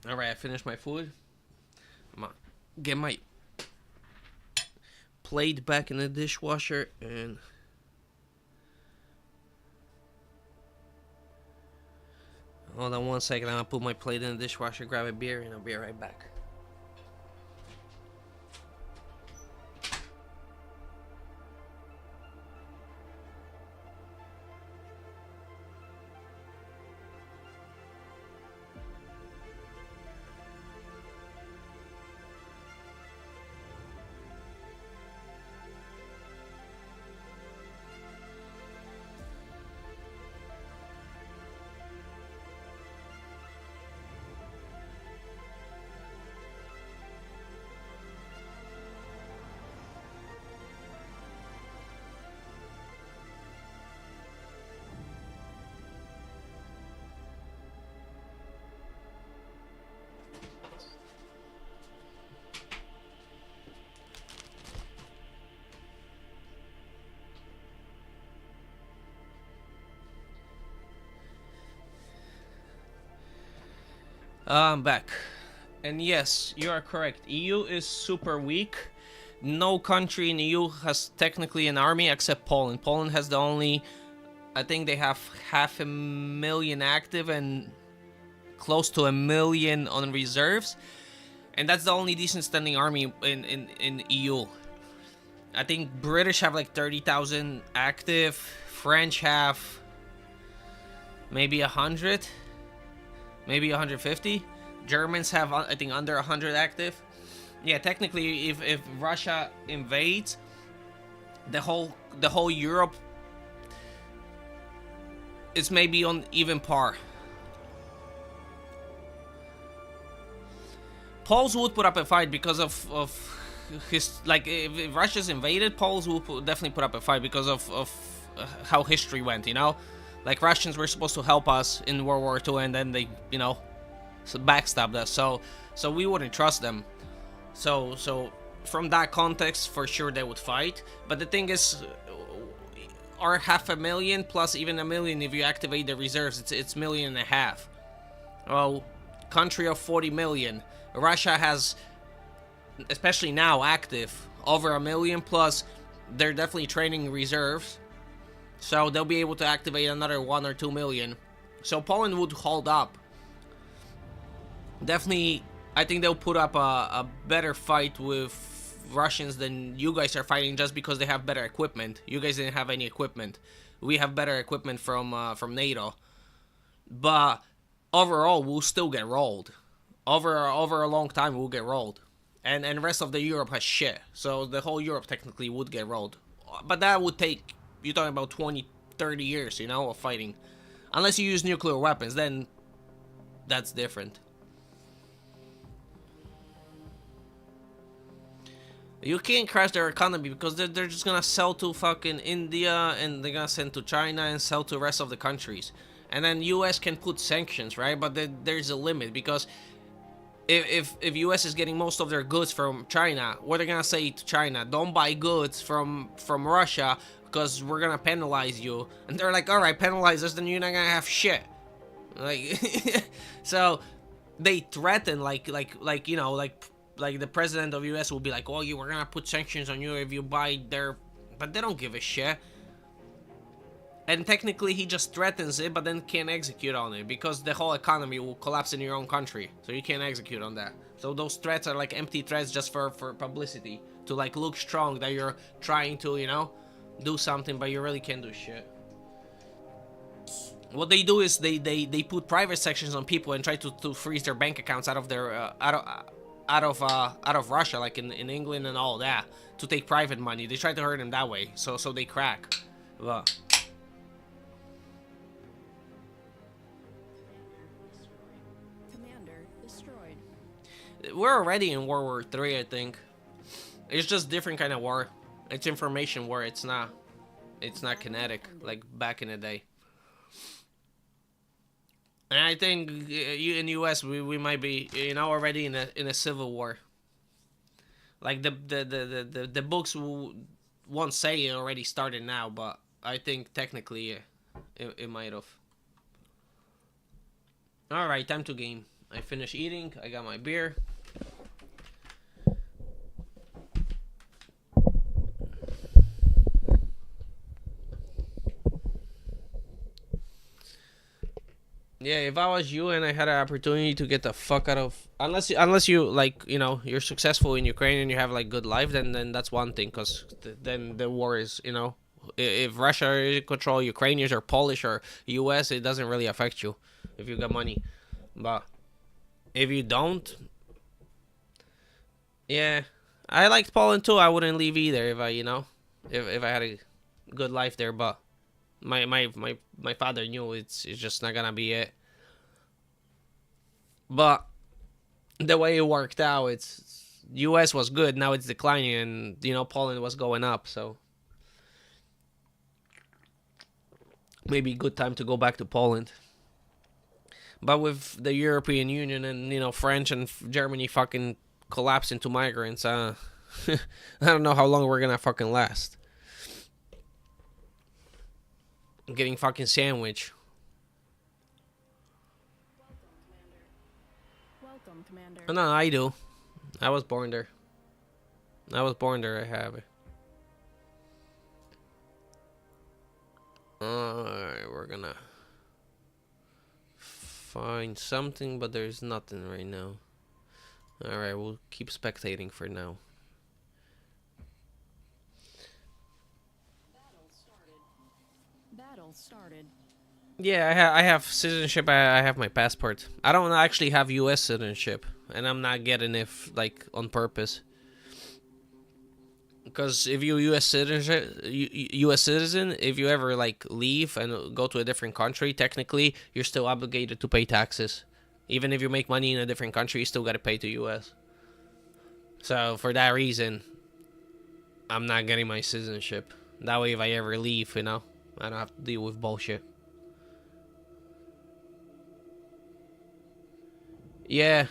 Alright, I finished my food. I'm gonna get my plate back in the dishwasher and hold on 1 second. I'm gonna put my plate in the dishwasher, grab a beer, and I'll be right back. I'm back. And yes, you are correct. EU is super weak. No country in EU has technically an army except Poland. Poland has the only, I think they have 500,000 active and close to 1 million on reserves. And that's the only decent standing army in EU. I think British have like 30,000 active. French have maybe 100. Maybe 150. Germans have, I think, under 100 active. Yeah, technically, if Russia invades, the whole Europe is maybe on even par. Poles would put up a fight because of his, like, if Russia's invaded, Poles would definitely put up a fight because of how history went, you know? Like, Russians were supposed to help us in World War II, and then they, you know, backstabbed us. So we wouldn't trust them. So from that context, for sure they would fight. But the thing is, our 500,000 plus even 1 million, if you activate the reserves, it's 1.5 million. Well, country of 40 million. Russia has, especially now, active over 1 million plus. They're definitely training reserves. So they'll be able to activate another 1 or 2 million. So Poland would hold up. Definitely, I think they'll put up a better fight with Russians than you guys are fighting, just because they have better equipment. You guys didn't have any equipment. We have better equipment from NATO. But overall we'll still get rolled. Over a long time we'll get rolled. And the rest of the Europe has shit. So the whole Europe technically would get rolled. But that would take, you're talking about 20, 30 years, you know, of fighting. Unless you use nuclear weapons, then that's different. You can't crash their economy because they're just gonna sell to fucking India and they're gonna send to China and sell to the rest of the countries. And then US can put sanctions, right? But there's a limit because if US is getting most of their goods from China, what are they gonna say to China? Don't buy goods from Russia because we're gonna penalize you. And they're like, all right, penalize us, then you're not gonna have shit. Like, so they threaten like you know, like the president of US will be like, oh, we're gonna put sanctions on you if you buy their, but they don't give a shit. And technically he just threatens it, but then can't execute on it because the whole economy will collapse in your own country, so you can't execute on that. So those threats are like empty threats just for publicity, to like look strong that you're trying to, you know, do something, but you really can't do shit. What they do is they put private sections on people and try to freeze their bank accounts out of their out of Russia, like in England and all that, to take private money. They try to hurt them that way, so they crack. But Commander destroyed. we're already in World War III, I think. It's just different kind of war. It's information war. It's not kinetic like back in the day. And I think in the US we might be, you know, already in a civil war. Like the books won't say it already started now, but I think technically it might have. All right, time to game. I finished eating. I got my beer. Yeah, if I was you and I had an opportunity to get the fuck out of, unless you like, you know, you're successful in Ukraine and you have like good life, then that's one thing, because then the war is, you know, if Russia is in control, Ukrainians or Polish or US, it doesn't really affect you if you got money. But if you don't, yeah, I liked Poland too. I wouldn't leave either if I, you know, if I had a good life there. But my father knew it's just not gonna be it. But the way it worked out, it's US was good. Now it's declining, and you know Poland was going up. So maybe good time to go back to Poland. But with the European Union and, you know, French and Germany fucking collapse into migrants, I don't know how long we're gonna fucking last. I'm getting fucking sandwich. Welcome, Commander. Oh, no, I do. I was born there. I have it. Alright, we're gonna find something, but there's nothing right now. Alright, we'll keep spectating for now. Battle started. Yeah, I have citizenship. I have my passport. I don't actually have U.S. citizenship, and I'm not getting it like on purpose. Because if you're U.S. citizen, if you ever like leave and go to a different country, technically you're still obligated to pay taxes. Even if you make money in a different country, you still gotta pay to U.S. So for that reason, I'm not getting my citizenship. That way, if I ever leave, you know, I don't have to deal with bullshit. Yeah.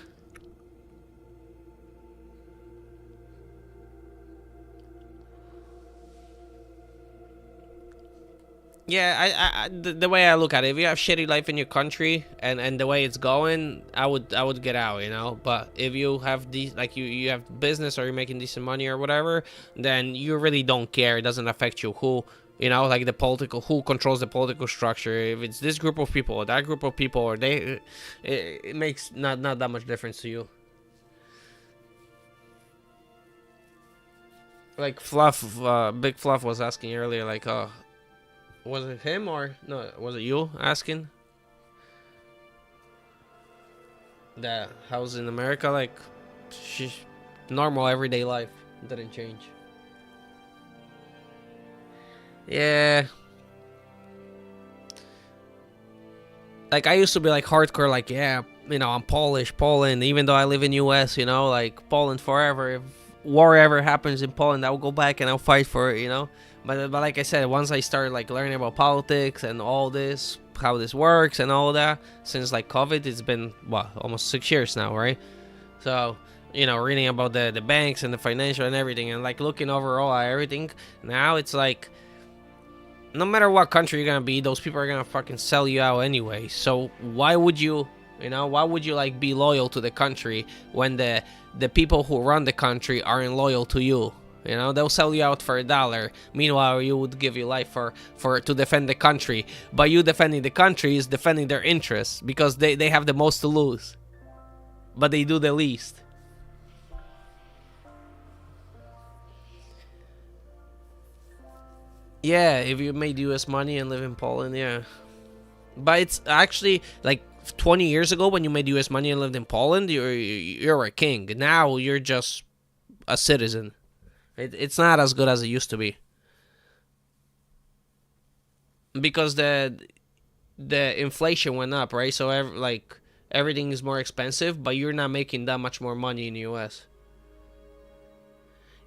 Yeah, the way I look at it, if you have shitty life in your country and the way it's going, I would get out, you know. But if you have you have business or you're making decent money or whatever, then you really don't care. It doesn't affect you who, you know, like who controls the political structure. If it's this group of people or that group of people, or it makes not that much difference to you. Like Fluff, Big Fluff was asking earlier, like, was it him or no? Was it you asking? The house in America, like, normal everyday life didn't change. Yeah. Like, I used to be like hardcore, like, yeah, you know, I'm Polish, Poland, even though I live in US, you know, like, Poland forever. If war ever happens in Poland, I'll go back and I'll fight for it, you know. But like I said, once I started like learning about politics and all this, how this works and all that, since like COVID, it's been what, almost 6 years now, right? So, you know, reading about the banks and the financial and everything, and like looking overall at everything, now it's like, no matter what country you're gonna be, those people are gonna fucking sell you out anyway. So why would you, you know, why would you like be loyal to the country when the people who run the country aren't loyal to you? You know, they'll sell you out for $1. Meanwhile, you would give your life for to defend the country. But you defending the country is defending their interests because they have the most to lose. But they do the least. Yeah, if you made US money and live in Poland, yeah. But it's actually like 20 years ago when you made US money and lived in Poland, you're a king. Now you're just a citizen. It's not as good as it used to be. Because the inflation went up, right? So like everything is more expensive, but you're not making that much more money in the US.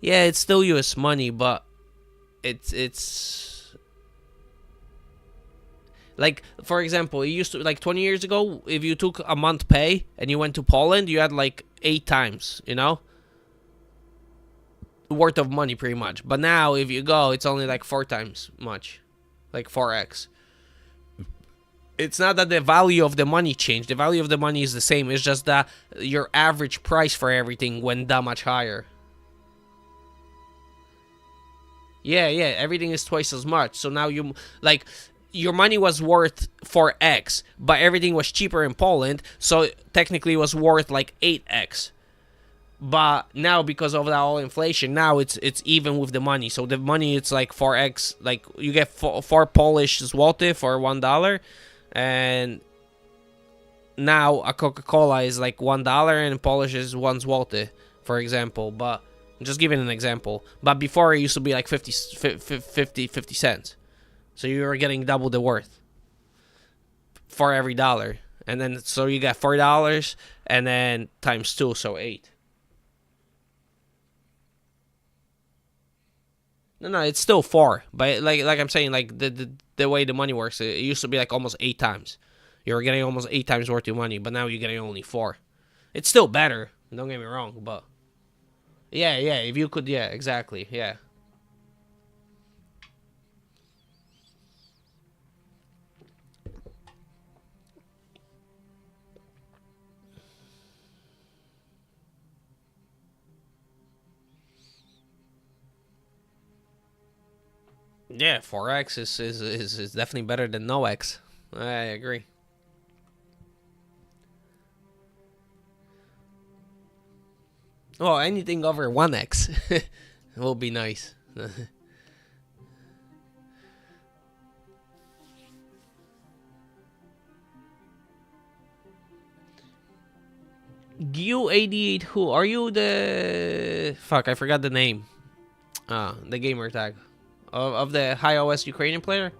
Yeah, it's still US money, but it's like, for example, it used to, like 20 years ago, if you took a month pay and you went to Poland, you had like 8 times, you know, worth of money pretty much. But now if you go, it's only like 4 times much, like 4x. It's not that the value of the money changed. The value of the money is the same. It's just that your average price for everything went that much higher. Yeah, everything is twice as much. So now you, like, your money was worth 4x, but everything was cheaper in Poland, so technically it was worth like 8x. But now, because of that all inflation, now it's even with the money. So the money, it's like 4x. Like, you get 4 Polish zloty for $1, and now a Coca-Cola is like $1 and Polish is 1 zloty, for example. But I'm just giving an example. But before, it used to be like 50 cents. So you were getting double the worth for every dollar. And then, so you got $4 and then times 2, so 8. No, it's still 4. But like I'm saying, like the way the money works, it used to be like almost 8 times. You were getting almost 8 times worth of money, but now you're getting only 4. It's still better, don't get me wrong, but yeah, if you could, yeah, exactly, yeah. Yeah, 4x is definitely better than no x. I agree. Well, anything over 1x will be nice. Gu88, who are you? The fuck, I forgot the name. The gamer tag of the high OS Ukrainian player.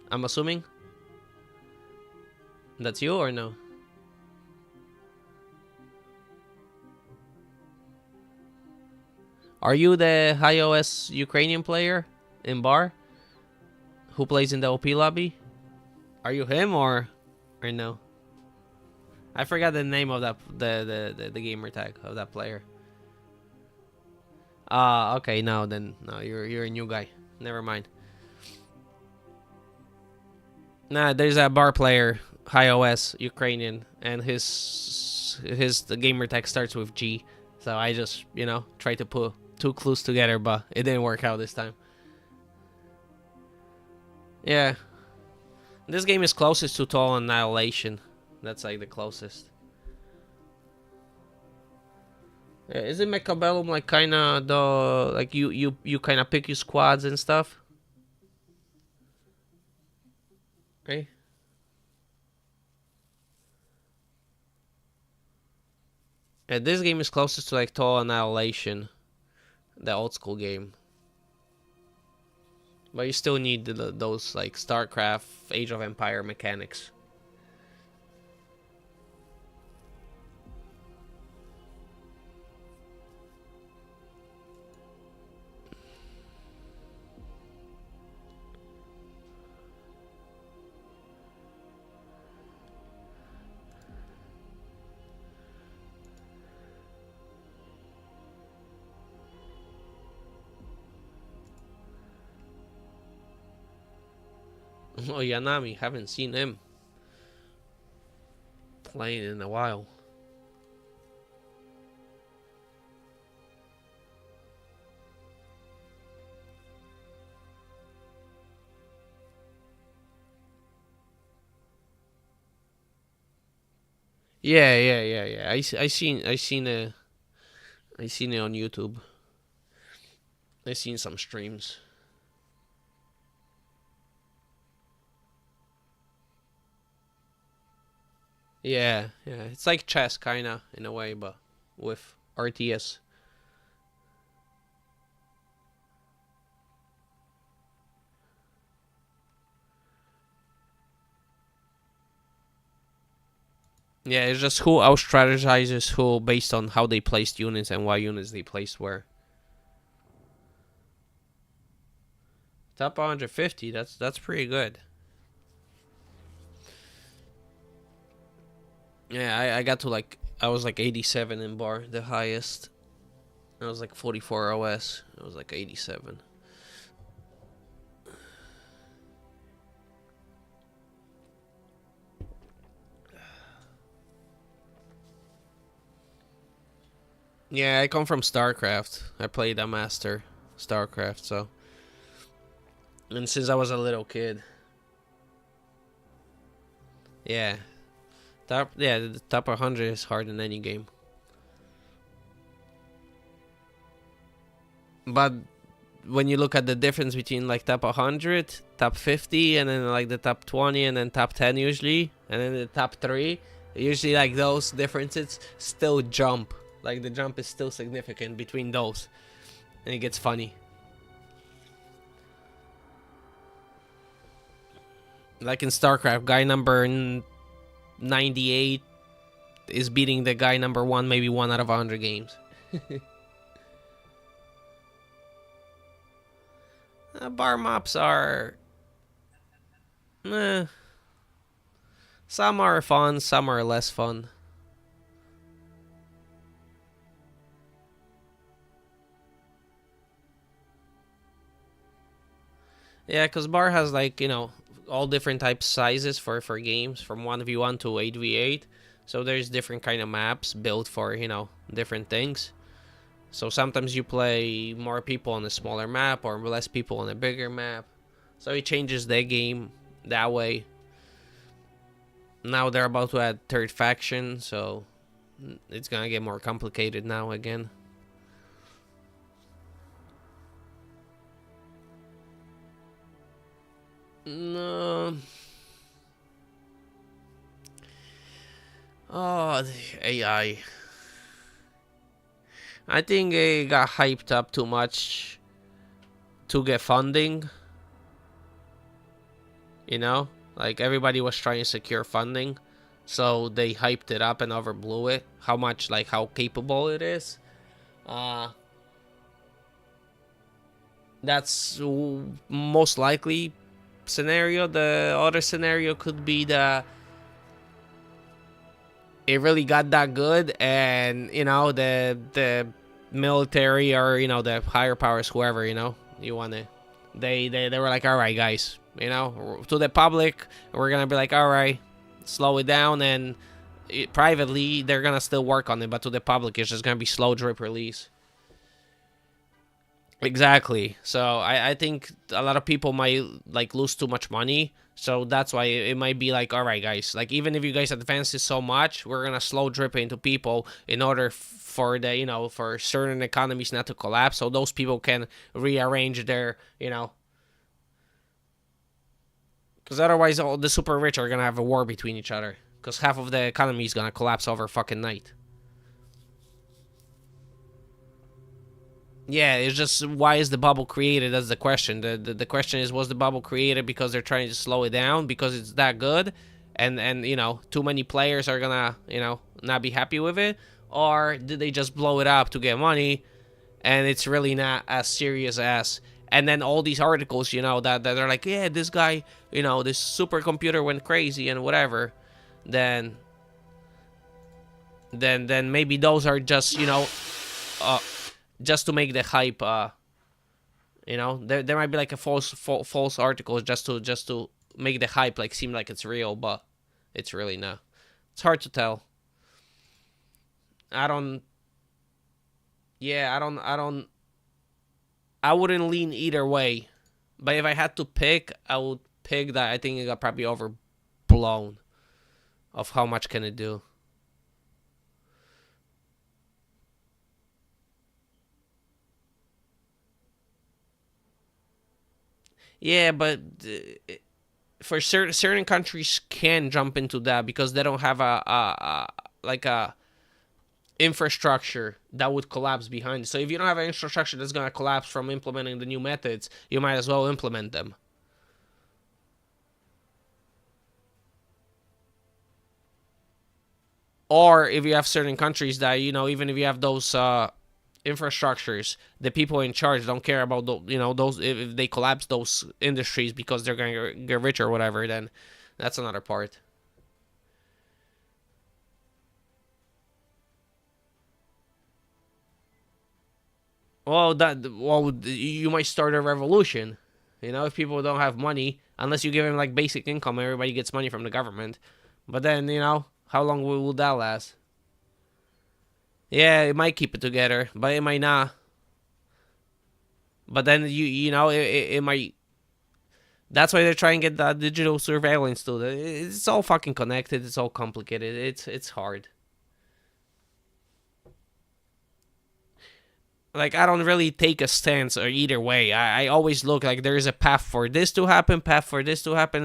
I'm assuming that's you or no? Are you the high OS Ukrainian player in bar who plays in the OP lobby? Are you him or no? I forgot the name of that the gamer tag of that player. Okay, no, then no, you're a new guy. Never mind. Nah, there's a bar player, high OS Ukrainian, and the gamer tag starts with G. So I just, you know, tried to put 2 clues together, but it didn't work out this time. Yeah. This game is closest to Total Annihilation. That's like the closest. Yeah, isn't Mechabellum like kinda the like you kinda pick your squads and stuff? Right? And this game is closest to like Total Annihilation, the old school game. But you still need those like StarCraft, Age of Empire mechanics. Oh, Yanami, haven't seen him playing in a while. Yeah. I seen it on YouTube. I seen some streams. Yeah. It's like chess, kinda in a way, but with RTS. Yeah, it's just who out strategizes who based on how they placed units and what units they placed where. Top 150, that's pretty good. Yeah, I got to like I was like 87 in bar, the highest. I was like 44 OS. I was like 87. Yeah, I come from StarCraft. I played a master StarCraft, so and since I was a little kid. Yeah. The top 100 is hard in any game. But when you look at the difference between like top 100, top 50, and then like the top 20, and then top 10 usually, and then the top 3, usually like those differences still jump. Like the jump is still significant between those, and it gets funny. Like in StarCraft, guy number 98 is beating the guy number 1 maybe 1 out of 100 games. Bar maps are... some are fun, some are less fun. Yeah, because bar has like, you know, all different types sizes for games, from 1v1 to 8v8. So there's different kind of maps built for, you know, different things. So sometimes you play more people on a smaller map or less people on a bigger map. So it changes the game that way. Now they're about to add third faction, so it's gonna get more complicated now again. No. Oh, the AI. I think it got hyped up too much to get funding. You know? Like, everybody was trying to secure funding. So they hyped it up and overblew it. How much, like, how capable it is. That's most likely scenario. The other scenario could be that it really got that good, and you know the military or you know the higher powers, whoever, you know, you want to, they were like, all right guys, you know, to the public we're gonna be like, all right, slow it down, and privately they're gonna still work on it, but to the public it's just gonna be slow drip release. Exactly. So I think a lot of people might like lose too much money. So that's why it might be like, all right, guys, like even if you guys advance it so much, we're gonna slow drip into people in order for the, you know, for certain economies not to collapse, so those people can rearrange their, you know, because otherwise all the super rich are gonna have a war between each other, because half of the economy is gonna collapse over fucking night. Yeah, it's just why is the bubble created? That's the question. The question is, was the bubble created because they're trying to slow it down because it's that good, and you know too many players are gonna not be happy with it, or did they just blow it up to get money, and it's really not as serious as. And then all these articles, that are like, yeah, this guy, this supercomputer went crazy and whatever, then then maybe those are just uh, just to make the hype. There might be like a false articles just to make the hype like seem like it's real, but it's really not. It's hard to tell. I don't. Yeah, I wouldn't lean either way, but if I had to pick, I would pick that. I think it got probably overblown of how much can it do. Yeah, but for certain countries can jump into that because they don't have a like a infrastructure that would collapse behind it. So if you don't have an infrastructure that's going to collapse from implementing the new methods, you might as well implement them. Or if you have certain countries that, even if you have those infrastructures, the people in charge don't care about those if they collapse those industries because they're going to get rich or whatever, then that's another part. Well, you might start a revolution. If people don't have money, unless you give them like basic income, everybody gets money from the government. But then, how long will that last? Yeah, it might keep it together, but it might not. But then it might. That's why they're trying to get that digital surveillance too. It's all fucking connected. It's all complicated. It's hard. Like, I don't really take a stance or either way. I always look like there is a path for this to happen,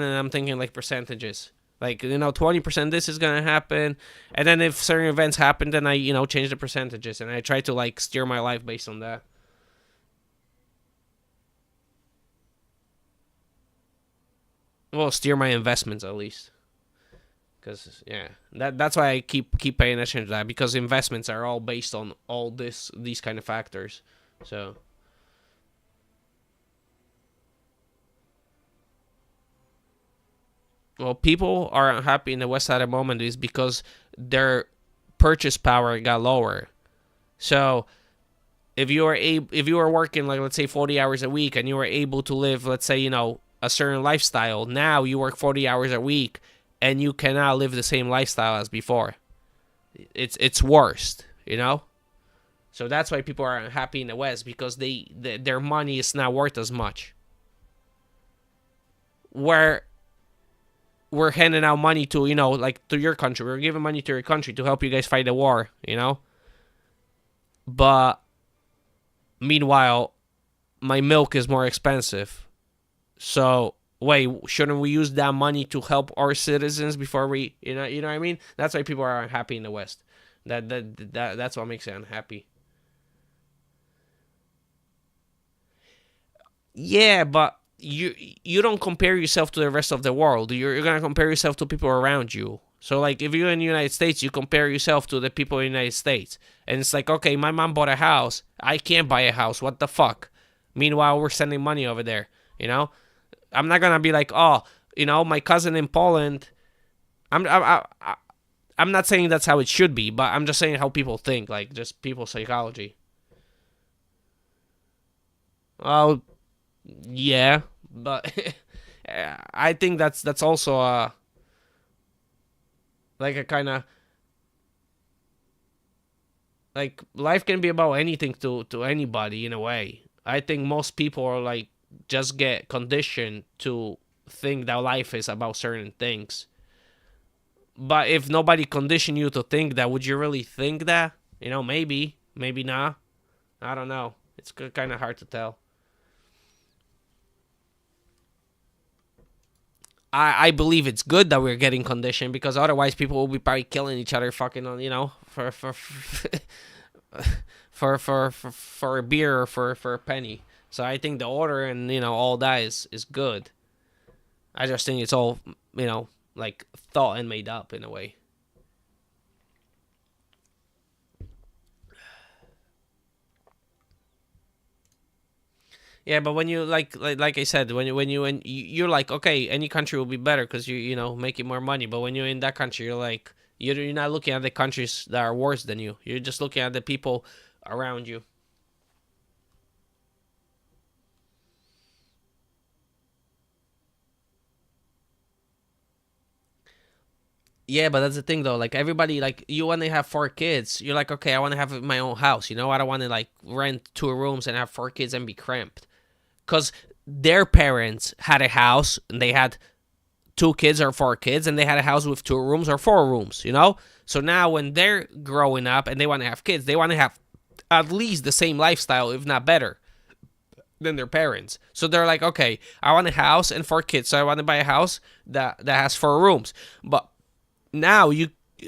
and I'm thinking like percentages. Like, 20% this is gonna happen, and then if certain events happen, then I change the percentages, and I try to like steer my life based on that. Well, steer my investments at least, because yeah, that's why I keep paying attention to that, because investments are all based on all these kind of factors. So well, people are unhappy in the West at the moment is because their purchase power got lower. So if you are working like, let's say, 40 hours a week, and you are able to live, let's say, a certain lifestyle, now you work 40 hours a week and you cannot live the same lifestyle as before. It's worst. So that's why people are unhappy in the West, because their money is not worth as much. Where we're handing out money to, like to your country. We're giving money to your country to help you guys fight the war. But meanwhile, my milk is more expensive. So wait, shouldn't we use that money to help our citizens before we, what I mean? That's why people are unhappy in the West. That's what makes it unhappy. Yeah, but you don't compare yourself to the rest of the world. You're gonna compare yourself to people around you. So like, if you're in the United States, you compare yourself to the people in the United States, and it's like, okay, my mom bought a house, I can't buy a house. What the fuck? Meanwhile, we're sending money over there. I'm not gonna be like, oh, my cousin in Poland. I'm not saying that's how it should be, but I'm just saying how people think, like just people's psychology. Oh, yeah, but I think that's also like a kind of like, life can be about anything to anybody in a way. I think most people are like just get conditioned to think that life is about certain things. But if nobody conditioned you to think that, would you really think that? Maybe not. I don't know. It's kind of hard to tell. I believe it's good that we're getting conditioned, because otherwise people will be probably killing each other fucking on, for for a beer or for a penny. So I think the order and all that is good. I just think it's all like thought and made up in a way. Yeah, but when you like I said, when you're like, okay, any country will be better because you making more money. But when you're in that country, you're like, you're not looking at the countries that are worse than you. You're just looking at the people around you. Yeah, but that's the thing though. Like everybody, like you want to have 4 kids. You're like, okay, I want to have my own house. I don't want to like rent 2 rooms and have 4 kids and be cramped. Cause their parents had a house and they had 2 kids or 4 kids and they had a house with 2 rooms or 4 rooms. So now when they're growing up and they want to have kids, they want to have at least the same lifestyle, if not better, than their parents. So they're like, okay, I want a house and 4 kids, so I want to buy a house that has 4 rooms. But now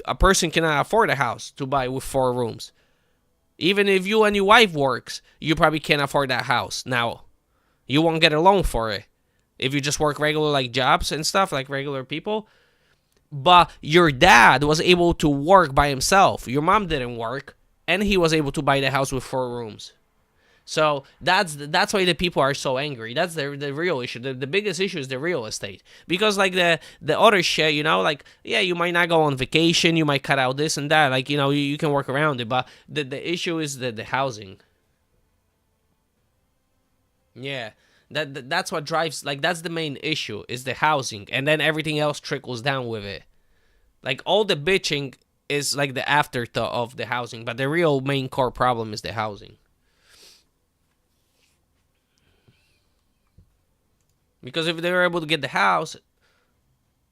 a person cannot afford a house to buy with 4 rooms. Even if you and your wife works, you probably can't afford that house. Now, you won't get a loan for it if you just work regular like jobs and stuff like regular people. But your dad was able to work by himself. Your mom didn't work, and he was able to buy the house with 4 rooms. So that's why the people are so angry. That's the real issue. The biggest issue is the real estate. Because like the other shit, like, yeah, you might not go on vacation, you might cut out this and that, like, you can work around it, but the issue is the housing. Yeah. That's what drives, like, that's the main issue is the housing, and then everything else trickles down with it. Like all the bitching is like the afterthought of the housing, but the real main core problem is the housing. Because if they were able to get the house,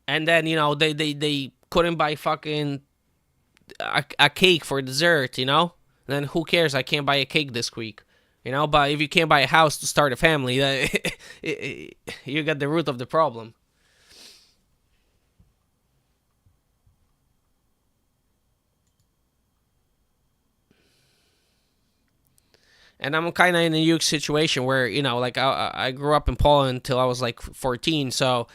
and then they couldn't buy fucking a cake for dessert, then who cares? I can't buy a cake this week, But if you can't buy a house to start a family, you got the root of the problem. And I'm kind of in a unique situation where like I grew up in Poland until I was like 14, so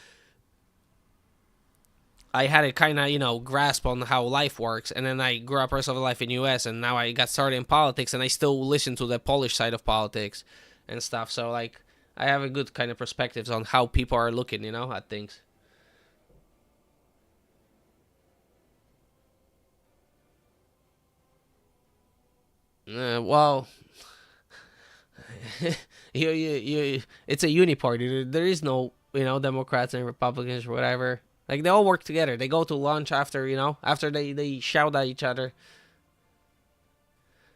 I had a kind of grasp on how life works, and then I grew up rest of my life in U.S. and now I got started in politics, and I still listen to the Polish side of politics and stuff. So like I have a good kind of perspectives on how people are looking, at things. Well, it's a uni party. There is no Democrats and Republicans or whatever. Like they all work together. They go to lunch after after they shout at each other.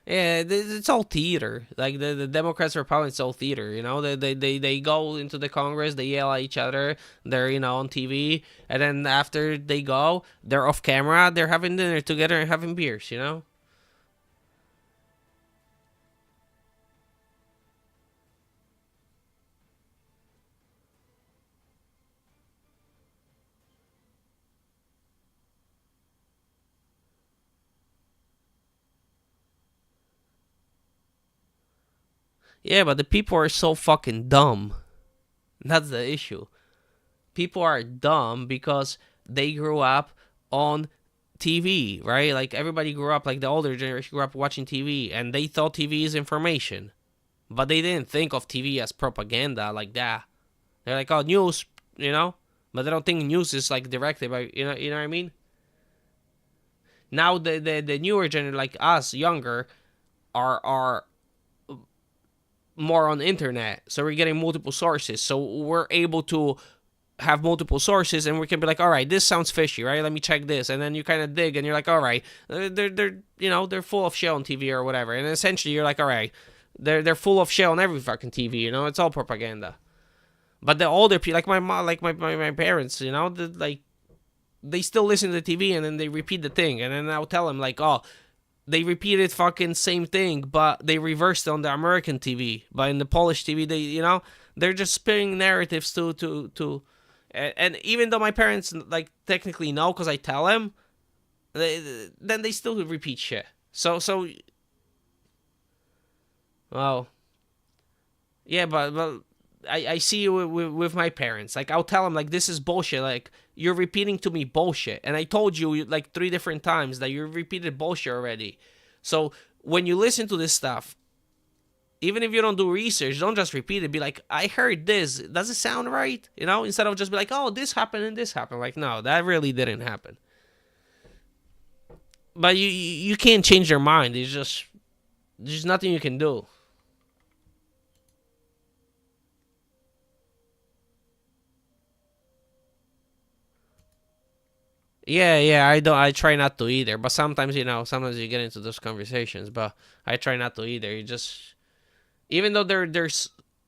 Yeah, it's all theater. Like the Democrats and Republicans, it's all theater. They go into the Congress, they yell at each other. They're on TV, and then after they go, they're off camera. They're having dinner together and having beers. Yeah, but the people are so fucking dumb. That's the issue. People are dumb because they grew up on TV, right? Like everybody grew up, like the older generation grew up watching TV, and they thought TV is information, but they didn't think of TV as propaganda like that. They're like, oh, news, but they don't think news is like directed by you know what I mean. Now the newer generation, like us, younger, are more on the internet, so we're getting multiple sources, so we're able to have multiple sources, and we can be like, all right, this sounds fishy, right? Let me check this, and then you kind of dig, and you're like, all right, they're full of shit on TV or whatever, and essentially you're like, all right, they're full of shit on every fucking TV, it's all propaganda. But the older people, like my mom, like my parents, like they still listen to the TV, and then they repeat the thing, and then I'll tell them like, oh, they repeated fucking same thing, but they reversed it on the American TV. But in the Polish TV, they're just spinning narratives and even though my parents like technically know because I tell them, then they still repeat shit. So Well, yeah, but I see you with my parents. Like, I'll tell them, like, this is bullshit. Like, you're repeating to me bullshit. And I told you, like, 3 different times that you repeated bullshit already. So, when you listen to this stuff, even if you don't do research, don't just repeat it. Be like, I heard this. Does it sound right? You know, instead of just be like, oh, this happened and this happened. Like, no, that really didn't happen. But you can't change their mind. It's just, there's nothing you can do. Yeah, I don't. I try not to either. But sometimes, sometimes you get into those conversations. But I try not to either. You just, even though they're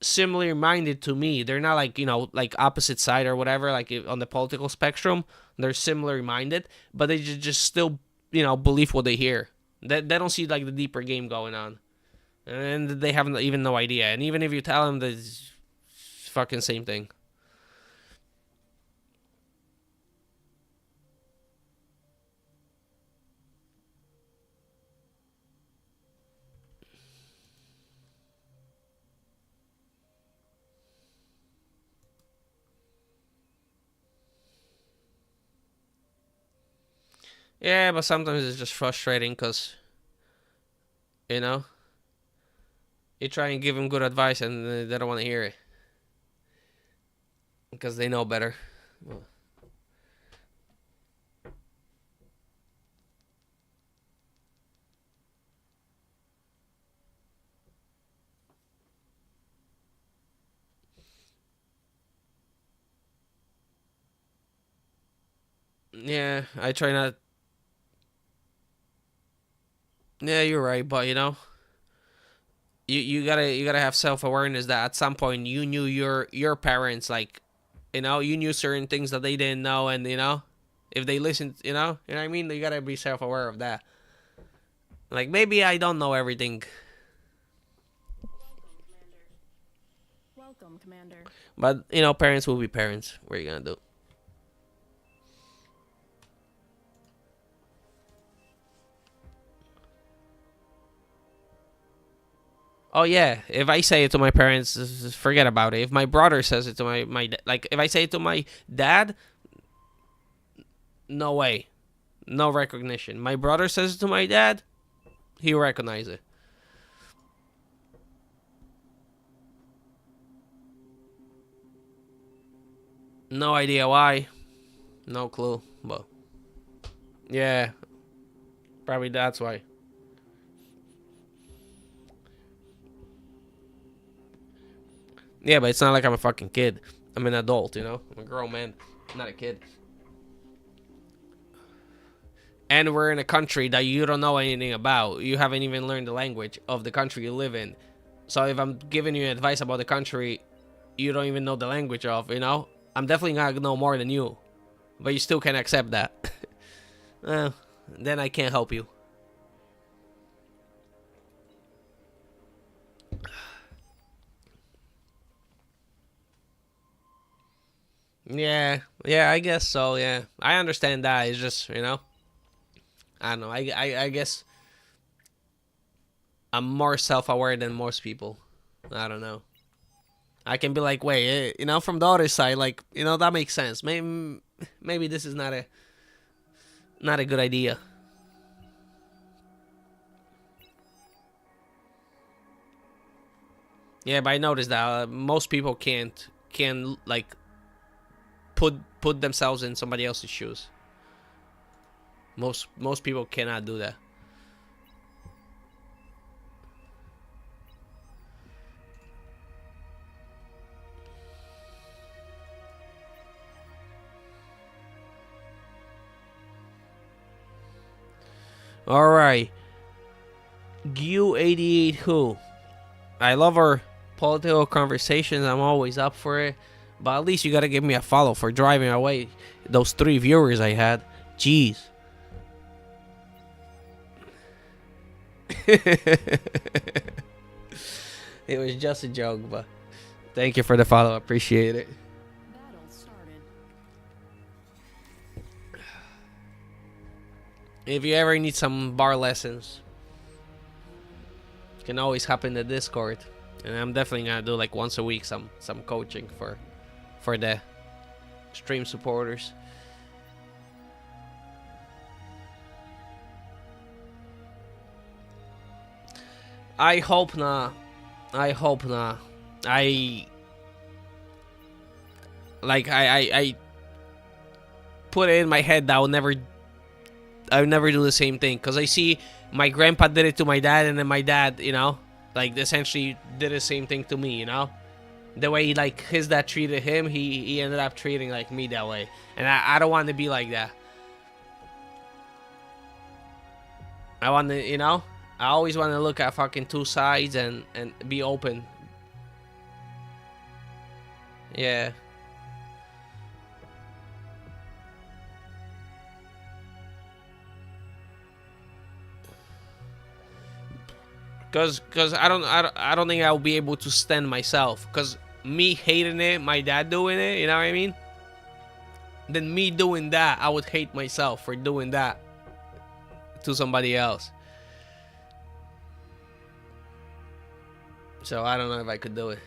similar minded to me, they're not like like opposite side or whatever. Like on the political spectrum, they're similar minded, but they just still believe what they hear. They don't see like the deeper game going on, and they have even no idea. And even if you tell them, the fucking same thing. Yeah, but sometimes it's just frustrating because you know you try and give them good advice and they don't want to hear it because they know better. Well, yeah, I try not. Yeah, you're right, but you gotta have self awareness that at some point you knew your parents, like you knew certain things that they didn't know, and if they listened, you know what I mean. You gotta be self aware of that. Like, maybe I don't know everything, Welcome, Commander. but parents will be parents. What are you gonna do? Oh yeah, if I say it to my parents, forget about it. If my brother says it to like, if I say it to my dad, no way, no recognition. My brother says it to my dad, he recognize it. No idea why, no clue, but yeah, probably that's why. Yeah, but it's not like I'm a fucking kid. I'm an adult, I'm a grown man, not a kid. And we're in a country that you don't know anything about. You haven't even learned the language of the country you live in. So if I'm giving you advice about the country you don't even know the language of, I'm definitely gonna know more than you. But you still can't accept that. Well, then I can't help you. Yeah, I guess so. Yeah, I understand that. It's just, I don't know. I guess I'm more self-aware than most people. I don't know. I can be like, wait, from the other side, like, that makes sense. Maybe this is not a good idea. Yeah, but I noticed that most people can like put themselves in somebody else's shoes. Most people cannot do that. All right, Gu88 who? I love our political conversations. I'm always up for it. But at least you gotta give me a follow for driving away those 3 viewers I had. Jeez. It was just a joke, but thank you for the follow. Appreciate it. Battle started. If you ever need some bar lessons, Can always hop in the Discord, and I'm definitely gonna do like once a week some coaching for the stream supporters. I hope not. I hope not. I put it in my head that I would never do the same thing, because I see my grandpa did it to my dad, and then my dad, you know, like essentially did the same thing to me, you know. The way like his dad treated him, he ended up treating like me that way, and I don't want to be like that. I want to, you know, I always want to look at fucking two sides and be open. Yeah. Cause I don't think I'll be able to stand myself. Cause me hating it, my dad doing it, you know what I mean? Then me doing that, I would hate myself for doing that to somebody else. So I don't know if I could do it.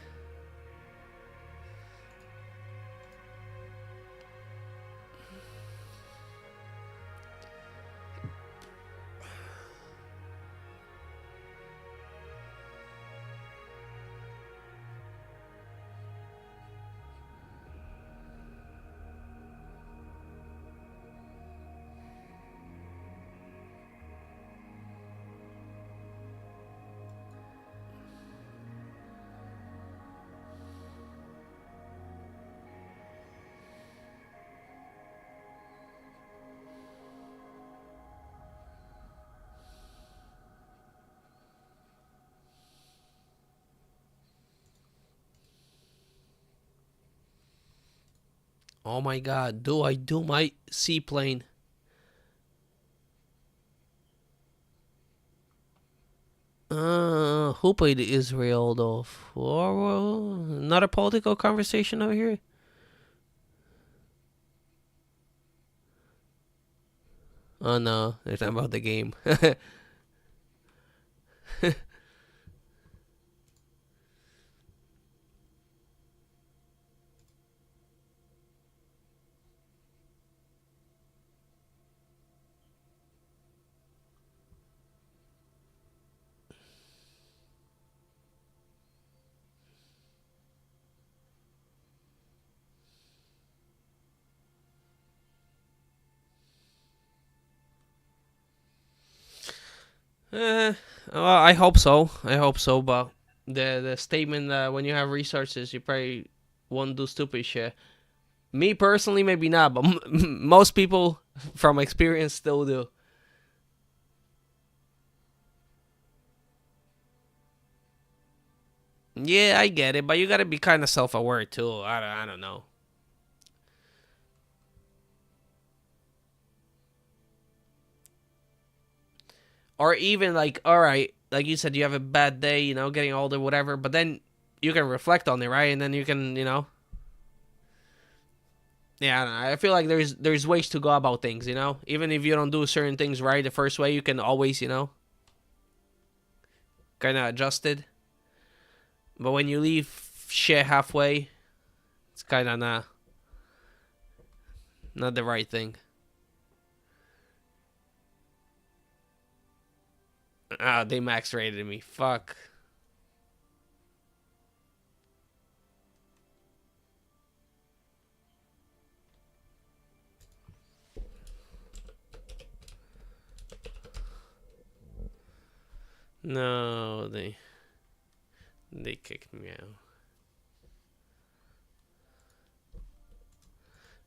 Oh my god, do I do my seaplane? Who played Israel though? Not a political conversation over here. Oh no, it's not about the game. Well, I hope so. I hope so. But the statement that when you have resources, you probably won't do stupid shit. Me personally, maybe not, but most people from experience still do. Yeah, I get it, but you gotta be kind of self-aware too. I don't know. Or even like, all right, like you said, you have a bad day, you know, getting older, whatever. But then you can reflect on it, right? And then you can, you know. Yeah, I don't know. I feel like there's ways to go about things, you know. Even if you don't do certain things right the first way, you can always, you know, kind of adjust it. But when you leave shit halfway, it's kind of not the right thing. Ah, they max rated me. Fuck. No, they kicked me out.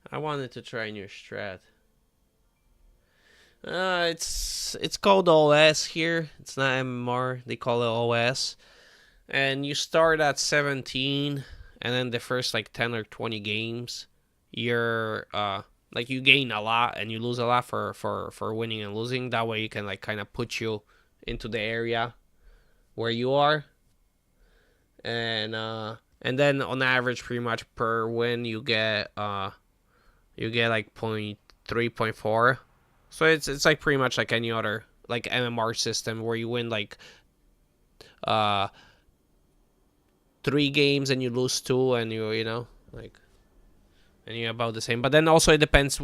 I wanted to try new strat. It's called OS here. It's not MMR. They call it OS. And you start at 17, and then the first like 10 or 20 games, you're like you gain a lot and you lose a lot for winning and losing. That way you can like kind of put you into the area where you are. And then on average, pretty much per win, you get like 0.3, 0.4. So it's like pretty much like any other like MMR system where you win like uh 3 games and you lose 2, and like, and you're about the same. But then also it depends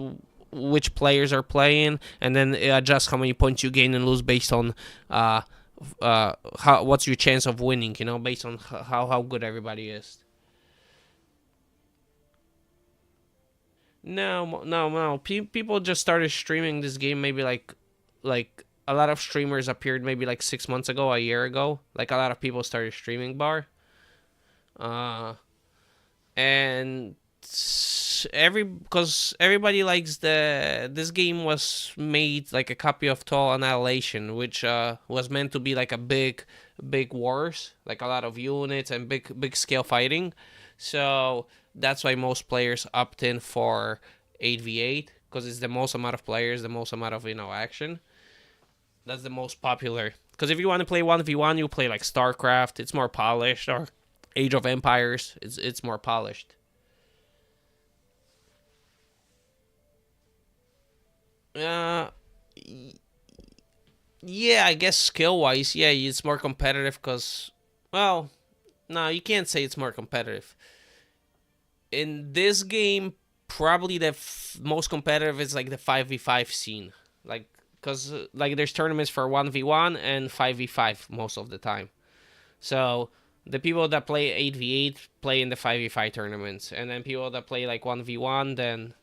which players are playing, and then it adjusts how many points you gain and lose based on uh how what's your chance of winning, based on how good everybody is. No. People just started streaming this game maybe like a lot of streamers appeared maybe like 6 months ago, a year ago. Like a lot of people started streaming bar. Uh, and because everybody likes this game was made like a copy of Total Annihilation, which was meant to be like a big wars, like a lot of units and big scale fighting. So that's why most players opt in for 8v8, because it's the most amount of players, the most amount of action. That's the most popular. Because if you want to play 1v1, you play like StarCraft. It's more polished, or Age of Empires. It's more polished. Uh, yeah, I guess skill wise, yeah, it's more competitive because, well, no, you can't say it's more competitive. In this game, probably the most competitive is like the 5v5 scene. Like, because like there's tournaments for 1v1 and 5v5 most of the time. So the people that play 8v8 play in the 5v5 tournaments, and then people that play like 1v1 then.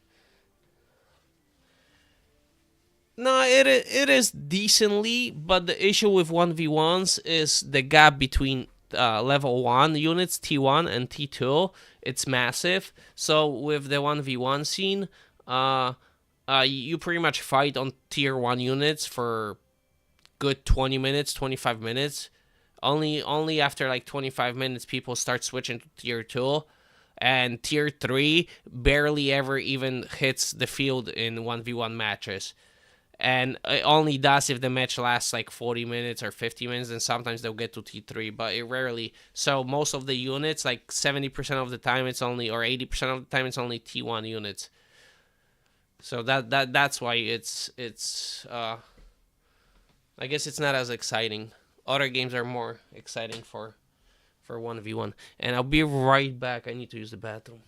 No, it is decently, but the issue with 1v1s is the gap between level 1 units, T1 and T2. It's massive. So with the 1v1 scene, you pretty much fight on tier 1 units for good 20 minutes, 25 minutes. Only after like 25 minutes people start switching to tier 2, and tier 3 barely ever even hits the field in 1v1 matches, and it only does if the match lasts like 40 minutes or 50 minutes, and sometimes they'll get to T3, but it rarely. So most of the units, like 70% of the time it's only, or 80% of the time it's only T1 units. So that's why it's I guess it's not as exciting. Other games are more exciting for 1v1. And I'll be right back. I need to use the bathroom.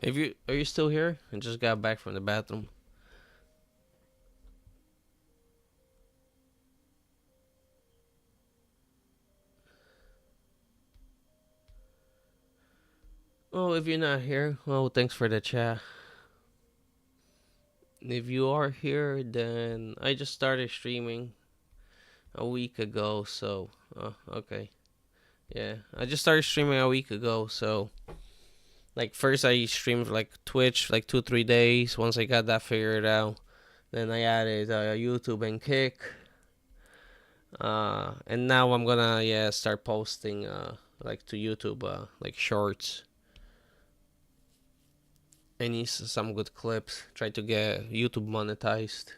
If you are you still here? I just got back from the bathroom. Oh, if you're not here, well, thanks for the chat. If you are here, then I just started streaming a week ago, so okay. Yeah, I just started streaming a week ago, so like first I streamed like Twitch like 2 3 days. Once I got that figured out, then I added YouTube and Kick, and now I'm gonna start posting like to YouTube like shorts. I need some good clips. Try to get YouTube monetized.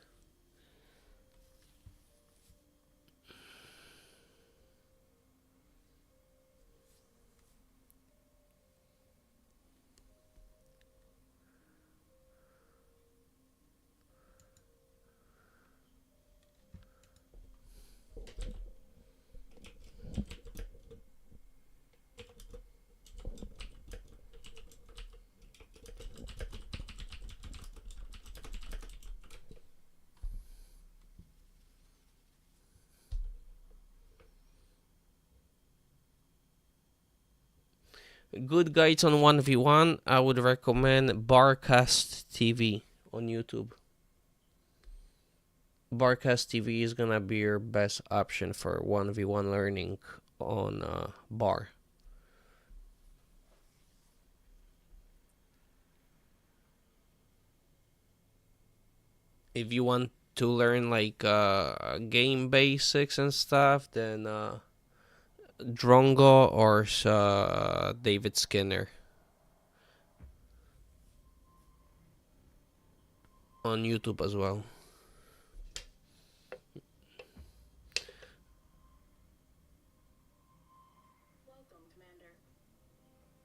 Good guides on 1v1. I would recommend Barcast TV on YouTube. Barcast TV is gonna be your best option for 1v1 learning on Bar. If you want to learn like game basics and stuff, then Drongo or David Skinner on YouTube as well.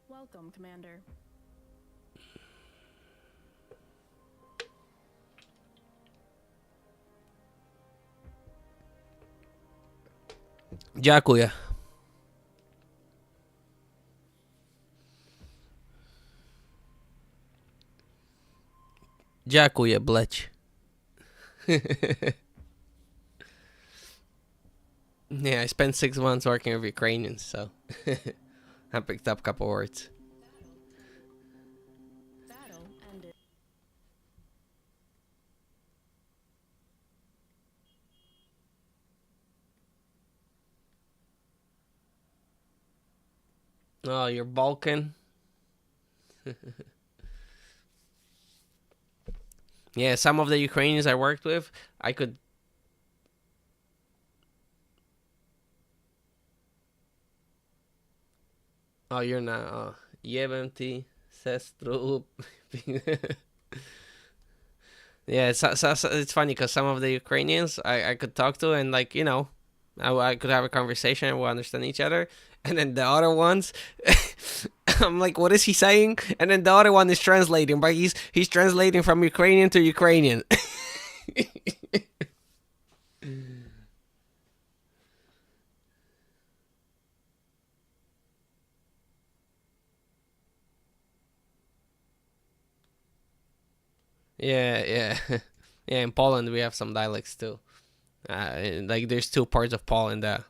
Welcome, Commander. Dziękuję. Dziękuję, bleć. Yeah, I spent 6 months working with Ukrainians, so I picked up a couple words. Battle ended. Oh, you're Balkan? Yeah, some of the Ukrainians I worked with, I could... Oh, you're not. Oh, Jebem sestru. Yeah, so it's funny because some of the Ukrainians I could talk to and like, you know, I could have a conversation and we'll understand each other. And then the other ones, I'm like, what is he saying? And then the other one is translating, but he's translating from Ukrainian to Ukrainian. Yeah, yeah. Yeah, in Poland we have some dialects too. Like there's two parts of Poland that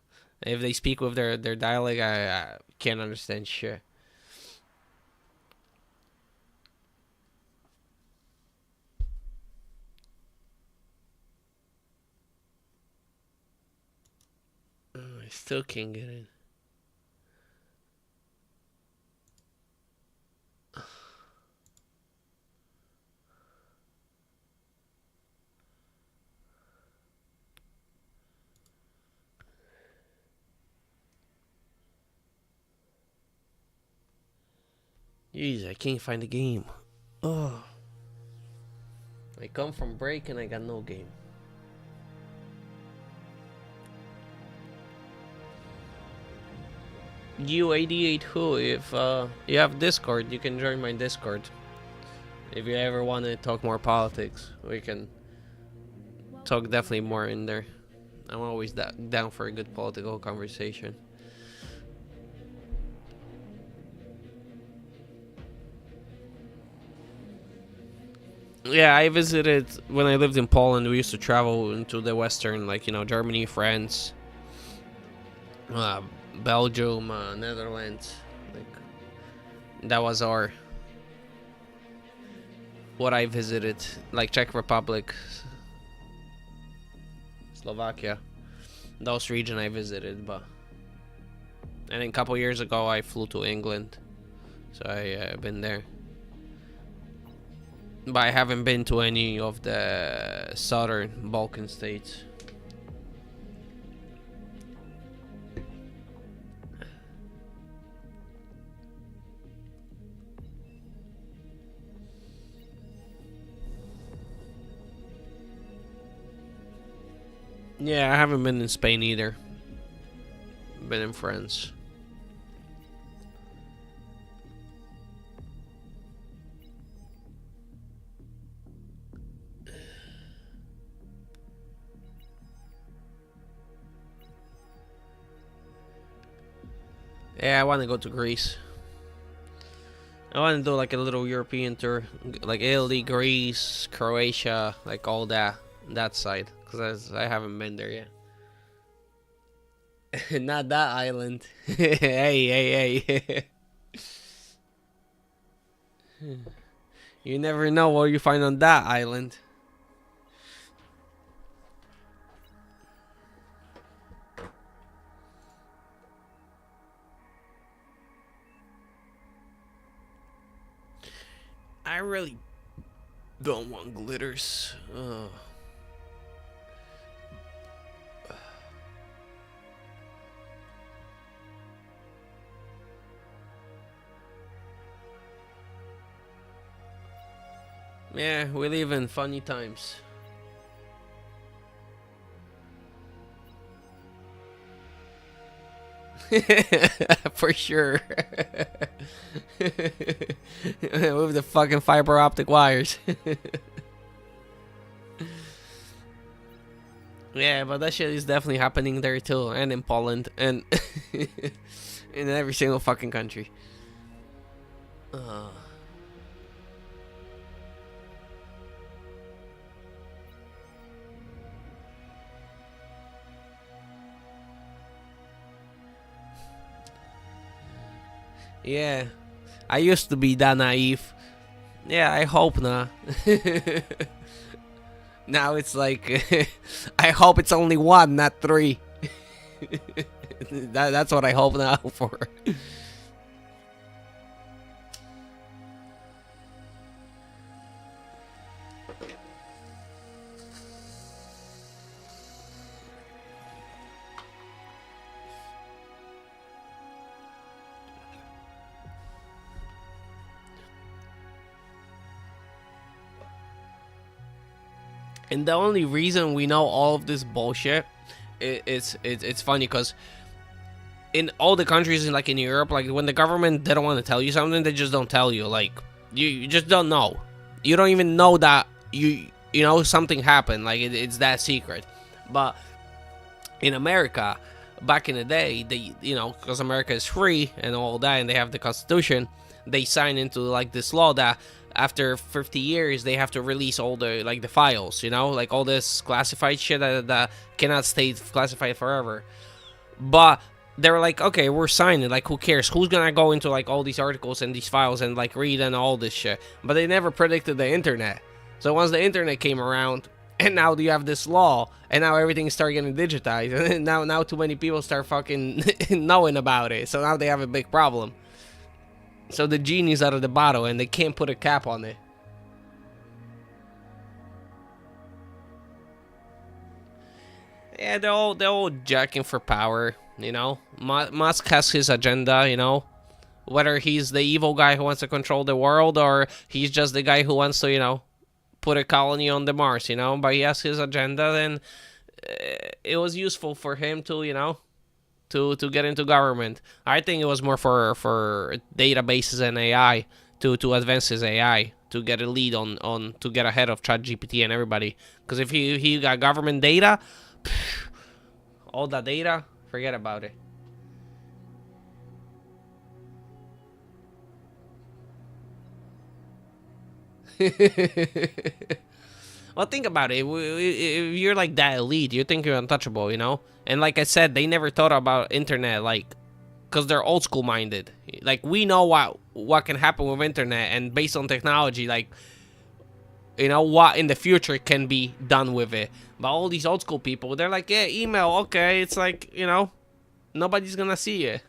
if they speak with their dialect, I can't understand shit. I still can't get in. Jeez, I can't find the game. Oh. I come from break and I got no game. U88 who? If you have Discord, you can join my Discord. If you ever want to talk more politics, we can talk definitely more in there. I'm always down for a good political conversation. Yeah, I visited when I lived in Poland. We used to travel into the western, like, you know, Germany, France, uh, Belgium, Netherlands. Like, that was our what I visited, like Czech Republic, Slovakia. Those region I visited, but and then a couple years ago I flew to England, so I been there. But I haven't been to any of the southern Balkan states. Yeah, I haven't been in Spain either. Been in France. Yeah, I want to go to Greece. I want to do like a little European tour, like Italy, Greece, Croatia, like all that side, because I haven't been there yet. Not that island. Hey. You never know what you find on that island. I really don't want glitters. Yeah, we live in funny times. For sure. With the fucking fiber optic wires. Yeah, but that shit is definitely happening there too, and in Poland, and in every single fucking country. Yeah, I used to be that naive. Yeah, I hope not. Now it's like, I hope it's only one, not three. That's what I hope now for. And the only reason we know all of this bullshit, it's funny because in all the countries in like in Europe, like when the government they don't want to tell you something, they just don't tell you. Like you just don't know. You don't even know that you know something happened. Like it's that secret. But in America, back in the day, they because America is free and all that, and they have the Constitution. They sign into like this law that after 50 years they have to release all the like the files, like all this classified shit that cannot stay classified forever. But they're like, okay, we're signing, like who cares, who's gonna go into like all these articles and these files and like read and all this shit. But they never predicted the internet. So once the internet came around, and now you have this law, and now everything started getting digitized, and now too many people start fucking knowing about it, so now they have a big problem. So the genie's out of the bottle, and they can't put a cap on it. Yeah, they're all jacking for power, Musk has his agenda, Whether he's the evil guy who wants to control the world, or he's just the guy who wants to, put a colony on the Mars, But he has his agenda, then it was useful for him to, to get into government. I think it was more for databases and AI to advance his AI, to get a lead on to get ahead of ChatGPT and everybody. Because if he got government data, all that data, forget about it. Well, think about it. If you're like that elite, you think you're untouchable, you know? And like I said, they never thought about internet, like, because they're old school minded. Like, we know what can happen with internet, and based on technology, like, you know, what in the future can be done with it. But all these old school people, they're like, yeah, email, okay. It's like, you know, nobody's gonna see it.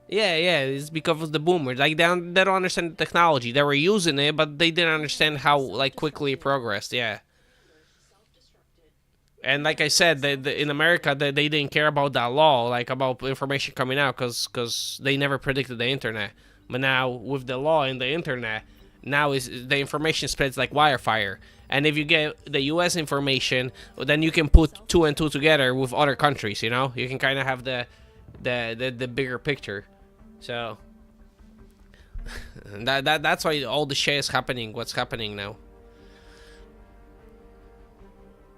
Yeah, it's because of the boomers. Like, they don't understand the technology. They were using it, but they didn't understand how, like, quickly it progressed, yeah. And like I said, in America, they didn't care about that law, like, about information coming out, because they never predicted the internet. But now, with the law and the internet, now the information spreads like wildfire. And if you get the U.S. information, then you can put two and two together with other countries, you know? You can kind of have the bigger picture. So that's why all the shit is happening. What's happening now?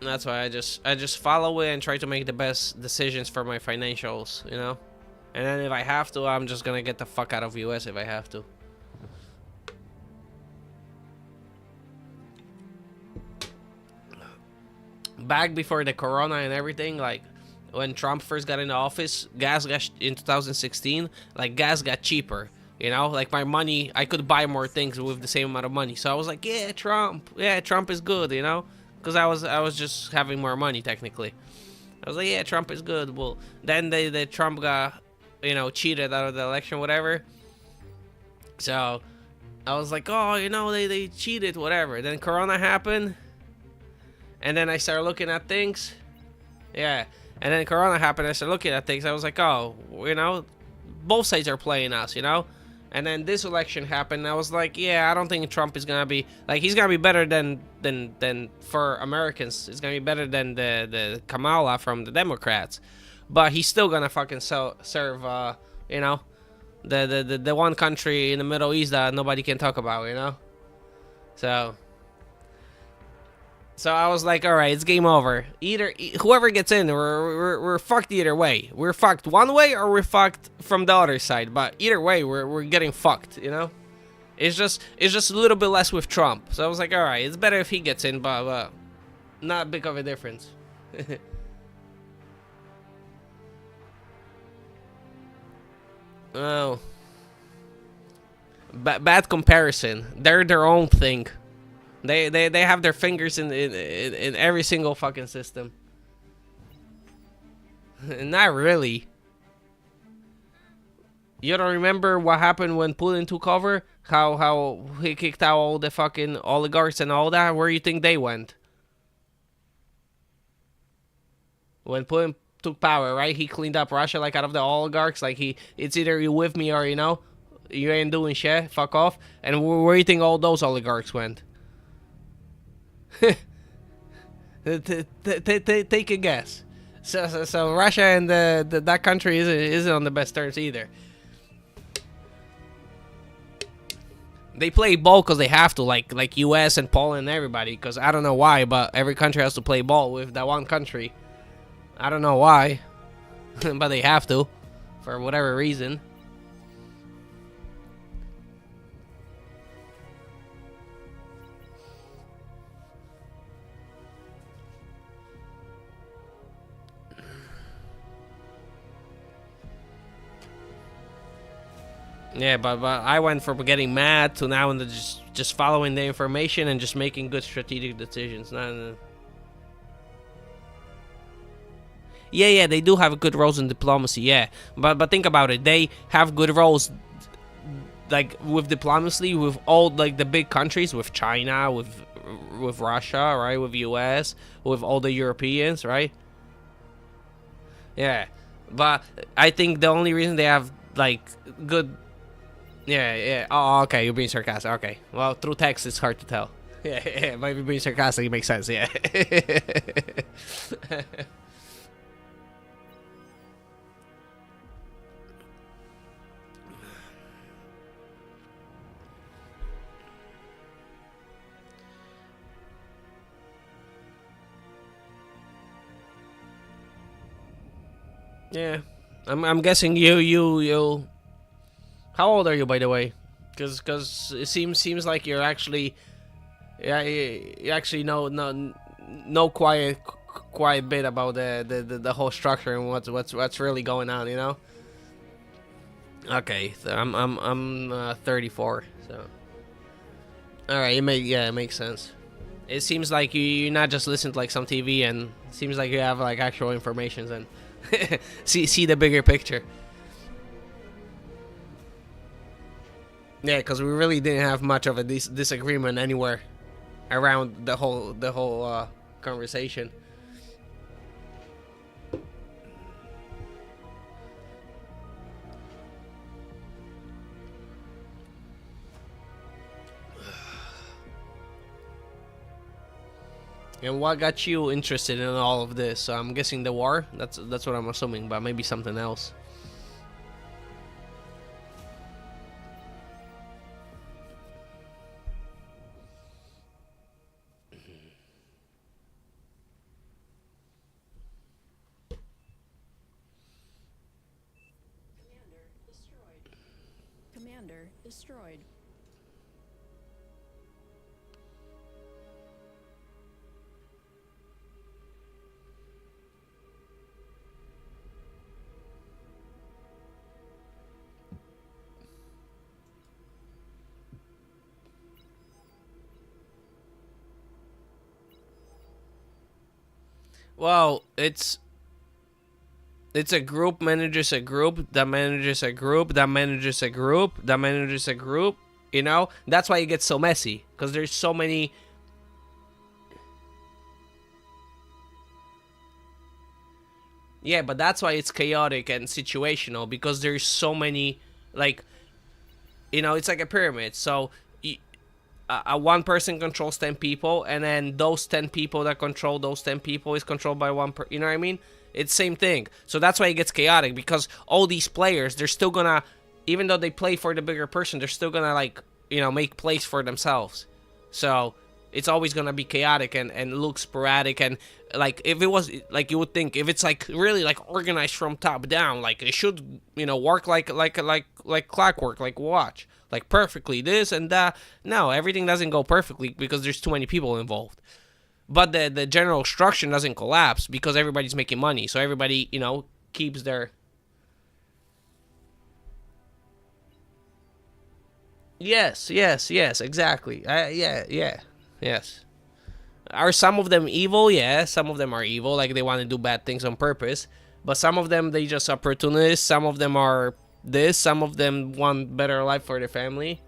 And that's why I just follow it and try to make the best decisions for my financials, you know. And then if I have to, I'm just gonna get the fuck out of US if I have to. Back before the corona and everything, like, when Trump first got into office, gas got in 2016, like, gas got cheaper, you know? Like, my money, I could buy more things with the same amount of money. So I was like, yeah, Trump is good, you know? Because I was just having more money, technically. I was like, yeah, Trump is good. Well, then the Trump got, you know, cheated out of the election, whatever. So I was like, oh, you know, they cheated, whatever. Then corona happened, and then I started looking at things. Yeah. And then corona happened, I started looking at things. I was like, oh, you know, both sides are playing us, you know? And then this election happened, and I was like, yeah, I don't think Trump is gonna be, like, he's gonna be better than for Americans. It's gonna be better than the Kamala from the Democrats. But he's still gonna fucking serve, you know, the one country in the Middle East that nobody can talk about, you know? So I was like, all right, it's game over. Either whoever gets in, we're fucked either way. We're fucked one way or we're fucked from the other side. But either way, we're getting fucked, you know? It's just a little bit less with Trump. So I was like, all right, it's better if he gets in, but not big of a difference. Oh, bad comparison. They're their own thing. They have their fingers in every single fucking system. Not really. You don't remember what happened when Putin took over? How he kicked out all the fucking oligarchs and all that? Where you think they went? When Putin took power, right? He cleaned up Russia, like, out of the oligarchs. Like, it's either you with me or, you know, you ain't doing shit. Fuck off. And where you think all those oligarchs went? Take a guess. So Russia and that country isn't on the best terms either. They play ball because they have to, like US and Poland and everybody. Because I don't know why, but every country has to play ball with that one country. I don't know why, but they have to, for whatever reason. Yeah, but I went from getting mad to now just following the information and just making good strategic decisions. Yeah, they do have good roles in diplomacy, yeah. But think about it. They have good roles, like, with diplomacy, with all, like, the big countries, with China, with Russia, right, with US, with all the Europeans, right? Yeah, but I think the only reason they have, like, good... Yeah. Oh, okay, you're being sarcastic. Okay. Well, through text, it's hard to tell. Yeah, maybe being sarcastic, it makes sense, yeah. Yeah. I'm guessing you... How old are you, by the way? Cause it seems like you're actually, yeah, you actually know quite a bit about the whole structure and what's really going on, you know. Okay, I'm 34, so all right, it makes sense. It seems like you're not just listening to like some TV, and it seems like you have like actual information and see the bigger picture. Yeah, because we really didn't have much of a disagreement anywhere around the whole conversation. And what got you interested in all of this? So I'm guessing the war. That's what I'm assuming, but maybe something else. Commander destroyed. Well, it's a group manages a group that manages a group that manages a group that manages a group. You know, that's why it gets so messy, because there's so many. Yeah, but that's why it's chaotic and situational, because there's so many, like, you know, it's like a pyramid. So one person controls 10 people, and then those 10 people that control those 10 people is controlled by you know what I mean? It's same thing. So that's why it gets chaotic, because all these players, they're still gonna, even though they play for the bigger person, they're still gonna, like, you know, make plays for themselves. So it's always gonna be chaotic and look sporadic. And like, if it was like, you would think, if it's like really like organized from top down, like it should, you know, work like clockwork, like watch, like perfectly this and that. No, everything doesn't go perfectly because there's too many people involved. But the general structure doesn't collapse because everybody's making money, so everybody, you know, keeps their. Yes, exactly. Yes. Are some of them evil? Yeah, some of them are evil, like they want to do bad things on purpose. But some of them, they just opportunists. Some of them are this. Some of them want better life for their family.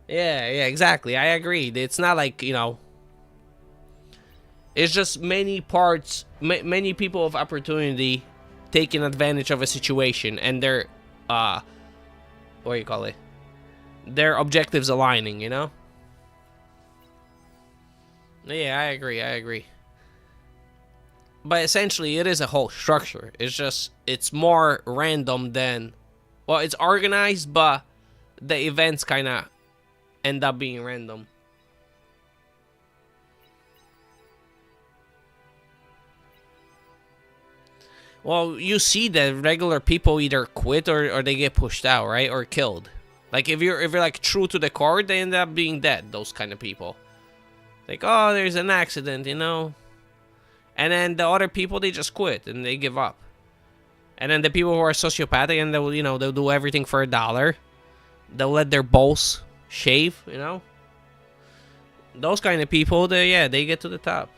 Yeah, exactly. I agree. It's not like, you know. It's just many parts, many people of opportunity taking advantage of a situation, and their, what do you call it? Their objectives aligning, you know? Yeah, I agree. But essentially, it is a whole structure. It's just, it's more random than, well, it's organized, but the events kind of end up being random. Well, you see that regular people either quit or they get pushed out, right? Or killed. Like, if you're like true to the core, they end up being dead, those kind of people. Like, oh, there's an accident, you know? And then the other people, they just quit and they give up. And then the people who are sociopathic, and they'll, you know, they'll do everything for $1. They'll let their balls shave, you know? Those kind of people, they get to the top.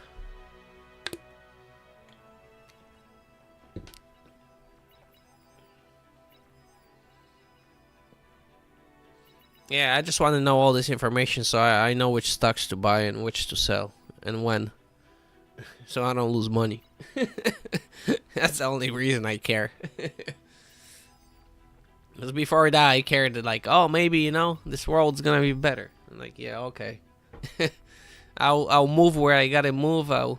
Yeah, I just want to know all this information so I know which stocks to buy and which to sell and when. So I don't lose money. That's the only reason I care. Because before that, I cared that, like, oh, maybe, you know, this world's gonna be better. I'm like, yeah, okay. I'll move where I gotta move. I'll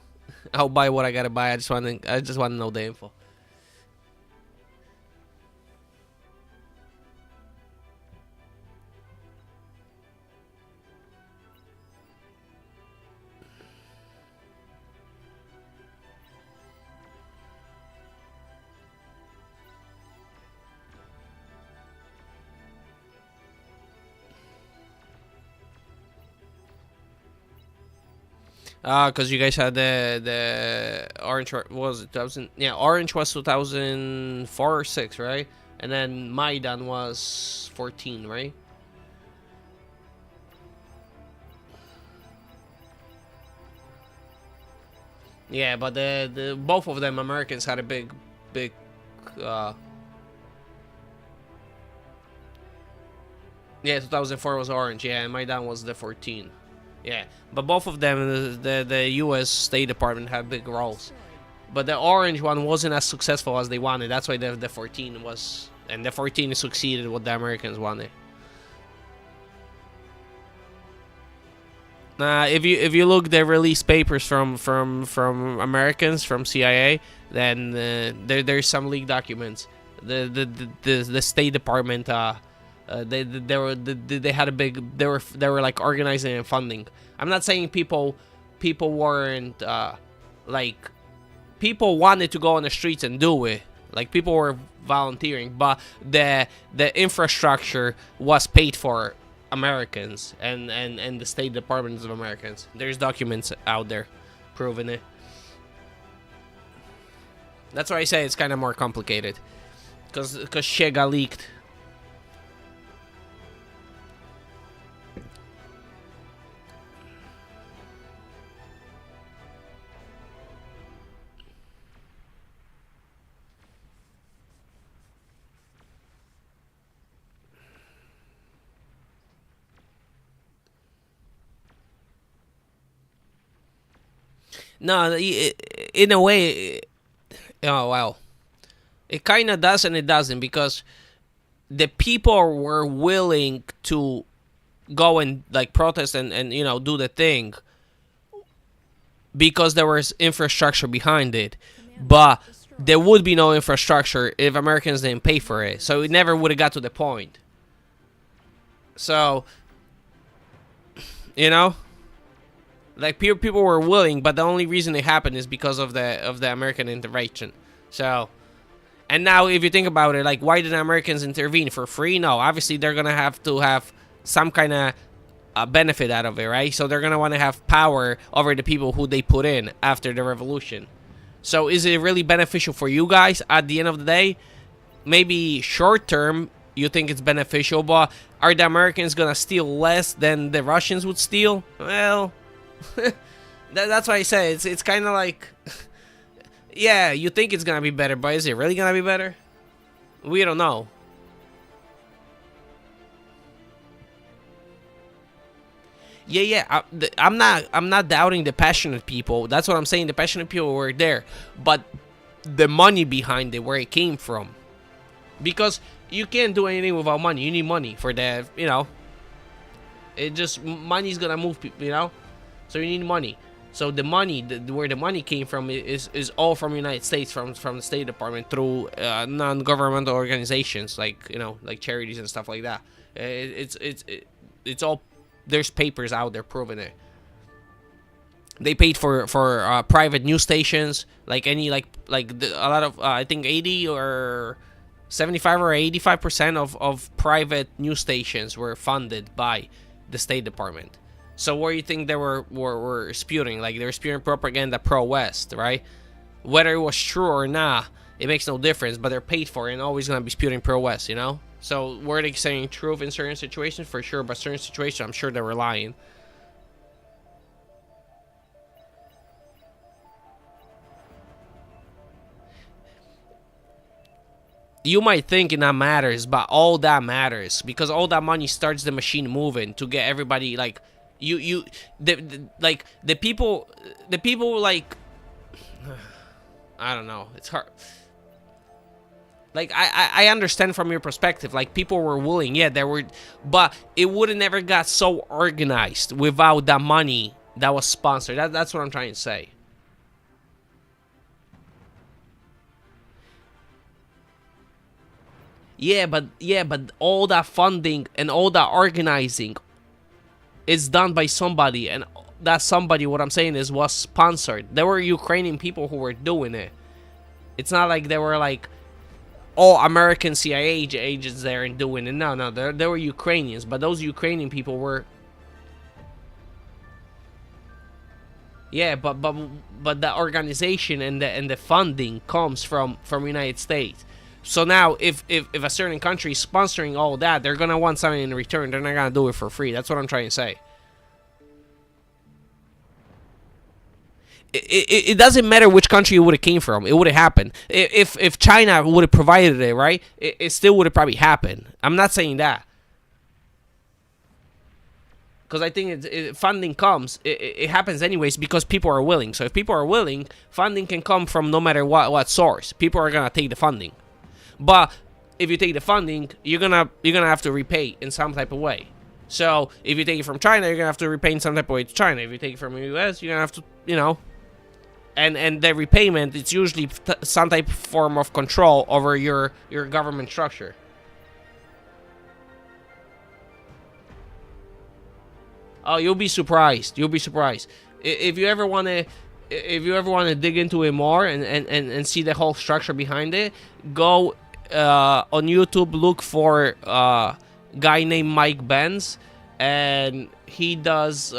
buy what I gotta buy. I just want to know the info. Because you guys had the orange was it 2000? Yeah, orange was 2004 or 6, right? And then Maidan was 14, right? Yeah, but the both of them Americans had a big uh yeah, 2004 was orange, yeah, and Maidan was the 14. Yeah, but both of them, the U.S. State Department had big roles. But the orange one wasn't as successful as they wanted. That's why the 14 was, and the 14 succeeded what the Americans wanted. If you look the release papers from Americans from CIA, then there's some leaked documents. The State Department they had a big they were like organizing and funding. I'm not saying people weren't like people wanted to go on the streets and do it. Like people were volunteering, but the infrastructure was paid for Americans and the State Departments of Americans. There's documents out there proving it. That's why I say it's kind of more complicated, because shit got leaked. No, in a way, oh well, it kind of does and it doesn't, because the people were willing to go and like protest and do the thing because there was infrastructure behind it, but there would be no infrastructure if Americans didn't pay for it, so it never would have got to the point. So, like people were willing, but the only reason it happened is because of the American intervention. So, and now if you think about it, like, why did the Americans intervene for free? No, obviously they're gonna have to have some kind of benefit out of it, right? So they're gonna want to have power over the people who they put in after the revolution. So is it really beneficial for you guys at the end of the day? Maybe short term you think it's beneficial, but are the Americans gonna steal less than the Russians would steal? Well, that's why I say it's kind of like, yeah, you think it's gonna be better, but is it really gonna be better? We don't know. Yeah. I'm not doubting the passionate people. That's what I'm saying. The passionate people were there, but the money behind it, where it came from, because you can't do anything without money. You need money for the, it just, money's gonna move people, so you need money. So the money, where the money came from, is all from the United States, from the State Department, through non-governmental organizations like like charities and stuff like that. It's all, there's papers out there proving it. They paid for private news stations, like any a lot of I think 80 or 75 or 85% of private news stations were funded by the State Department. So where you think they were spewing? Like, they were spewing propaganda pro-West, right? Whether it was true or not, it makes no difference, but they're paid for it and always going to be spewing pro-West, So were they saying truth in certain situations? For sure, but certain situations, I'm sure they were lying. You might think it not matters, but all that matters, because all that money starts the machine moving to get everybody, like, the people like, I don't know, it's hard. Like, I understand from your perspective, like, people were willing, yeah, there were, but it would have never got so organized without that money that was sponsored. That's what I'm trying to say. Yeah, but all that funding and all that organizing is done by somebody, and that somebody, what I'm saying is, was sponsored. There were Ukrainian people who were doing it. It's not like they were like all American CIA agents there and doing it. No, there were Ukrainians, but those Ukrainian people were, Yeah, but the organization and the funding comes from United States. So now, if a certain country is sponsoring all that, they're gonna want something in return. They're not gonna do it for free. That's what I'm trying to say. It doesn't matter which country it would have came from. It would have happened. If China would have provided it, right? It still would have probably happened. I'm not saying that, because I think funding comes. It happens anyways because people are willing. So if people are willing, funding can come from no matter what source. People are gonna take the funding. But if you take the funding, you're gonna have to repay in some type of way. So if you take it from China, you're gonna have to repay in some type of way to China. If you take it from the US, you're gonna have to, and the repayment, it's usually some type of form of control over your government structure. Oh, you'll be surprised. You'll be surprised. If you ever want to dig into it more and see the whole structure behind it, go on YouTube, look for a guy named Mike Benz, and he does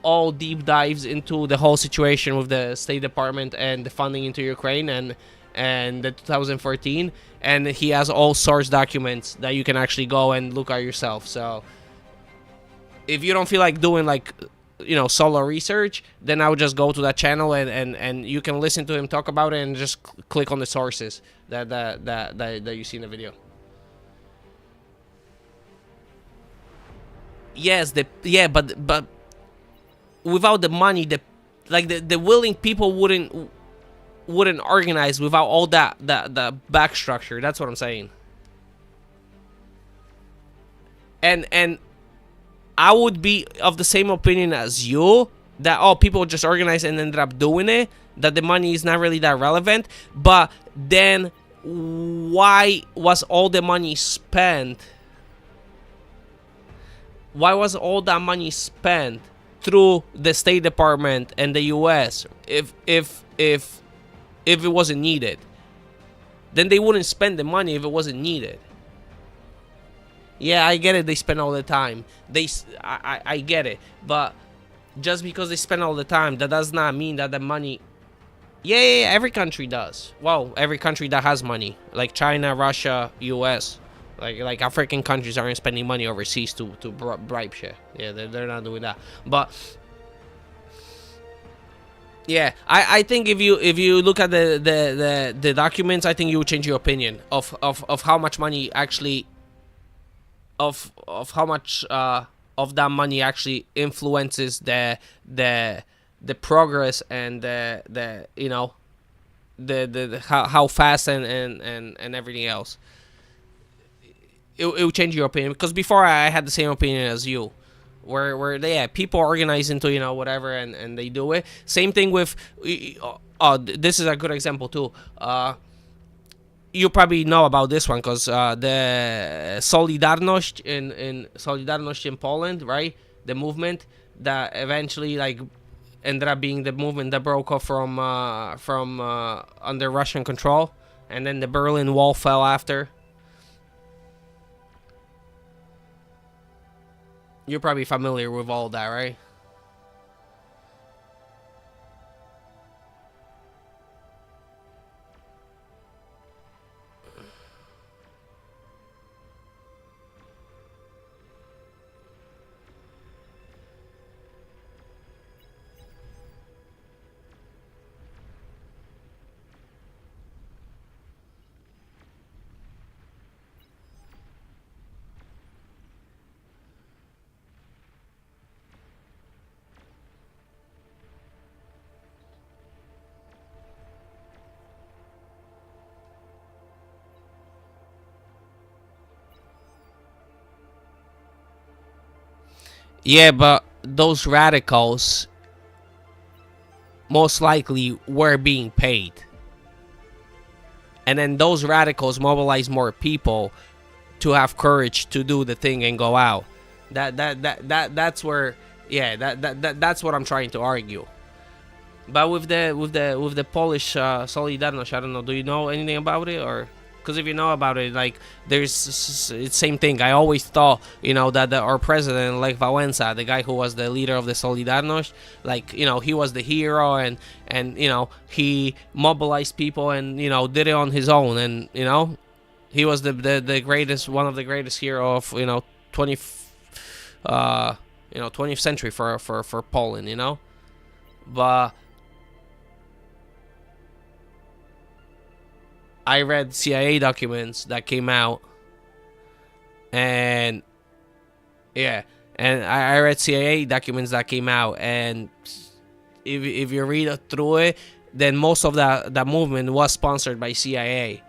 all deep dives into the whole situation with the State Department and the funding into Ukraine and the 2014, and he has all source documents that you can actually go and look at yourself. So if you don't feel like doing solo research, then I would just go to that channel and you can listen to him talk about it and just click on the sources that you see in the video. Yes, but without the money, the willing people wouldn't organize without all the back structure. That's what I'm saying. And I would be of the same opinion as you, that people just organize and ended up doing it, that the money is not really that relevant. But then why was all the money spent? Why was all that money spent through the State Department and the US if it wasn't needed? Then they wouldn't spend the money if it wasn't needed. Yeah, I get it. They spend all the time. I get it. But just because they spend all the time, that does not mean that the money. Yeah, every country does. Well, every country that has money, like China, Russia, US, like African countries aren't spending money overseas to bribe shit. Yeah, they're not doing that. But yeah, I think if you look at the documents, I think you would change your opinion of how much money actually. Of how much of that money actually influences the progress and the how fast and everything else. It will change your opinion, because before I had the same opinion as you, where people organize into whatever and they do it. Same thing with this is a good example too. You probably know about this one because the Solidarność in Poland, right? The movement that eventually ended up being the movement that broke off from under Russian control, and then the Berlin Wall fell after. You're probably familiar with all that, right? Yeah, but those radicals most likely were being paid. And then those radicals mobilize more people to have courage to do the thing and go out. That's where, yeah, that's what I'm trying to argue. But with the Polish Solidarność, I don't know. Do you know anything about it or? Because if you know about it, like, it's same thing. I always thought, that our president, like Wałęsa, the guy who was the leader of the Solidarność, like, he was the hero, and he mobilized people and, did it on his own. And, he was the greatest, one of the greatest hero of, 20th century for Poland, But I read CIA documents that came out, and I read CIA documents that came out, and if you read through it, then most of that movement was sponsored by CIA.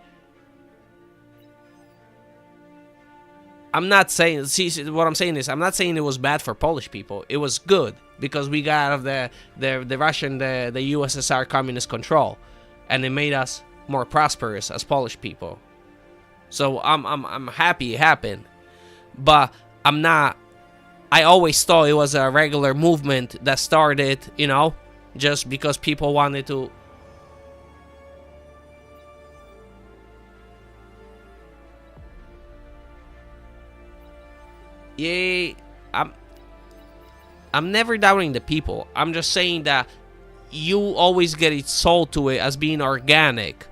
I'm not saying, what I'm saying is, I'm not saying it was bad for Polish people. It was good because we got out of the Russian, the USSR communist control, and it made us more prosperous as Polish people. So I'm happy it happened, but I'm not. I always thought it was a regular movement that started, just because people wanted to. Yeah, I'm never doubting the people. I'm just saying that you always get it sold to it as being organic,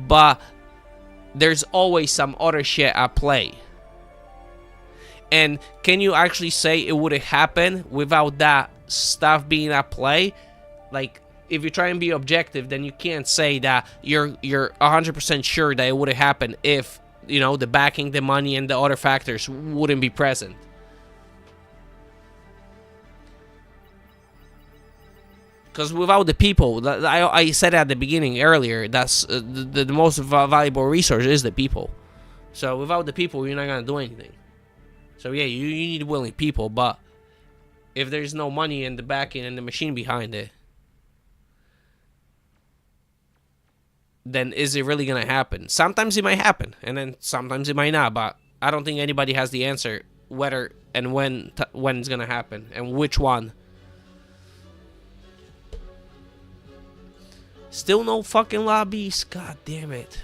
but there's always some other shit at play. And can you actually say it would have happened without that stuff being at play? Like, if you try and be objective, then you can't say that you're 100% sure that it would have happened if, the backing, the money, and the other factors wouldn't be present. Because without the people, I said at the beginning earlier, that's the most valuable resource is the people. So without the people, you're not going to do anything. So yeah, you need willing people, but if there's no money and the backing and the machine behind it, then is it really going to happen? Sometimes it might happen, and then sometimes it might not, but I don't think anybody has the answer whether and when it's going to happen, and which one. Still no fucking lobbies. God damn it.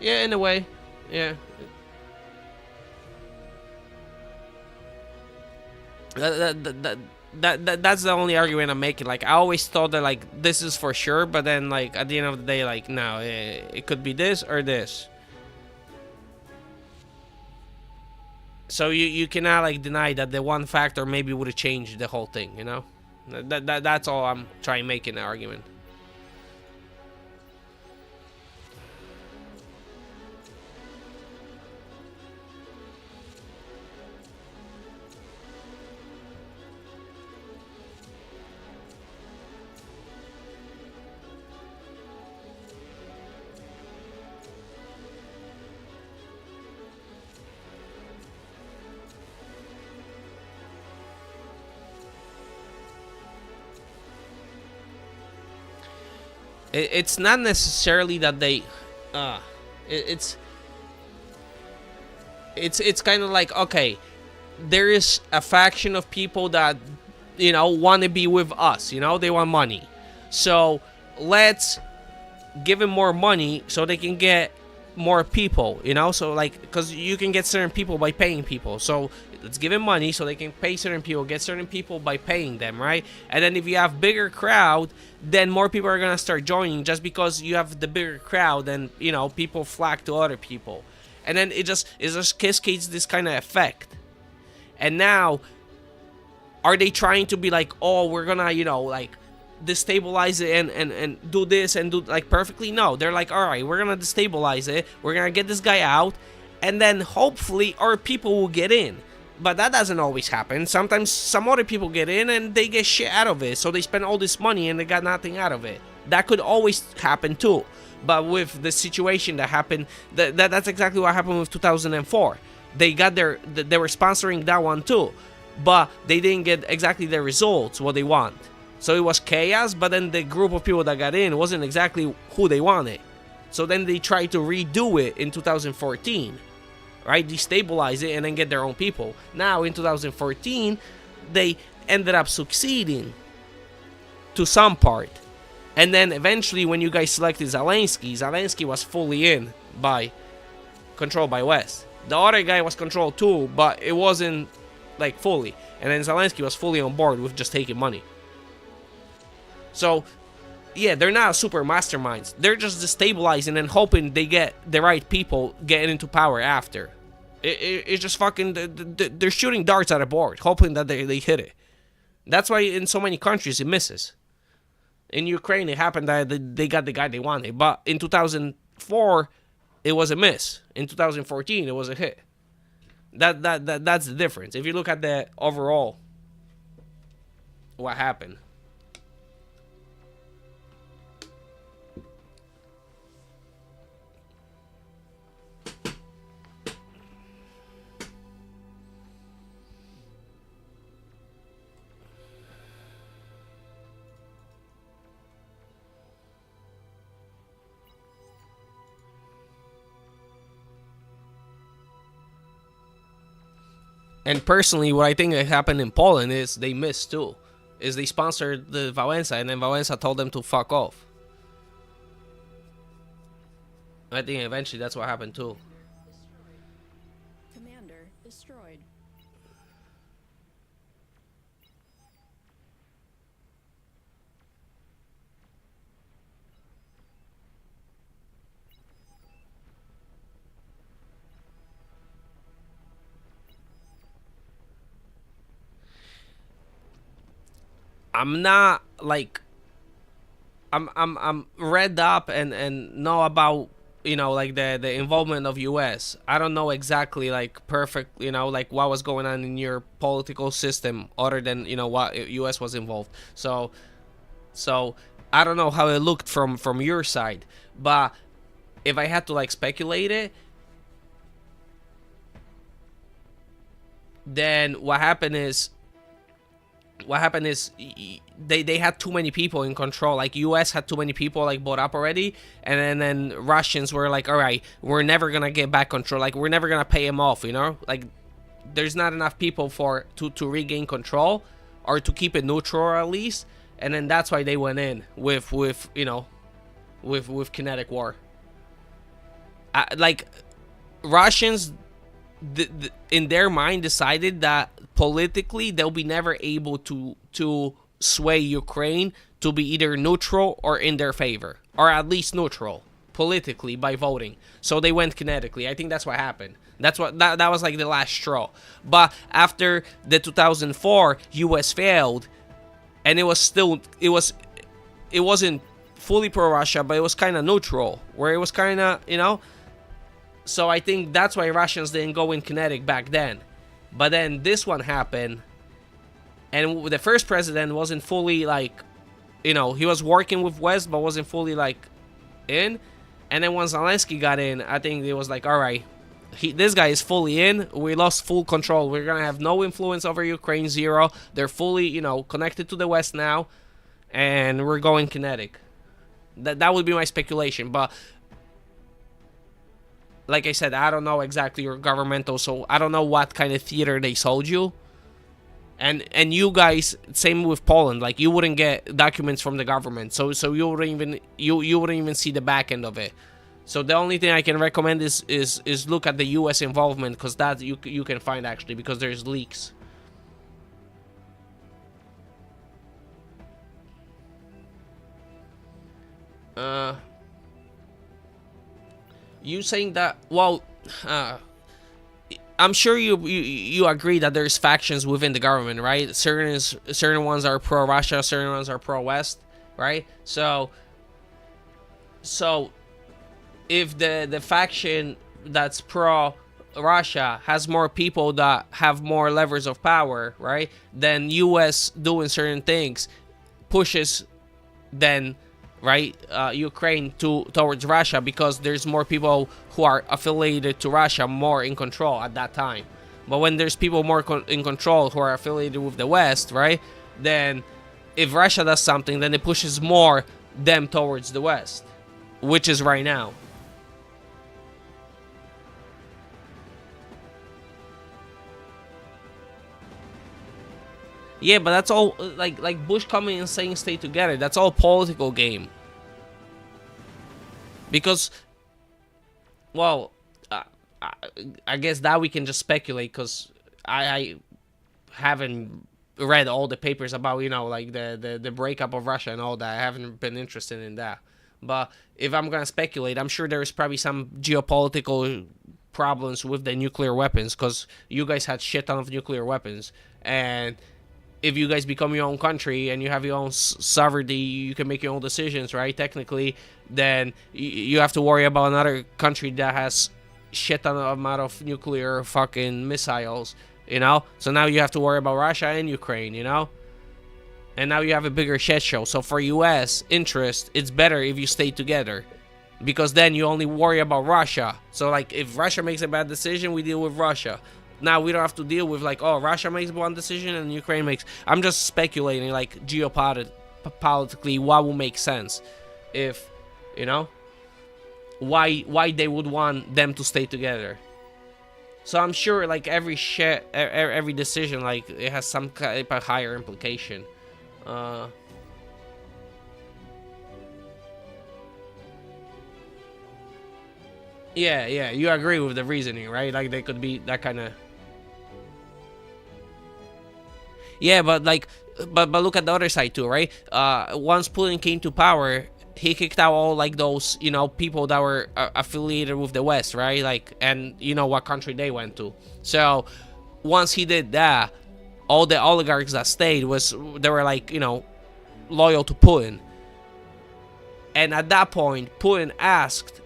Yeah, in a way. Yeah. That's the only argument I'm making. Like, I always thought that, like, this is for sure, but then, like, at the end of the day, like, no, it could be this or this. So you cannot, like, deny that the one factor maybe would have changed the whole thing, That's all I'm trying to make in the argument. It's not necessarily that they, it's kind of like, okay, there is a faction of people that, want to be with us, they want money. So let's give them more money so they can get more people, so, like, because you can get certain people by paying people. So let's give them money so they can pay certain people, get certain people by paying them, right? And then if you have bigger crowd, then more people are gonna start joining just because you have the bigger crowd, and people flock to other people, and then it just cascades this kind of effect. And now, are they trying to be like, oh, we're gonna like destabilize it and do this and do like perfectly? No, they're like, all right, we're gonna destabilize it, we're gonna get this guy out, and then hopefully our people will get in. But that doesn't always happen. Sometimes some other people get in and they get shit out of it, so they spend all this money and they got nothing out of it. That could always happen too. But with the situation that happened, that's exactly what happened with 2004. They were sponsoring that one too, but they didn't get exactly the results what they want. So it was chaos, but then the group of people that got in wasn't exactly who they wanted. So then they tried to redo it in 2014. right? Destabilize it and then get their own people. Now in 2014, they ended up succeeding to some part. And then eventually when you guys selected Zelensky was fully controlled by West. The other guy was controlled too, but it wasn't like fully. And then Zelensky was fully on board with just taking money. So yeah, they're not super masterminds. They're just destabilizing and hoping they get the right people getting into power after. It's just fucking, they're shooting darts at a board, hoping that they hit it. That's why in so many countries it misses. In Ukraine, it happened that they got the guy they wanted. But in 2004, it was a miss. In 2014, it was a hit. That's the difference. If you look at the overall, what happened. And personally, what I think that happened in Poland is they missed too. Is they sponsored the Wałęsa, and then Wałęsa told them to fuck off. I think eventually that's what happened too. Commander destroyed. I'm not like I'm read up and know about, you know, like the involvement of US. I don't know exactly like perfect, you know, like what was going on in your political system other than, you know, what US was involved. So I don't know how it looked from your side, but if I had to like speculate it, then what happened is they had too many people in control. Like US had too many people like bought up already, and then Russians were like, all right, we're never gonna get back control, like we're never gonna pay him off, you know, like there's not enough people to regain control or to keep it neutral at least. And then that's why they went in with you know, with kinetic war. Like Russians in their mind decided that politically they'll be never able to sway Ukraine to be either neutral or in their favor, or at least neutral politically by voting. So they went kinetically. I think that's what happened. That was like the last straw. But after the 2004, US failed, and it wasn't fully pro-Russia, but it was kind of neutral, where it was kind of, you know. So I think that's why Russians didn't go in kinetic back then. But then this one happened, and the first president wasn't fully like, you know, he was working with West, but wasn't fully like in. And then once Zelensky got in, I think it was like, all right, this guy is fully in. We lost full control. We're gonna have no influence over Ukraine, zero. They're fully, you know, connected to the West now, and we're going kinetic. That would be my speculation, but like I said, I don't know exactly your governmental, so I don't know what kind of theater they sold you. And you guys, same with Poland, like you wouldn't get documents from the government, so you wouldn't even see the back end of it. So the only thing I can recommend is look at the US involvement, because that you can find actually, because there's leaks. You saying that, well, I'm sure you agree that there's factions within the government, right? Certain ones are pro-Russia, certain ones are pro-West, right? So if the faction that's pro-Russia has more people that have more levers of power, right, then US doing certain things pushes then, right, Ukraine towards Russia, because there's more people who are affiliated to Russia more in control at that time. But when there's people more in control who are affiliated with the West, right, then if Russia does something, then it pushes more them towards the West, which is right now. Yeah, but that's all like Bush coming and saying stay together. That's all political game. Because, well, I guess that we can just speculate because I haven't read all the papers about, you know, like the breakup of Russia and all that. I haven't been interested in that. But if I'm gonna speculate, I'm sure there's probably some geopolitical problems with the nuclear weapons because you guys had shit ton of nuclear weapons, and if you guys become your own country and you have your own sovereignty, you can make your own decisions, right? Technically, then you have to worry about another country that has shit ton of amount of nuclear fucking missiles, you know? So now you have to worry about Russia and Ukraine, you know? And now you have a bigger shit show. So for US interest, it's better if you stay together, because then you only worry about Russia. So like if Russia makes a bad decision, we deal with Russia. Now we don't have to deal with like, oh, Russia makes one decision and Ukraine makes. I'm just speculating like geopolitically what will make sense, if, you know, why they would want them to stay together. So I'm sure like every decision, like it has some type of higher implication. Yeah, you agree with the reasoning, right? Like they could be that kind of. Yeah, but like, but look at the other side too, right? Once Putin came to power, he kicked out all like those, you know, people that were affiliated with the West, right? Like, and you know what country they went to. So once he did that, all the oligarchs that stayed they were like, you know, loyal to Putin. And at that point, Putin asked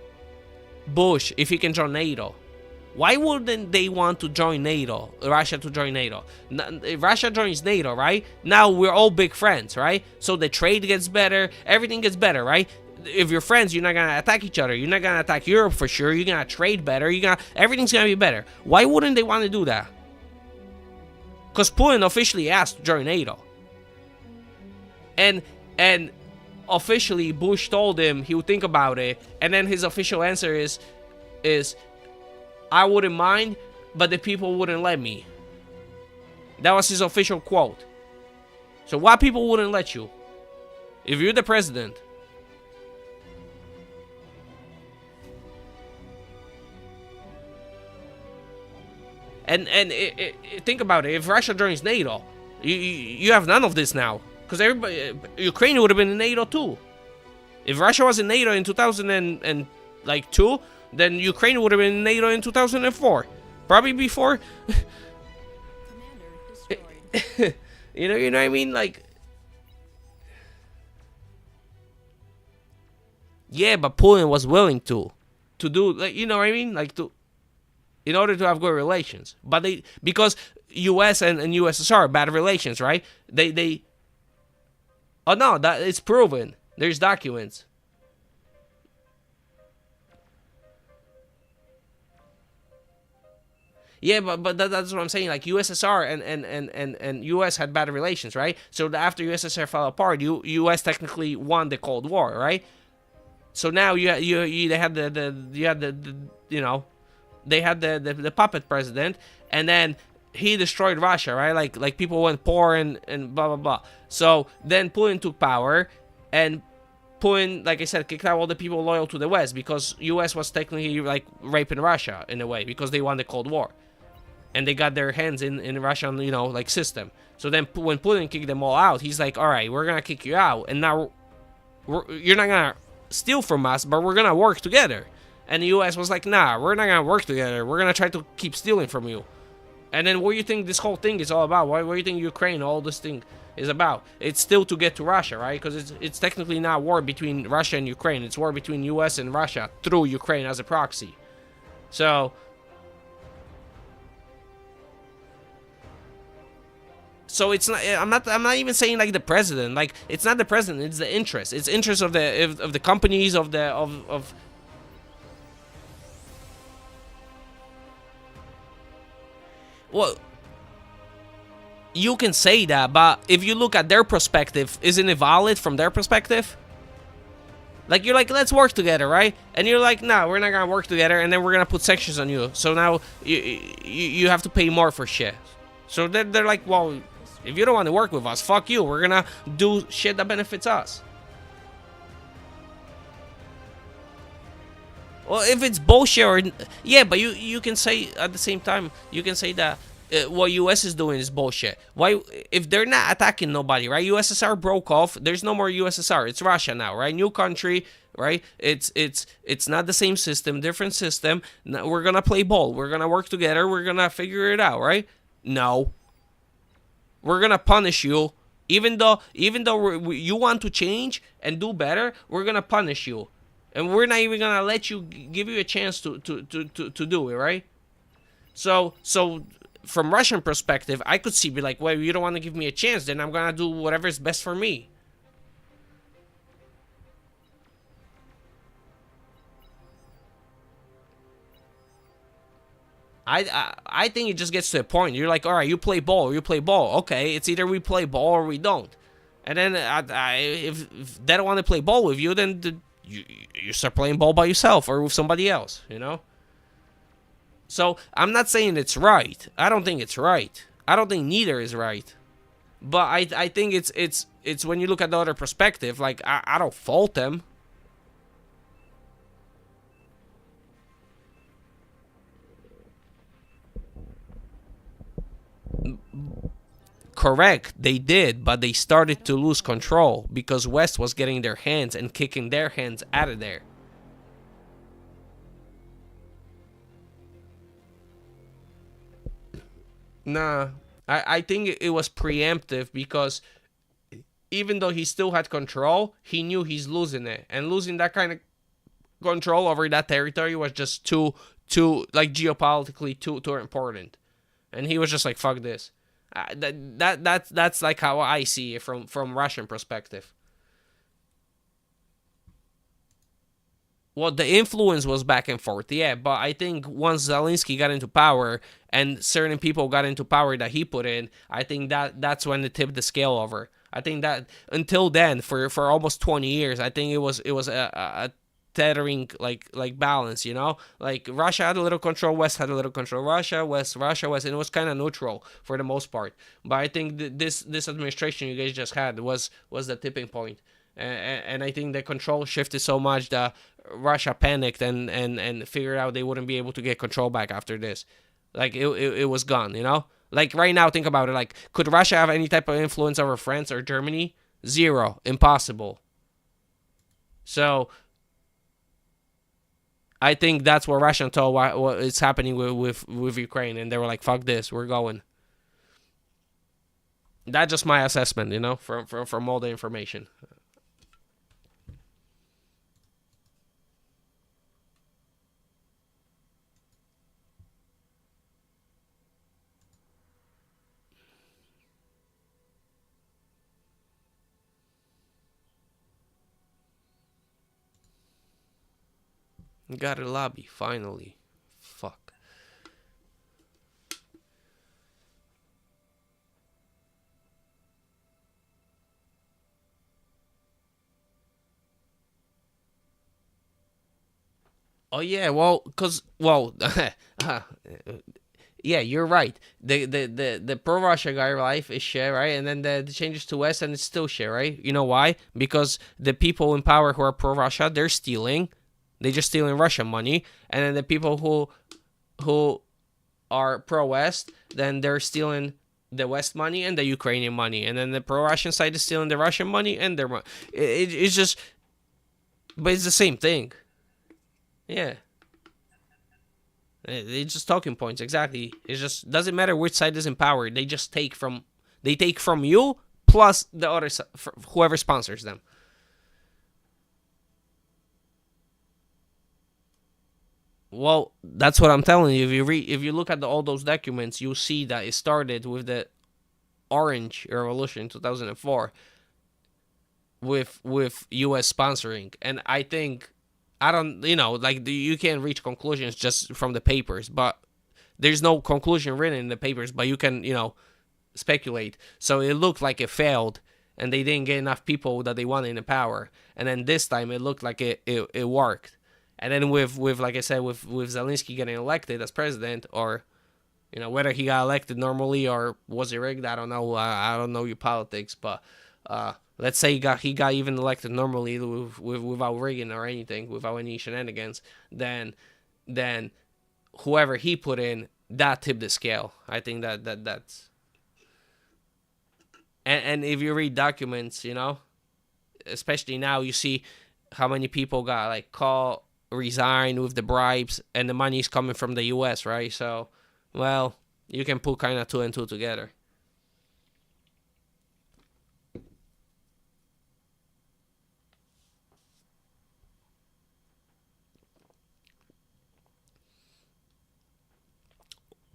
Bush if he can join NATO. Why wouldn't they want to join NATO? Russia to join NATO. If Russia joins NATO, right? Now we're all big friends, right? So the trade gets better, everything gets better, right? If you're friends, you're not gonna attack each other. You're not gonna attack Europe for sure. You're gonna trade better. Everything's gonna be better. Why wouldn't they want to do that? Because Putin officially asked to join NATO, and officially Bush told him he would think about it, and then his official answer is I wouldn't mind, but the people wouldn't let me. That was his official quote. So why people wouldn't let you? If you're the president. And think about it. If Russia joins NATO, you have none of this now. Because Ukraine would have been in NATO too. If Russia was in NATO in 2002, then Ukraine would have been in NATO in 2004. Probably before. you know what I mean? Like, yeah, but Putin was willing to do, like, you know what I mean? Like, in order to have good relations. But because US and USSR bad relations, right? They oh no, that it's proven. There's documents. Yeah, but that's what I'm saying. Like USSR and US had bad relations, right? So after USSR fell apart, US technically won the Cold War, right? So now they had the puppet president, and then he destroyed Russia, right? Like people went poor and blah blah blah. So then Putin took power, and Putin, like I said, kicked out all the people loyal to the West, because US was technically like raping Russia in a way, because they won the Cold War. And they got their hands in Russian, you know, like system. So then when Putin kicked them all out, he's like, all right, we're going to kick you out. And now you're not going to steal from us, but we're going to work together. And the US was like, nah, we're not going to work together. We're going to try to keep stealing from you. And then what do you think this whole thing is all about? What do you think Ukraine, all this thing is about? It's still to get to Russia, right? Because it's technically not war between Russia and Ukraine. It's war between US and Russia through Ukraine as a proxy. So it's not. I'm not even saying like the president. Like, it's not the president. It's the interest. It's interest of the companies of. Well, you can say that, but if you look at their perspective, isn't it valid from their perspective? Like, you're like, let's work together, right? And you're like, no, we're not gonna work together, and then we're gonna put sanctions on you. So now you have to pay more for shit. So they're like, well, If you don't want to work with us, fuck you. We're gonna do shit that benefits us. Well, if it's bullshit or yeah, but you can say at the same time, you can say that what US is doing is bullshit. Why, if they're not attacking nobody, right? USSR broke off. There's no more USSR. It's Russia now, right? New country, right? It's not the same system, different system. We're gonna play ball. We're gonna work together. We're gonna figure it out, right? No, we're gonna punish you. Even though you want to change and do better, we're gonna punish you. And we're not even gonna let you give you a chance to do it, right? So from Russian perspective, I could see be like, well, you don't want to give me a chance, then I'm gonna do whatever is best for me. I think it just gets to a point. You're like, all right, you play ball, you play ball. Okay, it's either we play ball or we don't. And then if they don't want to play ball with you, then you start playing ball by yourself or with somebody else, you know? So I'm not saying it's right. I don't think it's right. I don't think neither is right. But I think it's when you look at the other perspective, like I don't fault them. Correct, they did, but they started to lose control because West was getting their hands and kicking their hands out of there. Nah, I think it was preemptive because even though he still had control, he knew he's losing it. And losing that kind of control over that territory was just too like geopolitically too important. And he was just like, fuck this. That's like how I see it from Russian perspective. Well, the influence was back and forth, yeah, but I think once Zelensky got into power and certain people got into power that he put in, I think that's when it tipped the scale over. I think that until then, for almost 20 years, I think it was a tethering like balance, you know, like Russia had a little control, West had a little control, Russia West, and it was kind of neutral for the most part. But I think this administration you guys just had was the tipping point, and I think the control shifted so much that Russia panicked and figured out they wouldn't be able to get control back after this. Like it was gone, you know. Like right now, think about it. Like, could Russia have any type of influence over France or Germany? Zero, impossible. So I think that's what Russia told what is happening with Ukraine, and they were like, "Fuck this, we're going." That's just my assessment, you know, from all the information. Got a lobby finally. Fuck. Oh yeah, yeah, you're right. The pro Russia guy life is shit, right? And then the changes to West and it's still shit, right? You know why? Because the people in power who are pro Russia, they're stealing. They just stealing Russian money, and then the people who are pro West, then they're stealing the West money and the Ukrainian money, and then the pro Russian side is stealing the Russian money and their money. It's just, but it's the same thing. Yeah. It's just talking points, exactly. It just doesn't matter which side is in power. They just take from you plus the other whoever sponsors them. Well, that's what I'm telling you. If you look at all those documents, you'll see that it started with the Orange Revolution in 2004 with US sponsoring. And I think I don't, like you can't reach conclusions just from the papers, but there's no conclusion written in the papers, but you can, speculate. So it looked like it failed and they didn't get enough people that they wanted in the power. And then this time it looked like it worked. And then with like I said, with Zelensky getting elected as president, or You know, whether he got elected normally or was it rigged, I don't know. I don't know your politics, but let's say he got even elected normally without rigging or anything, without any shenanigans. Then whoever he put in, that tipped the scale. I think that's. And if you read documents, you know, especially now, you see how many people got like caught, resign with the bribes, and the money's coming from the U.S., right? So, well, you can put kind of two and two together.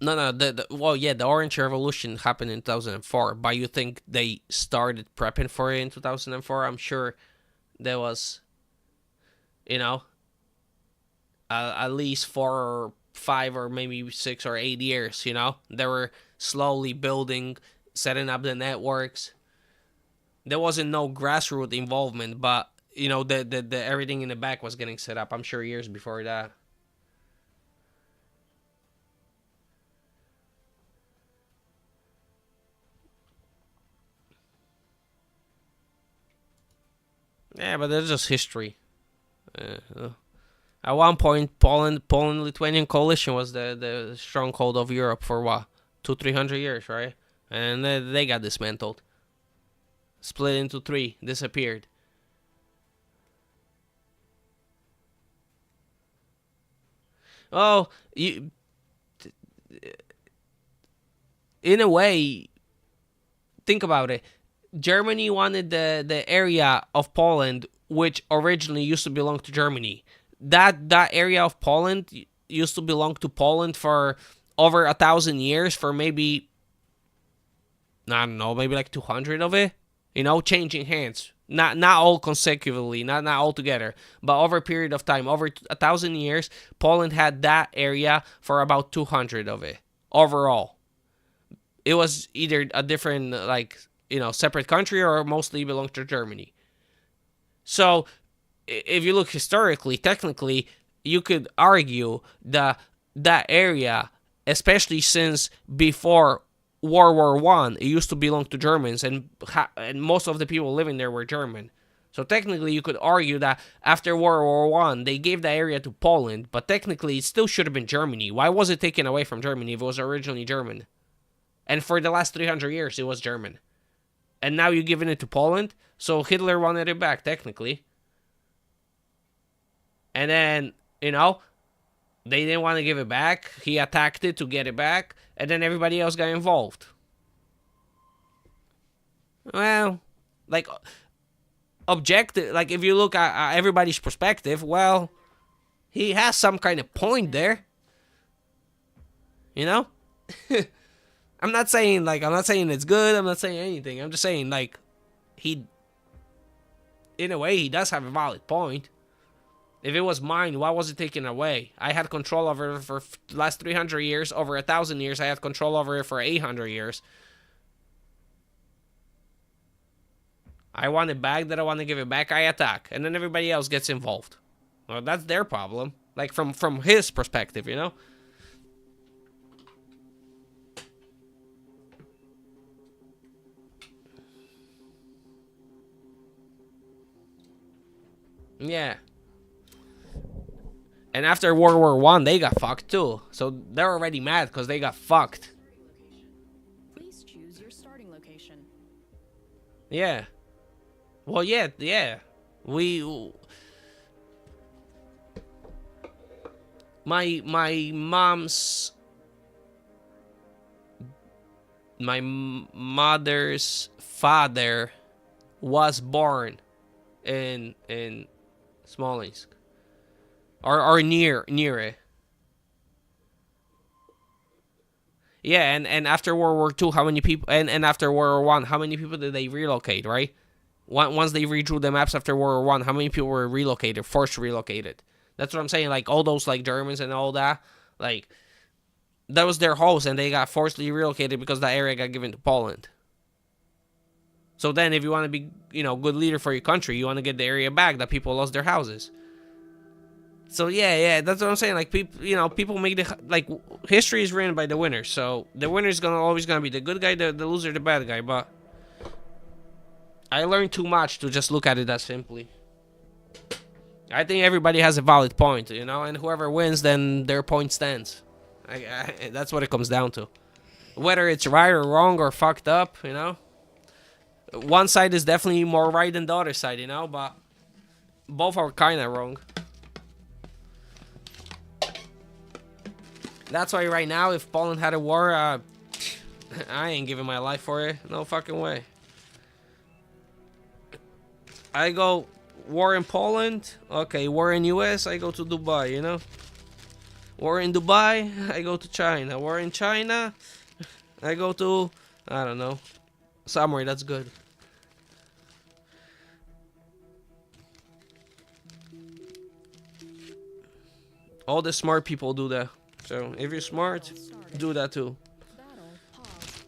No, well, yeah, the Orange Revolution happened in 2004, but you think they started prepping for it in 2004? I'm sure there was, you know, at least 4 or 5 or maybe 6 or 8 years, you know? They were slowly building, setting up the networks. There wasn't no grassroots involvement, but, you know, the everything in the back was getting set up, I'm sure, years before that. Yeah, but that's just history. At one point, Poland-Lithuanian coalition was the stronghold of Europe for what, 200-300 years, right? And they got dismantled, split into three, disappeared. Oh, in a way, think about it. Germany wanted the area of Poland which originally used to belong to Germany. That area of Poland used to belong to Poland for over 1,000 years, for maybe, I don't know, maybe like 200 of it, you know, changing hands. Not all consecutively, not all together, but over a period of time, over 1,000 years, Poland had that area for about 200 of it overall. It was either a different, like, you know, separate country, or mostly belonged to Germany. So, if you look historically, technically, you could argue that that area, especially since before World War One, it used to belong to Germans, and most of the people living there were German. So technically, you could argue that after World War One, they gave that area to Poland, but technically, it still should have been Germany. Why was it taken away from Germany if it was originally German? And for the last 300 years, it was German. And now you're giving it to Poland? So Hitler wanted it back, technically. And then, you know, they didn't want to give it back. He attacked it to get it back. And then everybody else got involved. Well, like, objective, like, if you look at everybody's perspective, well, he has some kind of point there. You know? I'm not saying it's good. I'm not saying anything. I'm just saying, like, in a way, he does have a valid point. If it was mine, why was it taken away? I had control over it for the last 300 years. Over 1,000 years, I had control over it for 800 years. I want it back, that I want to give it back, I attack. And then everybody else gets involved. Well, that's their problem. Like, from his perspective, you know? Yeah. And after World War One, they got fucked too. So they're already mad because they got fucked. Please choose your starting location. Yeah. Well, yeah. My mother's father was born in Smolensk. Or near it. Yeah, and after World War II, how many people, and after World War One, how many people did they relocate, right? Once they redrew the maps after World War One, how many people were relocated, forced relocated? That's what I'm saying, like, all those, like, Germans and all that, like, that was their house, and they got forcibly relocated because that area got given to Poland. So then, if you want to be, you know, good leader for your country, you want to get the area back that people lost their houses. So yeah, that's what I'm saying. Like people, people make like history is written by the winner. So the winner is always gonna be the good guy, the loser, the bad guy. But I learned too much to just look at it that simply. I think everybody has a valid point, and whoever wins, then their point stands. That's what it comes down to. Whether it's right or wrong or fucked up, one side is definitely more right than the other side, but both are kind of wrong. That's why right now, if Poland had a war, I ain't giving my life for it. No fucking way. I go war in Poland. Okay, war in US. I go to Dubai. War in Dubai. I go to China. War in China. I go to, I don't know, somewhere that's good. All the smart people do that. So if you're smart, do that too. Battle pause.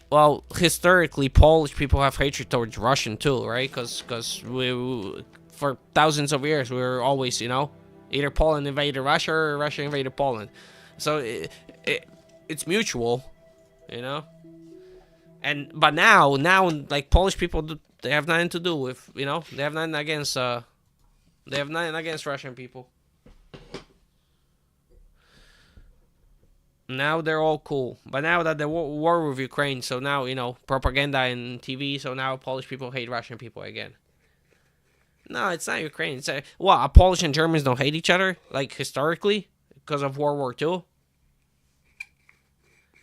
Well, historically, Polish people have hatred towards Russian too, right? Because we for thousands of years we were always, either Poland invaded Russia or Russia invaded Poland. So it's mutual, But now like Polish people, they have nothing to do with, they have nothing against Russian people. Now they're all cool. But now that the war with Ukraine, so now, propaganda and TV, so now Polish people hate Russian people again. No, it's not Ukraine. It's Polish and Germans don't hate each other, like, historically, because of World War II?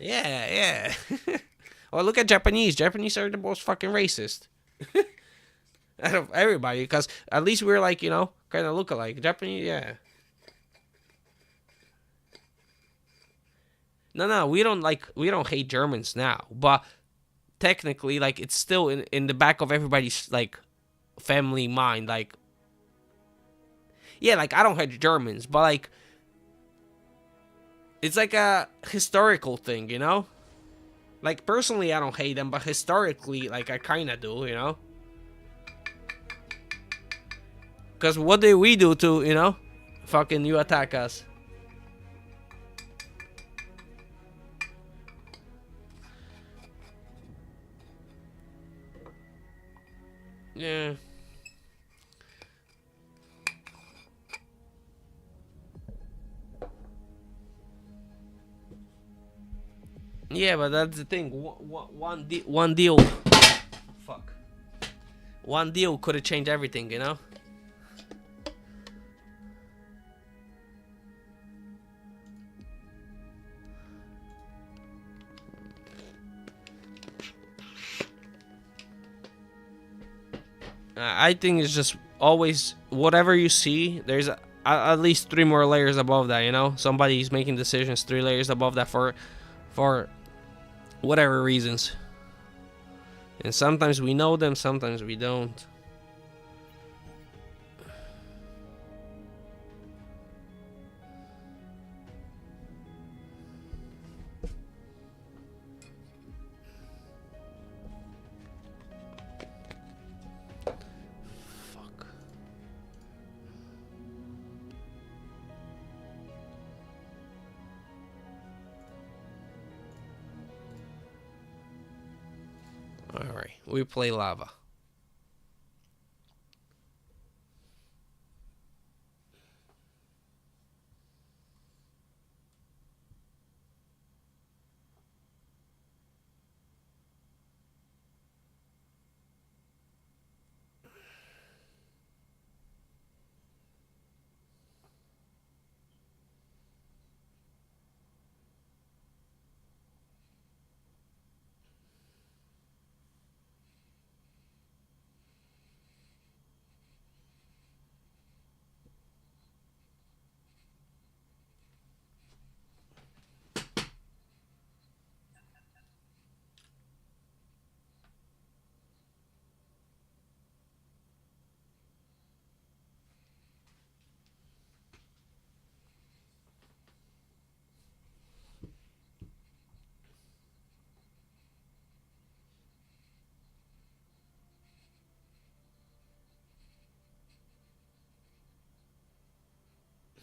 Yeah. Well, look at Japanese. Japanese are the most fucking racist. Out of everybody, because at least we're like, kind of look alike. Japanese, yeah. No, we don't hate Germans now, but technically, like, it's still in the back of everybody's, like, family mind, like, yeah, like, I don't hate Germans, but, like, it's like a historical thing, Like, personally, I don't hate them, but historically, like, I kind of do, Because what did we do to, fucking you attack us? Yeah. Yeah, but that's the thing. One deal. Fuck. One deal could have changed everything, I think it's just always whatever you see. There's at least 3 more layers above that. Somebody's making decisions 3 layers above that for whatever reasons. And sometimes we know them, sometimes we don't. Fuck. Alright, we play lava.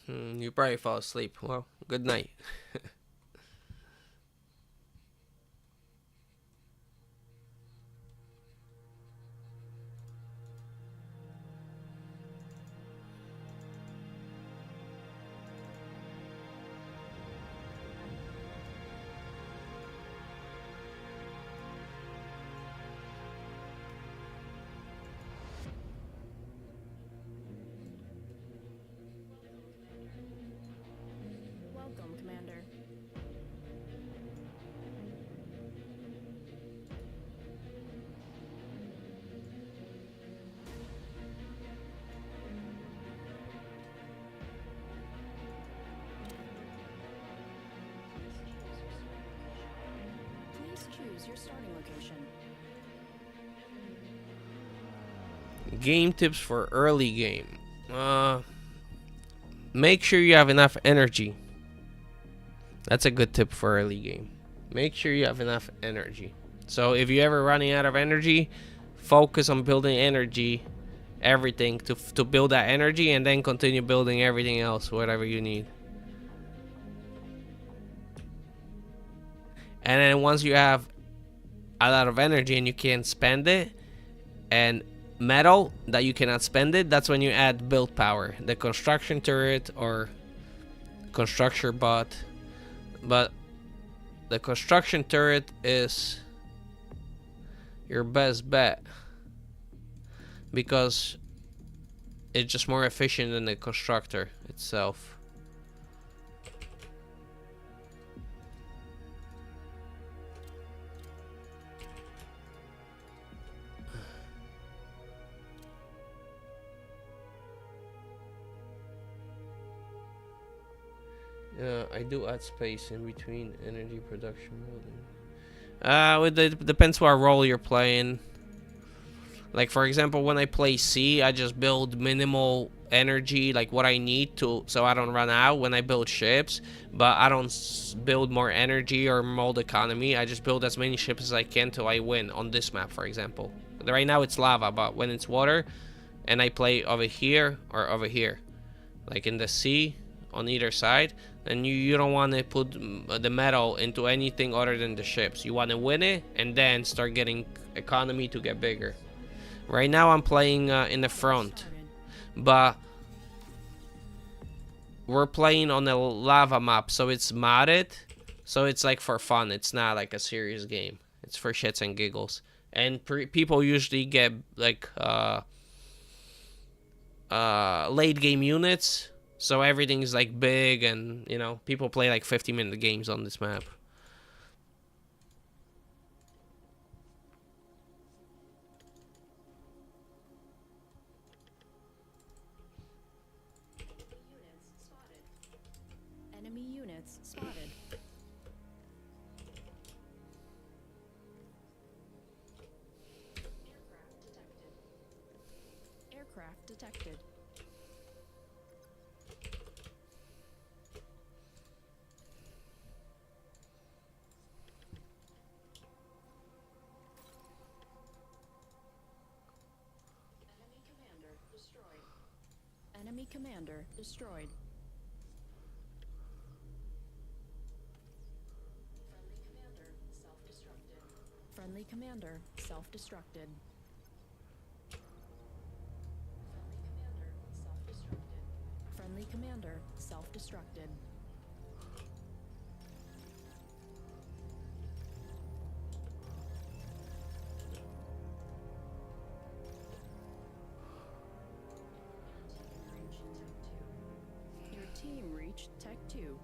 You probably fall asleep. Well, good night. Welcome, Commander. Please choose your starting location. Game tips for early game. Make sure you have enough energy. That's a good tip for early game. Make sure you have enough energy. So if you're ever running out of energy, focus on building energy, everything to build that energy, and then continue building everything else, whatever you need. And then once you have a lot of energy and you can't spend it, and metal that you cannot spend it, that's when you add build power, the construction turret or construction bot. But the construction turret is your best bet because it's just more efficient than the constructor itself. I do add space in between energy production building. It depends what role you're playing. Like for example, when I play C, I just build minimal energy, like what I need to, so I don't run out when I build ships. But I don't build more energy or mold economy. I just build as many ships as I can till I win on this map, for example. Right now it's lava, but when it's water, and I play over here or over here, like in the sea on either side, then you don't want to put the metal into anything other than the ships. You want to win it and then start getting economy to get bigger. Right now I'm playing in the front, but we're playing on a lava map, so it's modded, so it's like for fun. It's not like a serious game. It's for shits and giggles, and people usually get like late game units, so everything is like big, and you know, people play like 50-minute games on this map. Enemy units spotted. Aircraft detected. Enemy commander destroyed. Friendly commander self-destructed. Friendly commander self-destructed. Your team reached Tech 2.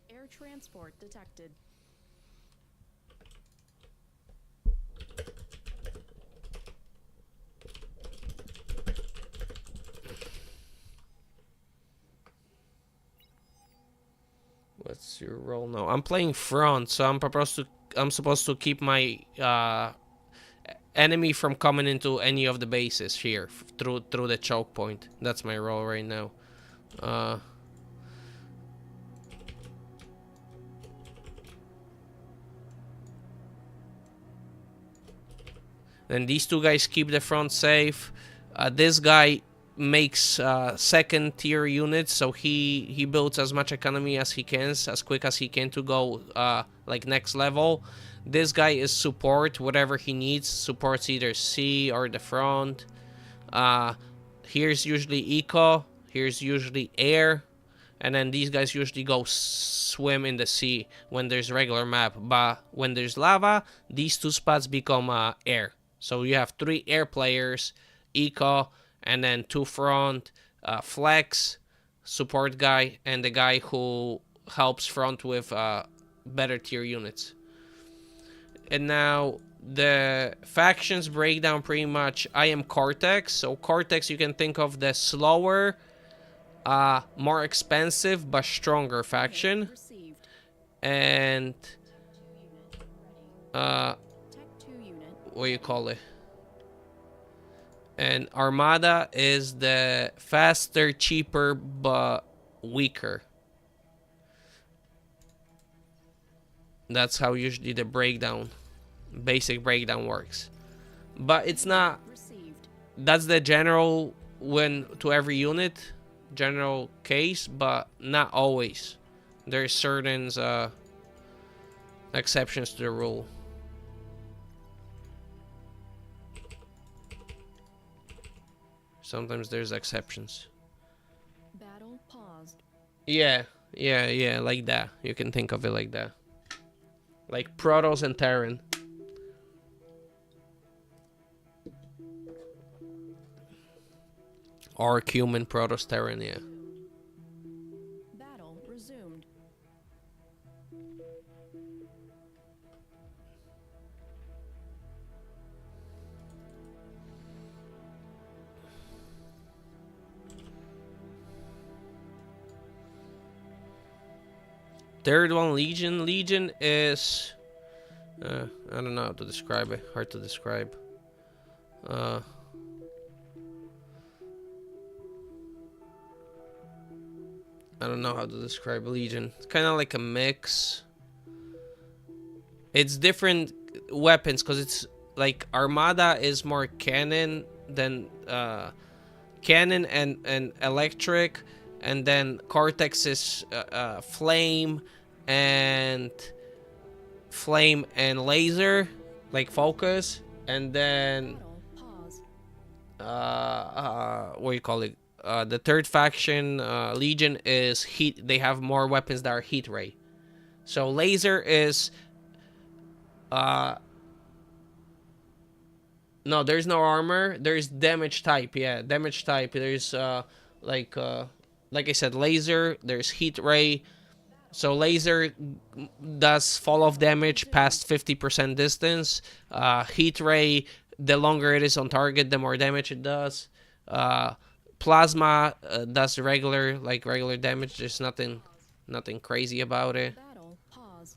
Air transport detected. What's your role now? I'm playing front, so I'm supposed to keep my enemy from coming into any of the bases here through the choke point. That's my role right now. Then these two guys keep the front safe. This guy makes second tier units, so he builds as much economy as he can, as quick as he can to go like next level. This guy is support, whatever he needs. Supports either sea or the front. Here's usually eco. Here's usually air. And then these guys usually go swim in the sea when there's regular map. But when there's lava, these two spots become air. So you have 3 air players, eco, and then 2 front, flex, support guy, and the guy who helps front with better tier units. And now the factions break down pretty much. I am Cortex. So Cortex, you can think of the slower, more expensive but stronger faction. And what do you call it? And Armada is the faster, cheaper, but weaker. That's how usually the basic breakdown works. But it's not, that's the general win to every unit, general case, but not always. There's certain exceptions to the rule. Sometimes there's exceptions. Battle paused. Yeah, like that. You can think of it like that. Like Protoss and Terran. Or Cumin, Protoss, Terran, yeah. Battle resumed. Third one, Legion. Legion is... I don't know how to describe it. Hard to describe. I don't know how to describe Legion. It's kind of like a mix. It's different weapons, because it's like Armada is more cannon than cannon and electric, and then Cortex is flame and laser, like focus, and then what do you call it? The third faction, Legion, is heat. They have more weapons that are heat ray. So laser is no, there's no armor. There's damage type. Yeah, damage type. There's like I said, laser. There's heat ray. So laser does fall off damage past 50% distance. Heat ray, the longer it is on target, the more damage it does. Plasma does regular damage. There's nothing crazy about it. Battle pause.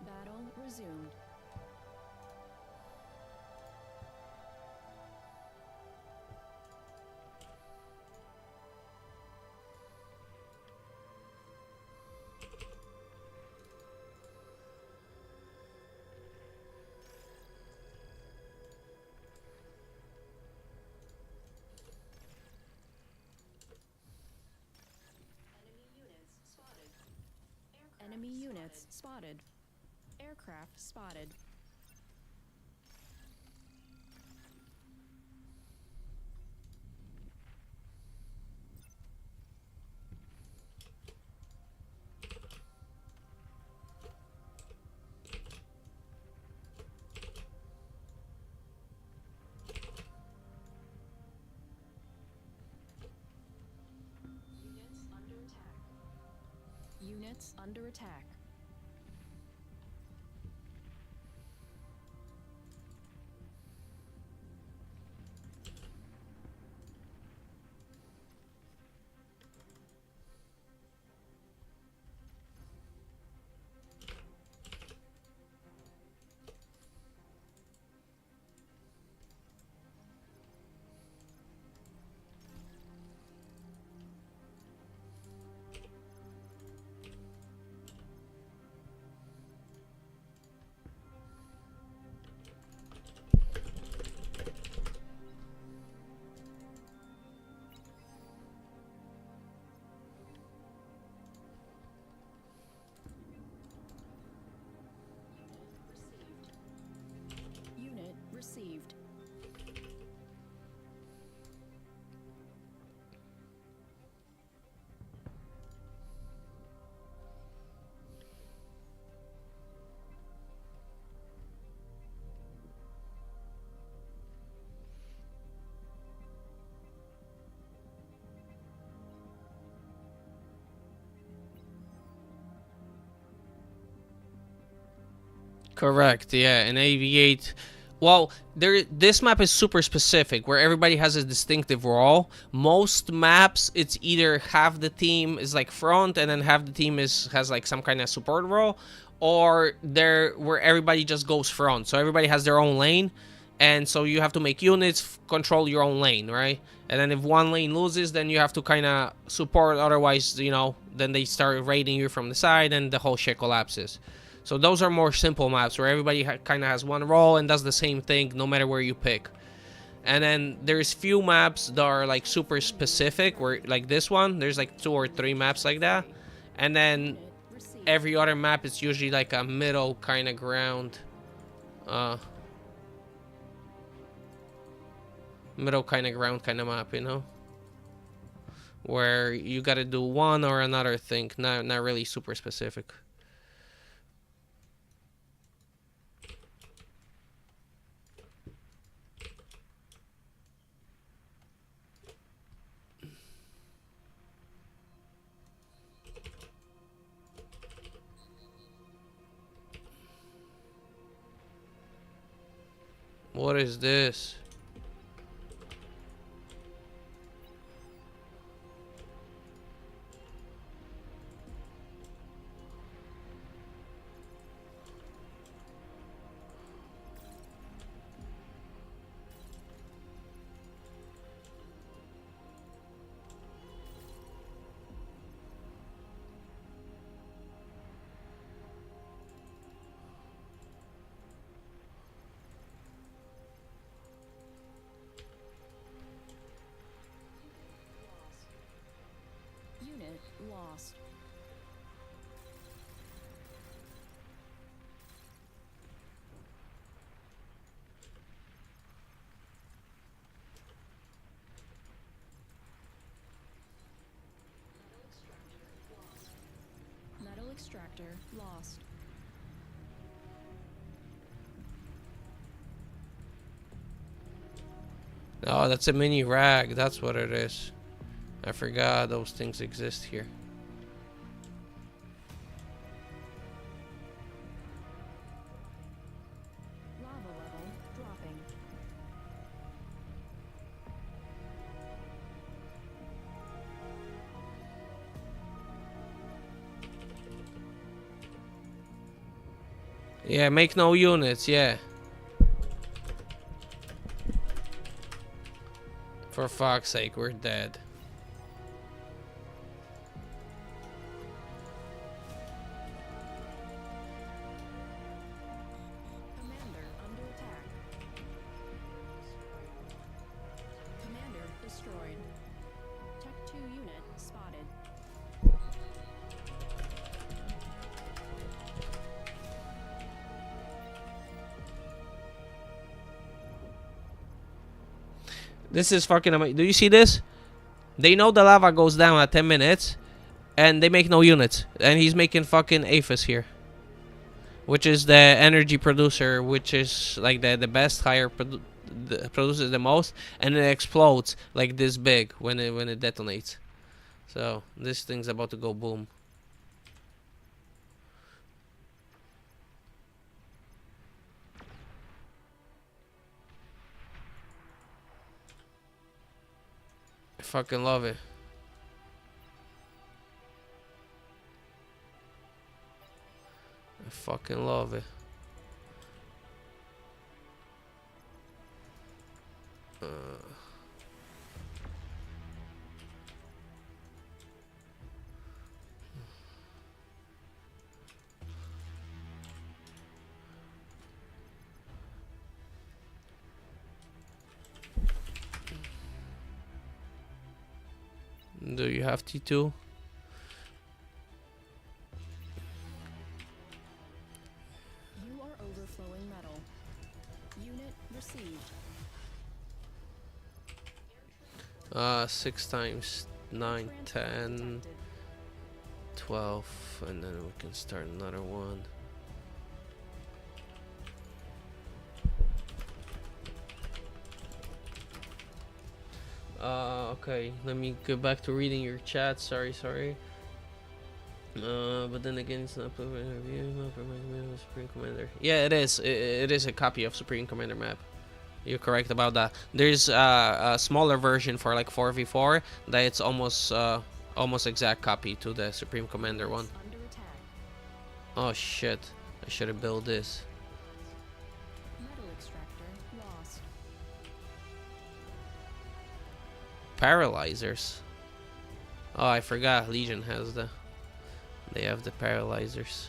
Battle resumed. Enemy units spotted. Aircraft spotted. Units under attack. Unit received. Correct, yeah, and AV8. Well, this map is super specific, where everybody has a distinctive role. Most maps, it's either half the team is like front, and then half the team has like some kind of support role, or where everybody just goes front. So everybody has their own lane, and so you have to make units control your own lane, right? And then if one lane loses, then you have to kind of support. Otherwise, you know, then they start raiding you from the side, and the whole shit collapses. So those are more simple maps where everybody kind of has one role and does the same thing no matter where you pick. And then there's few maps that are like super specific, where like this one, there's like 2 or 3 maps like that. And then every other map is usually like a middle kind of ground. Middle kind of ground kind of map, you know? Where you gotta do one or another thing, not really super specific. What is this? Unit lost. Metal extractor lost. Oh, that's a mini rag. That's what it is. I forgot those things exist here. Lava level dropping. Yeah, make no units, yeah. For fuck's sake, we're dead. Commander under attack. Commander destroyed. Tech 2 unit spotted. This is fucking amazing. Do you see this? They know the lava goes down at 10 minutes, and they make no units. And he's making fucking APHIS here, which is the energy producer, which is like the best, produces the most, and it explodes like this big when it detonates. So this thing's about to go boom. fucking love it. I fucking love it. Do you have T2? You are overflowing metal. Unit received. 6 times 9, 10, Detected. 12, and then we can start another one. Okay, let me go back to reading your chat. Sorry. But then again, it's not proven review. Supreme Commander. Yeah, it is. It is a copy of Supreme Commander map. You're correct about that. There's a smaller version for like 4v4 that it's almost exact copy to the Supreme Commander one. Under attack. Oh shit! I should have built this. Metal extractor lost. Paralyzers. Oh, I forgot. Legion has the. They have the paralyzers.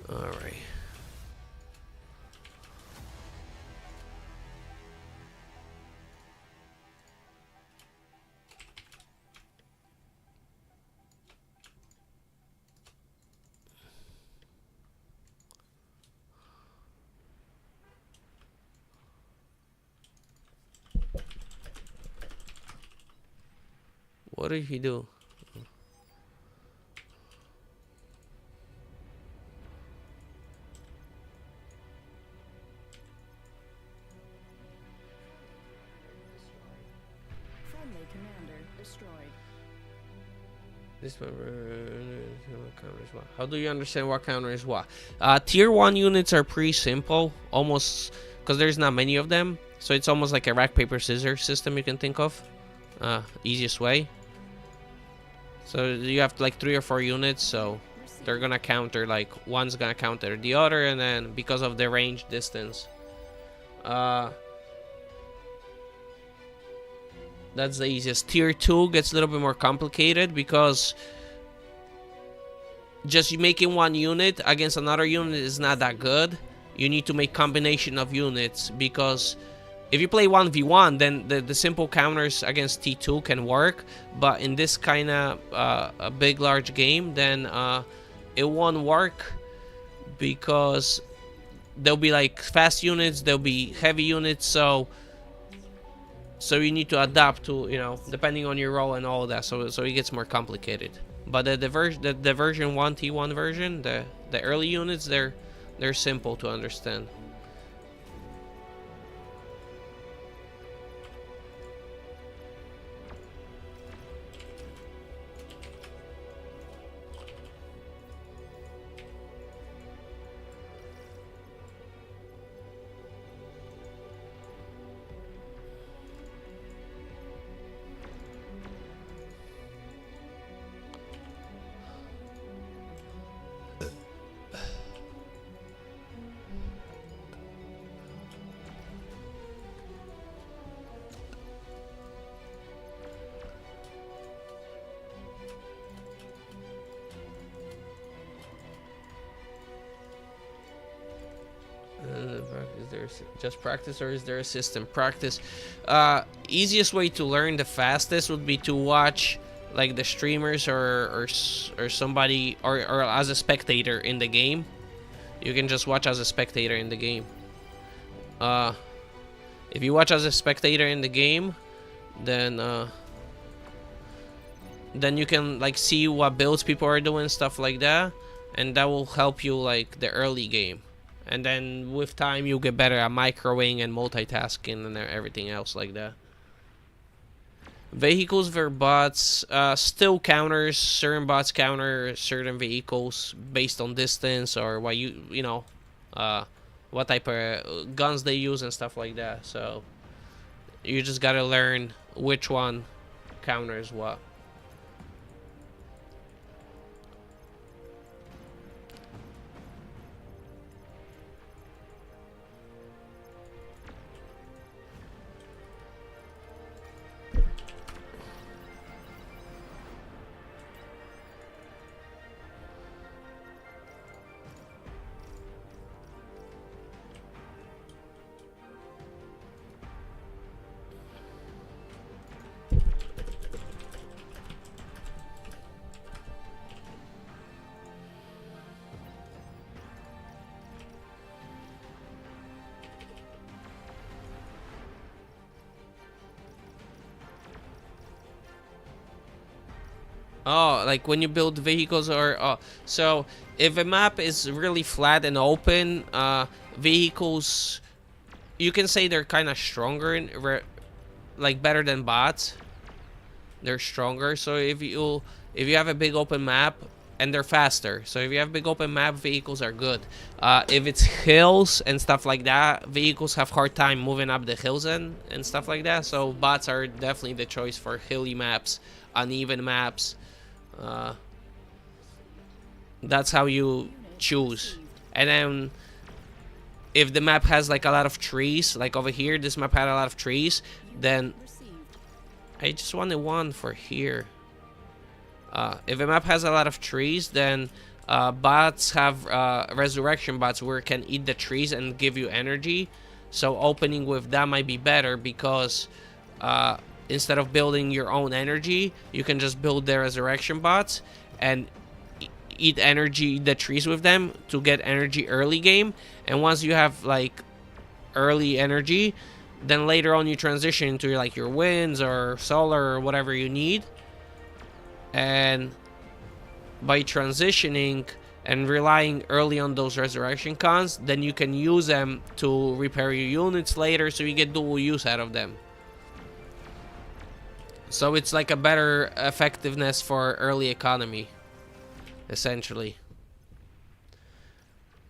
All right. What did he do? Friendly commander destroyed. This one counter is what? How do you understand what counter is what? Tier 1 units are pretty simple, almost because there's not many of them. So it's almost like a rock, paper, scissors system you can think of. Easiest way. So you have like 3 or 4 units, so they're gonna counter, like one's gonna counter the other, and then because of the range distance. That's the easiest. Tier 2 gets a little bit more complicated because just making one unit against another unit is not that good. You need to make combination of units because if you play 1v1, then the simple counters against T2 can work. But in this kind of a big, large game, then it won't work because there'll be like fast units, there'll be heavy units, so you need to adapt to, you know, depending on your role and all of that. So it gets more complicated. But the version 1 T1 version, the early units, they're simple to understand. Is there just practice, or is there a system? Practice. Easiest way to learn the fastest would be to watch like the streamers or somebody or as a spectator in the game. You can just watch as a spectator in the game. If you watch as a spectator in the game, then you can like see what builds people are doing, stuff like that, and that will help you like the early game. And then with time, you'll get better at microwing and multitasking and everything else like that. Vehicles for bots still counters. Certain bots counter certain vehicles based on distance or what you know, what type of guns they use and stuff like that. So you just gotta learn which one counters what. Oh, like when you build vehicles or so if a map is really flat and open, vehicles, you can say they're kind of stronger in like better than bots. They're stronger. So if you have a big open map, and they're faster. So if you have big open map, vehicles are good. If it's hills and stuff like that, vehicles have hard time moving up the hills and stuff like that. So bots are definitely the choice for hilly maps, uneven maps. That's how you choose. And then if the map has like a lot of trees, like over here, this map had a lot of trees, then I just wanted one for here. If a map has a lot of trees, then bots have resurrection bots where it can eat the trees and give you energy. So opening with that might be better because instead of building your own energy, you can just build the resurrection bots and eat energy, the trees with them to get energy early game. And once you have like early energy, then later on you transition into like your winds or solar or whatever you need. And by transitioning and relying early on those resurrection cons, then you can use them to repair your units later, so you get dual use out of them. So it's like a better effectiveness for early economy, essentially.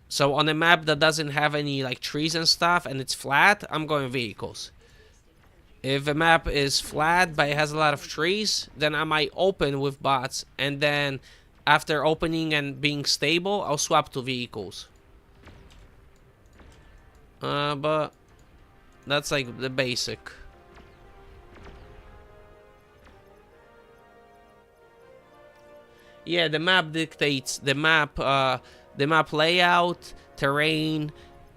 So on a map that doesn't have any like trees and stuff and it's flat, I'm going vehicles. If a map is flat but it has a lot of trees, then I might open with bots, and then after opening and being stable, I'll swap to vehicles. But that's like the basic. Yeah, the map dictates the map layout, terrain,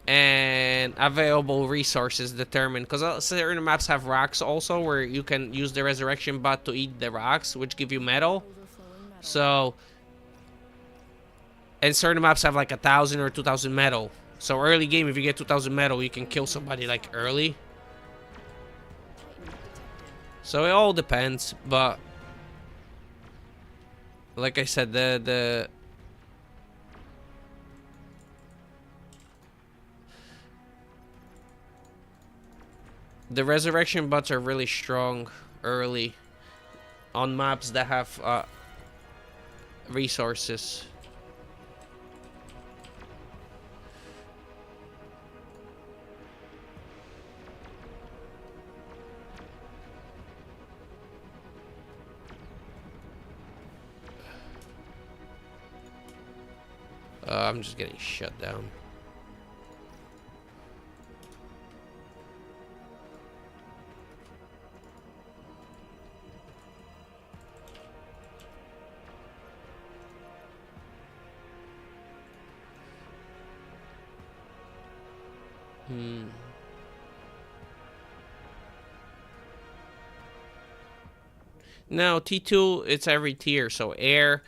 and available resources determined, because certain maps have rocks also where you can use the resurrection bot to eat the rocks, which give you metal. So, and certain maps have like 1,000 or 2,000 metal. So early game, if you get 2,000 metal, you can kill somebody like early. So it all depends, but like I said, the resurrection bots are really strong early on maps that have resources. I'm just getting shut down. Now T2, it's every tier, so air,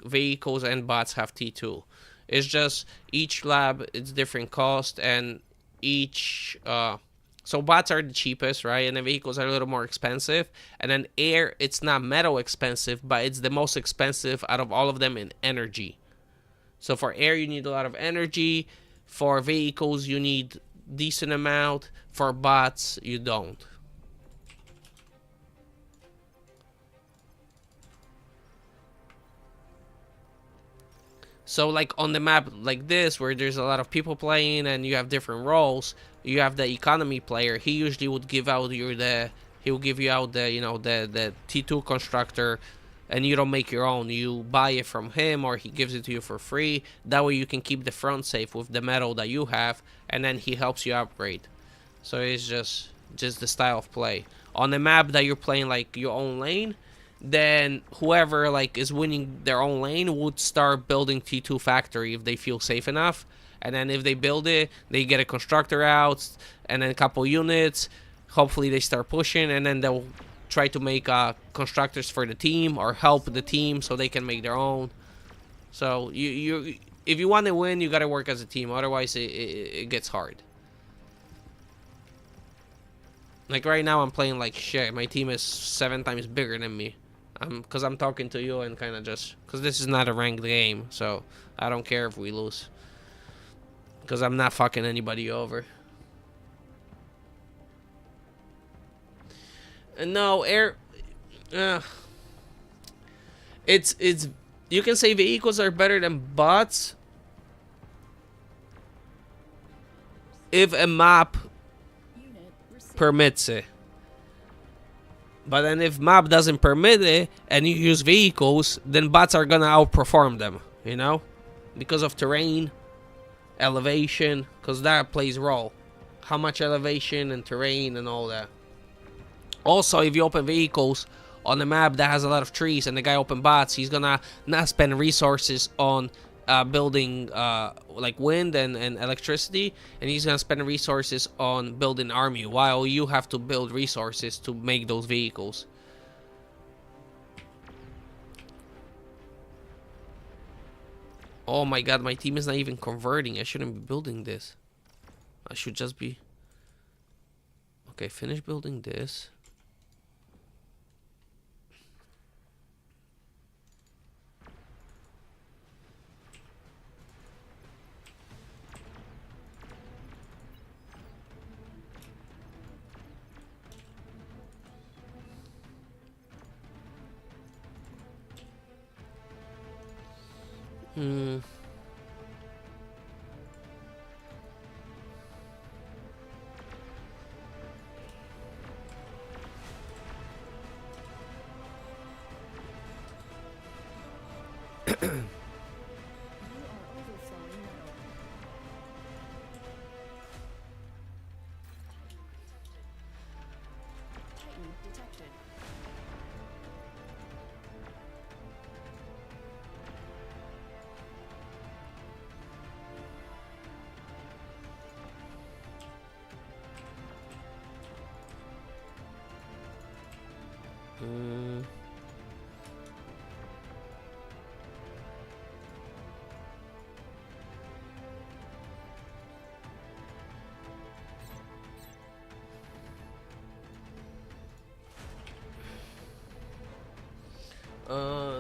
vehicles, and bots have T2. It's just each lab, it's different cost, and each so bots are the cheapest, right? And the vehicles are a little more expensive. And then air, it's not metal expensive, but it's the most expensive out of all of them in energy. So for air, you need a lot of energy. For vehicles, you need decent amount. For bots, you don't. So like on the map like this, where there's a lot of people playing and you have different roles, you have the economy player. He usually would give out he will give you out the the T2 constructor, and you don't make your own. You buy it from him, or he gives it to you for free. That way you can keep the front safe with the metal that you have, and then he helps you upgrade. So it's just the style of play. On the map that you're playing like your own lane, then whoever like is winning their own lane would start building T2 factory if they feel safe enough. And then if they build it, they get a constructor out and then a couple units. Hopefully they start pushing, and then they'll try to make constructors for the team or help the team so they can make their own. So you if you want to win, you gotta work as a team. Otherwise, it gets hard. Like right now, I'm playing like shit. My team is 7 times bigger than me. Cause I'm talking to you and kind of just cause this is not a ranked game, so I don't care if we lose. Cause I'm not fucking anybody over. And no air. It's you can say vehicles are better than bots if a map permits it. But then if map doesn't permit it and you use vehicles, then bots are gonna outperform them, you know? Because of terrain, elevation, because that plays a role. How much elevation and terrain and all that. Also, if you open vehicles on a map that has a lot of trees and the guy open bots, he's gonna not spend resources on building like wind and electricity, and he's gonna spend resources on building army, while you have to build resources to make those vehicles. Oh my god, my team is not even converting. I shouldn't be building this. I should just be... Okay, finish building this. Hmm.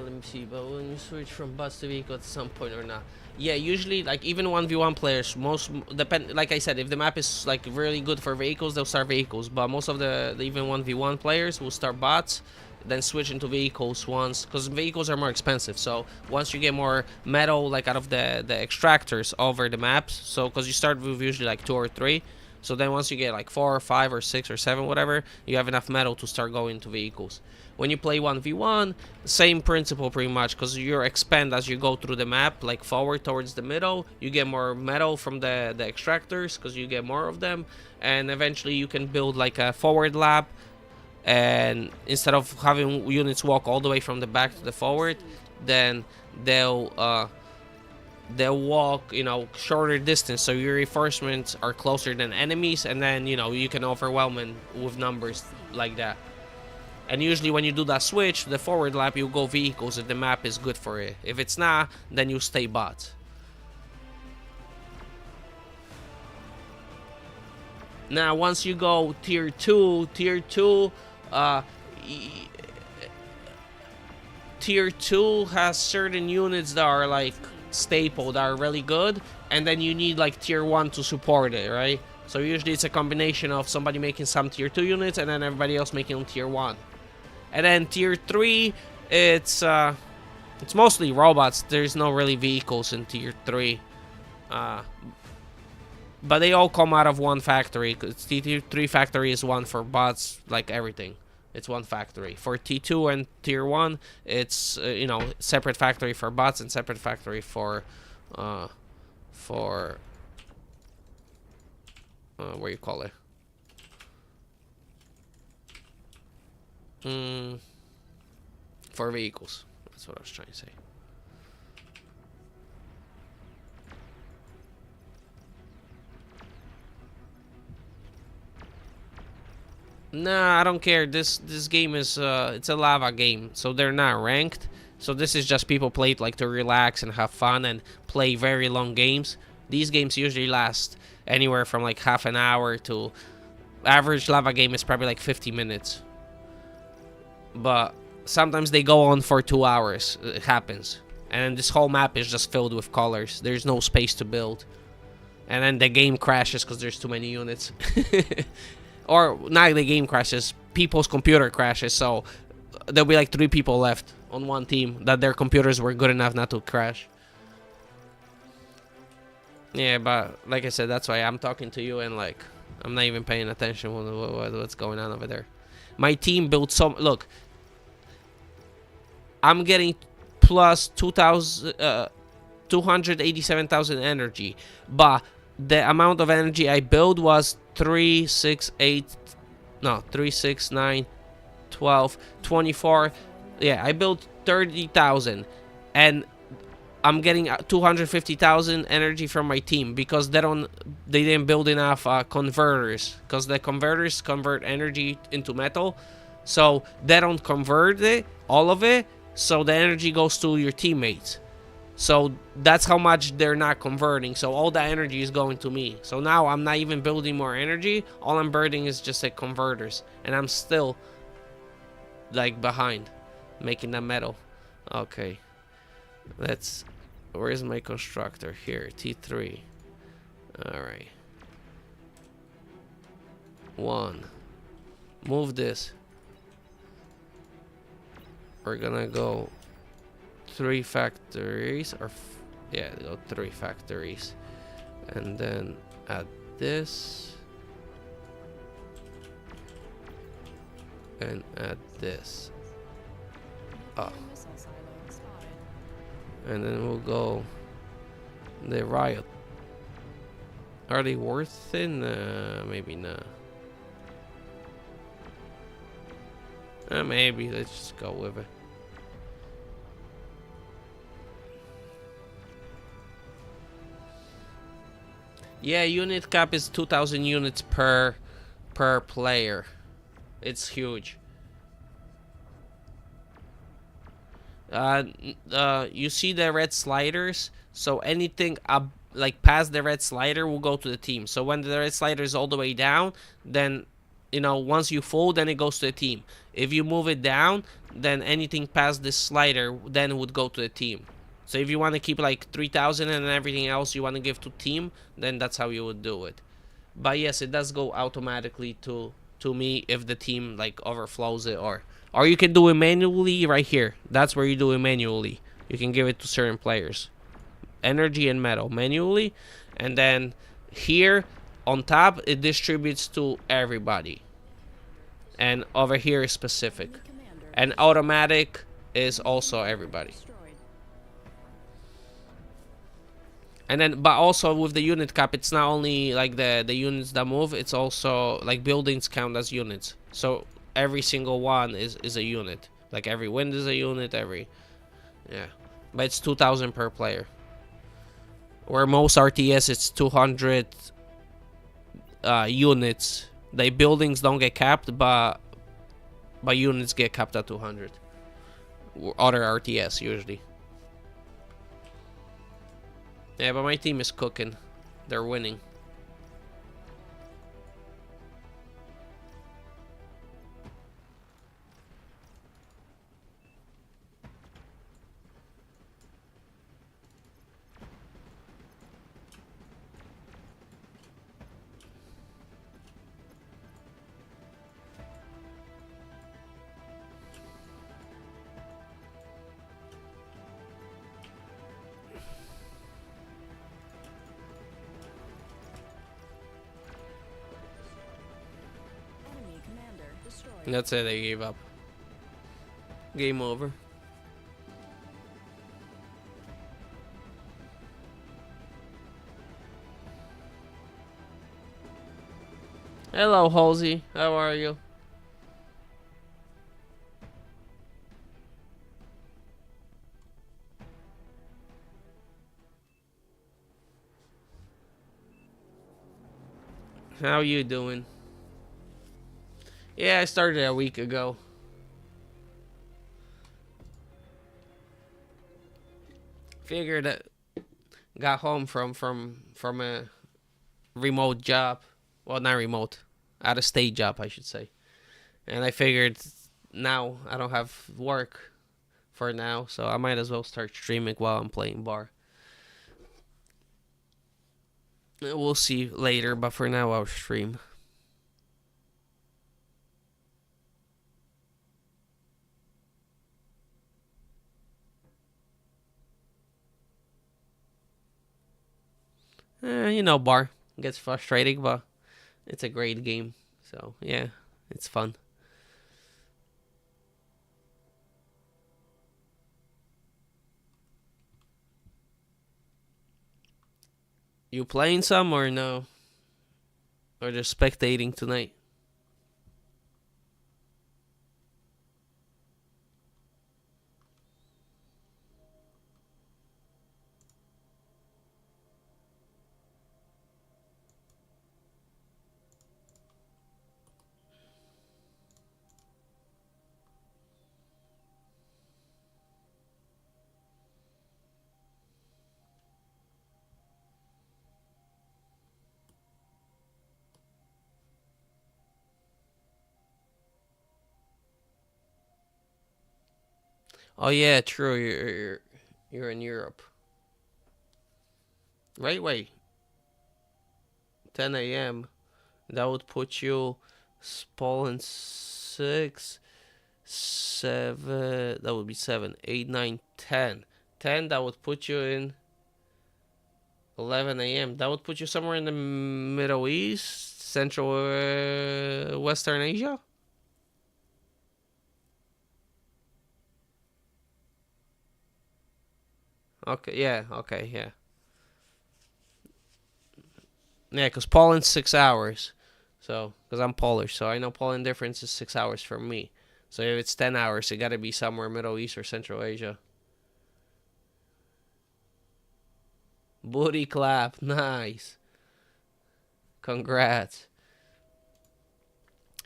Let me see, but when you switch from bus to vehicle at some point or not? Yeah, usually, like, even 1v1 players, most, like I said, if the map is, like, really good for vehicles, they'll start vehicles, but most of the even 1v1 players will start bots, then switch into vehicles once, because vehicles are more expensive, so once you get more metal, like, out of the extractors over the maps, so, because you start with usually, like, 2 or 3, so then once you get, like, 4 or 5 or 6 or 7, whatever, you have enough metal to start going to vehicles. When you play 1v1, same principle pretty much, because you expand as you go through the map, like forward towards the middle. You get more metal from the extractors, because you get more of them, and eventually you can build like a forward lap, and instead of having units walk all the way from the back to the forward, then they'll walk, you know, shorter distance, so your reinforcements are closer than enemies, and then, you know, you can overwhelm them with numbers like that. And usually when you do that switch, the forward lap, you go vehicles if the map is good for it. If it's not, then you stay bots. Now, once you go tier 2, tier 2 has certain units that are like staple, that are really good, and then you need like tier 1 to support it, right? So usually it's a combination of somebody making some tier 2 units and then everybody else making tier 1. And then tier 3, it's It's mostly robots. There's no really vehicles in tier 3. But they all come out of one factory. Tier 3 factory is one for bots, like everything. It's one factory. For T2 and tier 1, it's, separate factory for bots and separate factory for what you call it? For vehicles. That's what I was trying to say. Nah, I don't care. This game is it's a lava game, so they're not ranked. So this is just people play it like to relax and have fun and play very long games. These games usually last anywhere from like half an hour to average lava game is probably like 50 minutes. But sometimes they go on for 2 hours. It happens. And this whole map is just filled with colors. There's no space to build. And then the game crashes because there's too many units. Or not the game crashes, people's computer crashes. So there'll be like 3 people left on one team that their computers were good enough not to crash. Yeah, but like I said, that's why I'm talking to you and like I'm not even paying attention what's going on over there. My team built some. Look, I'm getting plus 287,000 energy, but the amount of energy I built was 3, 6, 9, 12, 24. Yeah, I built 30,000, and I'm getting 250,000 energy from my team because they didn't build enough converters, because the converters convert energy into metal, so they don't convert all of it, so the energy goes to your teammates. So that's how much they're not converting. So all that energy is going to me. So now I'm not even building more energy. All I'm building is just like converters, and I'm still like behind making that metal. Okay, where's my constructor? Here, T3. All right. 1. Move this. We're gonna go 3 factories, or yeah, go 3 factories, and then add this and add this. Oh, and then we'll go the riot. Are they worth it? Maybe not. Maybe let's just go with it. Yeah, unit cap is 2,000 units per player. It's huge. You see the red sliders? So anything up, like past the red slider, will go to the team. So when the red slider is all the way down, then once you fold, then it goes to the team. If you move it down, then anything past this slider then would go to the team. So if you want to keep like 3,000 and everything else you want to give to team, then that's how you would do it. But yes, it does go automatically to me if the team like overflows it, or you can do it manually right here. That's where you do it manually. You can give it to certain players. Energy and metal manually, and then here on top it distributes to everybody. And over here is specific. And automatic is also everybody. And then, but also with the unit cap, it's not only like the units that move, it's also like buildings count as units. So every single one is a unit. Like every wind is a unit, yeah. But it's 2,000 per player. Where most RTS, it's 200 units. The buildings don't get capped, but units get capped at 200. Other RTS usually. Yeah, but my team is cooking. They're winning. That's it, they gave up. Game over. Hello, Halsey. How are you? How you doing? Yeah, I started a week ago. Figured that got home from a remote job. Well, not remote, out of state job, I should say. And I figured now I don't have work for now, so I might as well start streaming while I'm playing bar. We'll see later, but for now I'll stream. You know, bar gets frustrating, but it's a great game. So yeah, it's fun. You playing some or no? Or just spectating tonight? Oh yeah, true. You're in Europe, right? Wait, 10 a.m. That would put you Poland 6, 7. That would be 7, 8, 9, 10. 10. That would put you in 11 a.m. That would put you somewhere in the Middle East, Central, Western Asia. Okay, yeah, okay, yeah. Yeah, because Poland's 6 hours. So, because I'm Polish, so I know Poland difference is 6 hours from me. So if it's 10 hours, it got to be somewhere Middle East or Central Asia. Booty clap, nice. Congrats.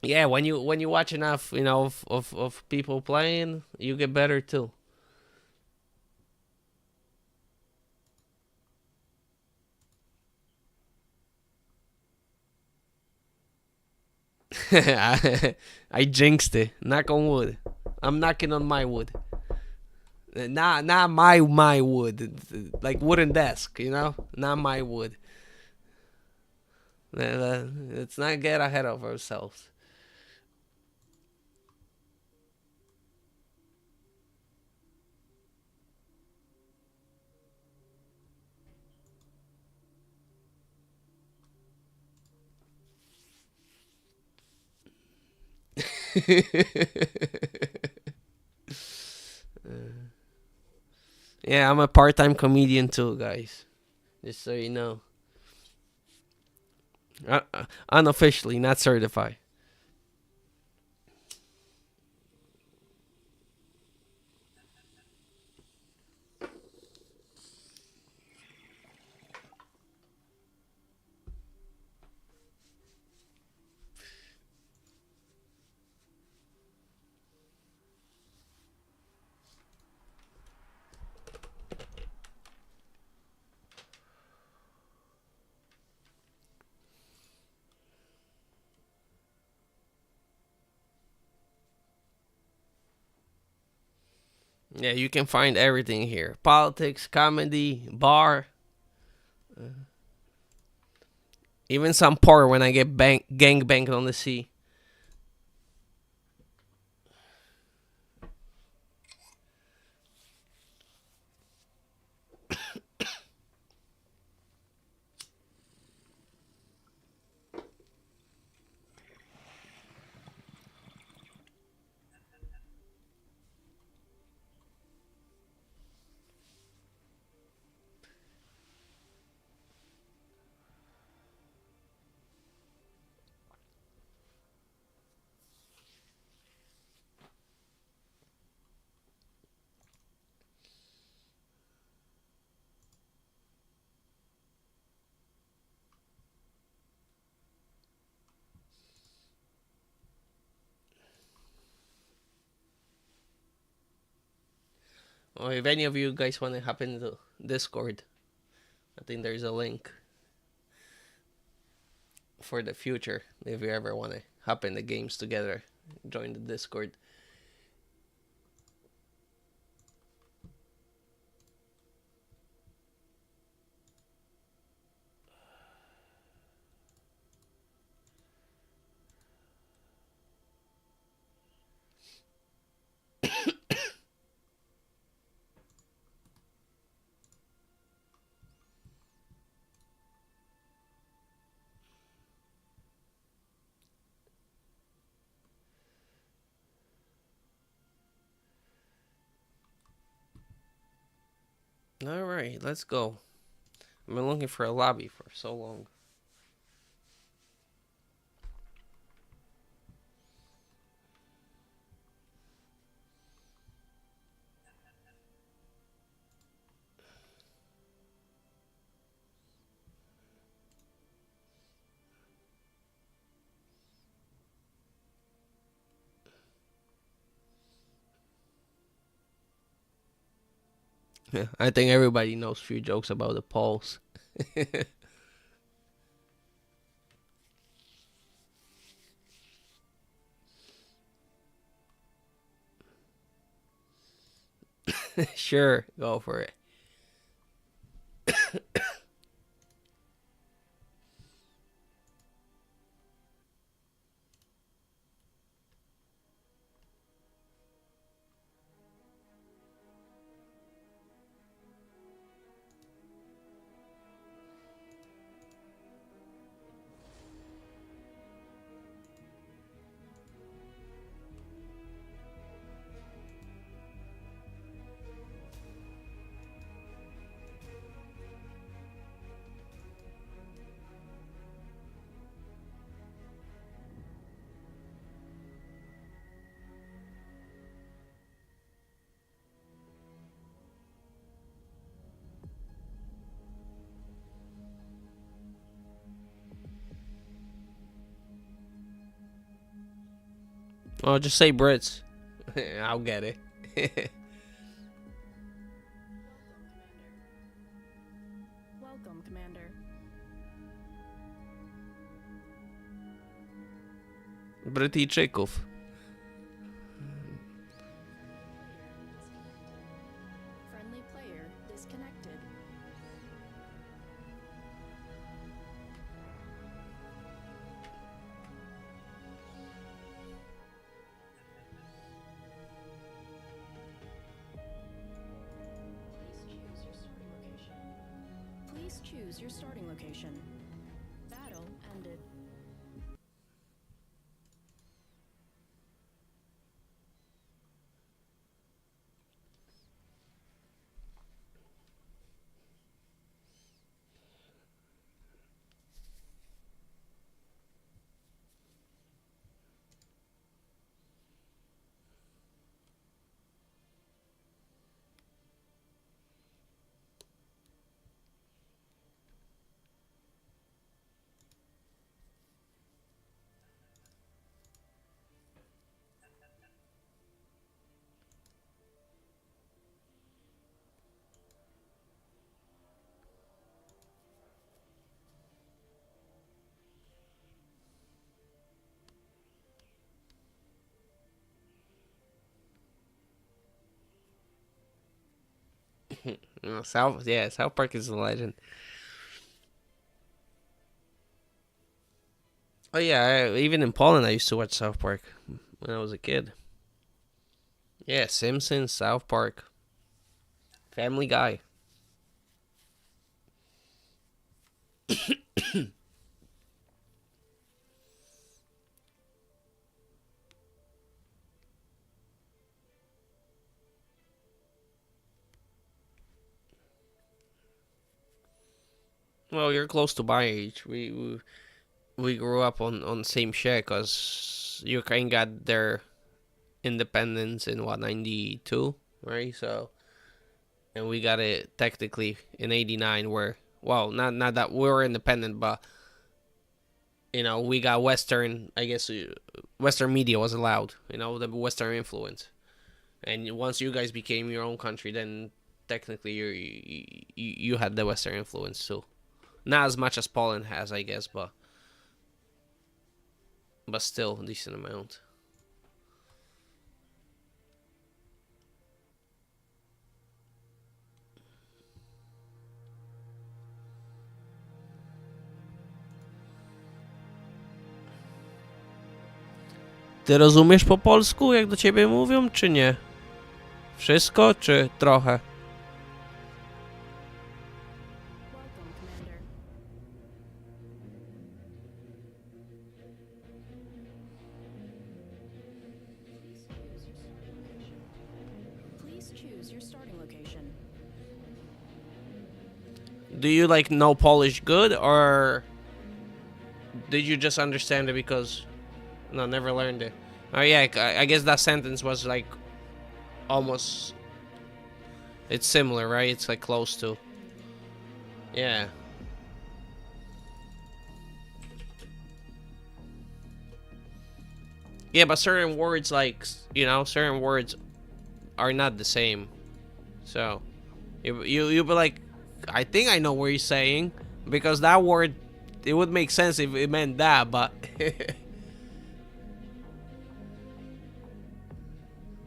Yeah, when you watch enough, of people playing, you get better too. I jinxed it. Knock on wood. I'm knocking on my wood. Not my wood, like wooden desk, not my wood. Let's not get ahead of ourselves. Yeah, I'm a part-time comedian too, guys. Just so you know. Unofficially, not certified. Yeah, you can find everything here: politics, comedy, bar, even some porn when I get gang banged on the sea. Or if any of you guys want to hop into Discord, I think there's a link for the future. If you ever want to hop in the games together, join the Discord. Alright, let's go. I've been looking for a lobby for so long. Yeah, I think everybody knows a few jokes about the polls. Sure, go for it. Oh, just say Brits. I'll get it. Welcome, Commander. Brytyjczyków. Friendly player disconnected. Please choose your starting location. Battle ended. South Park is a legend. Oh yeah, even in Poland, I used to watch South Park when I was a kid. Yeah, Simpsons, South Park, Family Guy. Well, you're close to my age. We grew up on the same shit because Ukraine got their independence in what 92, right? So, and we got it technically in 89, where well, not that we were independent, but we got Western. I guess Western media was allowed. The Western influence. And once you guys became your own country, then technically you had the Western influence too. Not as much as Poland has, I guess, but still a decent amount. Ty rozumiesz po polsku, jak do ciebie mówią, czy nie? Wszystko, czy trochę? Welcome, Commander. Please choose your starting location. Do you like know Polish good, or did you just understand it because no, never learned it? Oh yeah, I guess that sentence was like almost. It's similar, right? It's like close to. Yeah. Yeah, but certain words, like, you know, certain words are not the same. So, you be like, I think I know what you're saying, because that word, it would make sense if it meant that, but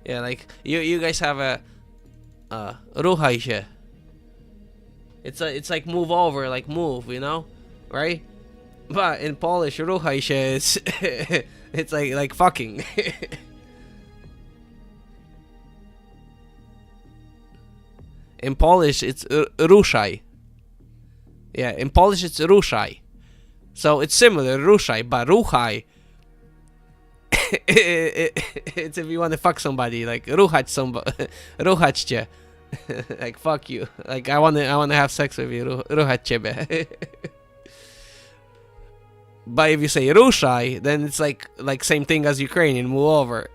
yeah, like you guys have a ruchaj się. It's like move over, like move, you know, right? But in Polish, ruchaj się is it's like fucking. In Polish, it's ruszaj. Yeah, in Polish, it's ruszaj. So it's similar, ruszaj, but ruchaj. It's if you want to fuck somebody, like ruchać somebody, ruchać cię. Like fuck you. Like I wanna have sex with you, ruchać ciebie. But if you say ruszaj, then it's like same thing as Ukrainian, move over.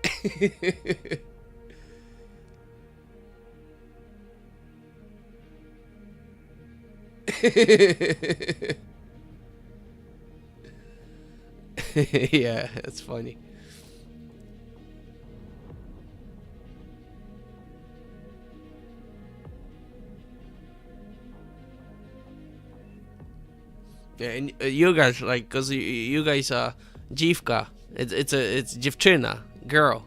Yeah, that's funny. Yeah, and you guys like, cause you guys dziewka. It's dziewczyna, girl.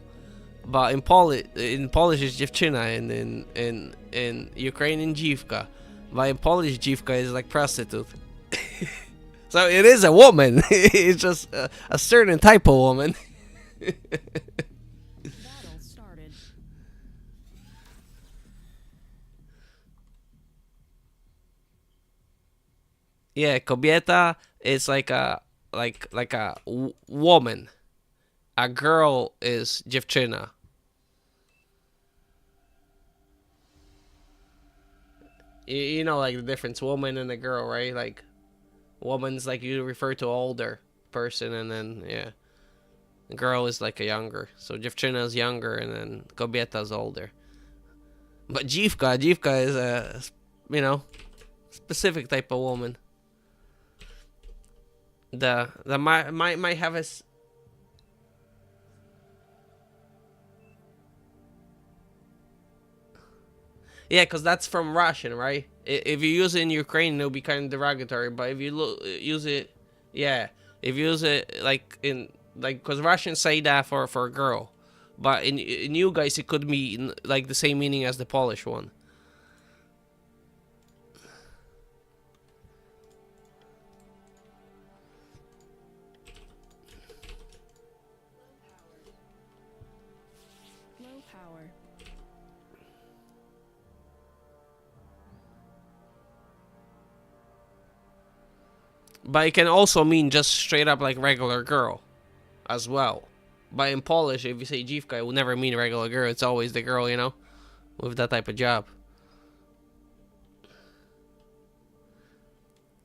But in Polish it's dziewczyna, and in Ukrainian dziewka. But in Polish dziewka is like prostitute. So it is a woman. It's just a certain type of woman. Battle started. Yeah, kobieta is like a woman. A girl is dziewczyna. You know, like the difference, woman and a girl, right? Like, woman's like you refer to older person, and then yeah, the girl is like a younger. So dziewczyna is younger, and then kobieta is older. But dziewka is a, you know, specific type of woman. The might have a. Yeah, because that's from Russian, right? If you use it in Ukrainian, it'll be kind of derogatory. But if you use it, yeah, if you use it like in like, because Russians say that for a girl, but in you guys it could be like the same meaning as the Polish one. Low power. But it can also mean just straight up like regular girl, as well. But in Polish, if you say dziewka, it will never mean regular girl. It's always the girl, you know, with that type of job.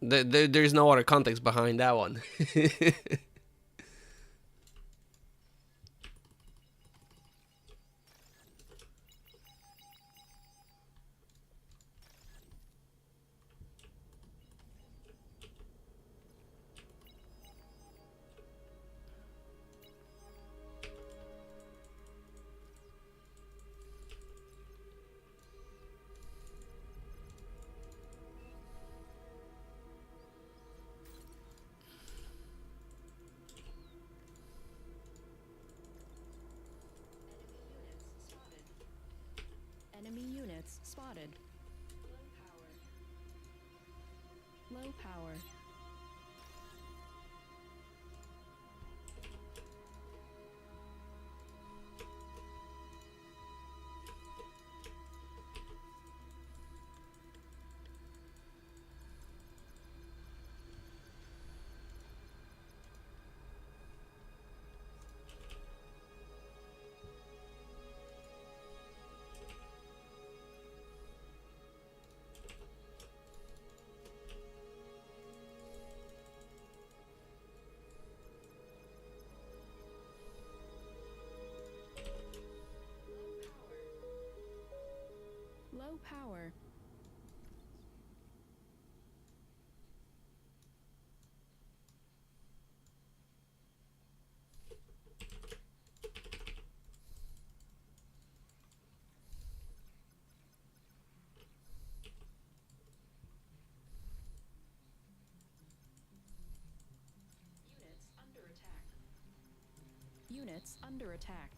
There's no other context behind that one. Low power. Low power. Units under attack.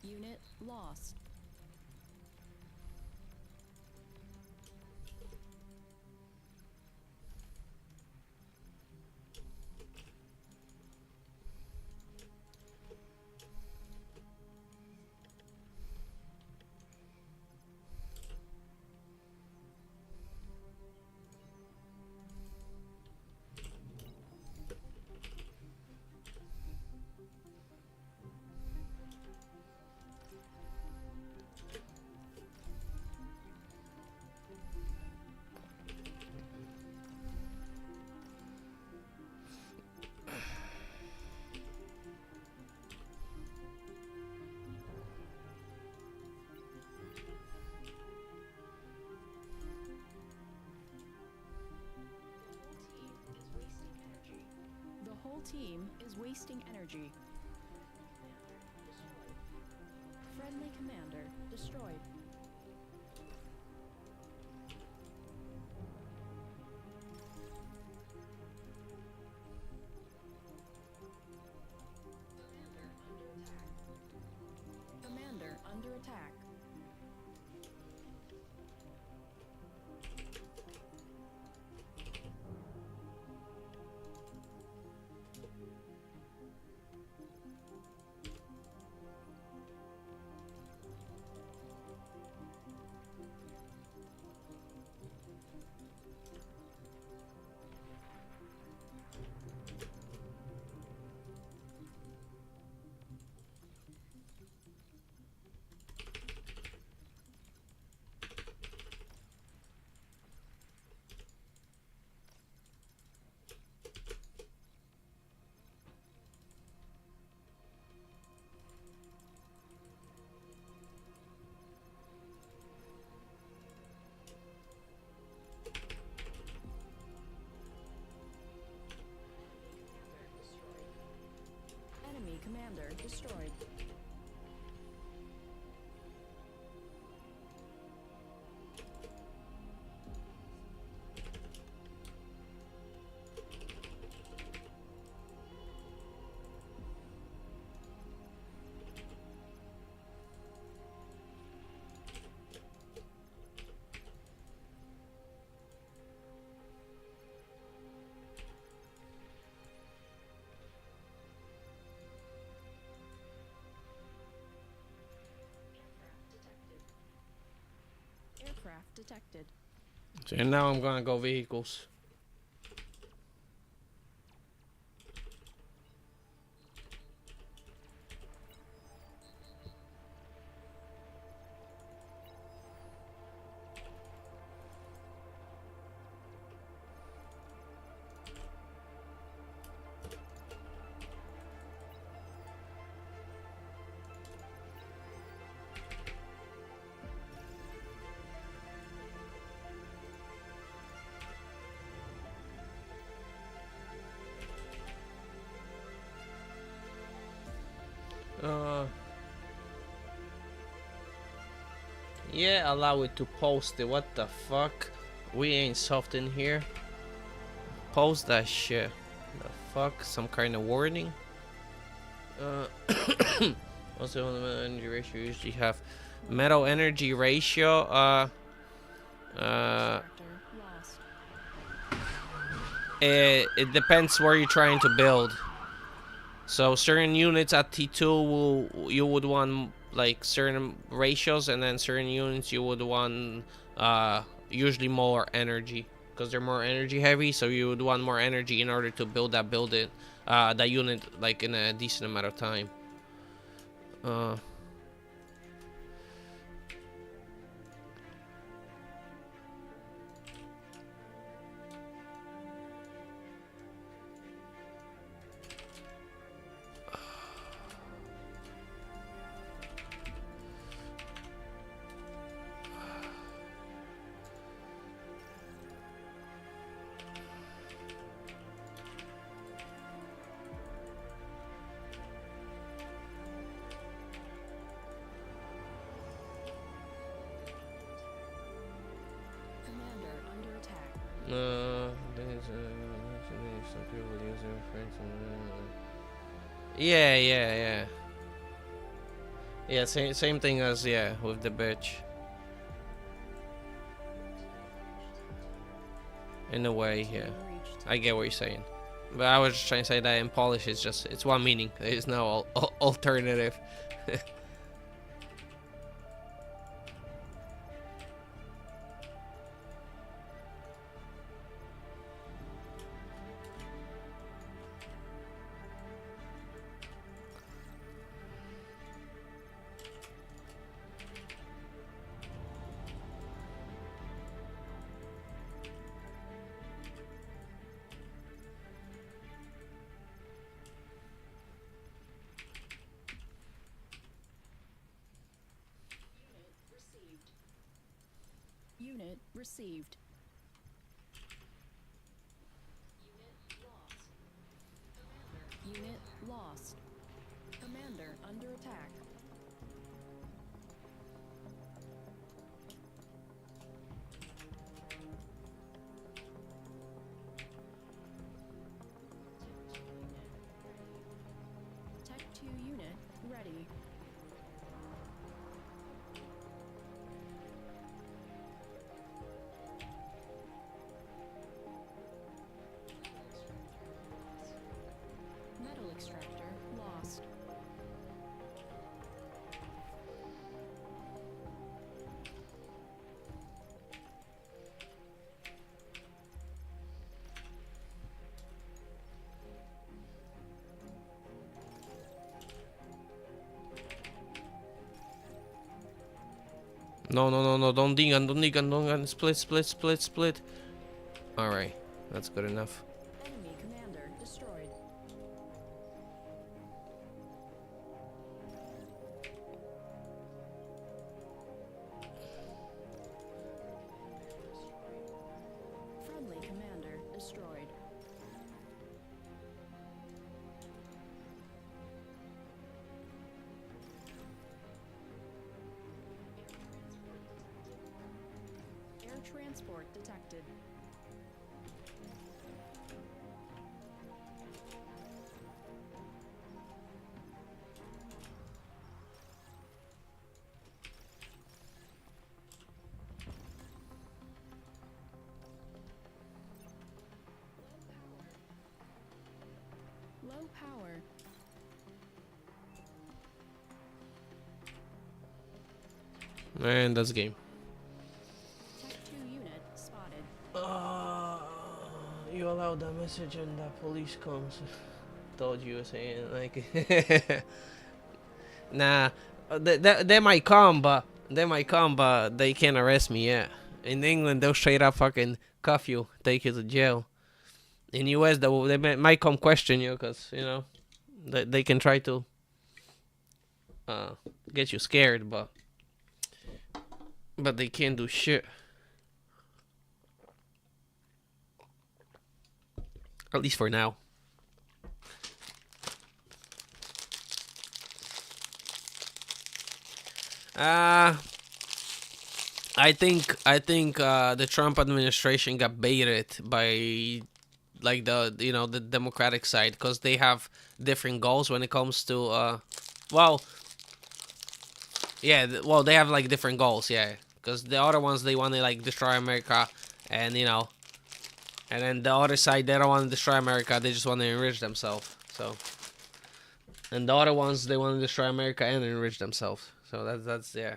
Unit lost. The whole team is wasting energy. Friendly commander destroyed. Commander under attack. Enemy commander destroyed. Aircraft detected. So now I'm gonna go vehicles. Yeah, allow it to post it. What the fuck? We ain't soft in here. Post that shit. The fuck? Some kind of warning? Also, the metal energy ratio usually have metal energy ratio. Extractor lost. It depends where you're trying to build. So certain units at T2 you would want like certain ratios, and then certain units you would want usually more energy because they're more energy heavy. So you would want more energy in order to build that unit like in a decent amount of time. Uh, Commander under attack. Some people use their friends. Yeah. Yeah, same thing as with the bitch. In a way, yeah. Team reached. I get what you're saying. But I was just trying to say that in Polish it's one meaning. There is no alternative. Unit received. Unit lost. Commander under attack. Tech 2 unit ready. Metal extractor lost. No, don't digan, split. Alright, that's good enough. Enemy commander destroyed. Friendly commander destroyed. Air transport detected. Low power. And that's game. Tech 2 unit spotted. You allowed that message and that police comes. Told you saying like nah, they might come, but they can't arrest me yet. In England, they'll straight up fucking cuff you, take you to jail. In US, they might come question you, cause you know they can try to get you scared, but they can't do shit. At least for now. I think the Trump administration got baited by like the Democratic side, because they have different goals when it comes to well, Yeah, well, they have like different goals, yeah. Because the other ones, they want to like destroy America, and you know, and then the other side, they don't want to destroy America, they just want to enrich themselves. So, and the other ones, they want to destroy America and enrich themselves. So that's yeah.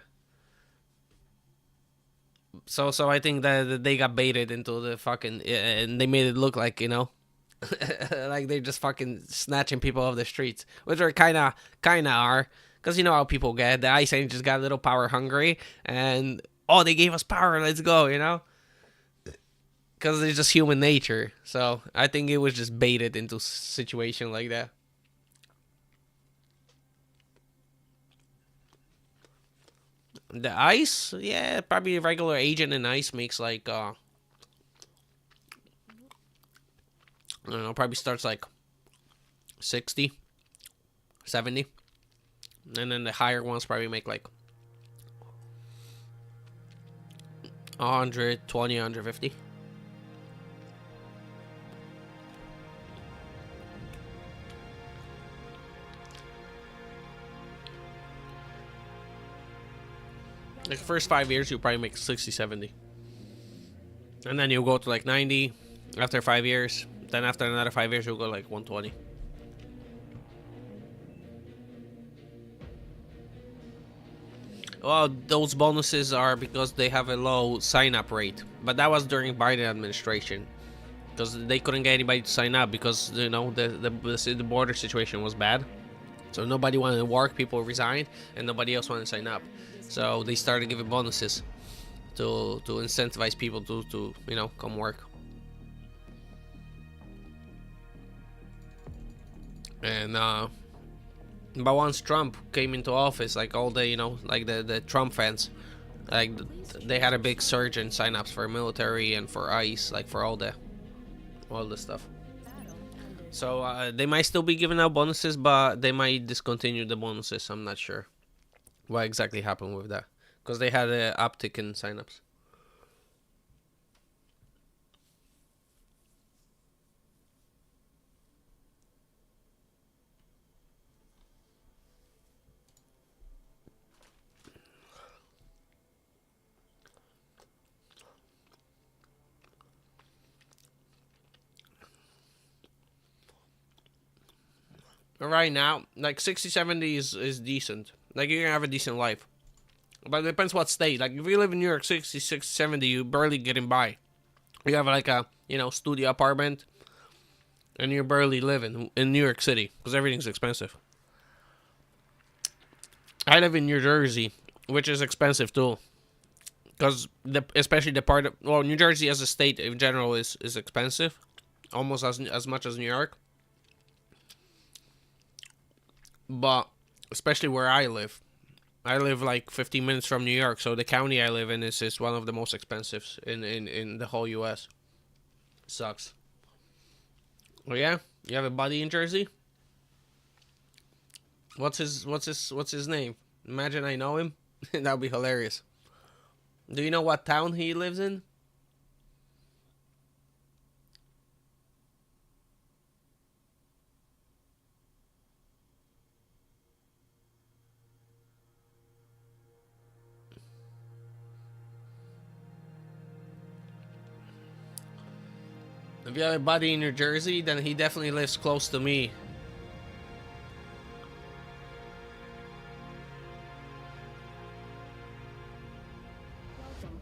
So I think that they got baited into the fucking, and they made it look like, you know, like they're just fucking snatching people off the streets, which are kind of are, because you know how people get. The Ice Age just got a little power hungry, and oh, they gave us power, let's go, you know, because it's just human nature. So I think it was just baited into situation like that. The ice, yeah, probably a regular agent in ice makes like I don't know, probably starts like 60, 70, and then the higher ones probably make like 120, 150. Like the first 5 years, you'll probably make 60, 70. And then you'll go to like 90 after 5 years. Then after another 5 years, you'll go like 120. Well, those bonuses are because they have a low sign-up rate. But that was during Biden administration. Because they couldn't get anybody to sign up because, you know, the border situation was bad. So nobody wanted to work, people resigned, and nobody else wanted to sign up. So they started giving bonuses to incentivize people to you know, come work. And but once Trump came into office, like all the, you know, like the Trump fans, like they had a big surge in signups for military and for ICE, like for all the stuff. So they might still be giving out bonuses, but they might discontinue the bonuses. I'm not sure what exactly happened with that, because they had an uptick in signups. Right now, like 60, 70 is decent. Like you're gonna have a decent life. But it depends what state. Like if you live in New York, 66, 70, you barely getting by. You have like a, you know, studio apartment, and you're barely living in New York City because everything's expensive. I live in New Jersey, which is expensive too. Because especially the part of, well, New Jersey as a state in general is expensive, almost as much as New York. But especially where I live like 15 minutes from New York, so the county I live in is one of the most expensive in the whole U.S. Sucks. Oh yeah, you have a buddy in Jersey. What's his name? Imagine I know him. That would be hilarious. Do you know what town he lives in? If you have a buddy in New Jersey, then he definitely lives close to me.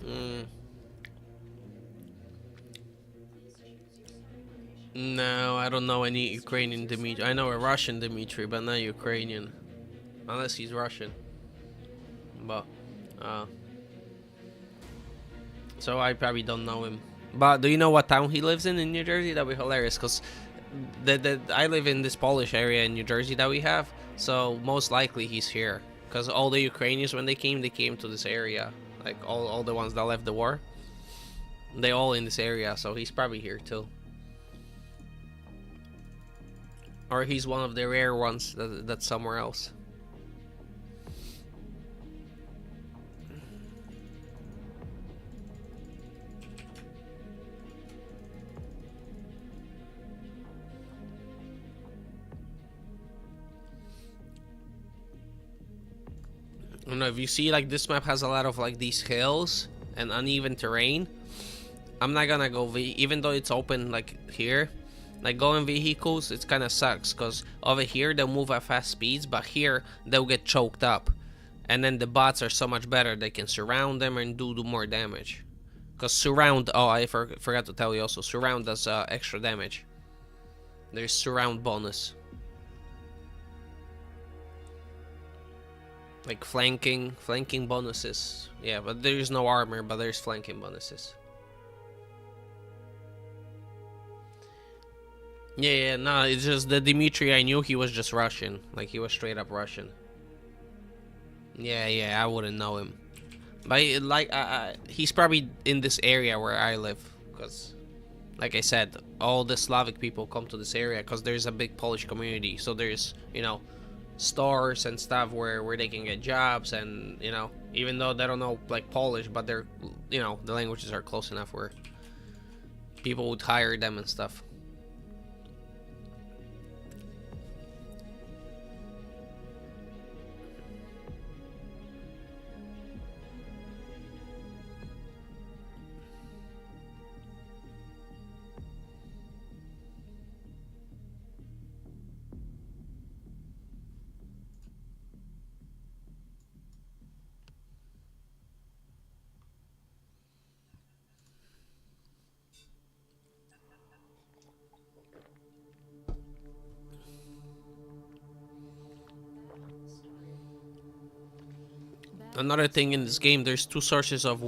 Mm, no, I don't know any Ukrainian Dimitri. I know a Russian Dimitri, but not Ukrainian. Unless he's Russian. But, uh, so I probably don't know him. But do you know what town he lives in New Jersey? That'd be hilarious, because I live in this Polish area in New Jersey that we have, so most likely he's here. Because all the Ukrainians, when they came to this area. Like, all the ones that left the war. They all in this area, so he's probably here too. Or he's one of the rare ones that's somewhere else. I don't know if you see, like, this map has a lot of like these hills and uneven terrain. I'm not gonna go even though it's open like here. Like going vehicles, it kind of sucks because over here they'll move at fast speeds, but here they'll get choked up. And then the bots are so much better, they can surround them and do more damage. Because surround, oh, I forgot to tell you also, surround does extra damage. There's surround bonus. Like flanking bonuses. Yeah, but there's no armor, but there's flanking bonuses. Yeah, no, it's just the Dimitri I knew, he was just Russian. Like, he was straight up Russian. Yeah, I wouldn't know him. But, like, he's probably in this area where I live. Because, like I said, all the Slavic people come to this area because there's a big Polish community. So there's, you know, stores and stuff where they can get jobs. And, you know, even though they don't know, like, Polish, but they're, you know, the languages are close enough where people would hire them and stuff. Another thing in this game, there's two sources of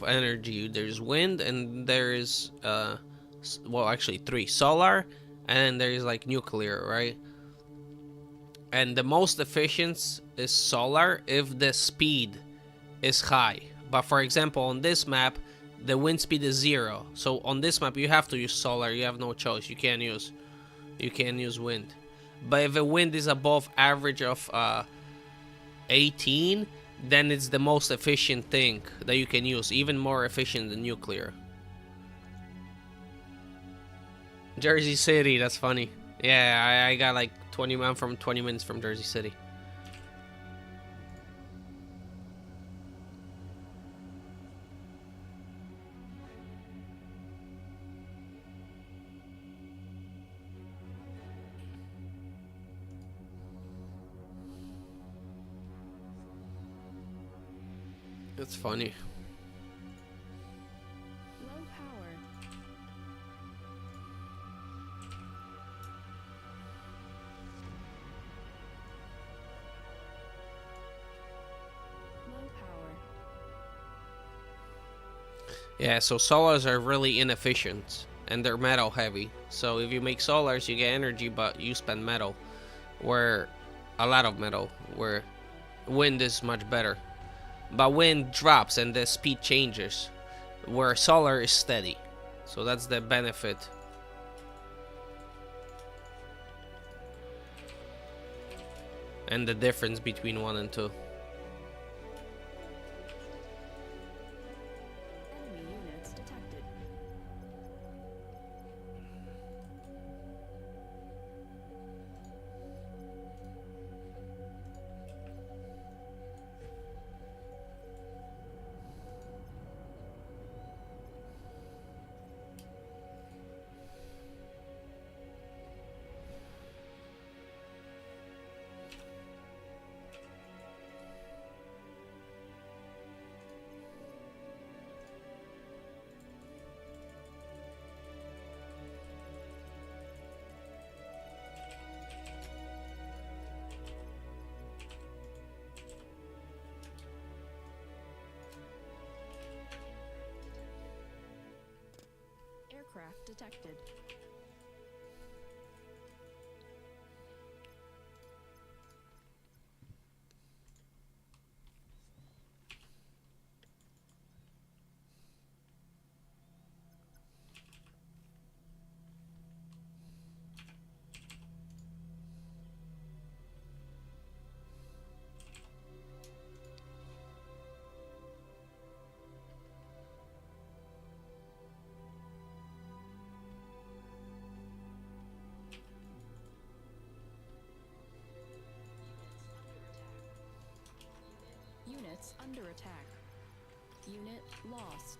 energy. There's wind and there is well, actually three: solar, and then there is like nuclear, right? And the most efficient is solar if the speed is high. But for example, on this map, the wind speed is 0. So on this map, you have to use solar. You have no choice. You can't use wind. But if the wind is above average of 18, then it's the most efficient thing that you can use, even more efficient than nuclear. Jersey City, that's funny. Yeah, I got like 20 minutes from Jersey City. It's funny. Low power. Low power. Yeah, so solars are really inefficient and they're metal heavy. So if you make solars, you get energy, but you spend metal. Where a lot of metal, where wind is much better. But wind drops and the speed changes, where solar is steady. So that's the benefit. And the difference between 1 and 2. Enemy units detected. Aircraft detected. Units under attack. Unit lost.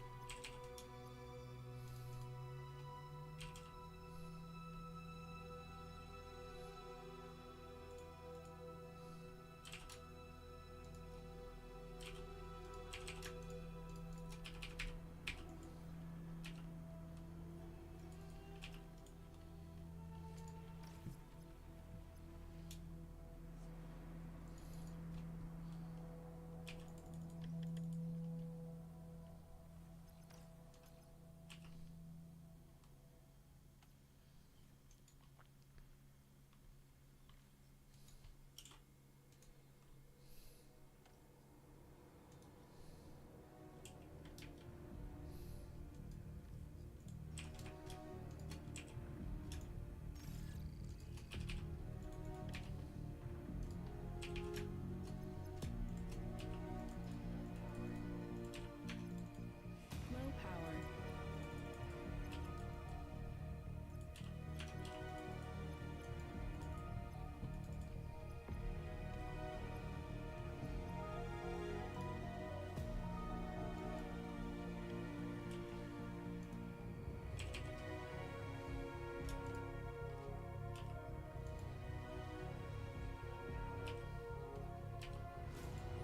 Low power.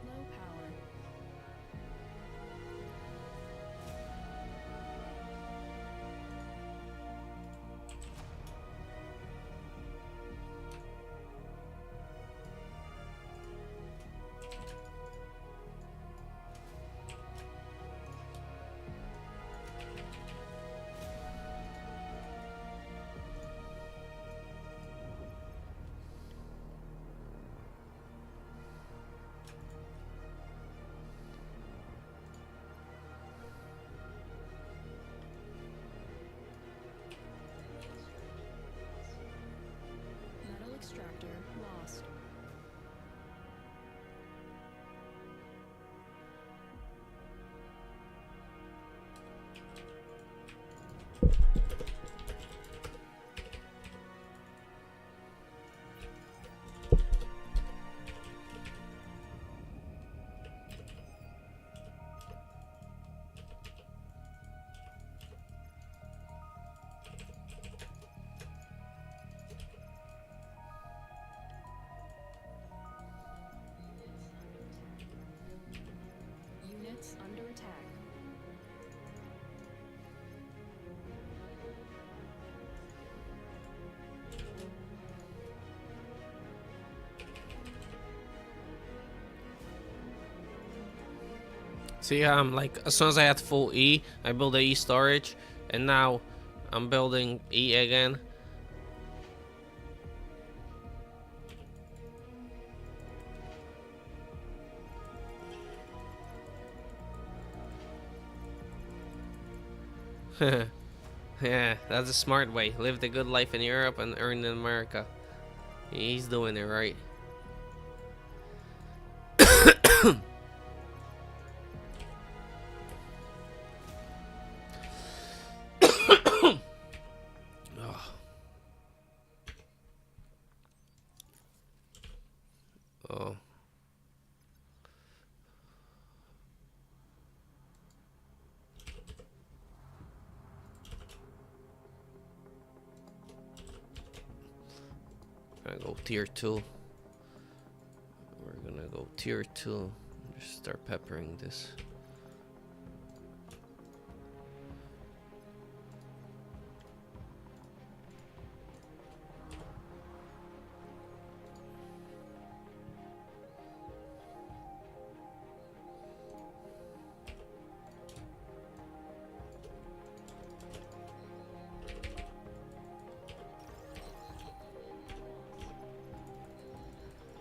Low power. Metal extractor lost. Units under attack. See how I'm like, as soon as I had full E, I built a E storage, and now I'm building E again. Yeah, that's a smart way. Live the good life in Europe and earn in America. He's doing it right. Oh. Oh. Gonna go tier 2. We're gonna go tier 2. Just start peppering this.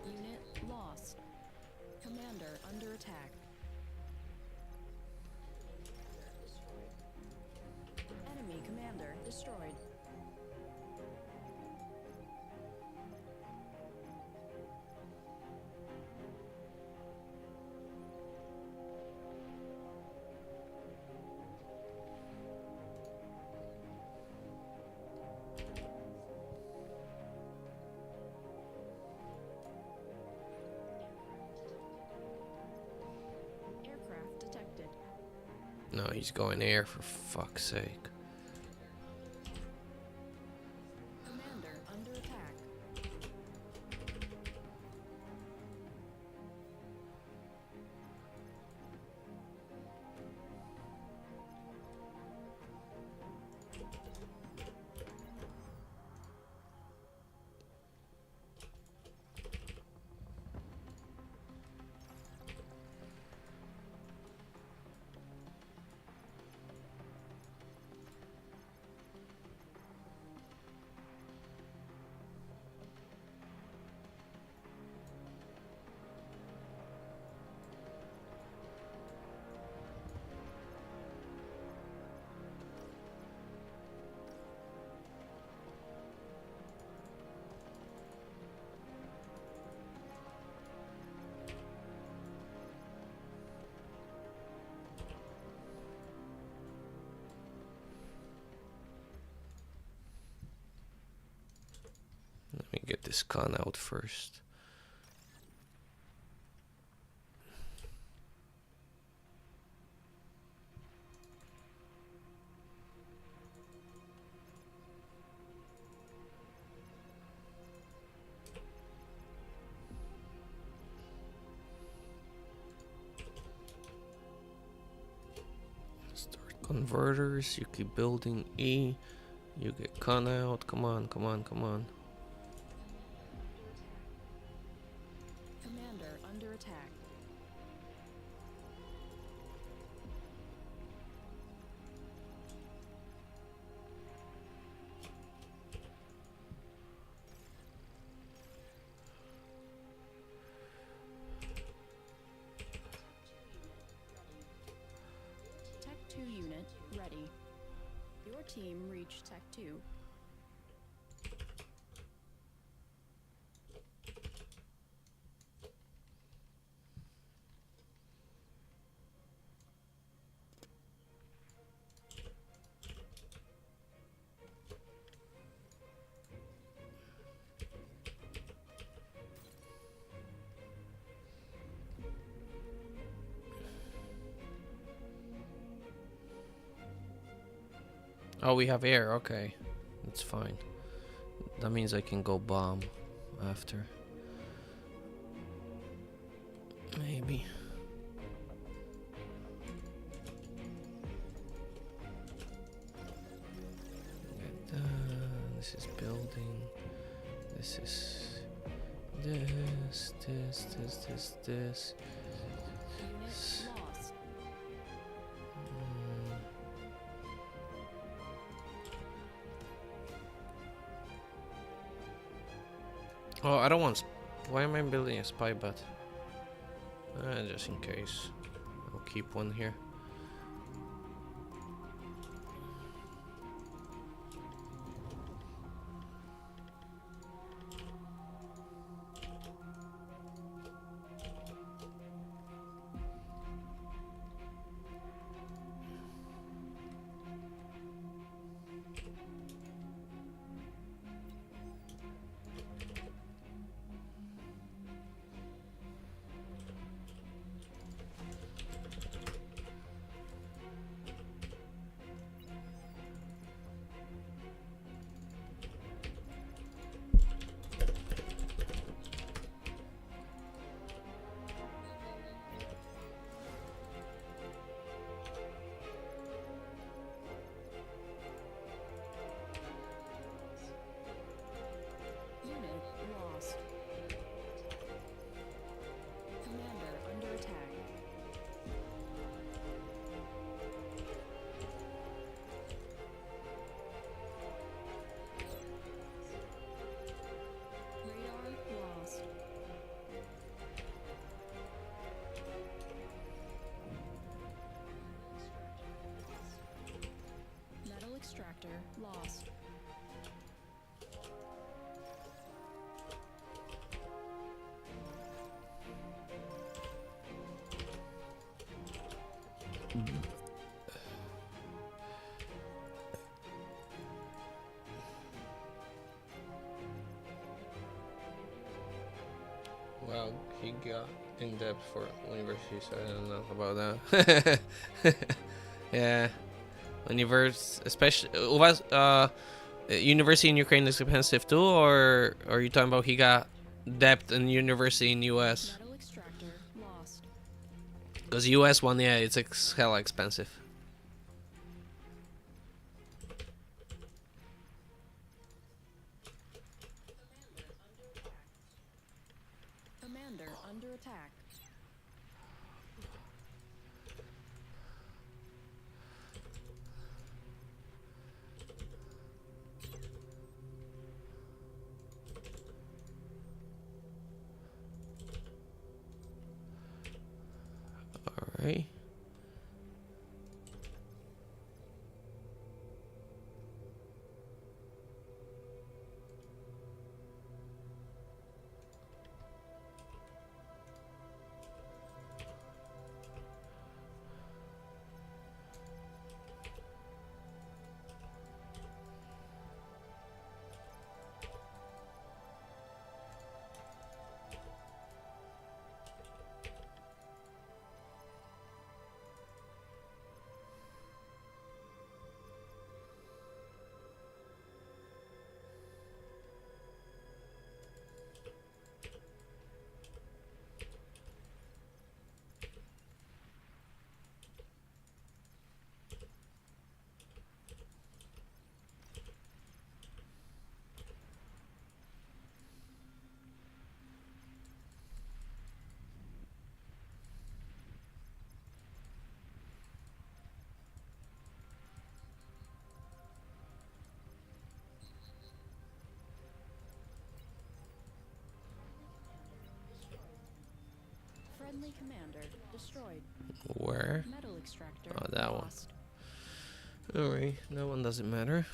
Unit lost. Commander under attack. Enemy commander destroyed. No, he's going air for fuck's sake. Commander under attack. Let me get this con out first. Start converters. You keep building E. You get con out. Come on, come on, come on. Commander under attack. Tech 2 unit ready. Your team reached Tech 2. Oh, we have air. Okay, that's fine. That means I can go bomb after. Maybe. Get that. This is building. This is this. Unit lost. Oh, I don't want. Why am I building a spy bot? Just in case. I'll keep one here. Unit lost. Commander under attack. Radar lost. Metal extractor lost. Well, he got in depth for university, so I don't know about that. Yeah. Especially was university in Ukraine is expensive too, or are you talking about he got debt in university in US? Metal extractor lost. Because US one, yeah, it's hella expensive. Commander under attack. All right. Friendly commander destroyed. Where? Metal extractor Oh, that lost. one. Alright, that one doesn't matter.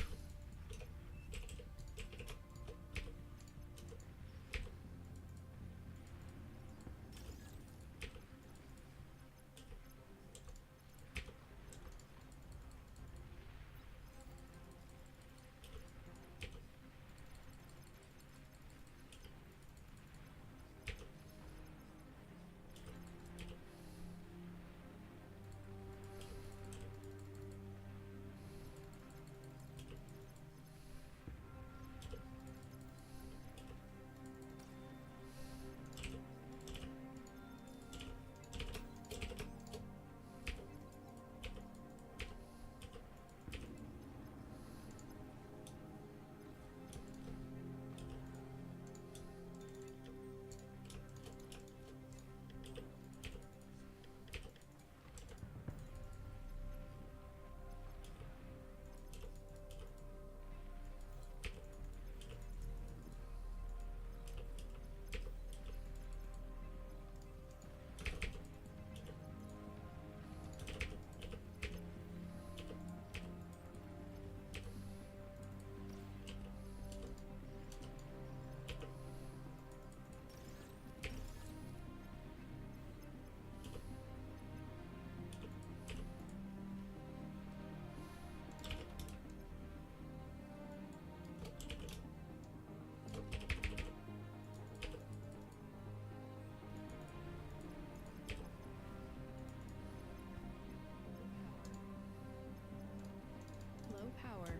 Low power.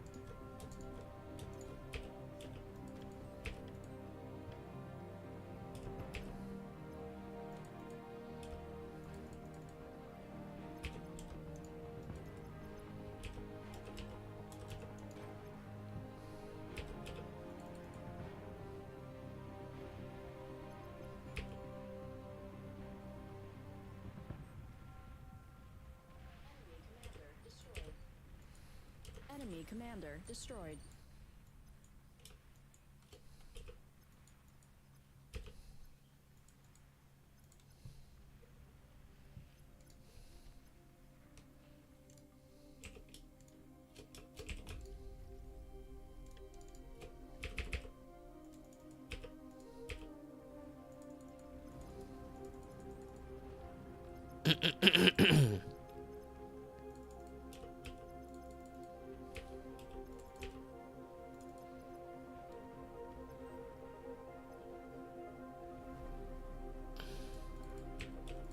Enemy commander destroyed.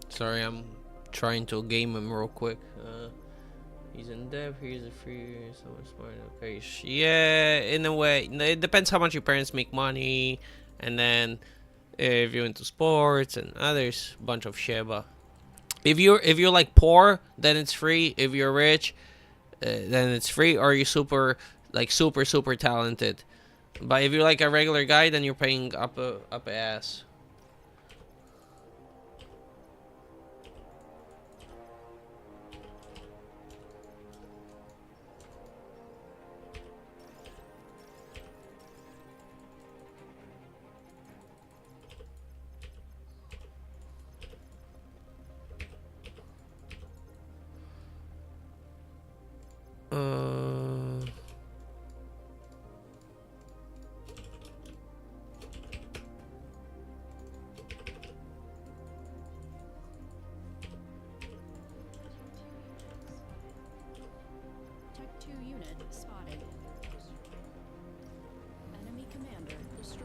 Sorry, I'm trying to game him real quick. He's in debt. He's a free. So smart. Okay. Yeah, in a way, it depends how much your parents make money, and then if you're into sports and others, bunch of shit. But if you're like poor, then it's free. If you're rich, then it's free. Or you're super talented. But if you're like a regular guy, then you're paying up ass. Uh. Tech 2 unit spotted. Enemy commander destroyed.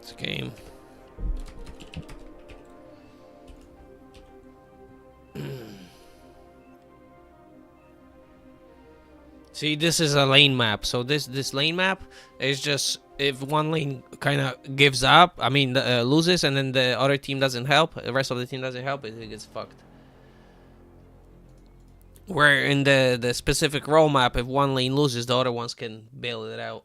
This game. See, this is a lane map. So this lane map is just if one lane kind of gives up, I mean loses, and then the other team doesn't help, the rest of the team doesn't help, it gets fucked. Where in the specific role map, if one lane loses, the other ones can bail it out.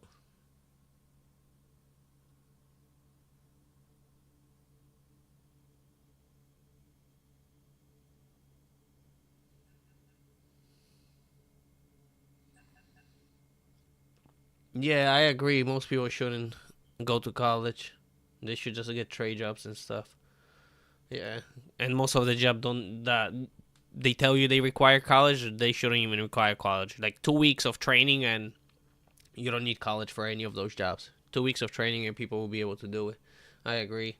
Yeah, I agree. Most people shouldn't go to college. They should just get trade jobs and stuff. Yeah, and most of the job don't that they tell you they require college. They shouldn't even require college. Like 2 weeks of training, and you don't need college for any of those jobs. 2 weeks of training, and people will be able to do it. I agree.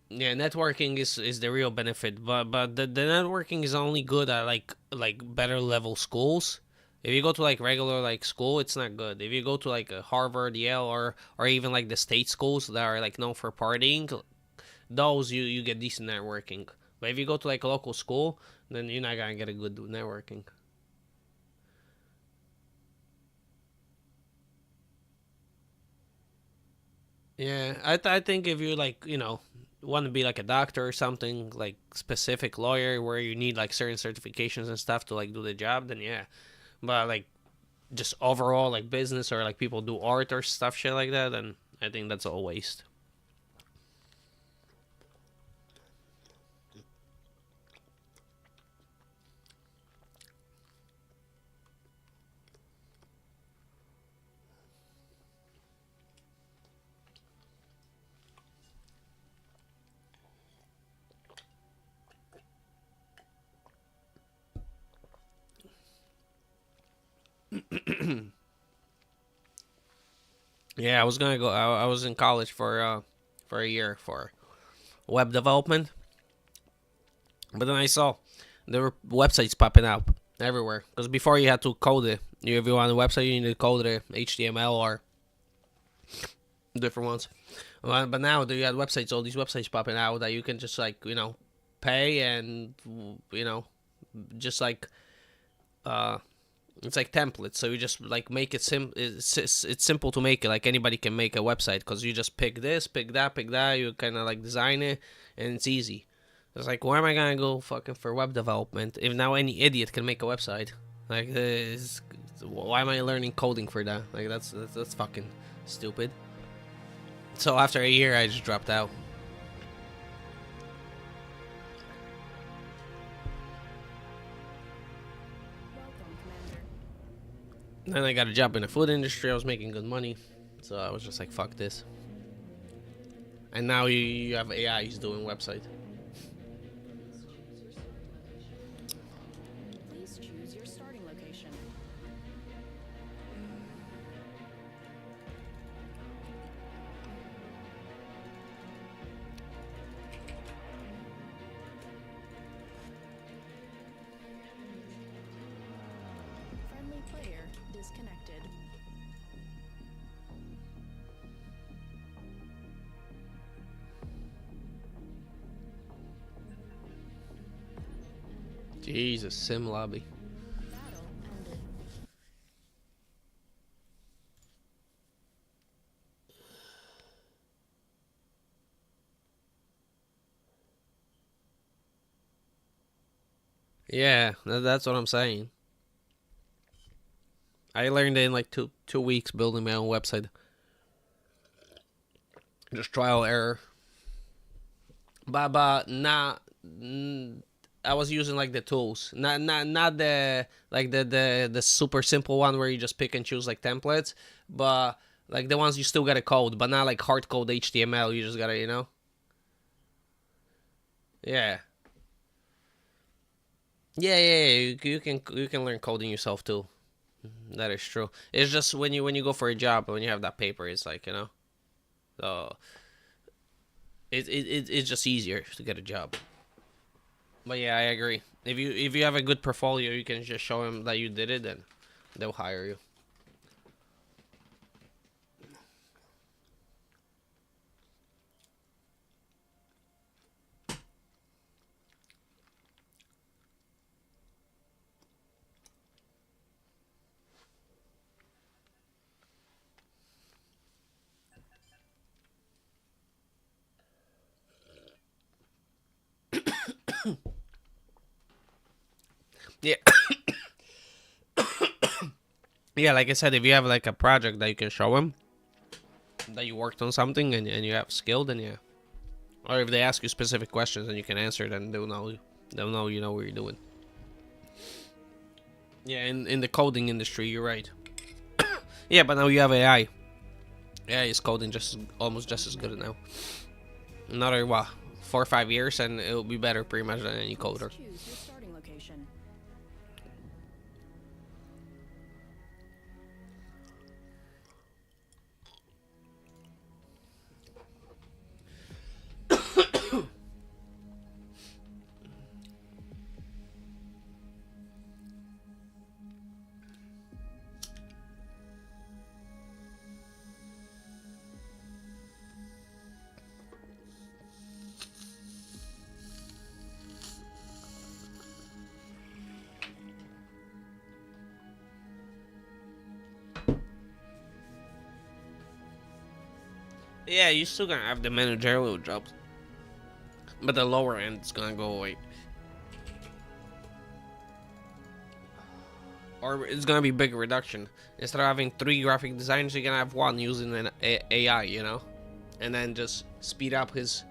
Yeah, networking is the real benefit, but the networking is only good at like better level schools. If you go to like regular like school, it's not good. If you go to like a Harvard, Yale, or even like the state schools that are like known for partying, those you get decent networking. But if you go to like a local school, then you're not gonna get a good networking. Yeah, I think if you like want to be like a doctor or something like specific lawyer where you need like certain certifications and stuff to like do the job, then yeah. But like just overall like business or like people do art or stuff shit like that, then I think that's all waste. Yeah, I was gonna go. I was in college for a year for web development, but then I saw there were websites popping up everywhere. Because before you had to code it. If you want a website, you need to code it HTML or different ones. But now you have websites, all these websites popping out that you can just like pay and just like uh it's like templates, so you just like make it it's simple to make it. Like anybody can make a website because you just pick this, pick that. You kind of like design it, and it's easy. It's like, where am I gonna go fucking for web development if now any idiot can make a website? Like, why am I learning coding for that? Like that's fucking stupid. So after a year, I just dropped out. Welcome, Commander. Then I got a job in the food industry. I was making good money, so I was just like, "Fuck this." And now you have AIs doing website. Please choose your starting location. Friendly player disconnected. Jesus, sim lobby. Battle ended. Yeah, that's what I'm saying. I learned in like two weeks building my own website. Just trial error. But not. I was using like the tools, not the like the super simple one where you just pick and choose like templates, but like the ones you still gotta code, but not like hard code HTML. You just gotta, you know. Yeah. Yeah. You can learn coding yourself too. That is true. It's just when you go for a job, when you have that paper, it's like, you know, so it's just easier to get a job. But yeah, I agree. If you have a good portfolio, you can just show them that you did it, and they'll hire you. Yeah, yeah. Like I said, if you have like a project that you can show them that you worked on something and you have skill, then yeah. Or if they ask you specific questions and you can answer, then they'll know you know what you're doing. Yeah, in the coding industry, you're right. Yeah, but now you have AI. AI is coding almost just as good now. Another what, 4 or 5 years, and it'll be better pretty much than any coder. Choose your starting location. Yeah, you're still gonna have the managerial jobs, but the lower end is gonna go away. Or it's gonna be big reduction. Instead of having 3 graphic designers, you're gonna have one using an AI, you know, and then just speed up his.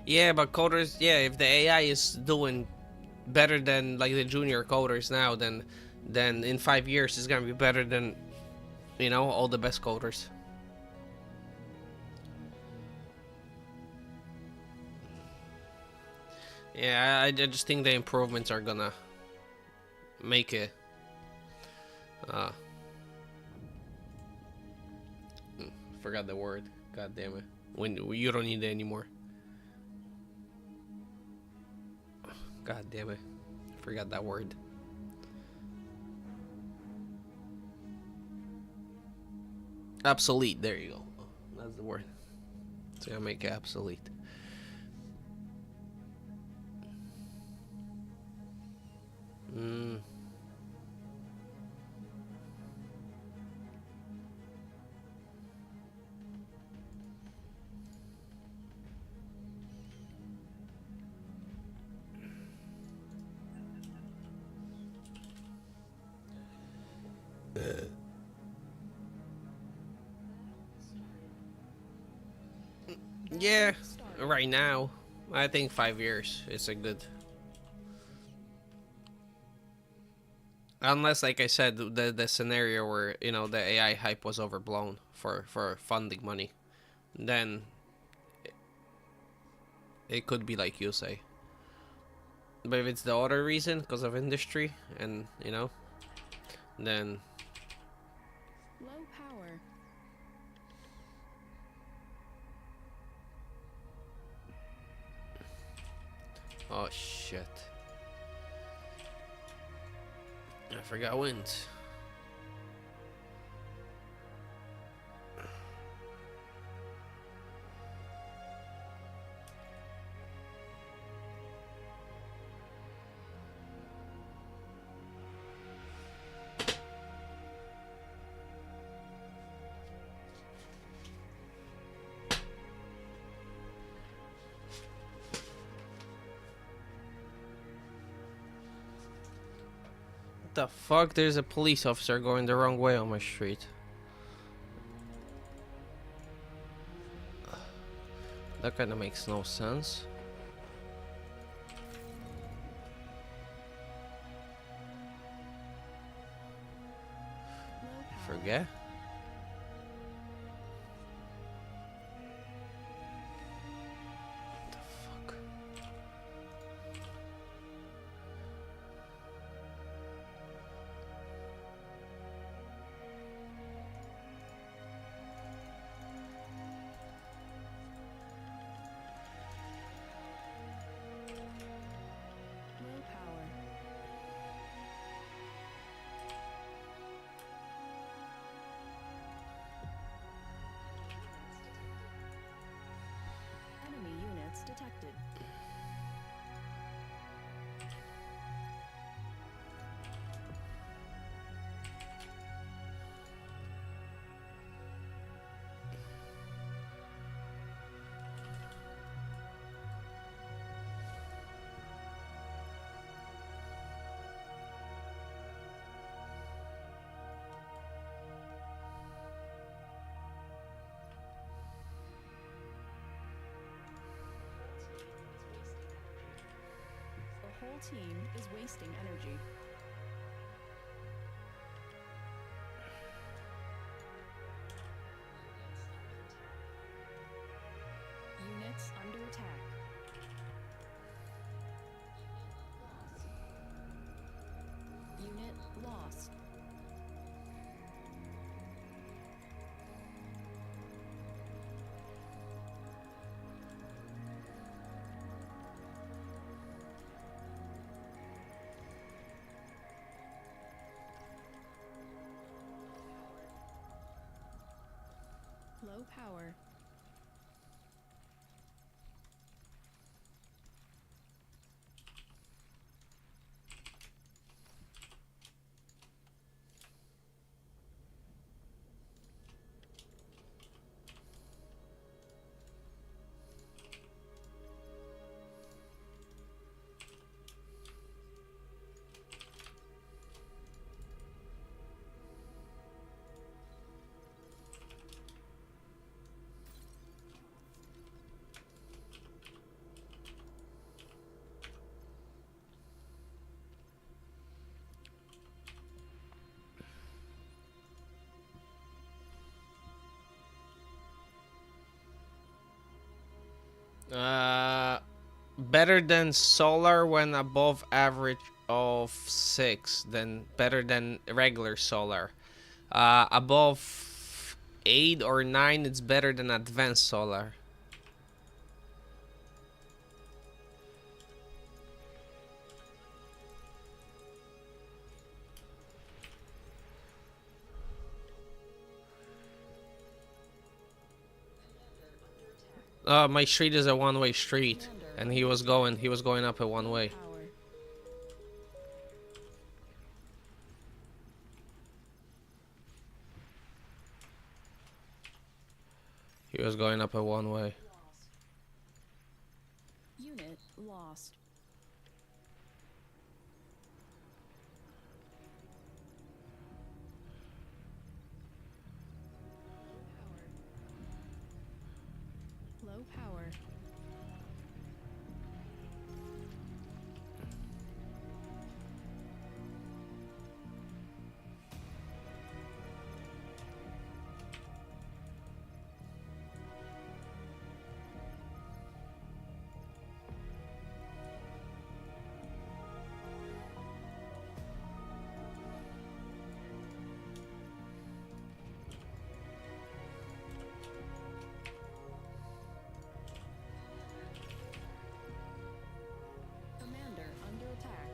Yeah, but coders, yeah, if the AI is doing better than like the junior coders now, then in 5 years it's gonna be better than, you know, all the best coders. Yeah, I just think the improvements are gonna make it. Uh, Forgot the word. God damn it. When you don't need it anymore. God damn it. Forgot that word. Obsolete. There you go. That's the word. It's gonna make it obsolete. Mm. Yeah, Start. right now, I think 5 years is a good. Unless, like I said, the scenario where the AI hype was overblown for funding money, then it could be like you say. But if it's the other reason, because of industry, and then Low power. oh shit, I forgot wind. What the fuck? There's a police officer going the wrong way on my street. That kind of makes no sense. Low power. Forget. What the fuck? Low power. Enemy units detected. The whole team is wasting energy. Units under attack. Unit lost. Low power. Better than solar when above average of 6. Then better than regular solar. Above 8 or 9, it's better than advanced solar. My street is a one-way street, and he was going up a one-way. Power. He was going up a one-way. Unit lost. Low Low power. Commander under attack.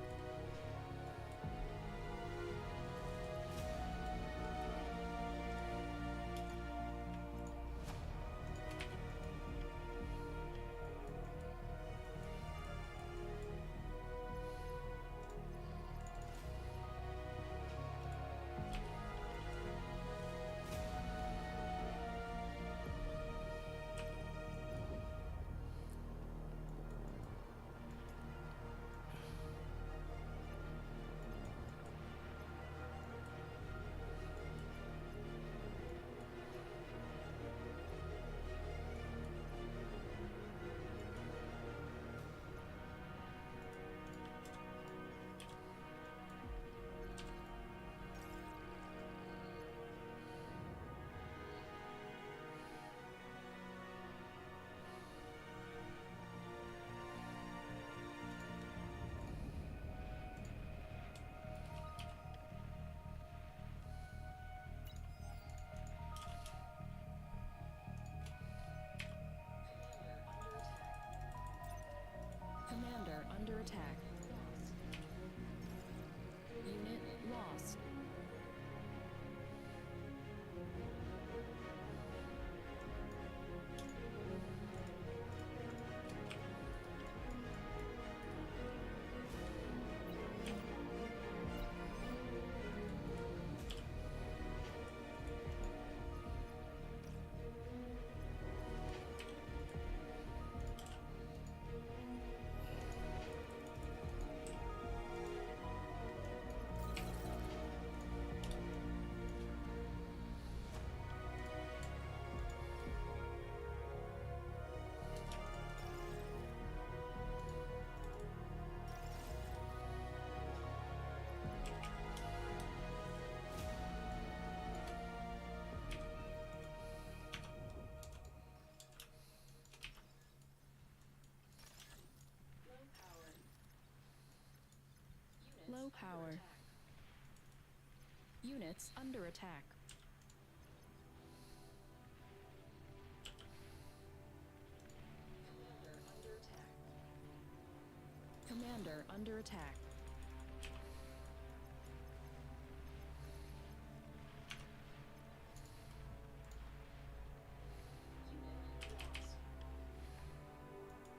Commander under attack. Unit lost. Low power. Units under attack. Commander under attack.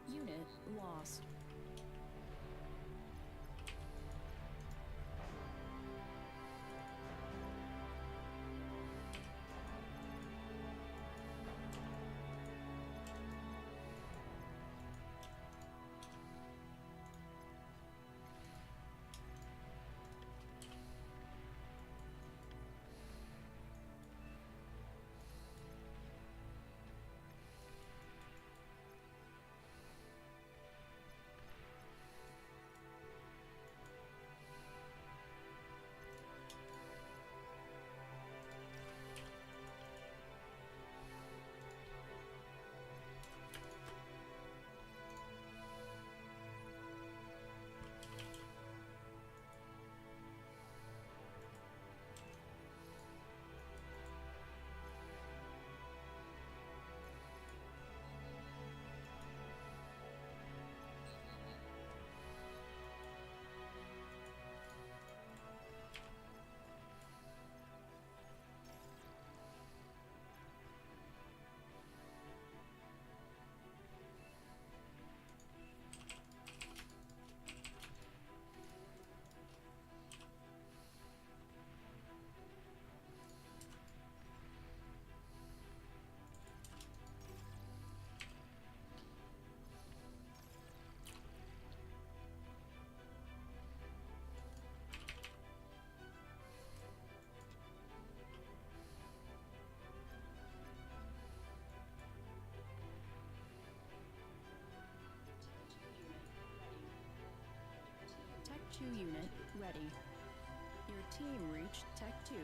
Unit lost. unit ready. Your team reached Tech 2.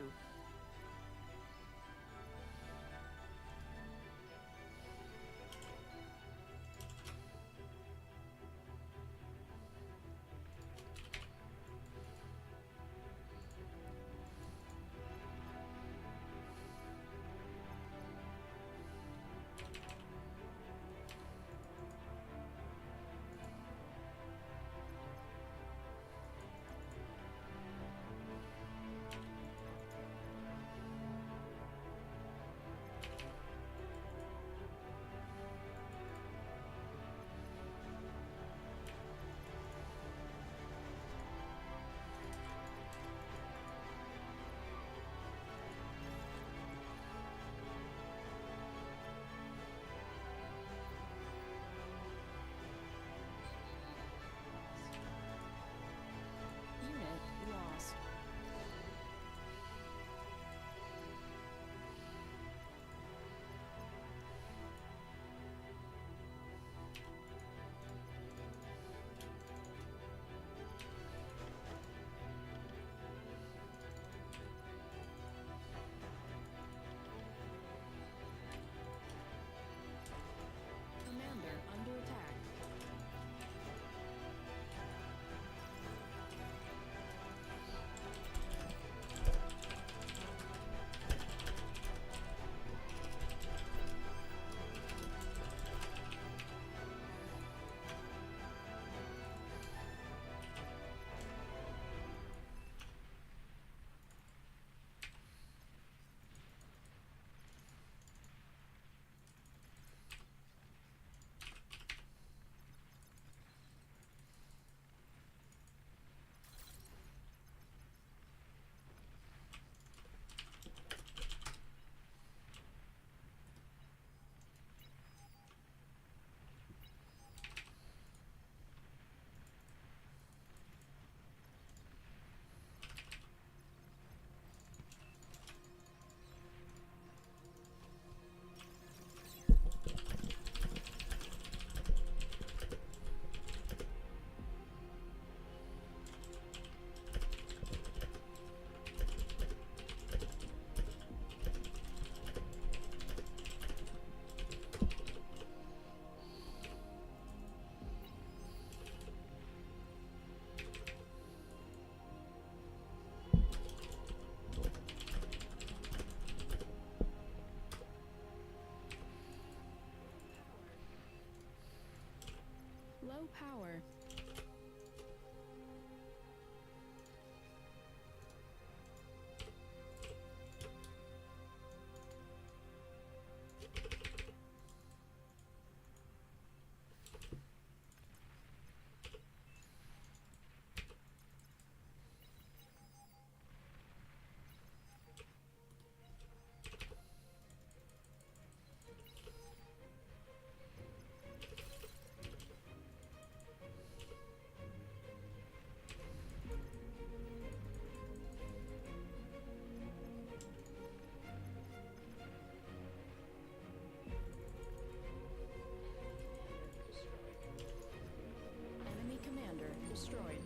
Unit lost. Commander under attack. Low power. Enemy commander destroyed.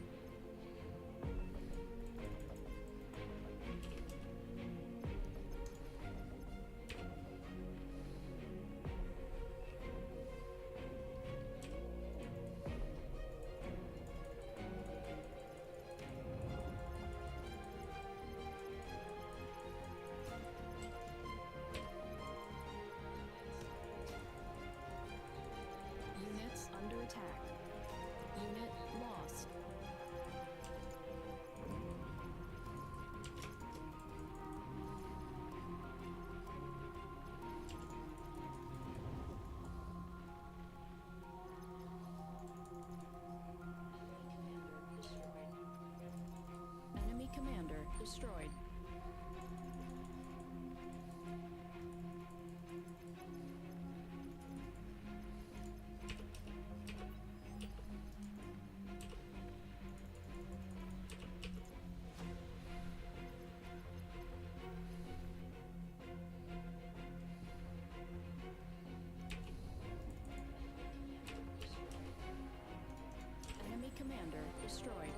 Units under attack. Unit lost. Enemy commander destroyed. Enemy commander destroyed.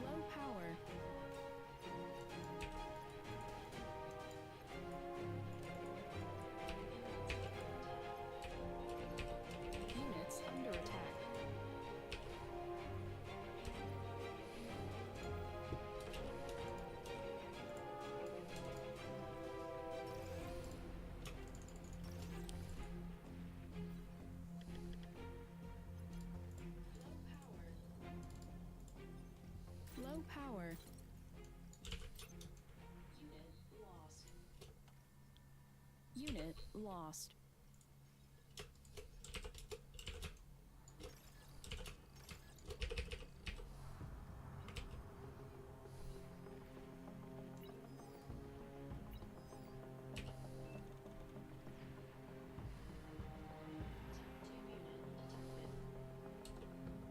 Low power. Units under attack. Low power. Unit lost.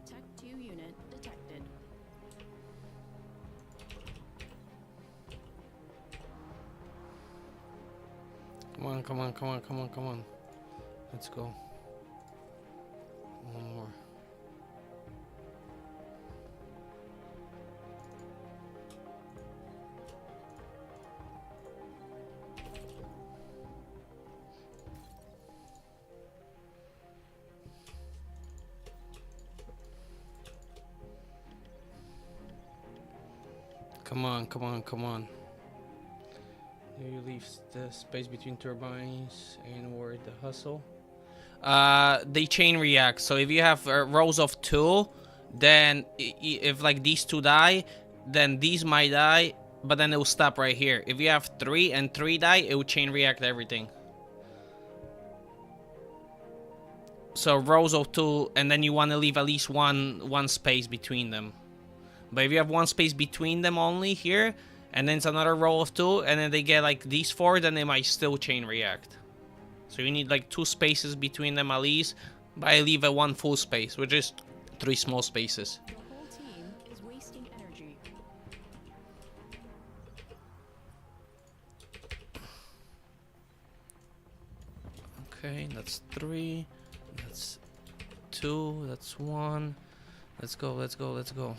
Tech 2 unit detected. Come on, come on, come on, come on, come on. Let's go. One more. Come on, come on, come on. You leave the space between turbines and where the hustle. They chain react. So if you have rows of 2, then if like these 2 die, then these might die, but then it will stop right here. If you have 3 and 3 die, it will chain react everything. So rows of 2, and then you want to leave at least one space between them. But if you have one space between them only here, and then it's another row of 2, and then they get like these 4, then they might still chain react. So you need like 2 spaces between them at least, but I leave a 1 full space, which is 3 small spaces. The whole team is wasting energy. Okay, that's 3, that's 2, that's 1. Let's go, let's go, let's go.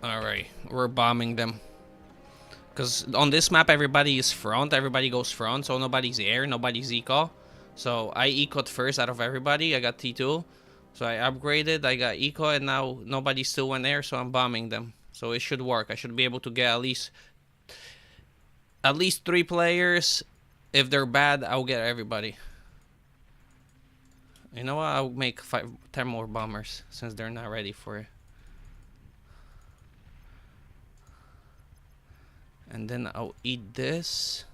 Alright, we're bombing them. Because on this map, everybody is front. Everybody goes front, so nobody's air, nobody's eco. So I ecoed first out of everybody. I got T2. So I upgraded, I got eco, and now nobody still went air, so I'm bombing them. So it should work. I should be able to get at least 3 players. If they're bad, I'll get everybody. You know what? I'll make 10 more bombers, since they're not ready for it. And then I'll eat this.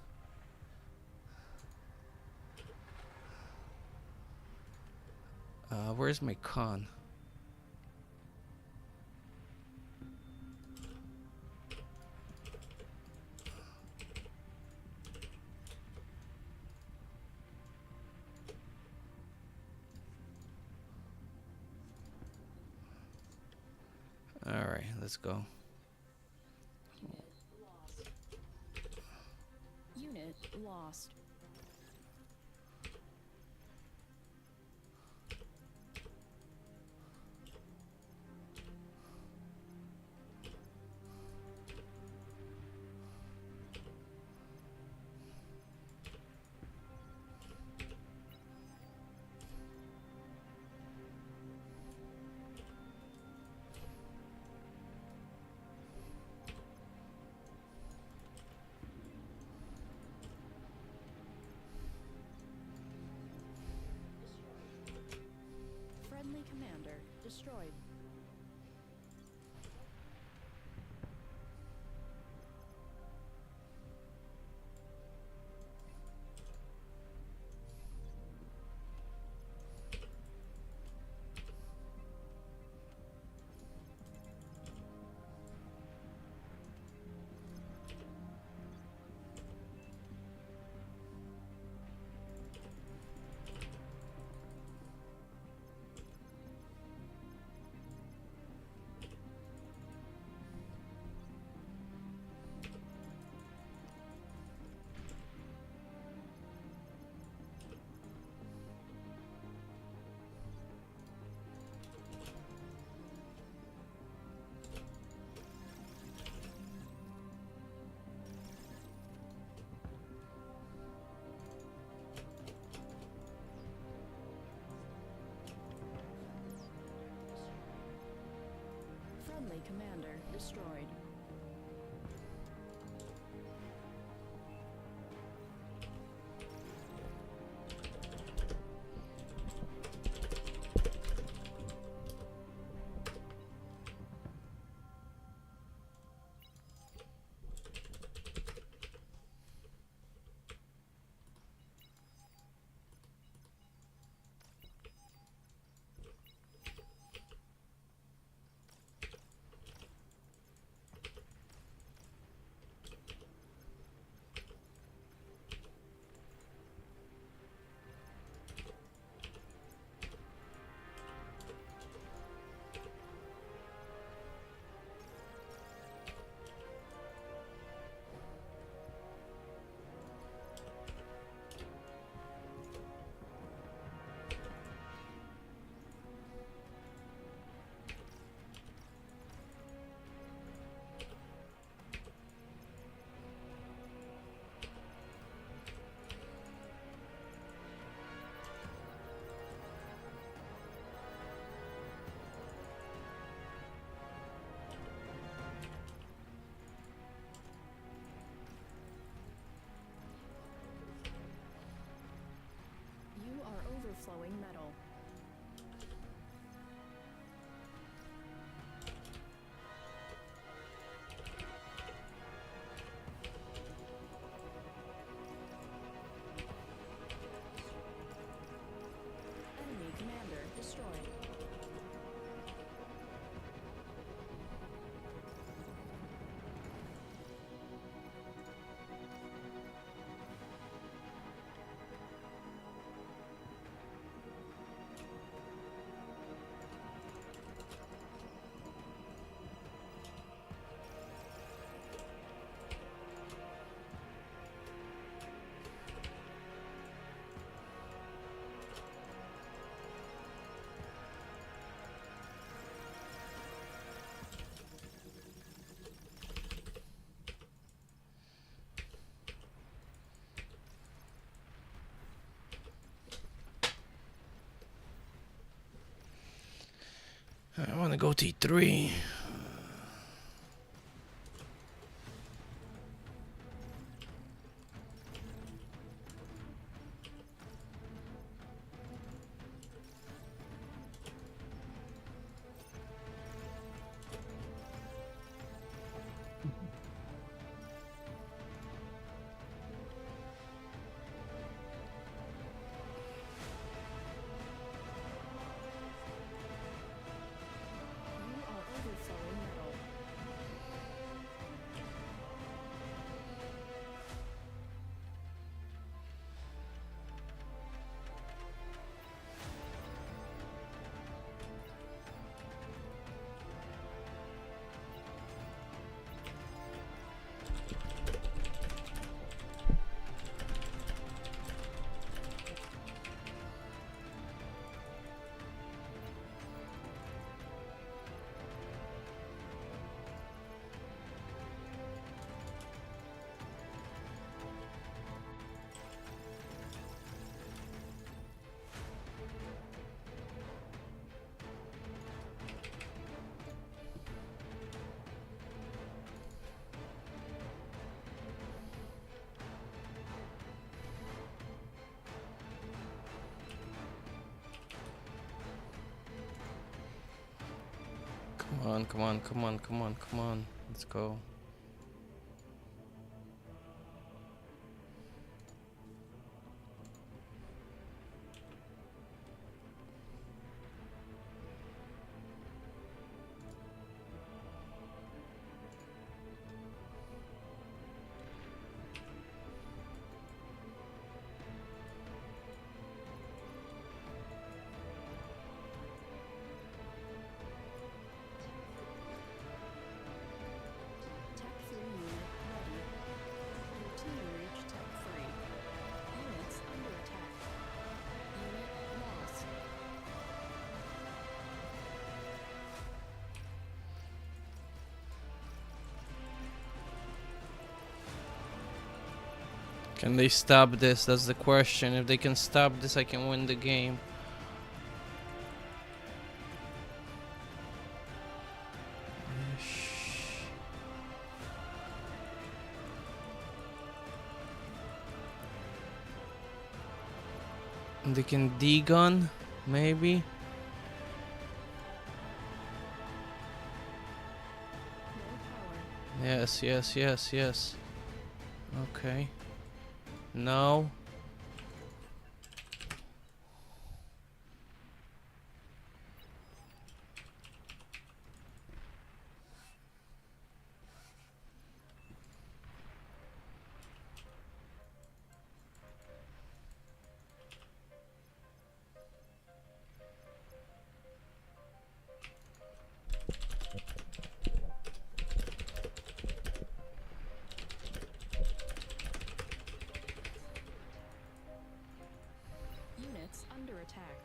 Where's my con? Alright, let's go. Unit lost. destroyed. Friendly commander destroyed. You are overflowing metal. Enemy commander destroyed. I want to go T3. You are overflowing Come on, come on, come on, come on, come on. Let's go. Tech 3 unit ready. Your team reached Tech 3. Units under attack. Unit lost. Can they stop this? That's the question. If they can stop this, I can win the game. They can D-gun, maybe? No power. Yes, yes, yes, yes. Okay. No. Units under attack.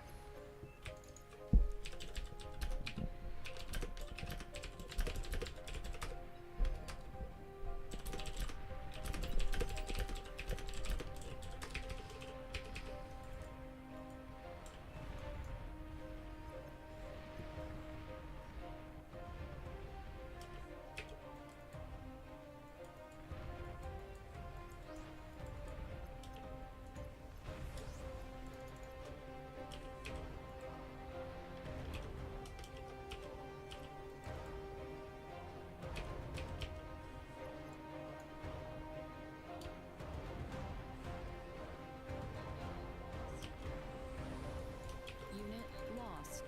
Unit lost.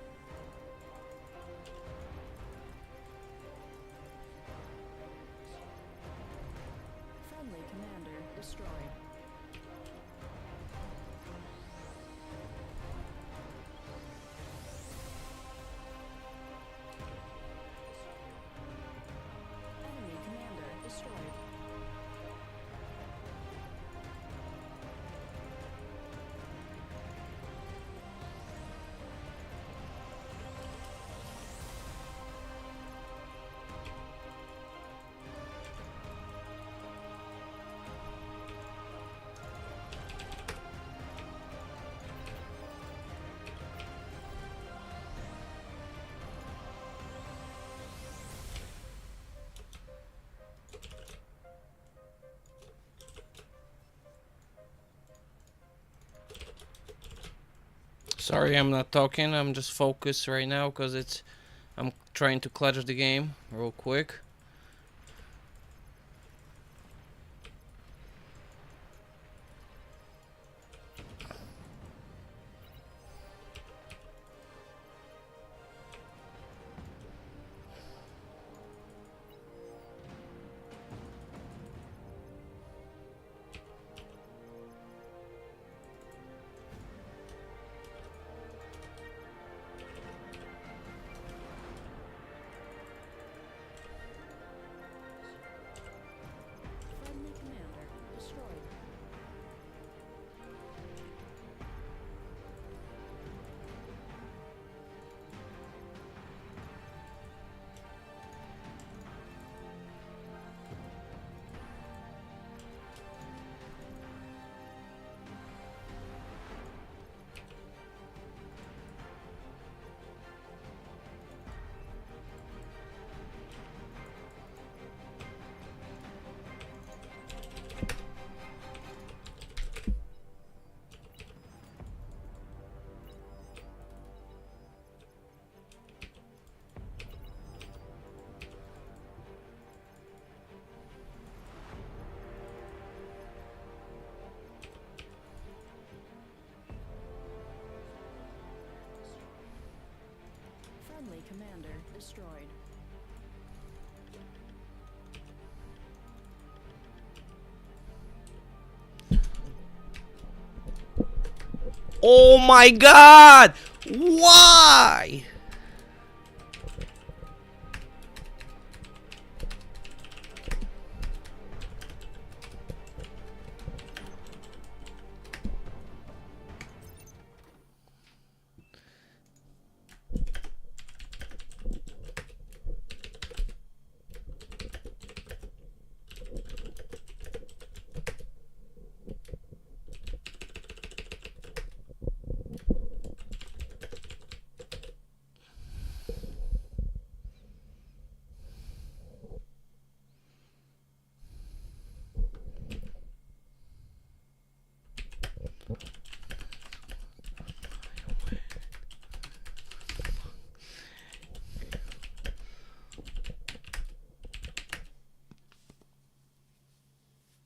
Friendly commander destroyed. Enemy commander destroyed. Sorry, I'm not talking. I'm just focused right now because I'm trying to clutch the game real quick. commander destroyed. Oh my god! Why?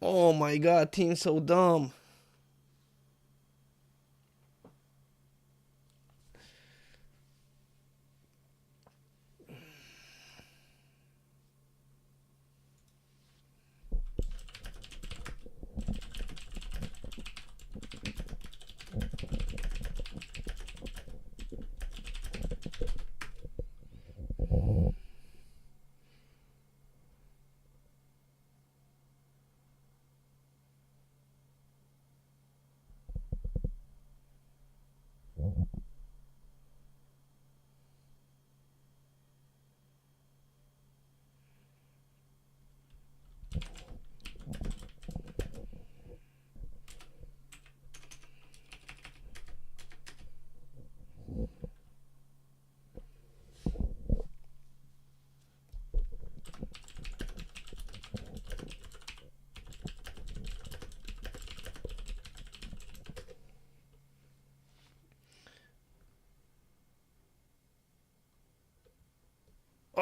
Oh my god, team's so dumb.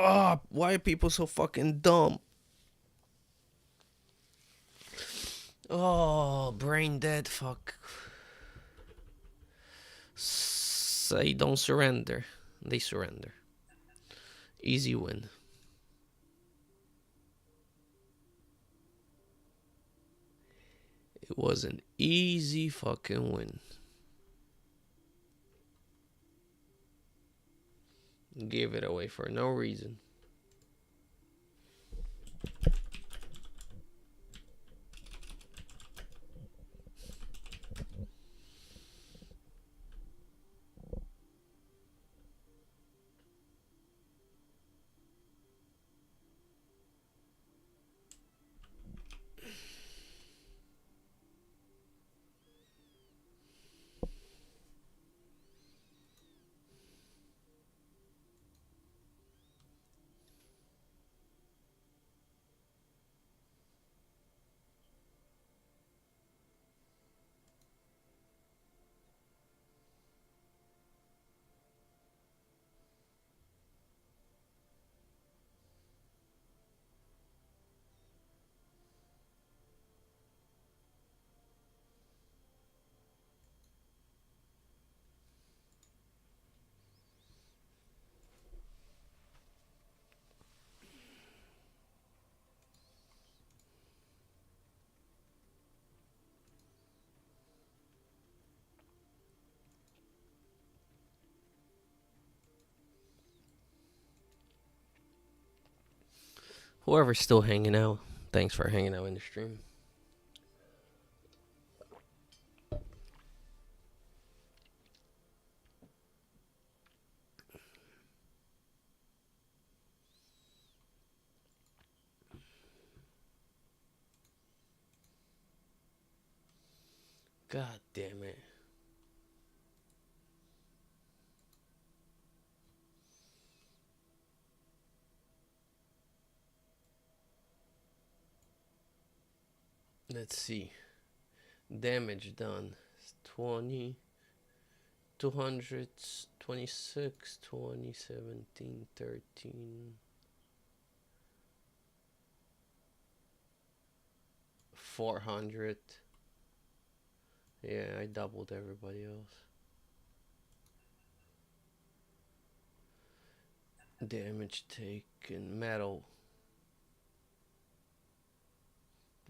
Oh, why are people so fucking dumb? Oh, brain dead, fuck. Say don't surrender. They surrender. Easy win. It was an easy fucking win. Gave it away for no reason. Whoever's still hanging out, thanks for hanging out in the stream. God damn it. Let's see. Damage done. 20, 226, 20, 17, 13, 400. Yeah, I doubled everybody else. Damage taken. Metal.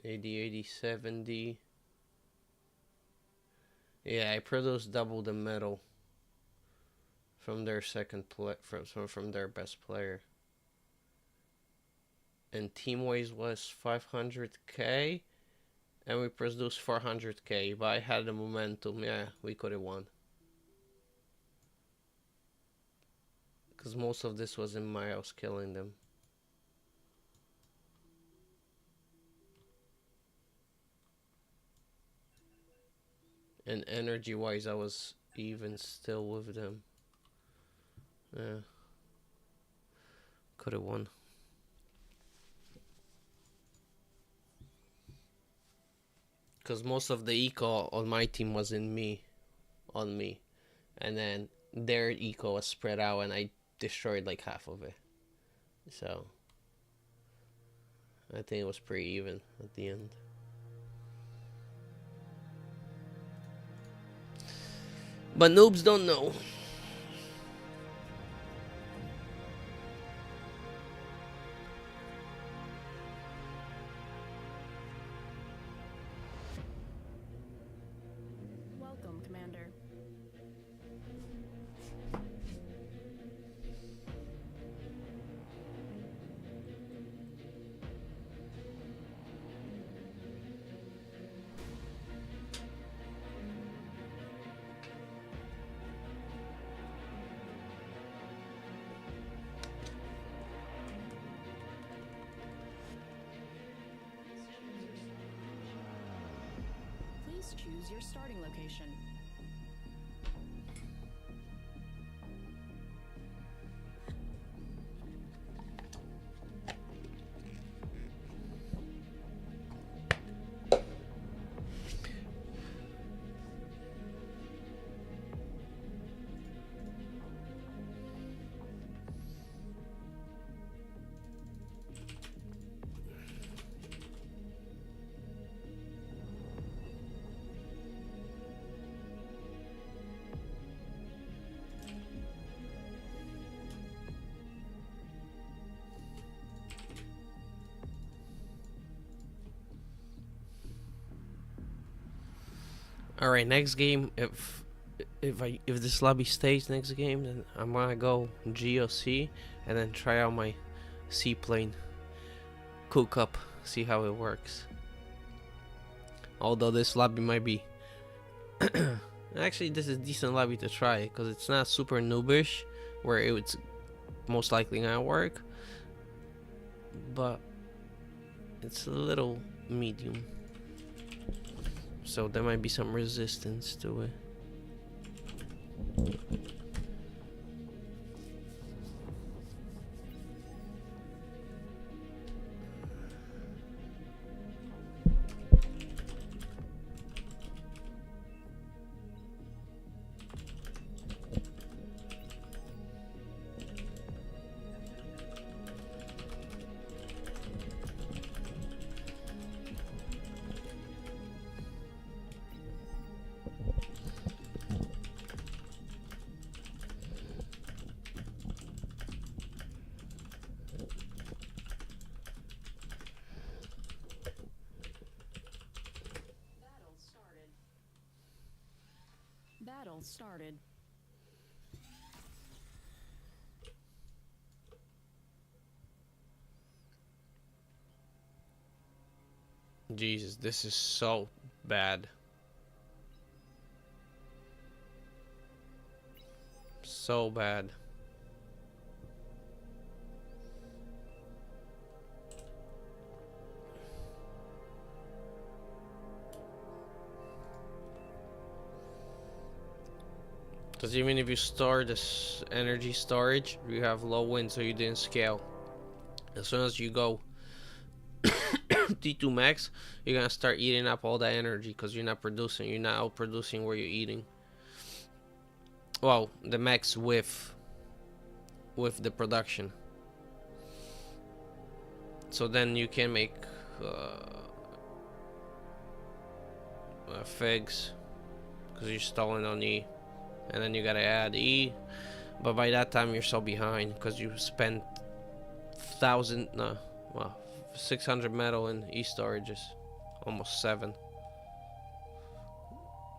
80, 80, 70. Yeah, I produced double the metal from their from their best player. And team wise was 500k, and we produced 400k. But I had the momentum. Yeah, we could have won. Because most of this was in my house killing them. And energy wise, I was even still with them. Yeah. Could have won. Because most of the eco on my team was on me. And then their eco was spread out, and I destroyed like half of it. So I think it was pretty even at the end. But noobs don't know. Welcome, Commander. Please choose your starting location. All right, next game. If this lobby stays next game, then I'm gonna go GOC and then try out my seaplane cook up, see how it works. Although this lobby might be actually, this is decent lobby to try because it's not super noobish where it's most likely gonna work, but it's a little medium, so there might be some resistance to it. Battle started. Jesus, this is so bad. So bad. Because even if you store this energy storage, you have low wind, so you didn't scale. As soon as you go T2 max, you're gonna start eating up all that energy because you're not producing. You're not out producing where you're eating. Well, the max with the production. So then you can make figs because you're stalling on E, and then you gotta add E, But by that time you're so behind because you spent thousand no well 600 metal in east storages, almost 7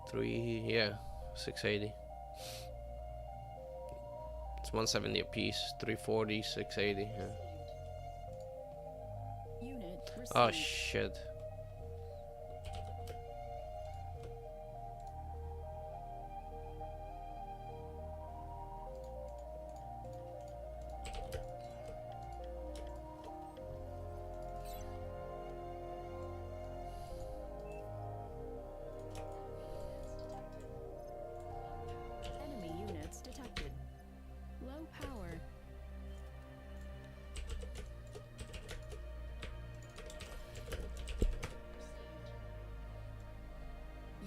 3 yeah 680. It's 170 a piece, 340, 680. Yeah. Unit received. Oh shit. Enemy units detected. Low power.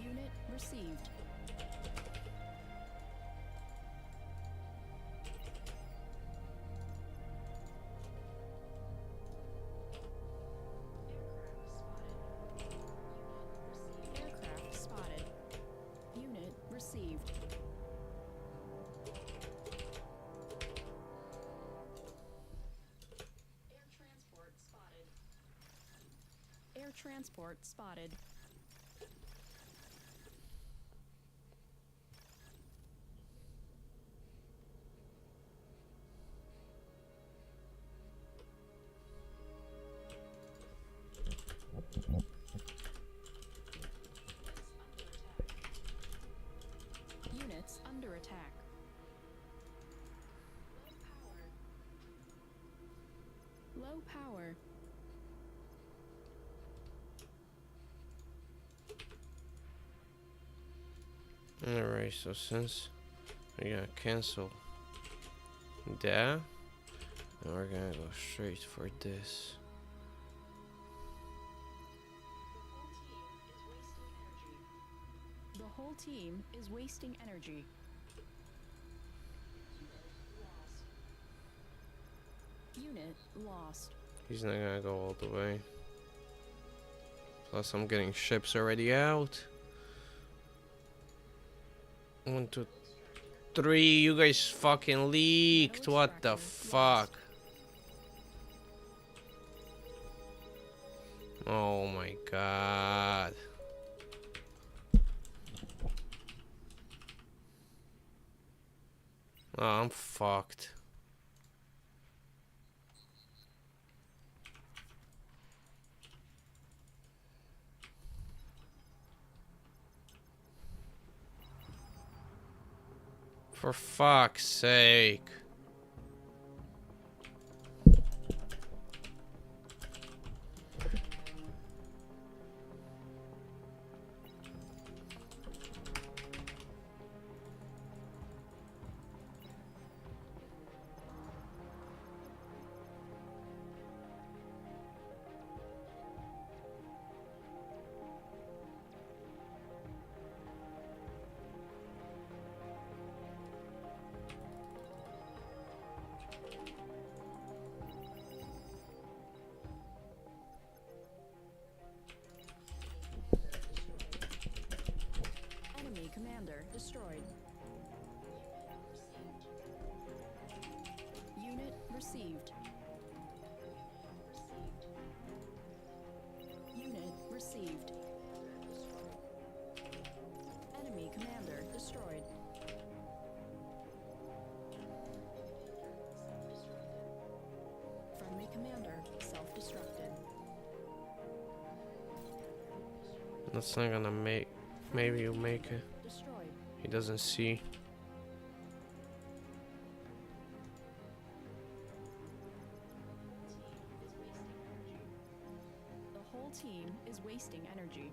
Unit received. Aircraft spotted. Unit received. Air transport spotted. Units under attack. Low power. Alright, so since we gotta cancel that, and we're gonna go straight for this. The whole team is wasting energy. Unit lost. He's not gonna go all the way. Plus I'm getting ships already out. 1, 2, 3. You guys fucking leaked. What the fuck? Oh my god. Oh, I'm fucked. For fuck's sake. Enemy commander destroyed. Unit received. Unit received. Enemy commander destroyed. Friendly commander self-destructed. That's not gonna make. Maybe you make it. Destroyed. He doesn't see. The whole team is wasting energy.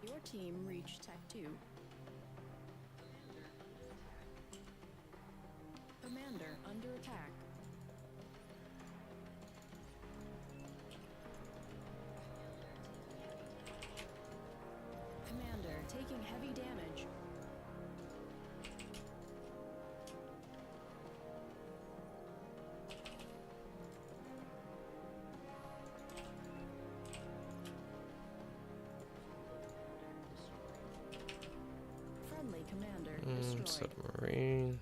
Your team reached Tech 2. Commander under attack. Commander taking heavy damage. destroyed. submarine.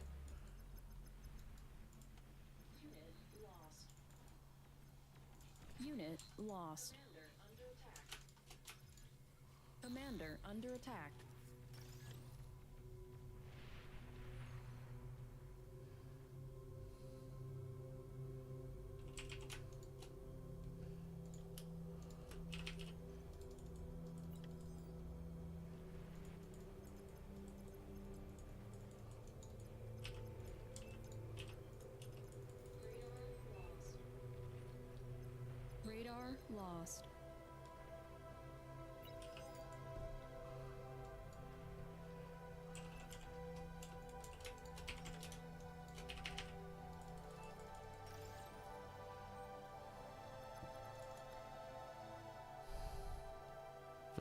Unit lost. Commander under attack. Radar lost.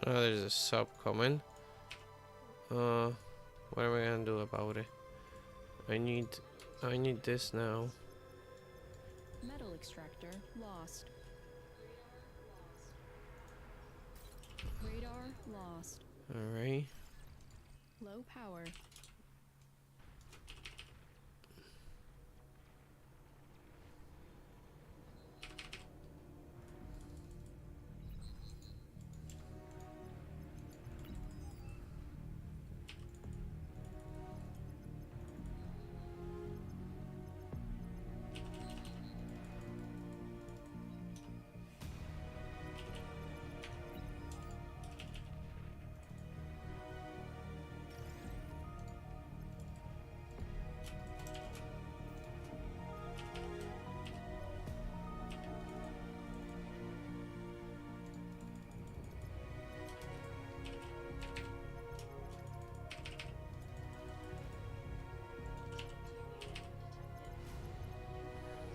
Oh, there's a sub coming. What am I gonna do about it? I need this now. Metal extractor lost. Radar lost. Alright. Low power.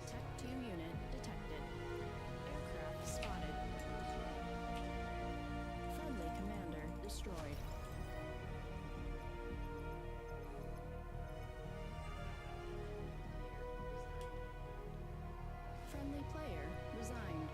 Tech 2 unit detected. Aircraft spotted. Friendly commander destroyed. Friendly player resigned.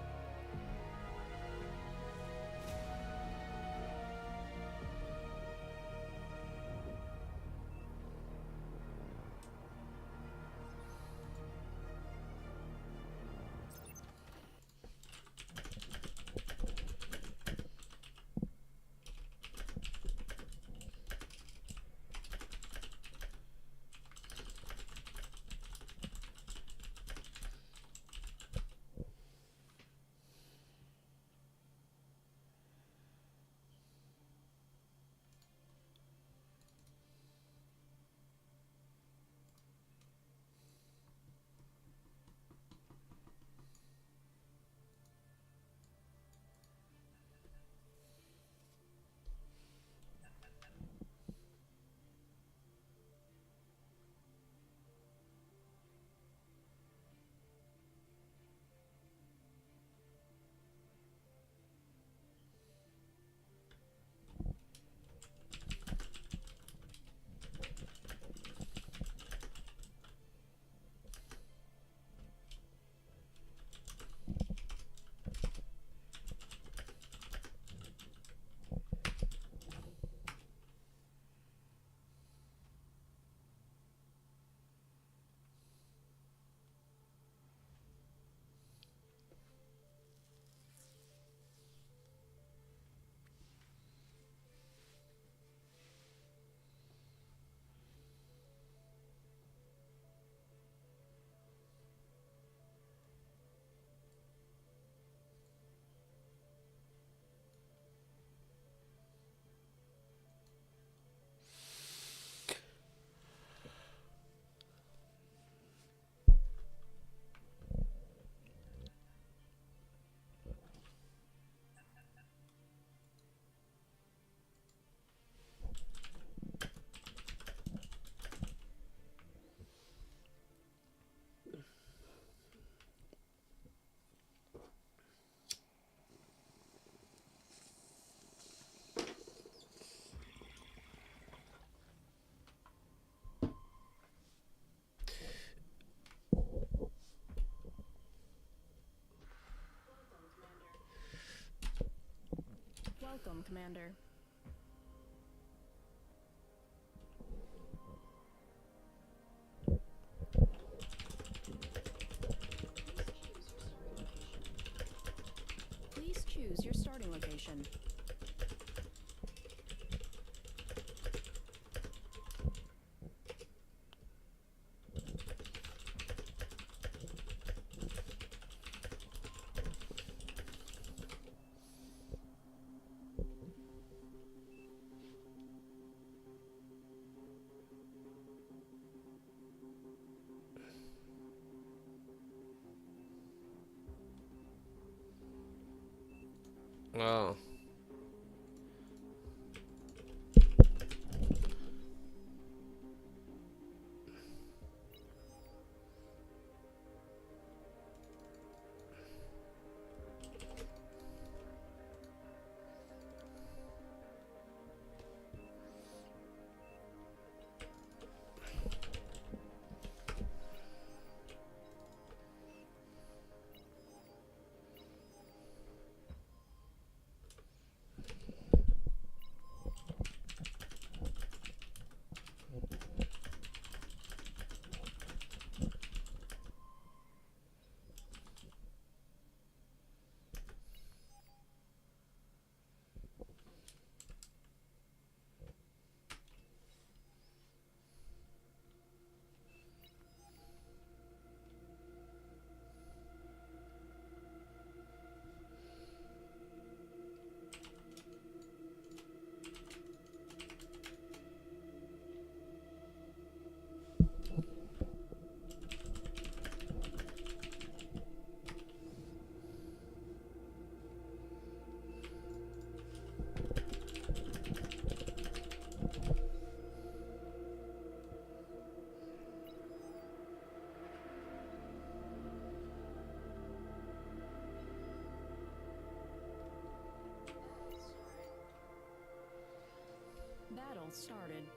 Welcome, Commander. Oh. Battle started.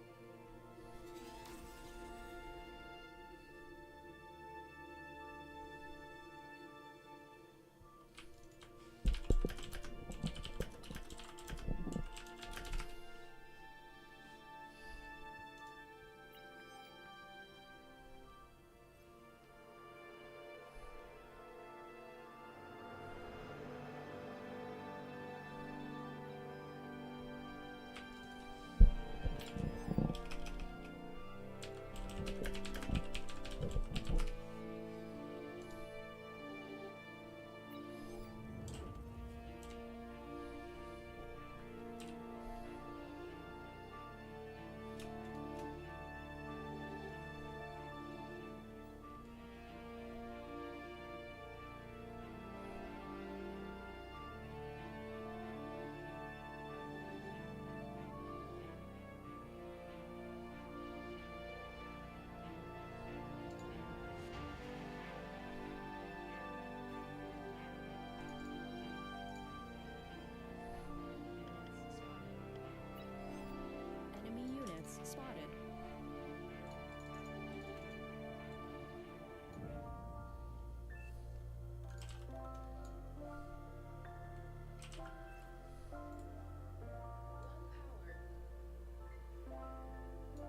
Enemy units spotted.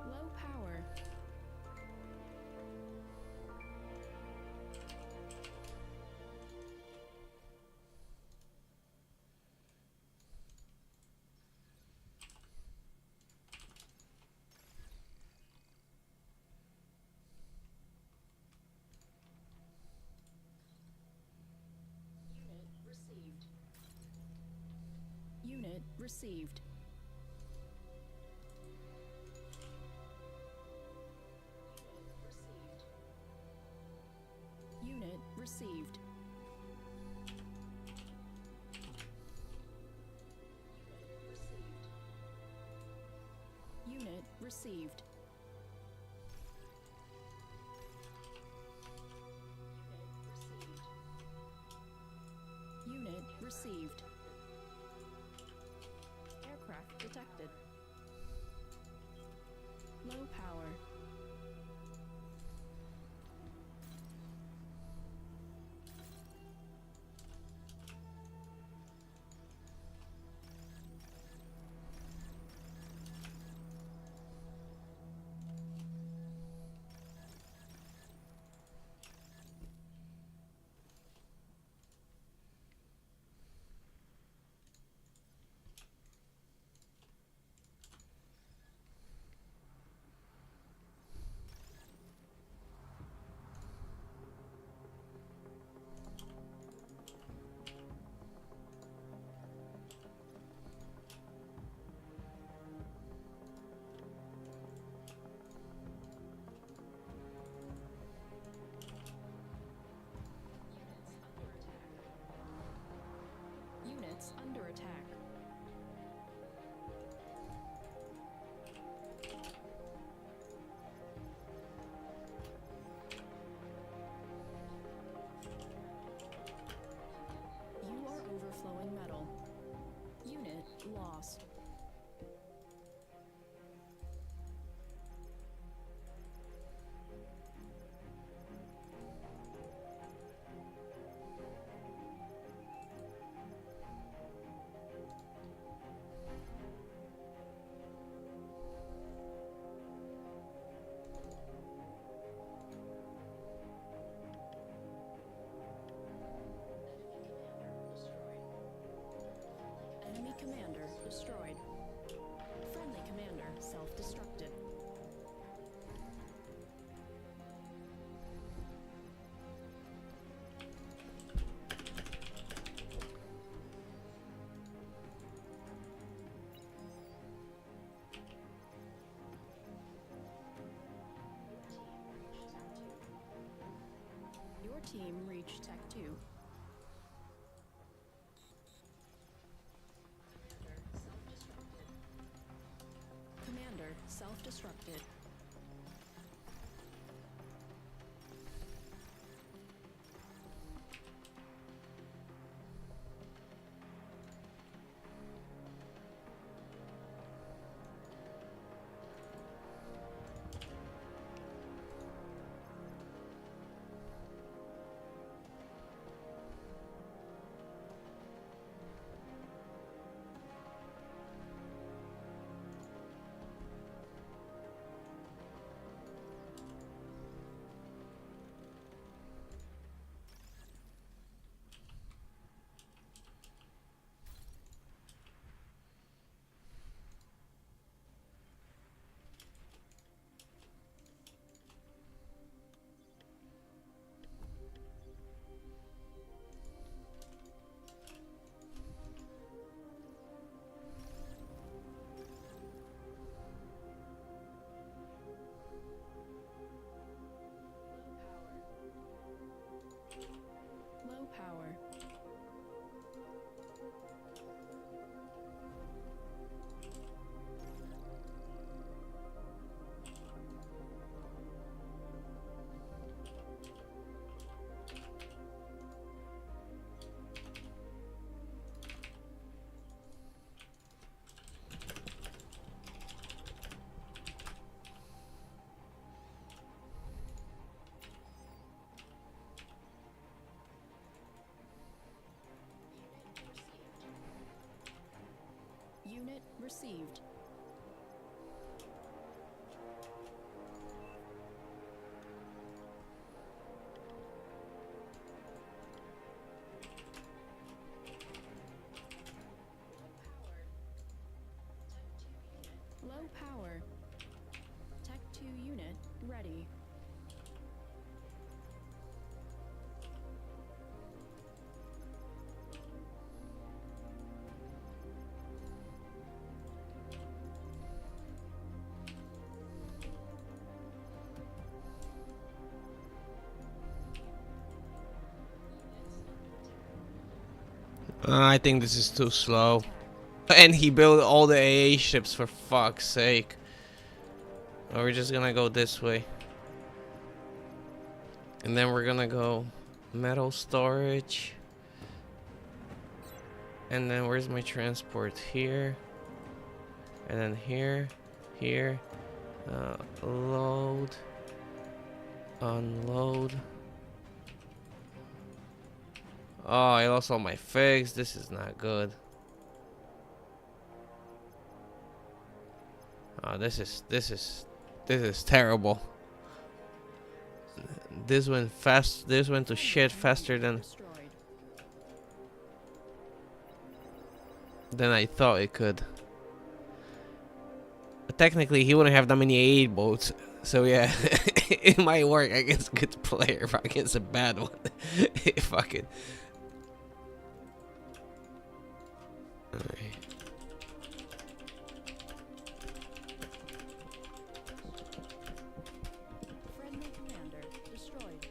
Low power. Unit received. Unit received. Unit received. Unit received. Aircraft detected. Low power. Commander destroyed. Friendly commander self-destructed. Your team reached Tech 2. Commander self-destructed. Low power. Unit received. Low power. Tech 2 unit ready. I think this is too slow. And he built all the AA ships, for fuck's sake. Or we're just gonna go this way. And then we're gonna go metal storage. And then where's my transport? Here. And then here. Here. Load. Unload. Oh, I lost all my figs. This is not good. Oh, this is terrible. This went fast. This went to shit faster than I thought it could. But technically, he wouldn't have that many aid boats. So yeah, it might work against a good player, but against a bad one, fuck it. Alright. Friendly commander destroyed.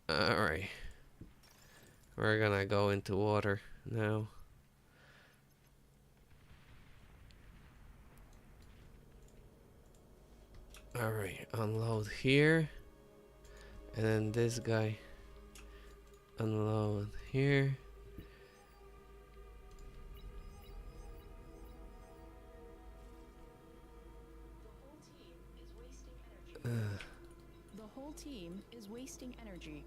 Alright. We're gonna go into water now. Alright, unload here. And then this guy. Unload here. The whole team is wasting energy.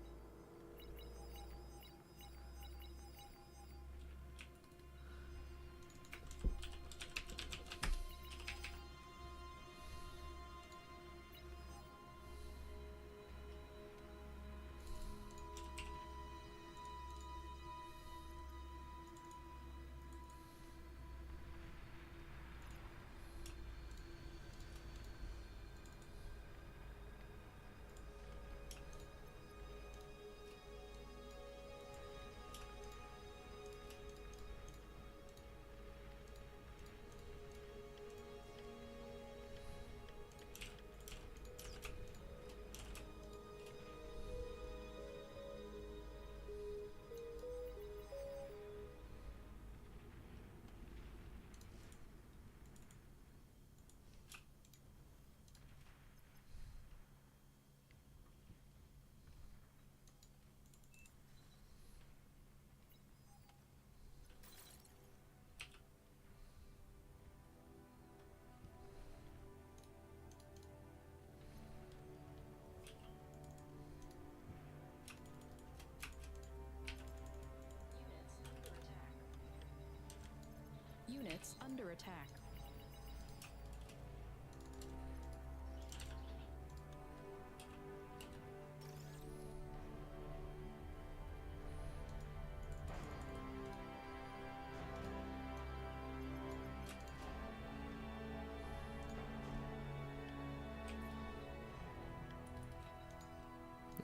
Units under attack.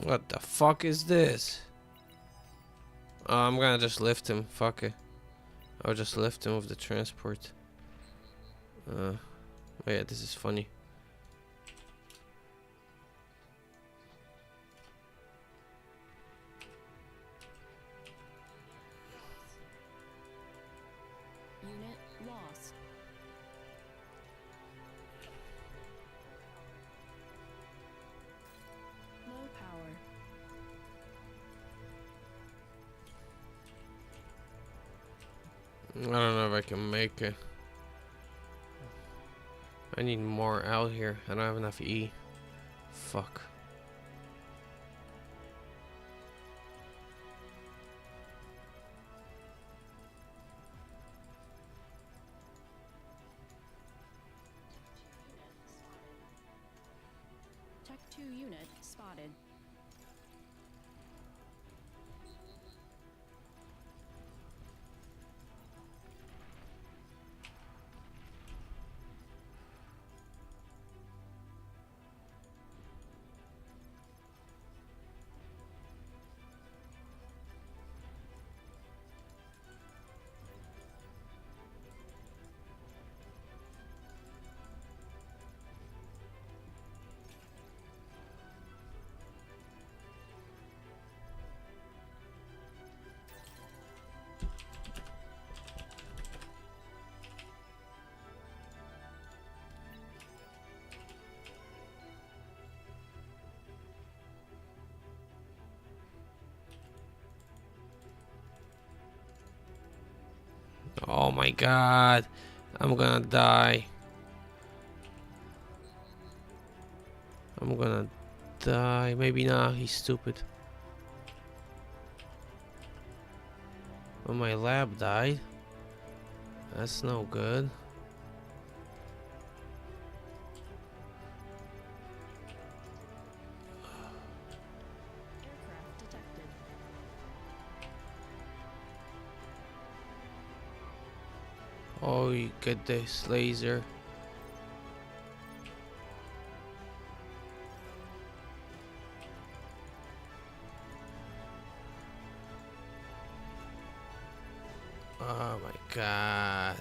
What the fuck is this? Oh, I'm gonna just lift him. Fuck it. I'll just lift him with the transport. Oh yeah, this is funny. Unit lost. Low power. I don't know if I can make it. I need more out here. I don't have enough E. Fuck. Tech 2 unit spotted. Oh my god. I'm gonna die. I'm gonna die. Maybe not. He's stupid. Oh, my lab died. That's no good. Aircraft detected. Oh, you get this laser. Oh my god.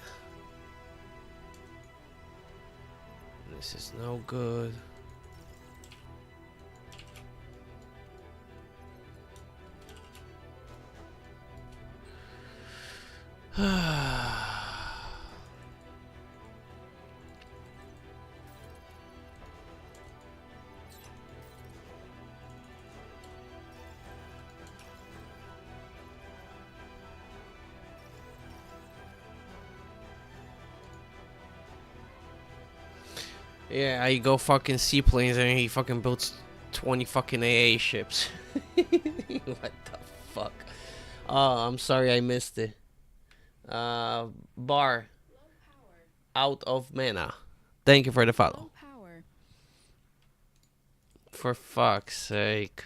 This is no good. Yeah, I go fucking seaplanes and he fucking builds 20 fucking AA ships. What the fuck? Oh, I'm sorry I missed it. Bar out of mana. Thank you for the follow. Low power. For fuck's sake.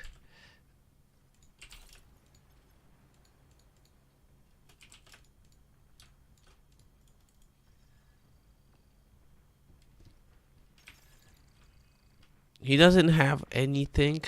He doesn't have anything.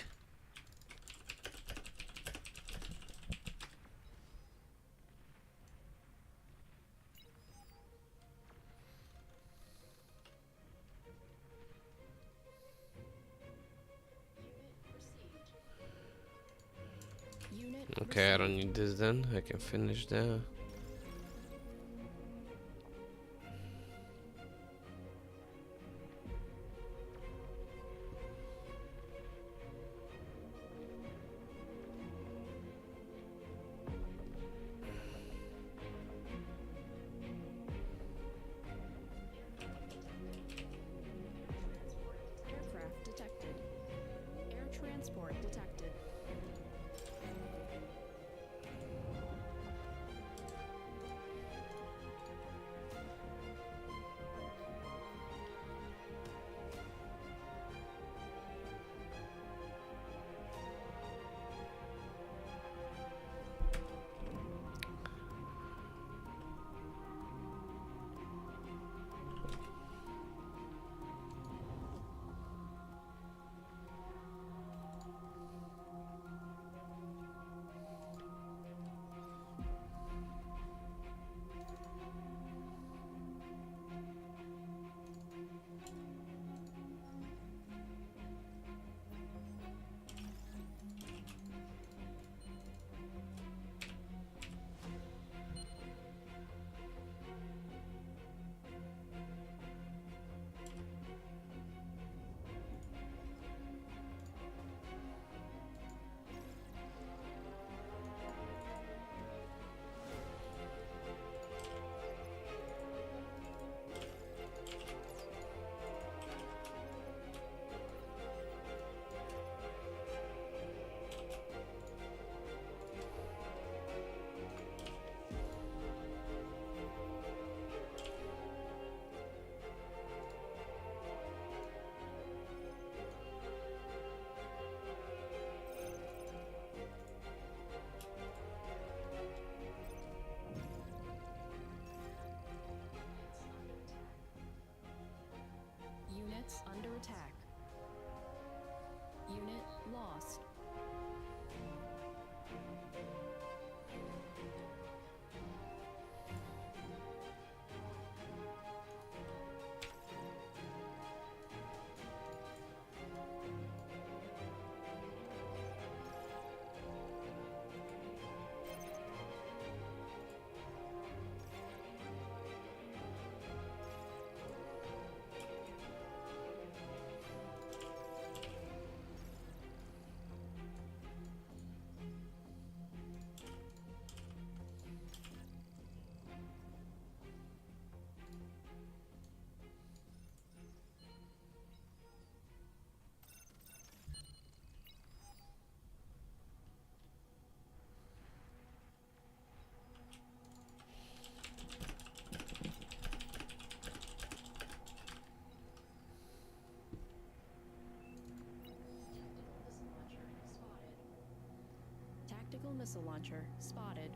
Unit Okay, I don't received. need this then. I can finish that. Aircraft detected. Air transport detected. Units under attack. Unit lost. Tactical missile launcher spotted.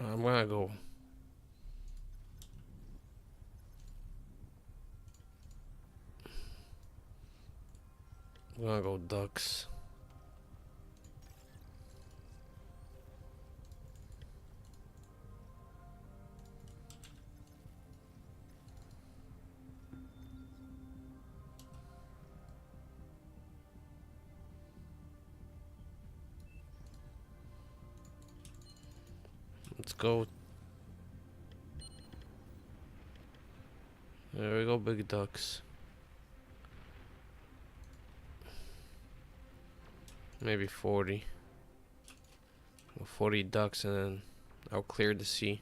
I'm gonna go. I'm gonna go ducks. Let's go. There we go, big ducks. Maybe 40. 40 ducks and then I'll clear the sea.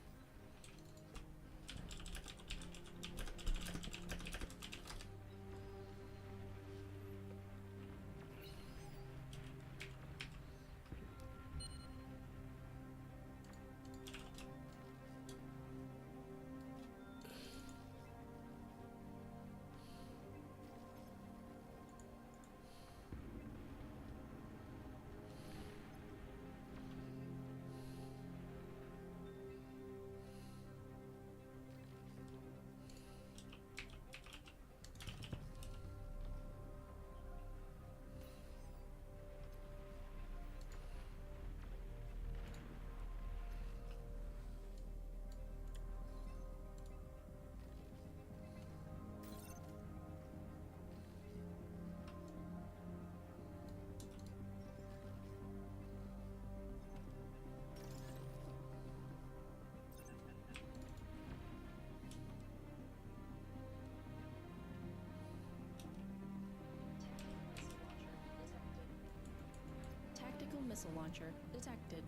Tactical missile launcher detected.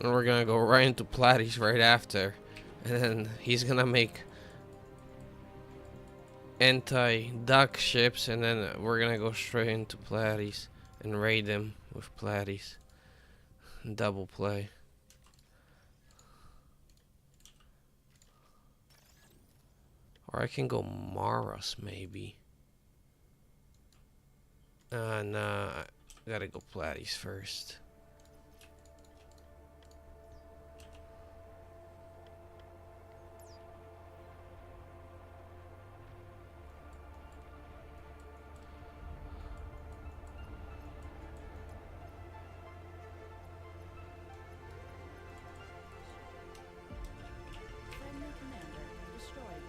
And we're gonna go right into Platies right after. And then he's gonna make anti-duck ships, and then we're gonna go straight into Platies and raid them with Platies. Double play. Or I can go Maros maybe. Nah, I gotta go Platies first. Friendly commander destroyed.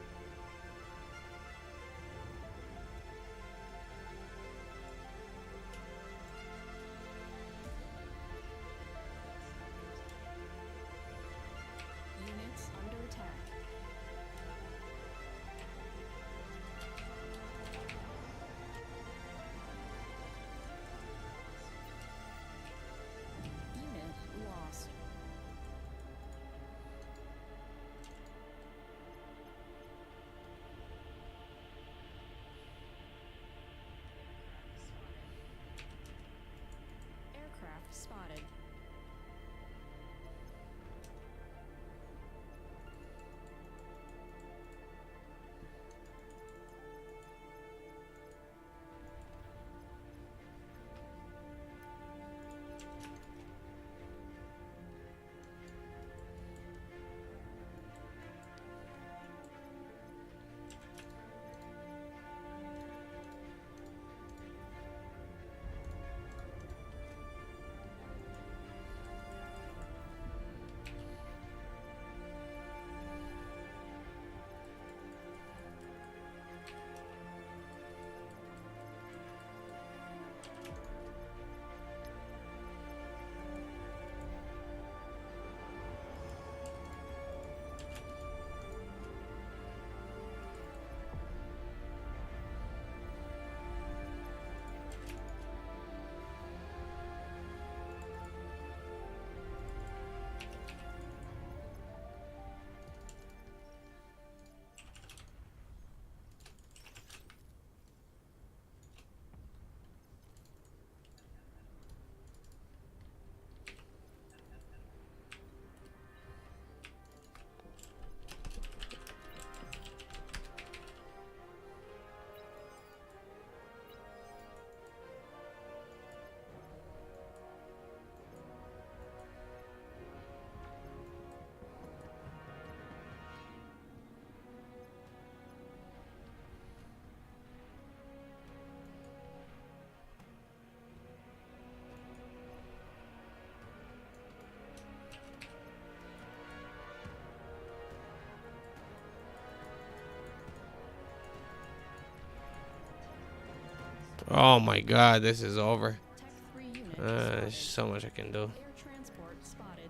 Oh my god, this is over. Tech 3 unit There's spotted. so much I can do. Air transport spotted.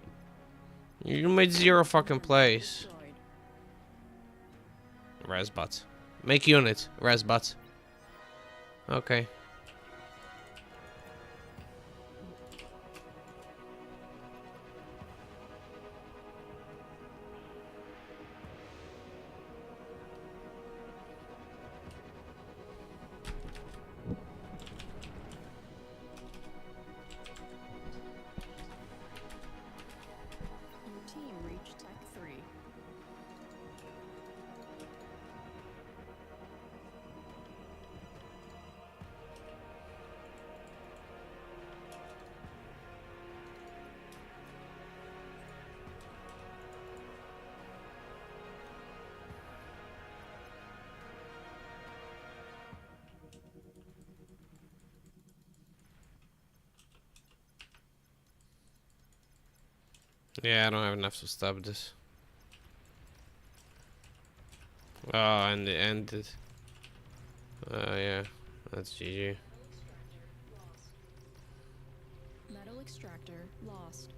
You made zero fucking Warning, plays. destroyed. Resbots. Make unit. Resbots. Okay. Your team reached Tech 3. Yeah, I don't have enough to stop this. Oh, and it ended. Yeah. That's GG. Metal extractor lost.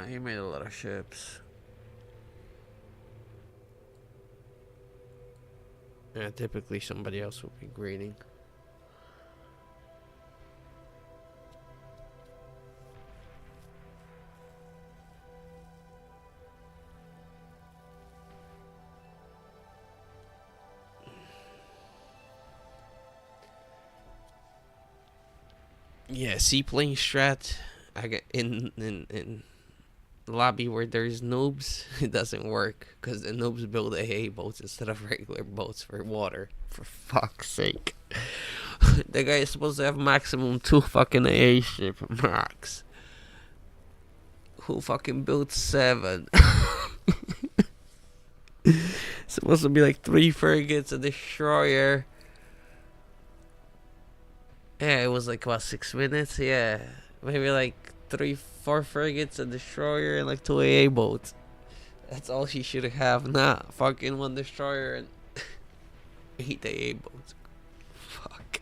He made a lot of ships. Yeah, typically somebody else would be grading. Yeah, seaplane strat. I get in lobby where there's noobs, it doesn't work because the noobs build AA boats instead of regular boats for water. For fuck's sake. The guy is supposed to have maximum 2 fucking AA ship max. Who fucking built 7? Supposed to be like 3 frigates, a destroyer. Yeah, it was like what, 6 minutes? Yeah. Maybe like 3-4 frigates, a destroyer, and like 2 AA boats. That's all she should have. Nah, fucking 1 destroyer and 8 AA boats. Fuck.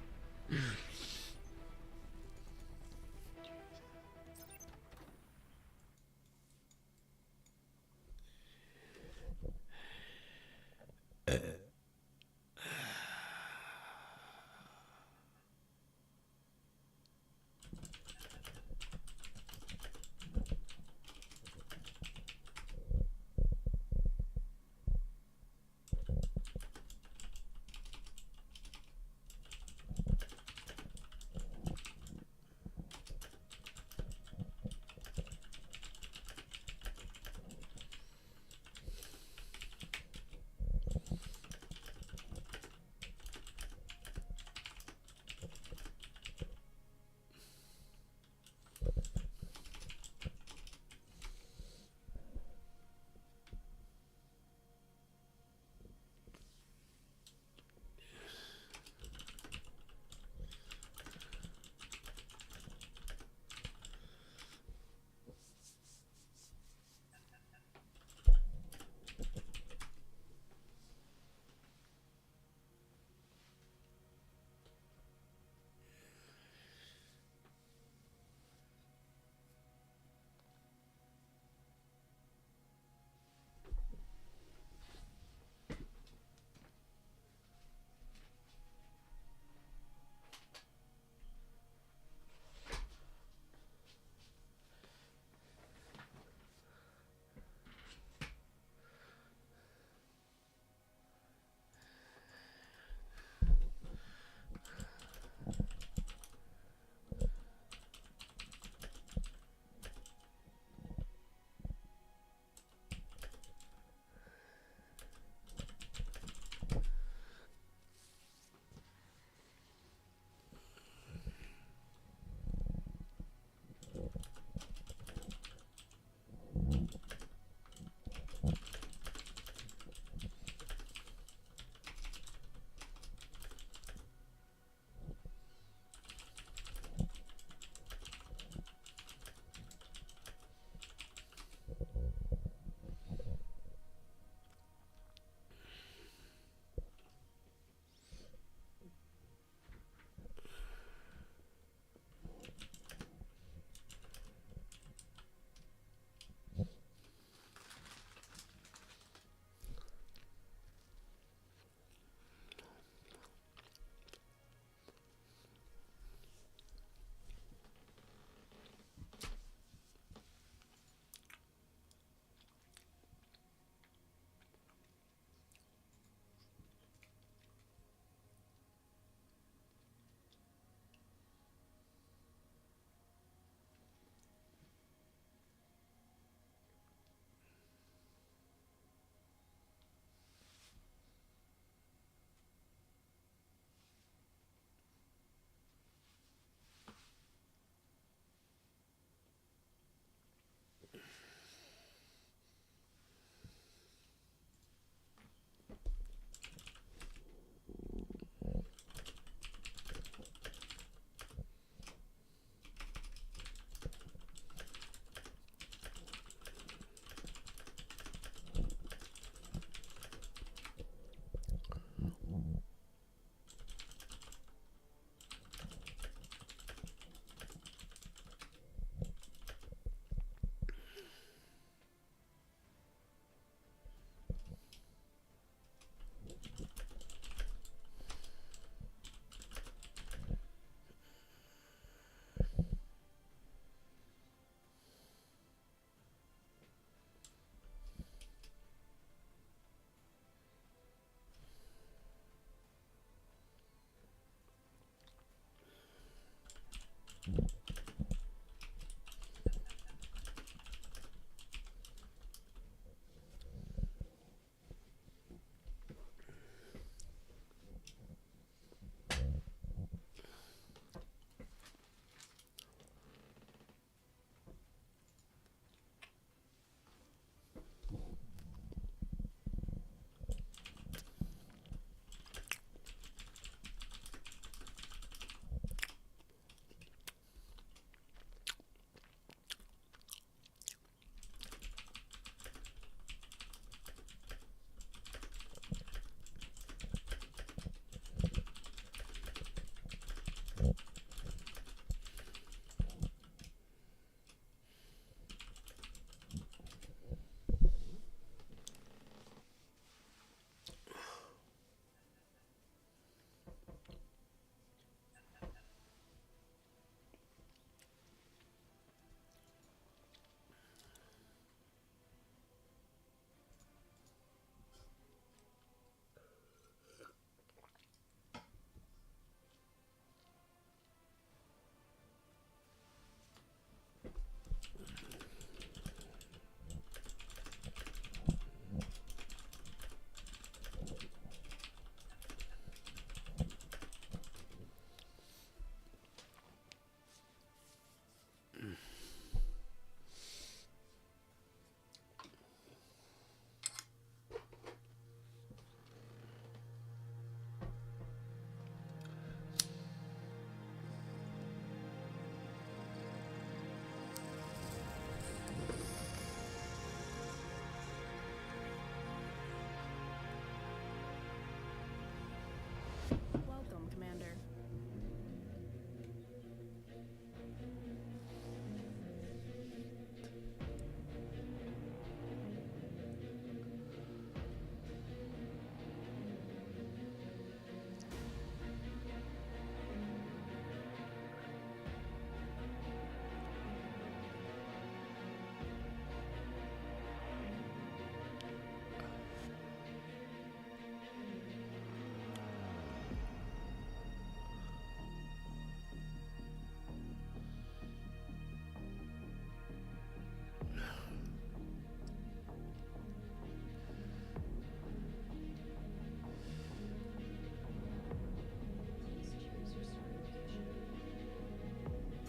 Welcome, Commander.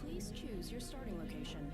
Please choose your starting location.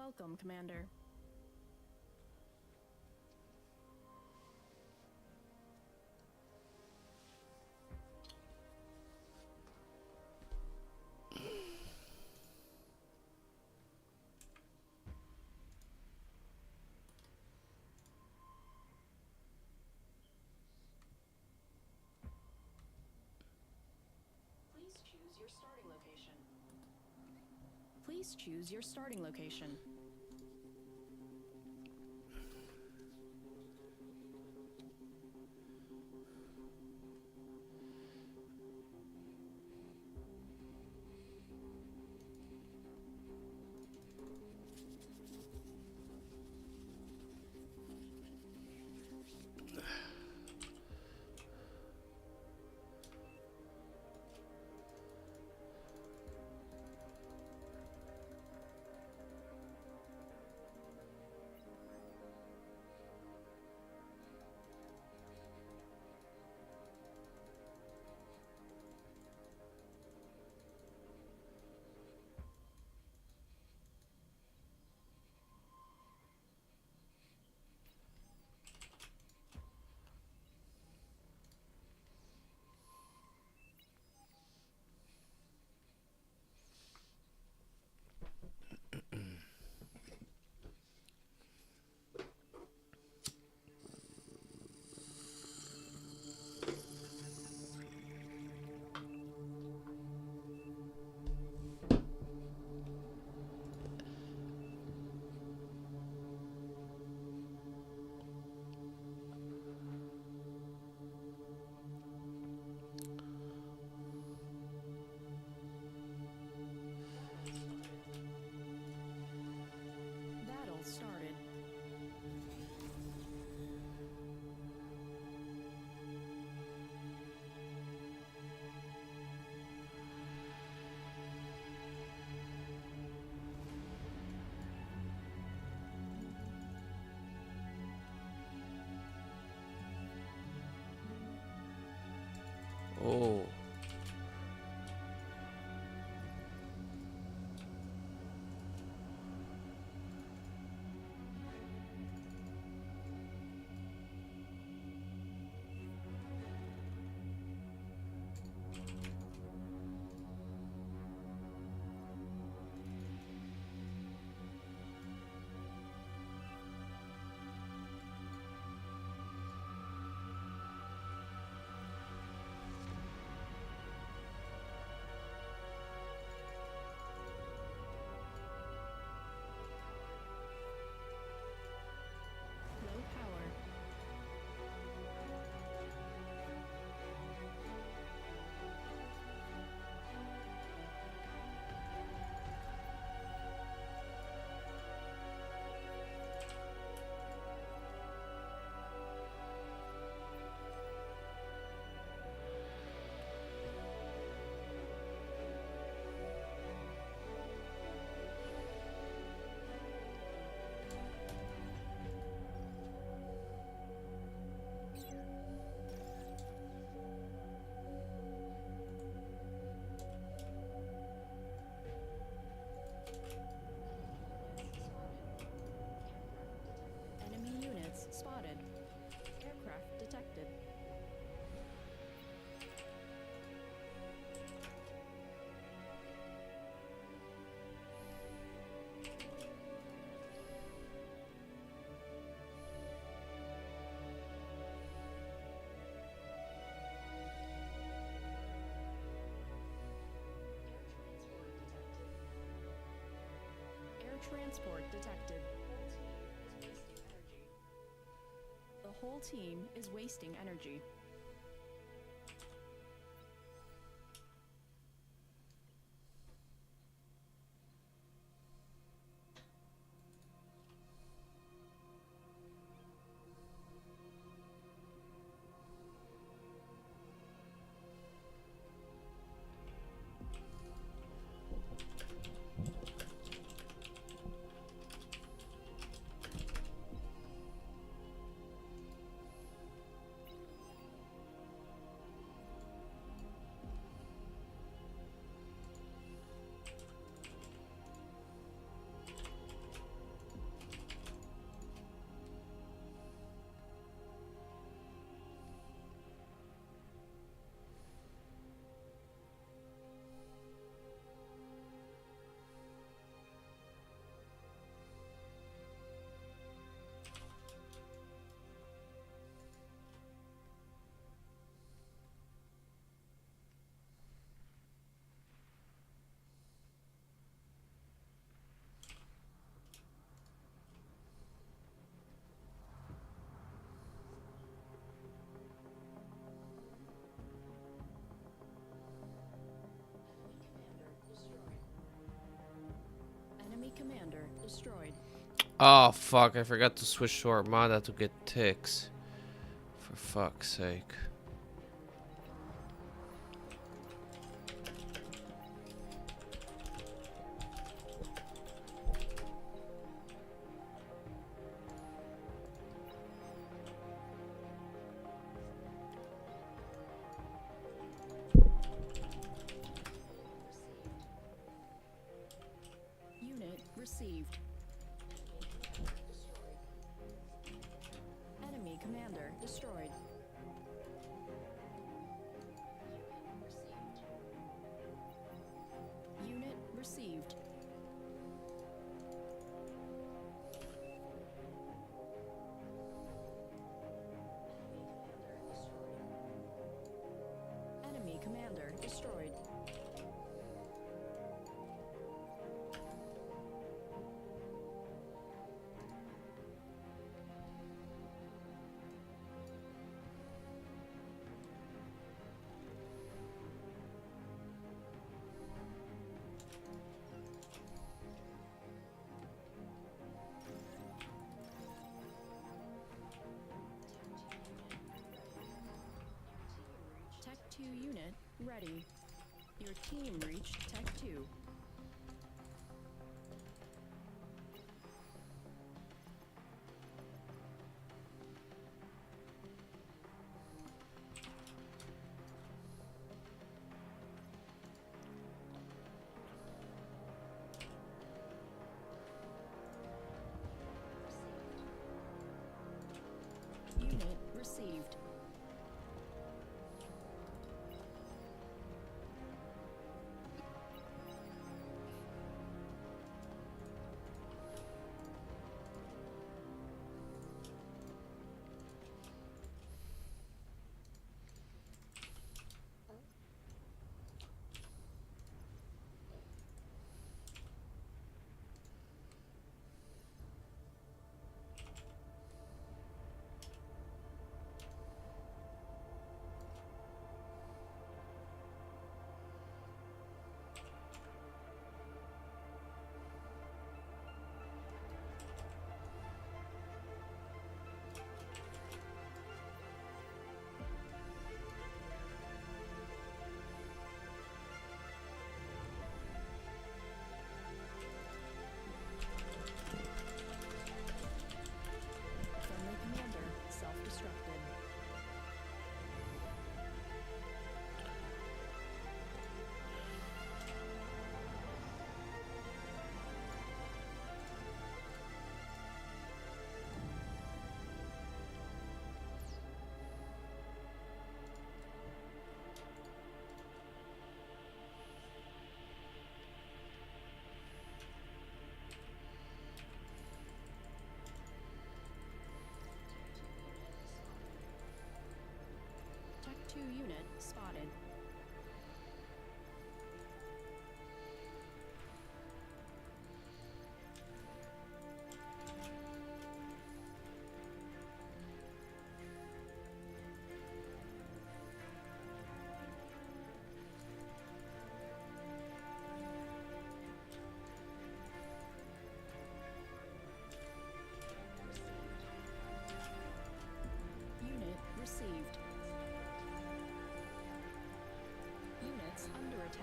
Welcome, Commander. Please choose your starting location. Please choose your starting location. Battle started. Oh. Low power. Enemy units spotted. Aircraft detected. Air transport detected. The whole team is wasting energy. destroyed. Oh fuck, I forgot to switch to Armada to get ticks. For fuck's sake. Unit received. Enemy commander destroyed. Unit received. Enemy commander destroyed. Tech 2 unit ready. Your team reached Tech 2. Unit received. Friendly commander self-destructed. Tech 2 unit spotted. Unit received. Units under attack.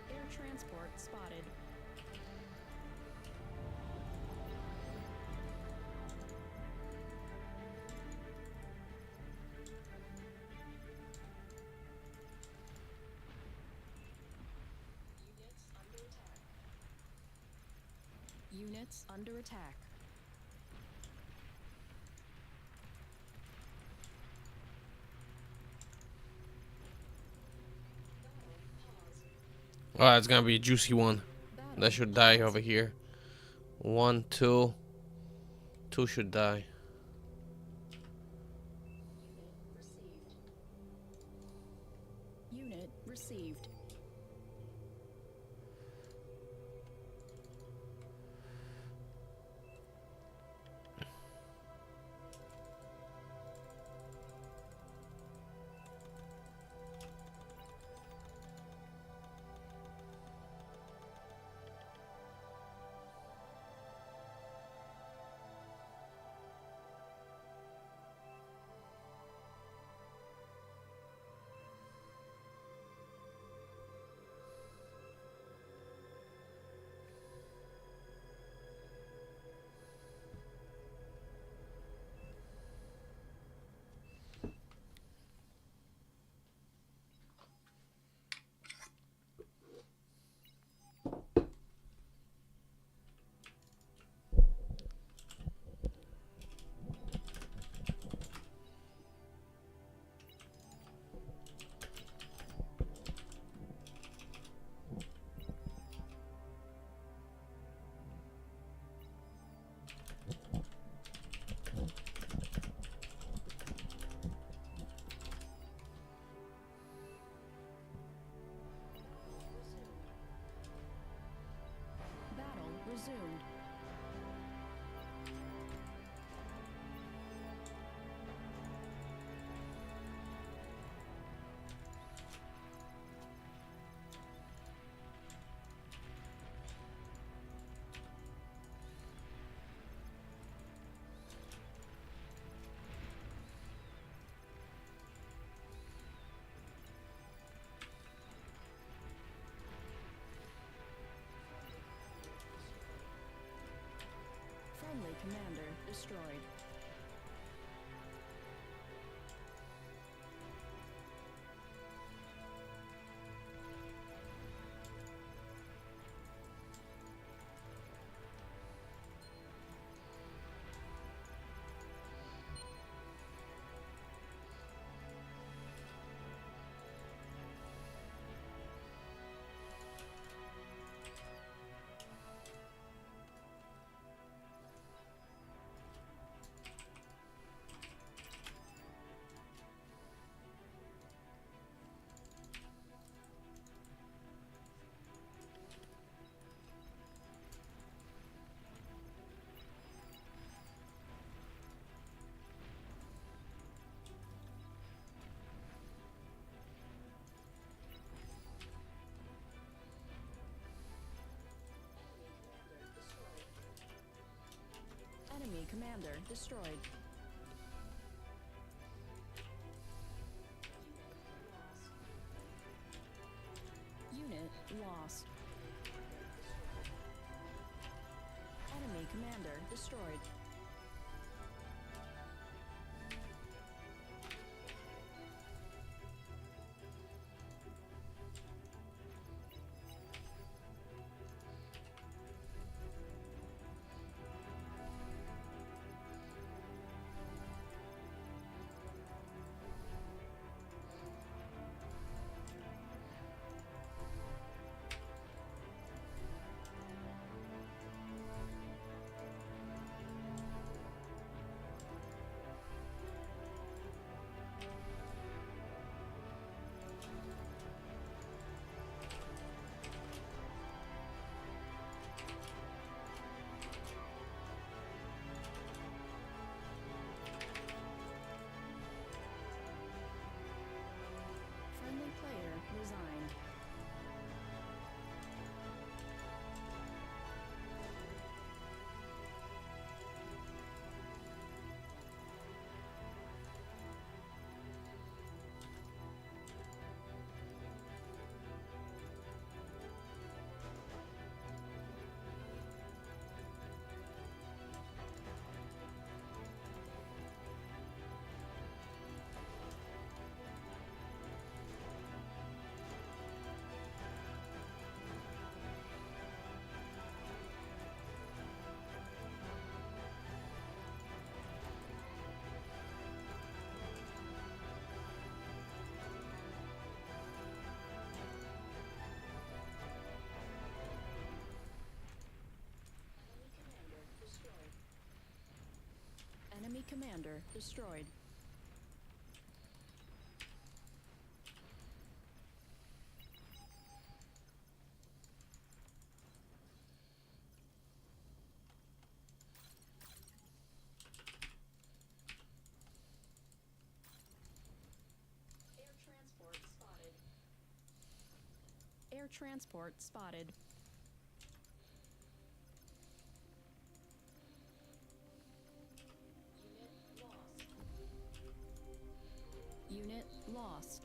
Air transport spotted. Units under attack. Oh, it's gonna be a juicy one. Battle That should die paused. over here. 1, 2. 2 should die. Unit received. Battle resumed. Friendly commander destroyed. Enemy commander destroyed. Unit lost. Enemy commander destroyed. Commander destroyed. Air transport spotted. Unit lost.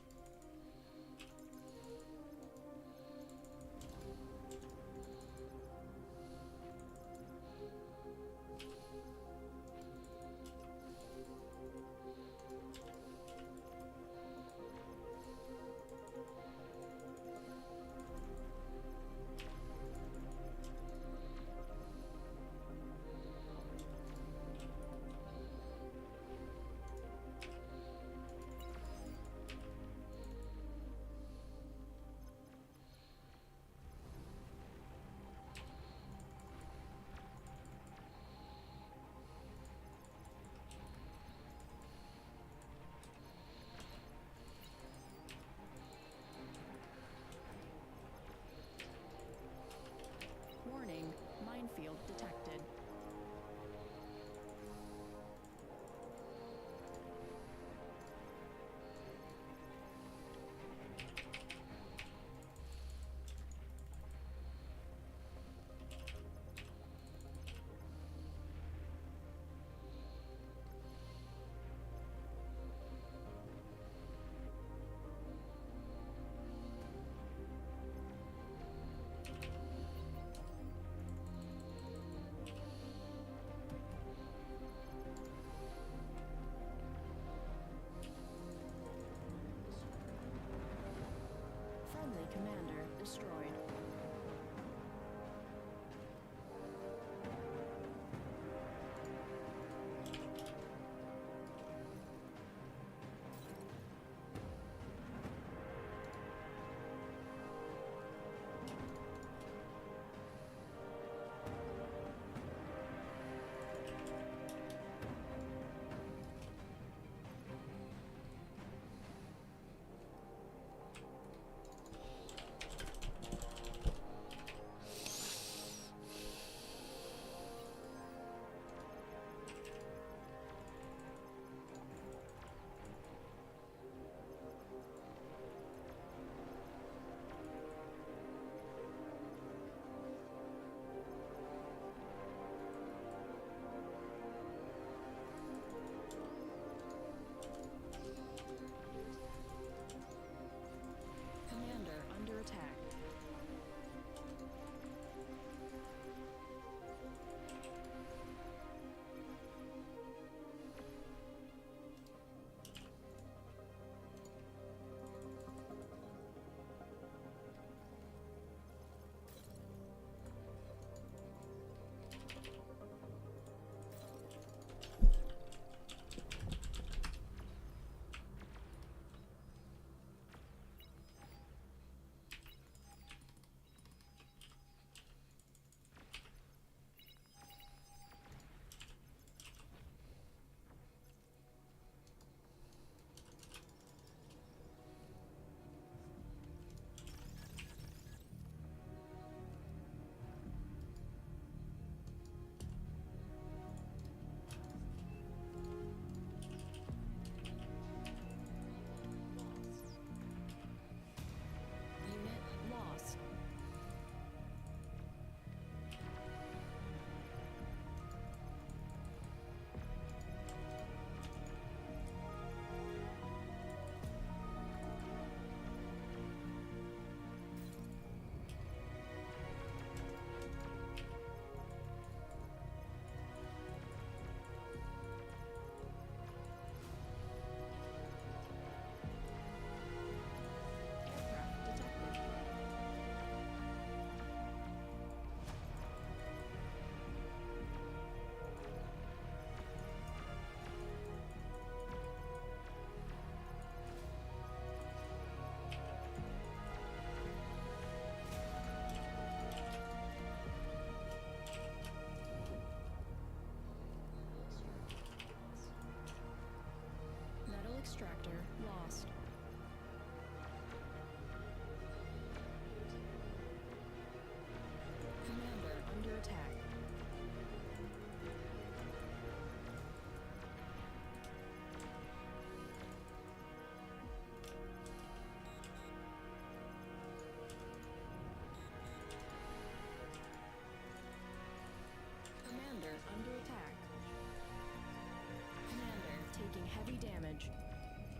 damage.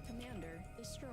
Commander destroyed.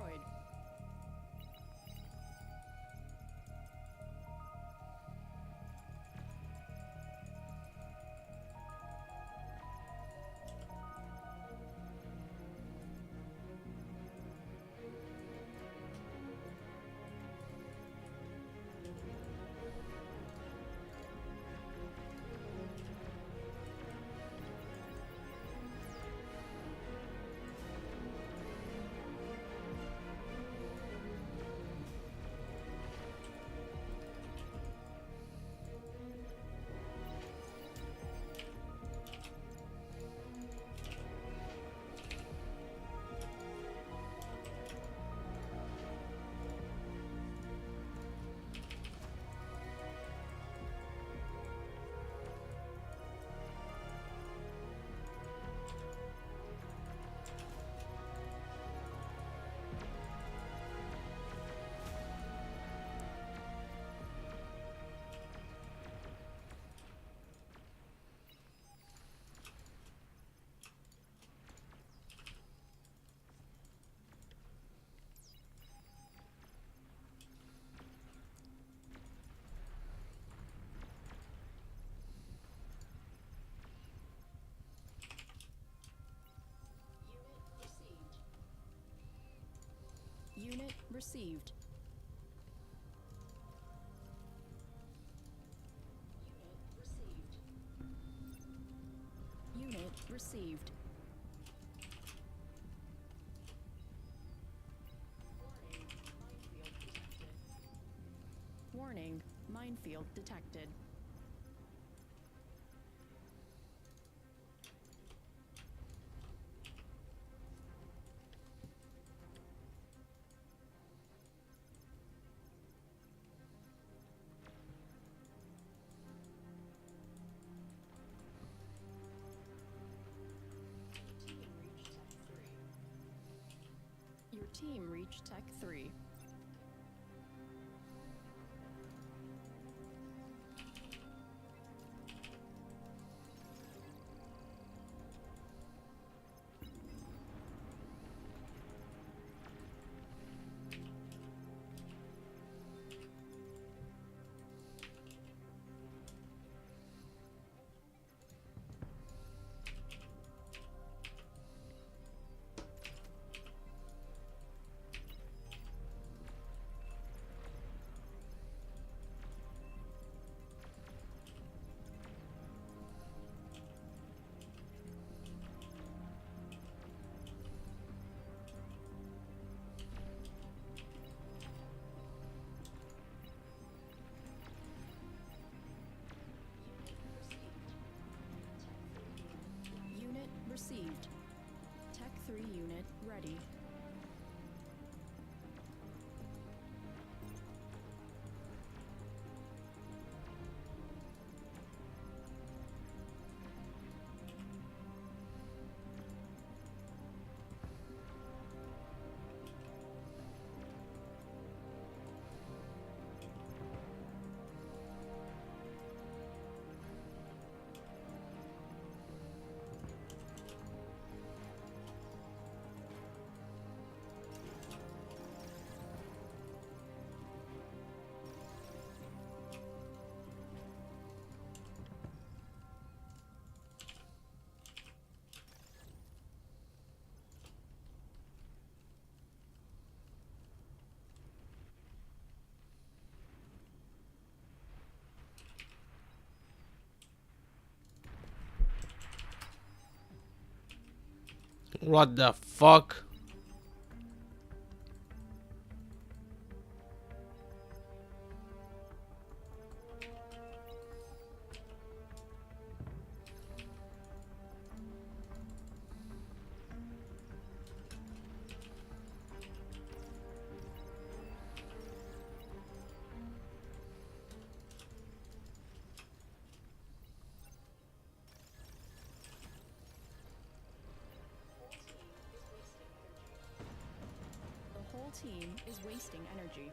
Unit received. Unit received. Warning, minefield detected. Your team reached Tech 3. Unit received. Tech 3 unit ready. What the fuck? The whole team is wasting energy.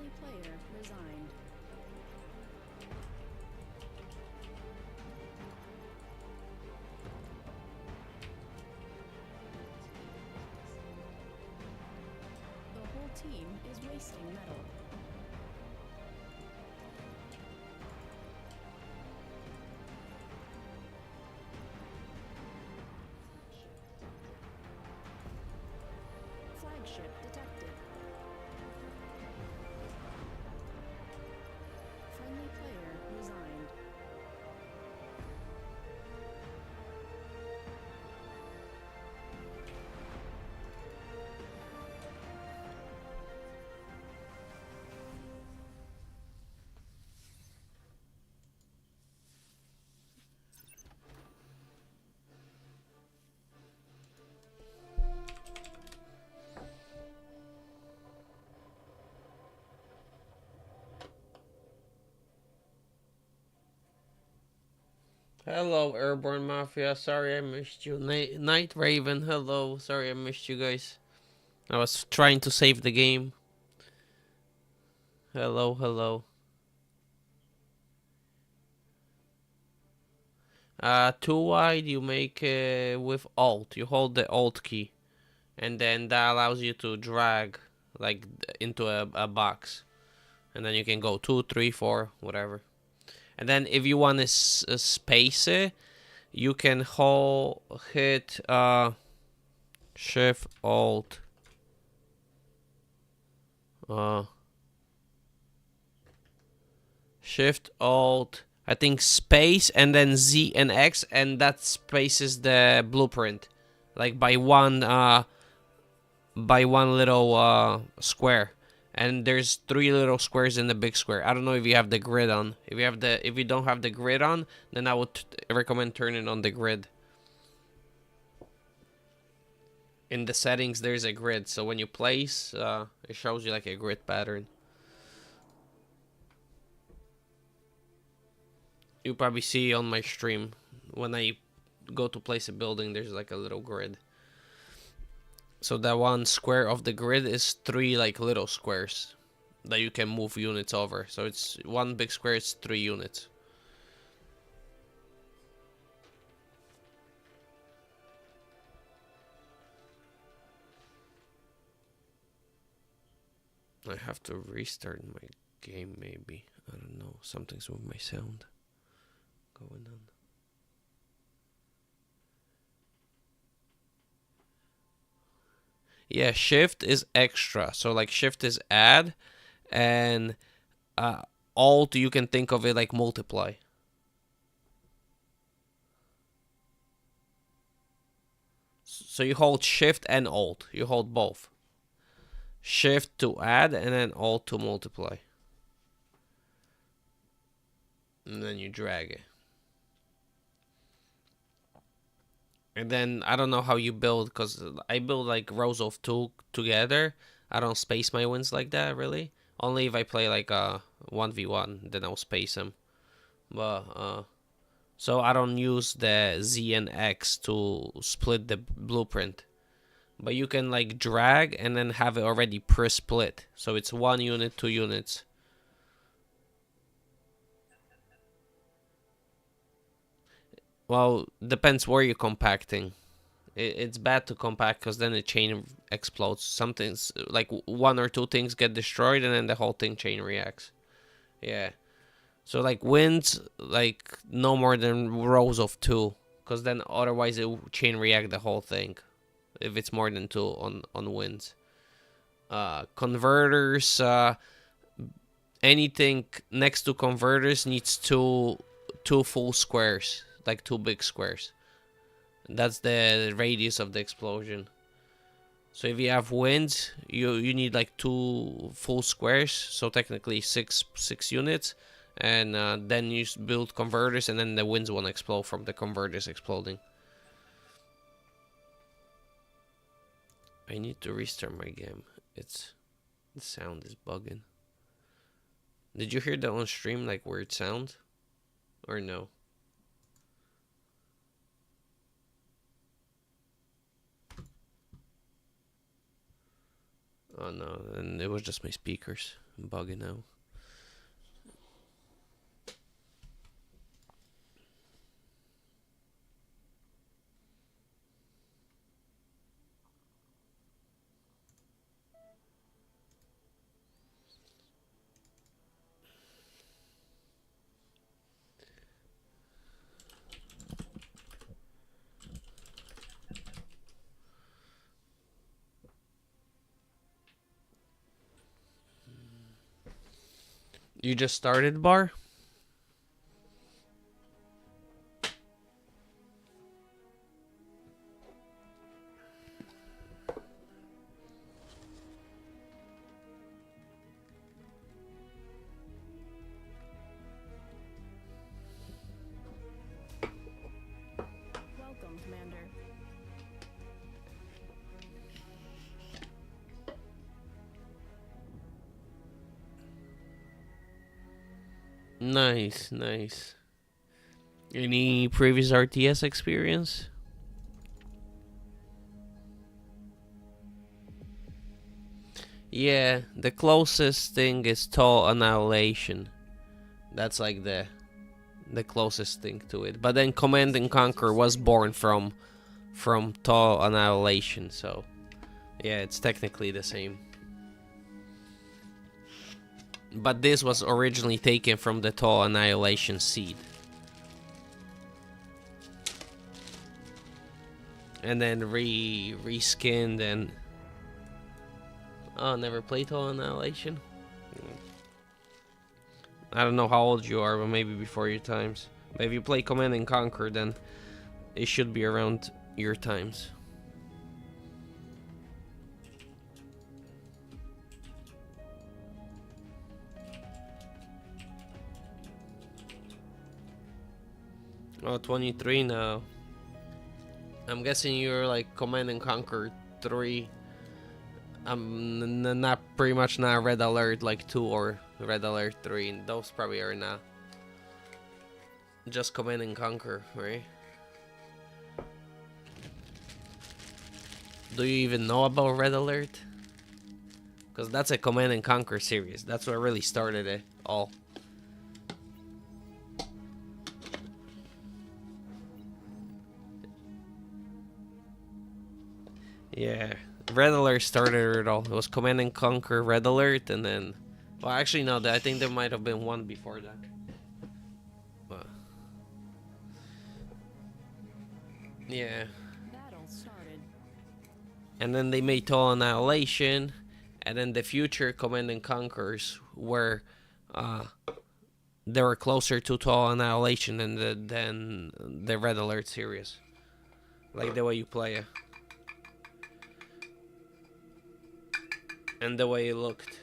Friendly player resigned. The whole team is wasting metal. Flagship detected. Friendly player resigned. Hello, Airborne Mafia. Sorry I missed you. Night Raven, hello. Sorry I missed you guys. I was trying to save the game. Hello, hello. Too wide, you make with Alt. You hold the Alt key. And then that allows you to drag, like, into a box. And then you can go 2, 3, 4, whatever. And then if you want to space it, you can hit Shift Alt Shift Alt I think space and then Z and X, and that spaces the blueprint like by one little square. And there's 3 little squares in the big square. I don't know if you have the grid on. If you don't have the grid on, then I would recommend turning on the grid. In the settings, there's a grid, so when you place, it shows you like a grid pattern. You probably see on my stream when I go to place a building, there's like a little grid. So that one square of the grid is 3 like little squares that you can move units over. So it's one big square, it's 3 units. I have to restart my game maybe. I don't know. Something's with my sound going on. Yeah, shift is extra. So like shift is add, and alt you can think of it like multiply. So you hold shift and alt. You hold both. Shift to add and then alt to multiply. And then you drag it. And then I don't know how you build, because I build like rows of 2 together. I don't space my wins like that really. Only if I play like a 1v1, then I'll space them. But so I don't use the Z and X to split the blueprint. But you can like drag and then have it already pre-split. So it's 1 unit, 2 units. Well, depends where you're compacting. It's bad to compact because then the chain explodes. Something's like 1 or 2 things get destroyed and then the whole thing chain reacts. Yeah. So like wins, like no more than rows of 2, because then otherwise it will chain react the whole thing. If it's more than 2 on wins. Converters, anything next to converters needs two full squares, like 2 big squares. That's the radius of the explosion. So if you have winds, you need like 2 full squares, so technically 6 units, and then you build converters, and then the winds won't explode from the converters exploding. I need to restart my game. The sound is bugging. Did you hear that on stream, like weird sound? Or no? Oh no, and it was just my speakers. I'm bugging out. You just started, Bar? Welcome, Commander. Nice, nice. Any previous RTS experience? Yeah, the closest thing is Tall Annihilation. That's like the closest thing to it. But then Command and Conquer was born from Tall Annihilation, so yeah, it's technically the same. But this was originally taken from the Tall Annihilation seed. And then reskinned and... Oh, never played Tall Annihilation? I don't know how old you are, but maybe before your times. But if you play Command and Conquer, then it should be around your times. Oh, 23 now. I'm guessing you're like Command and Conquer 3. I'm not pretty much not Red Alert like 2 or Red Alert 3. Those probably are not. Just Command and Conquer, right? Do you even know about Red Alert? Because that's a Command and Conquer series. That's what really started it all. Yeah, Red Alert started it all. It was Command and Conquer, Red Alert, and then... Well, actually, no, I think there might have been one before that. But... Yeah. Battle started. And then they made Total Annihilation, and then the future Command and Conquers were... they were closer to Total Annihilation than the Red Alert series. Like the way you play it. And the way it looked.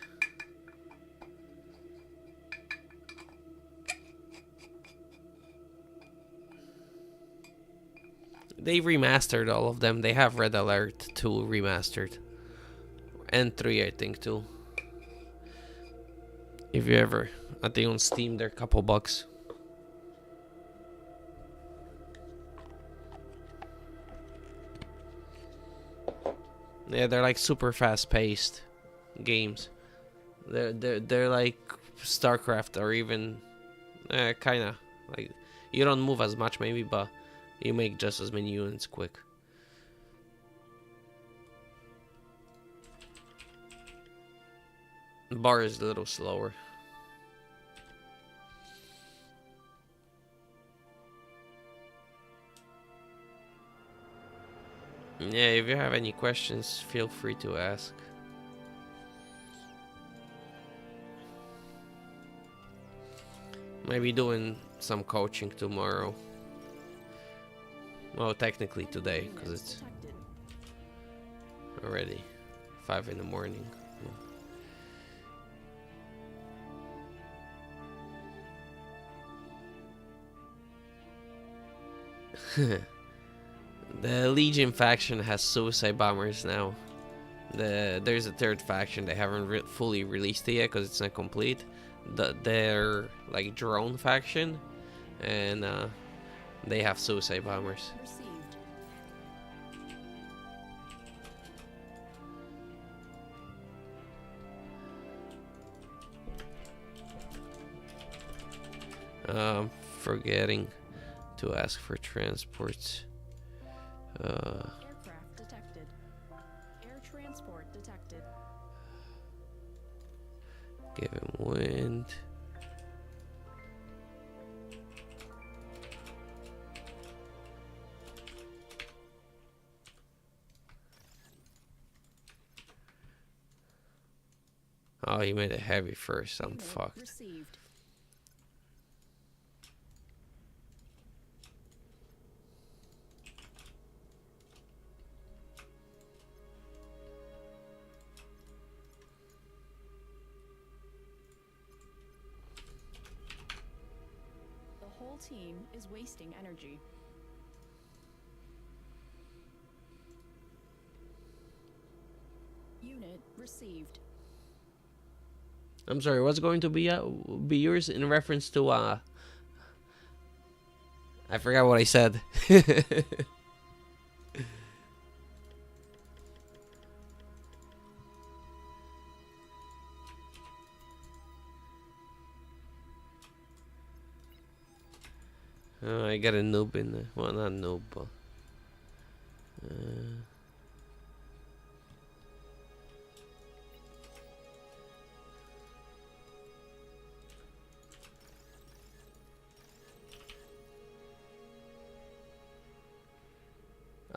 They remastered all of them. They have Red Alert 2 remastered. And 3, I think, too. If you ever... I think on Steam, they're a couple bucks. Yeah, they're like super fast-paced games. They're like StarCraft or even kind of like you don't move as much maybe, but you make just as many units quick. Bar is a little slower. Yeah, if you have any questions, feel free to ask. Maybe doing some coaching tomorrow. Well, technically today, because it's already 5 in the morning. The Legion faction has suicide bombers now. There's a third faction. They haven't fully released it yet because it's not complete. They're like drone faction, and they have suicide bombers. Received. Forgetting to ask for transports. Aircraft detected. Air transport detected. Give him wind. Oh, he made it heavy first. I'm Unit fucked. received. The whole team is wasting energy. Unit received. I'm sorry. What's going to be yours in reference to I forgot what I said. I got a noob in there. Well, not noob, but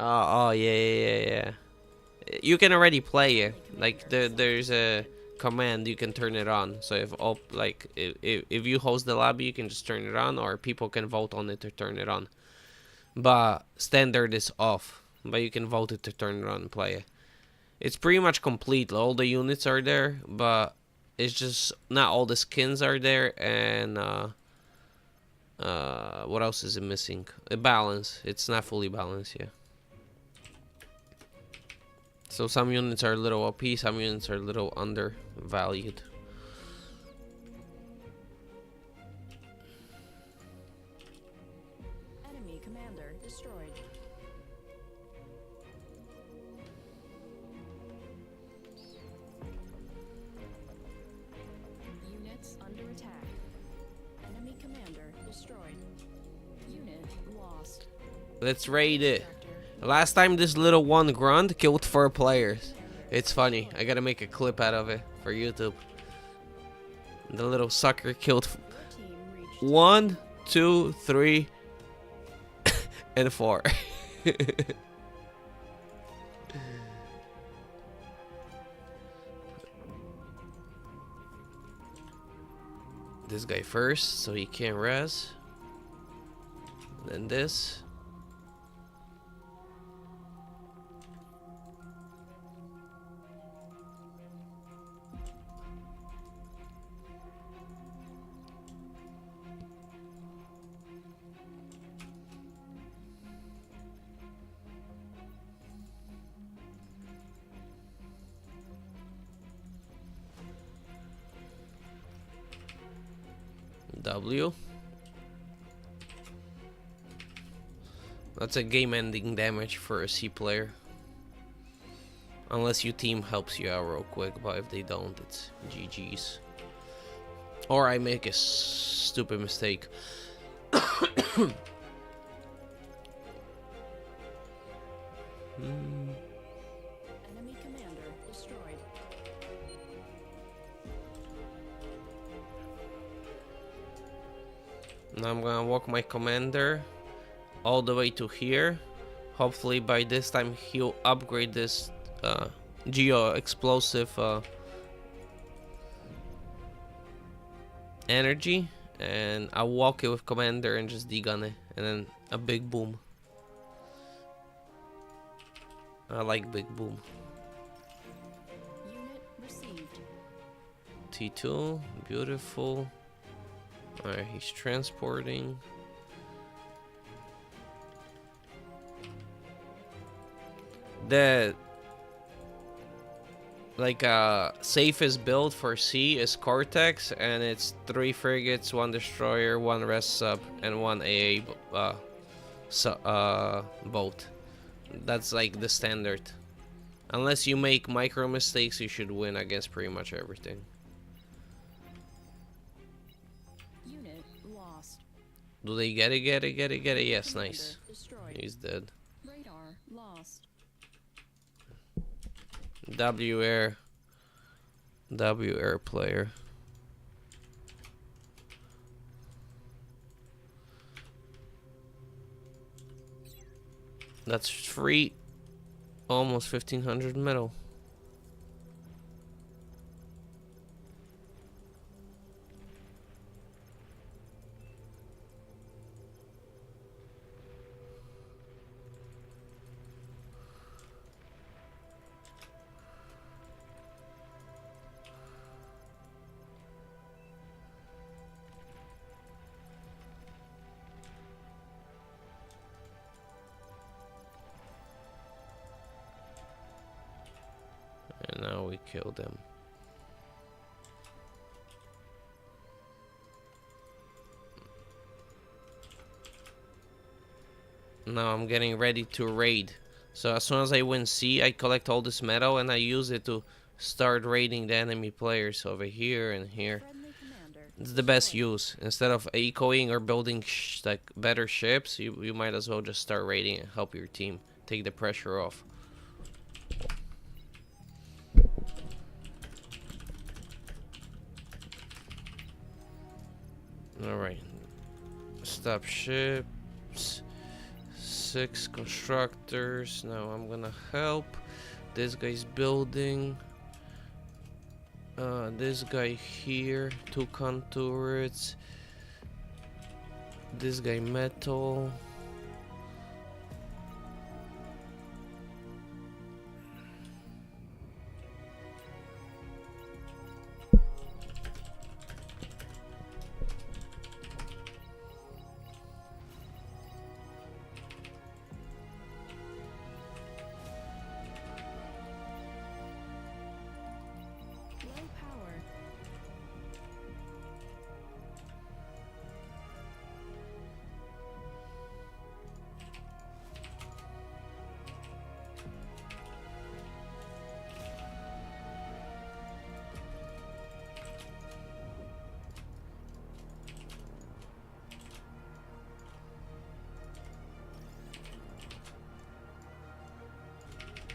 oh yeah. You can already play it. Like there's a command you can turn it on. So if you host the lobby, you can just turn it on, or people can vote on it to turn it on. But standard is off. But you can vote it to turn it on and play it. It's pretty much complete. All the units are there, but it's just not all the skins are there, and what else is it missing? A balance. It's not fully balanced yet. So some units are a little OP, some units are a little undervalued. Enemy commander destroyed. Units under attack. Enemy commander destroyed. Unit lost. Let's raid it. Last time this little one grunt killed 4 players. It's funny. I gotta make a clip out of it for YouTube. The little sucker killed 1, 2, 3, and 4. This guy first, so he can't res. Then this. W. That's a game-ending damage for a C player. Unless your team helps you out real quick, but if they don't, it's GG's. Or I make a stupid mistake. Enemy commander destroyed. Now I'm gonna walk my commander all the way to here. Hopefully by this time he'll upgrade this geo explosive energy, and I'll walk it with commander and just degun it, and then a big boom. I like big boom. Unit received. T2, beautiful. Alright, he's transporting. The safest build for C is Cortex, and it's 3 frigates, 1 destroyer, 1 res sub, and 1 AA boat. That's like the standard. Unless you make micro mistakes, you should win against pretty much everything. Unit lost. lost. Do they get it? Get it? Get it? Get it? Yes, Commander nice. destroyed. He's dead. Radar lost. W air. W air player. That's free. Almost 1500 metal. And now we kill them. Now I'm getting ready to raid. So as soon as I win C, I collect all this metal and I use it to start raiding the enemy players over here and here. Friendly commander It's the best destroyed. use. Instead of ecoing or building like better ships, you might as well just start raiding and help your team. Take the pressure off. Alright. Stop ships. 6 constructors. Now I'm gonna help. This guy's building. This guy here. 2 contours. This guy metal. Low power.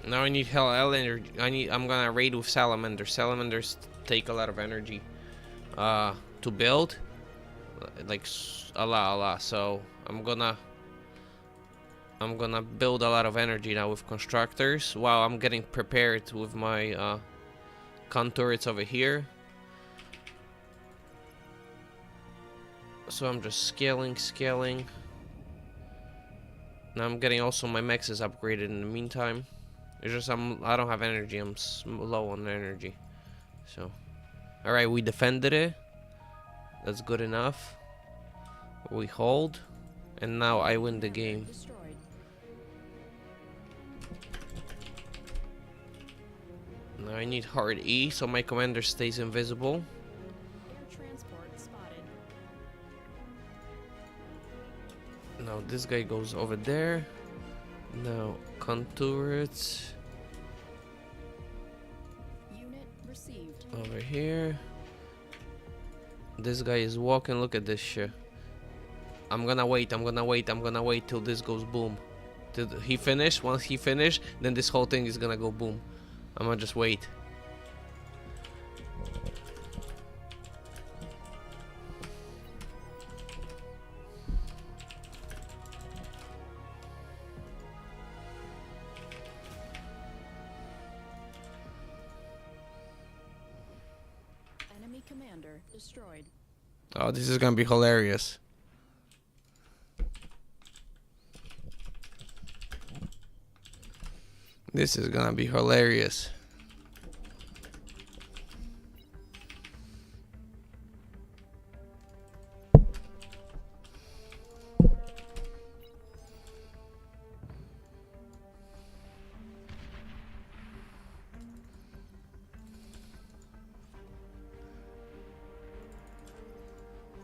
Now I need hell energy. I'm gonna raid with salamanders. Salamanders take a lot of energy to build. Like a lot. So I'm gonna build a lot of energy now with constructors while I'm getting prepared with my contours over here. So I'm just scaling. Now I'm getting also my mexes upgraded in the meantime. It's just I don't have energy. I'm low on energy. So, all right, we defended it. That's good enough. We hold, and now I win the game. Destroyed. Now I need hard E so my commander stays invisible. Air transport spotted. Now this guy goes over there. Now contour it Unit received. over here. This guy is walking. Look at this shit. I'm gonna wait till this goes boom. Till he finish. Once he finish, then this whole thing is gonna go boom. I'm gonna just wait. Enemy commander destroyed. Oh, this is gonna be hilarious. This is gonna be hilarious.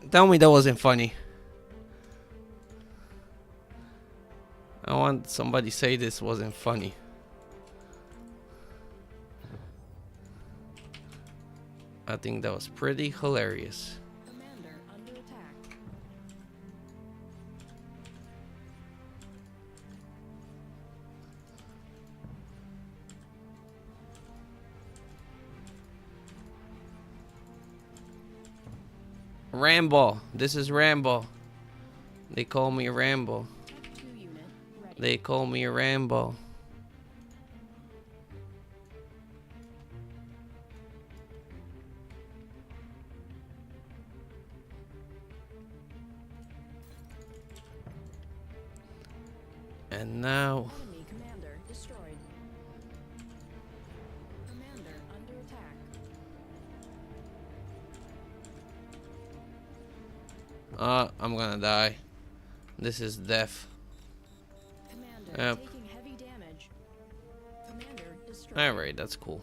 Tell me that wasn't funny. I want somebody to say this wasn't funny. I think that was pretty hilarious. Commander under attack. Rambo. This is Rambo. They call me Rambo. Tech 2 unit ready. They call me Rambo. And now... Enemy commander destroyed. Commander under attack. I'm gonna die. This is death. Commander Yep. taking heavy damage. Commander destroyed. Alright, that's cool.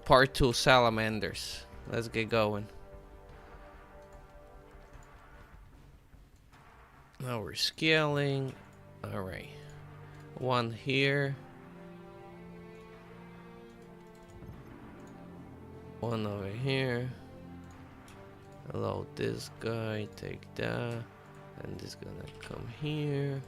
Part 2 salamanders. Let's get going. Now we're scaling. Alright. One here. One over here. Allow this guy, take that. And this gonna come here.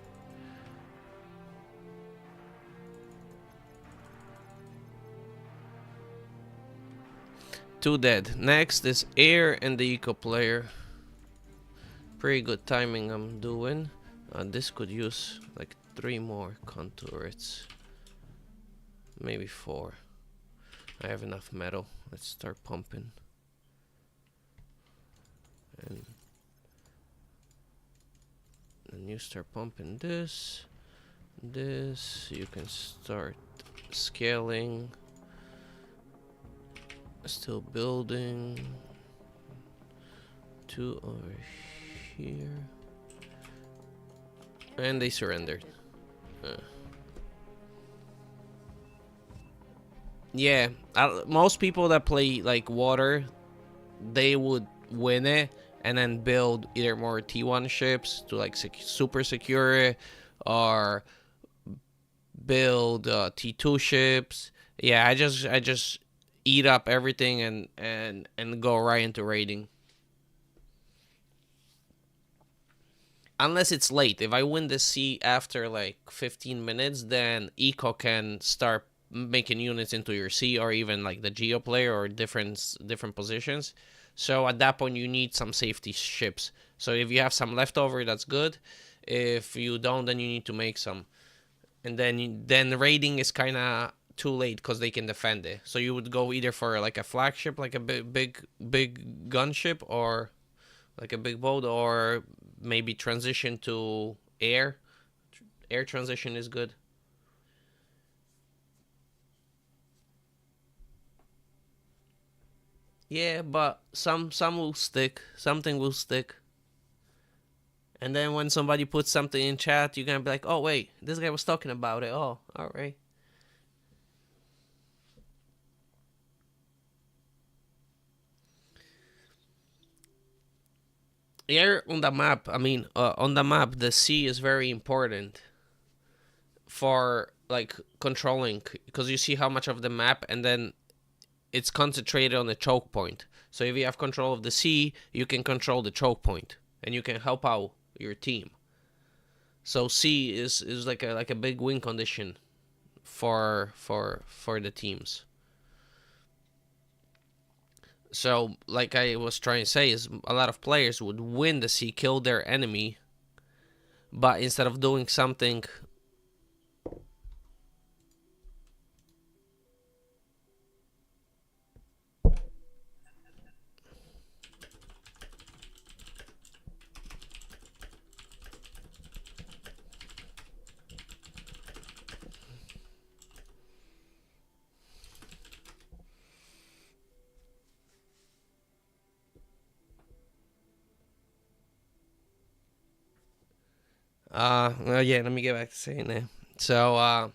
Two dead. Next is air and the eco player. Pretty good timing I'm doing. This could use like 3 more contours. Maybe 4. I have enough metal. Let's start pumping. And then you start pumping this. You can start scaling. Still building. 2 over here. And they surrendered. Yeah, most people that play like water, they would win it and then build either more T1 ships to like super secure it, or build T2 ships. Yeah, I just eat up everything and go right into raiding. Unless it's late. If I win the sea after like 15 minutes, then Eco can start making units into your sea, or even like the Geo player, or different positions. So at that point you need some safety ships. So if you have some leftover, that's good. If you don't, then you need to make some. And then raiding is kind of too late because they can defend it. So you would go either for like a flagship, like a big gunship, or like a big boat, or maybe transition to air. Air transition is good. Yeah, but some will stick. Something will stick. And then when somebody puts something in chat, you're gonna be like, oh wait, this guy was talking about it. Oh, alright. Here on the map, on the map, the sea is very important for like controlling, because you see how much of the map, and then it's concentrated on the choke point. So if you have control of the sea, you can control the choke point, and you can help out your team. So sea is like a big win condition for the teams. So like I was trying to say, is a lot of players would win the sea, kill their enemy, but instead of doing something well, yeah, let me get back to saying that. So a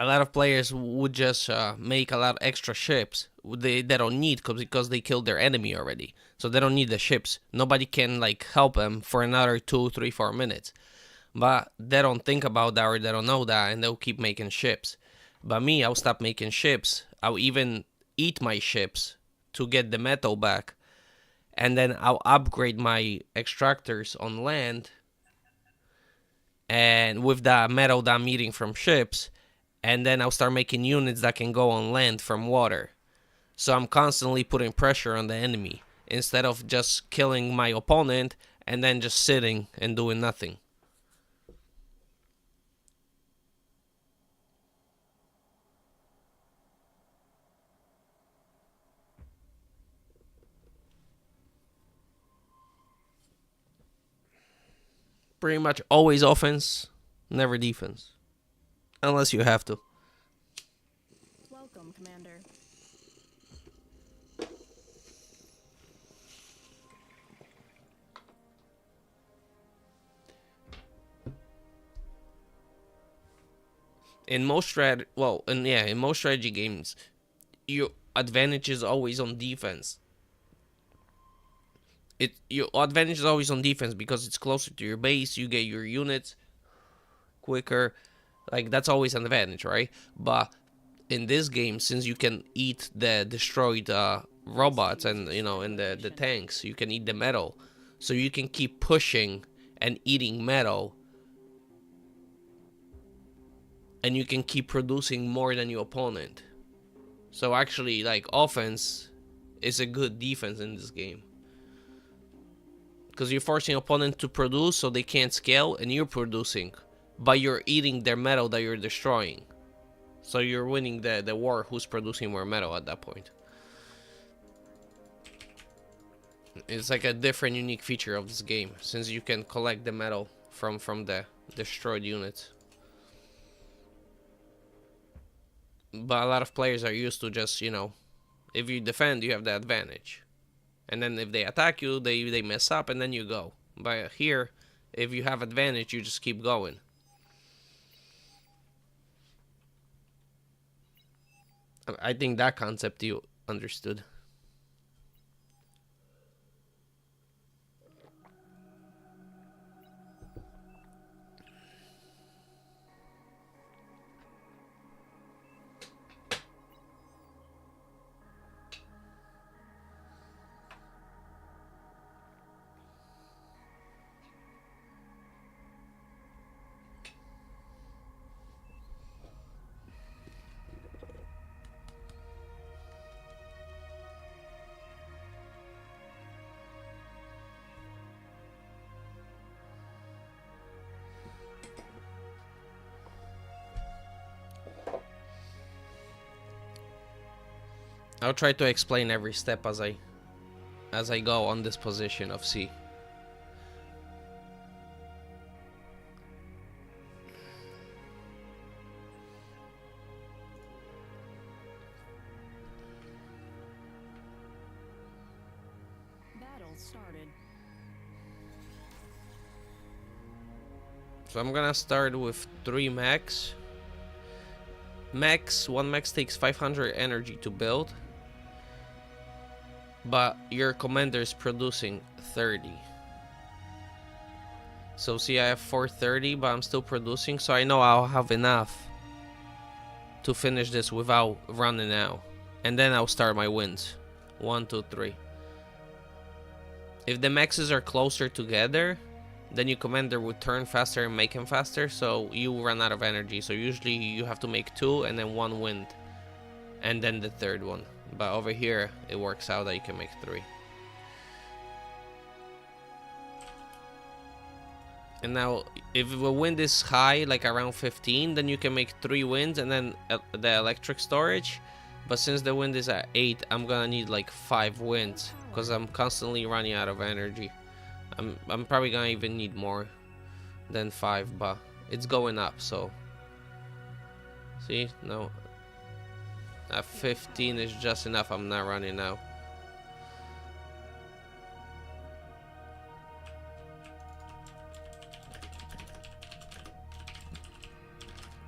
lot of players would just make a lot of extra ships they don't need, because they killed their enemy already. So they don't need the ships. Nobody can like help them for another 2, 3, 4 minutes. But they don't think about that, or they don't know that, and they'll keep making ships. But me, I'll stop making ships. I'll even eat my ships to get the metal back. And then I'll upgrade my extractors on land, and with the metal that I'm eating from ships, and then I'll start making units that can go on land from water. So I'm constantly putting pressure on the enemy instead of just killing my opponent and then just sitting and doing nothing. Pretty much always offense, never defense. Unless you have to. Welcome, Commander. In most strategy games, your advantage is always on defense. Your advantage is always on defense because it's closer to your base. You get your units quicker. Like, that's always an advantage, right? But in this game, since you can eat the destroyed robots and the tanks, you can eat the metal, so you can keep pushing and eating metal, and you can keep producing more than your opponent. So actually, like, offense is a good defense in this game, because you're forcing your opponent to produce so they can't scale, and you're producing, but you're eating their metal that you're destroying. So you're winning the war who's producing more metal at that point. It's like a different unique feature of this game, since you can collect the metal from the destroyed units. But a lot of players are used to just, if you defend, you have the advantage. And then if they attack you, they mess up and then you go. But here, if you have advantage, you just keep going. I think that concept you understood. I'll try to explain every step as I go on this position of C. Battle started. So I'm gonna start with 3 mechs. One mech takes 500 energy to build, but your commander is producing 30. So see, I have 430, but I'm still producing, so I know I'll have enough to finish this without running out. And then I'll start my wins. 1, 2, 3. If the mexes are closer together, then your commander would turn faster and make him faster, so you run out of energy. So usually you have to make 2 and then 1 wind, and then the 3rd one. But over here, it works out that you can make 3. And now, if the wind is high, like around 15, then you can make 3 winds and then the electric storage. But since the wind is at 8, I'm gonna need like 5 winds, because I'm constantly running out of energy. I'm probably gonna even need more than 5, but it's going up, so. See, no. At 15 is just enough, I'm not running now.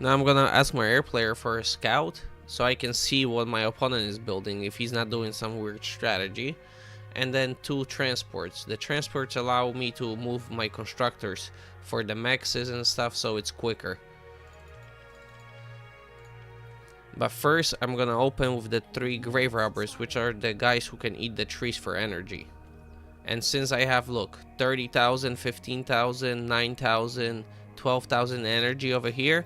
Now I'm gonna ask my air player for a scout, so I can see what my opponent is building, if he's not doing some weird strategy. And then 2 transports. The transports allow me to move my constructors for the mexes and stuff, so it's quicker. But first, I'm gonna open with the 3 grave robbers, which are the guys who can eat the trees for energy. And since I have, look, 30,000, 15,000, 9,000, 12,000 energy over here,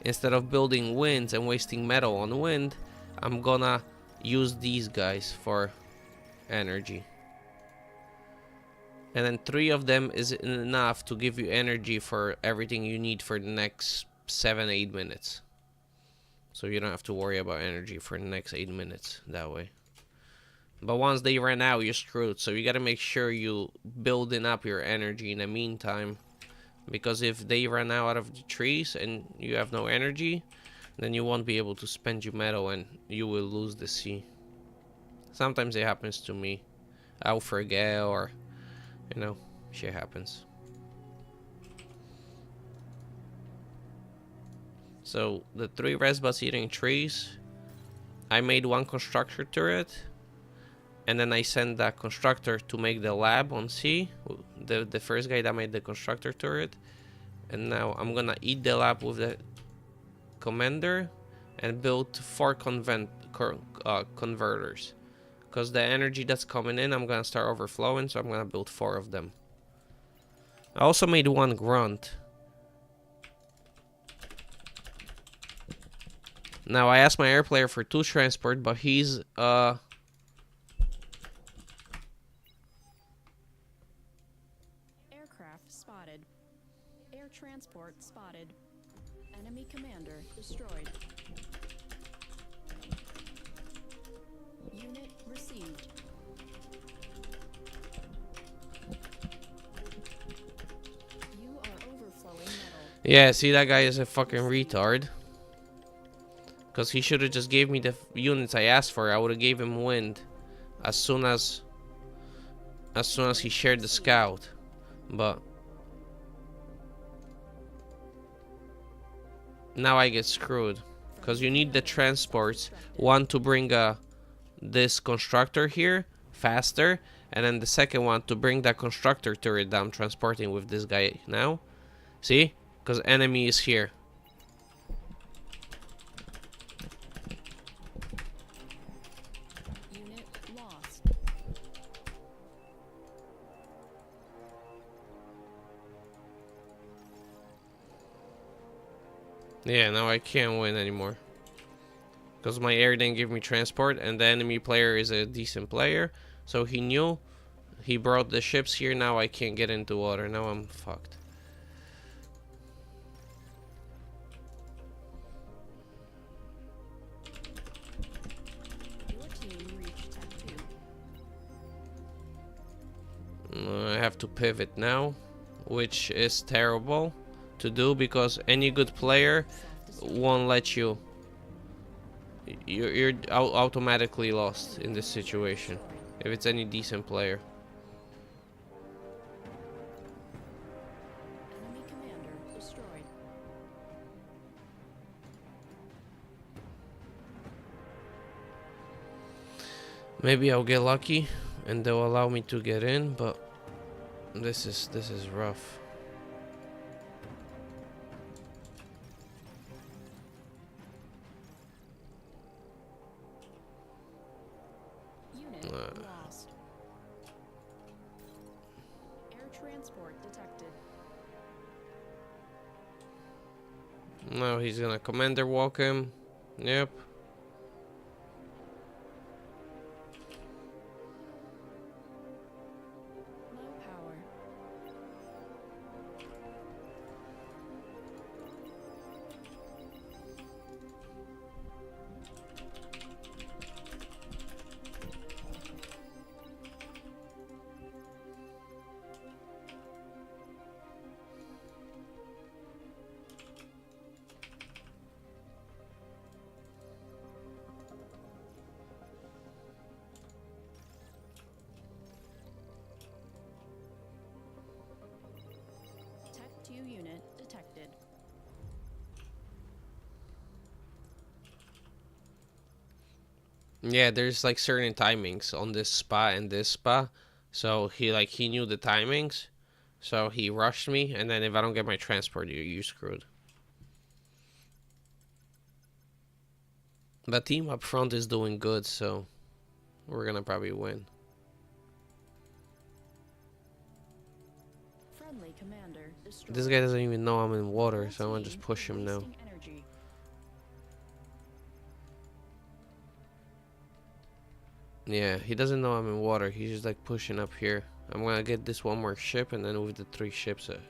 instead of building winds and wasting metal on wind, I'm gonna use these guys for energy. And then 3 of them is enough to give you energy for everything you need for the next 7-8 minutes. So you don't have to worry about energy for the next 8 minutes that way. But once they run out, you're screwed. So you gotta make sure you building up your energy in the meantime. Because if they run out of the trees and you have no energy, then you won't be able to spend your metal and you will lose the sea. Sometimes it happens to me. I'll forget or, you know, shit happens. So the 3 resbots eating trees, I made 1 constructor turret, and then I sent that constructor to make the lab on C, the first guy that made the constructor turret, and now I'm gonna eat the lab with the commander and build 4 converters, because the energy that's coming in I'm gonna start overflowing, so I'm gonna build 4 of them. I also made 1 grunt. Now I asked my air player for 2 transport, but he's Aircraft spotted. Air transport spotted. Enemy commander destroyed. Unit received. You are overflowing metal. yeah, see, that guy is a fucking retard. Because he should have just gave me the units I asked for. I would have gave him wind as soon as he shared the scout. But now I get screwed. Because you need the transports. 1 to bring this constructor here faster. And then the second one to bring that constructor turret that I'm transporting with this guy now. See? Because enemy is here. Yeah, now I can't win anymore. Because my air didn't give me transport, and the enemy player is a decent player. So he knew. He brought the ships here, now I can't get into water. Now I'm fucked. Your team reached Tech 2. I have to pivot now, which is terrible to do because any good player won't let you. You're automatically lost in this situation if it's any decent player. Enemy commander destroyed. Maybe I'll get lucky and they'll allow me to get in, but this is rough. Unit lost. Air transport detected. No, he's gonna commander walk him. Yep. Low power. Tech 2 unit detected. Yeah, there's like certain timings on this spa and this spa. So he knew the timings. So he rushed me, and then if I don't get my transport, you screwed. The team up front is doing good, so we're gonna probably win. Friendly commander destroyed. This guy doesn't even know I'm in water, so I'm gonna just push him now. Wasting energy. Yeah, he doesn't know I'm in water. He's just like pushing up here. I'm gonna get this one more ship, and then with the 3 ships, it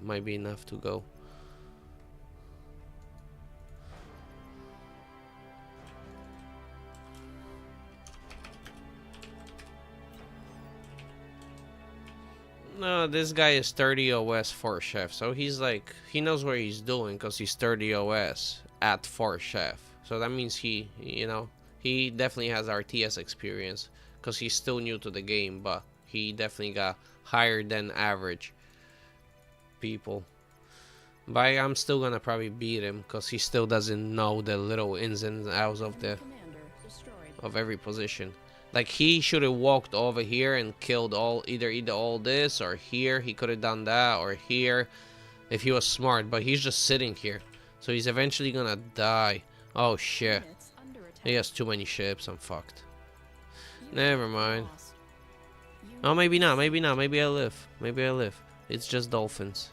might be enough to go. No, this guy is 30 OS 4 chef, so he's like, he knows what he's doing because he's 30 OS at 4 chef. So that means he, you know, he definitely has RTS experience because he's still new to the game, but he definitely got higher than average people. But I'm still gonna probably beat him because he still doesn't know the little ins and outs of every position. Like, he should have walked over here and killed either all this, or here he could have done that, or here if he was smart. But he's just sitting here, so he's eventually gonna die. Oh shit, he has too many ships. I'm fucked. Never mind. Oh, maybe not, maybe not, maybe I live, maybe I live. It's just dolphins,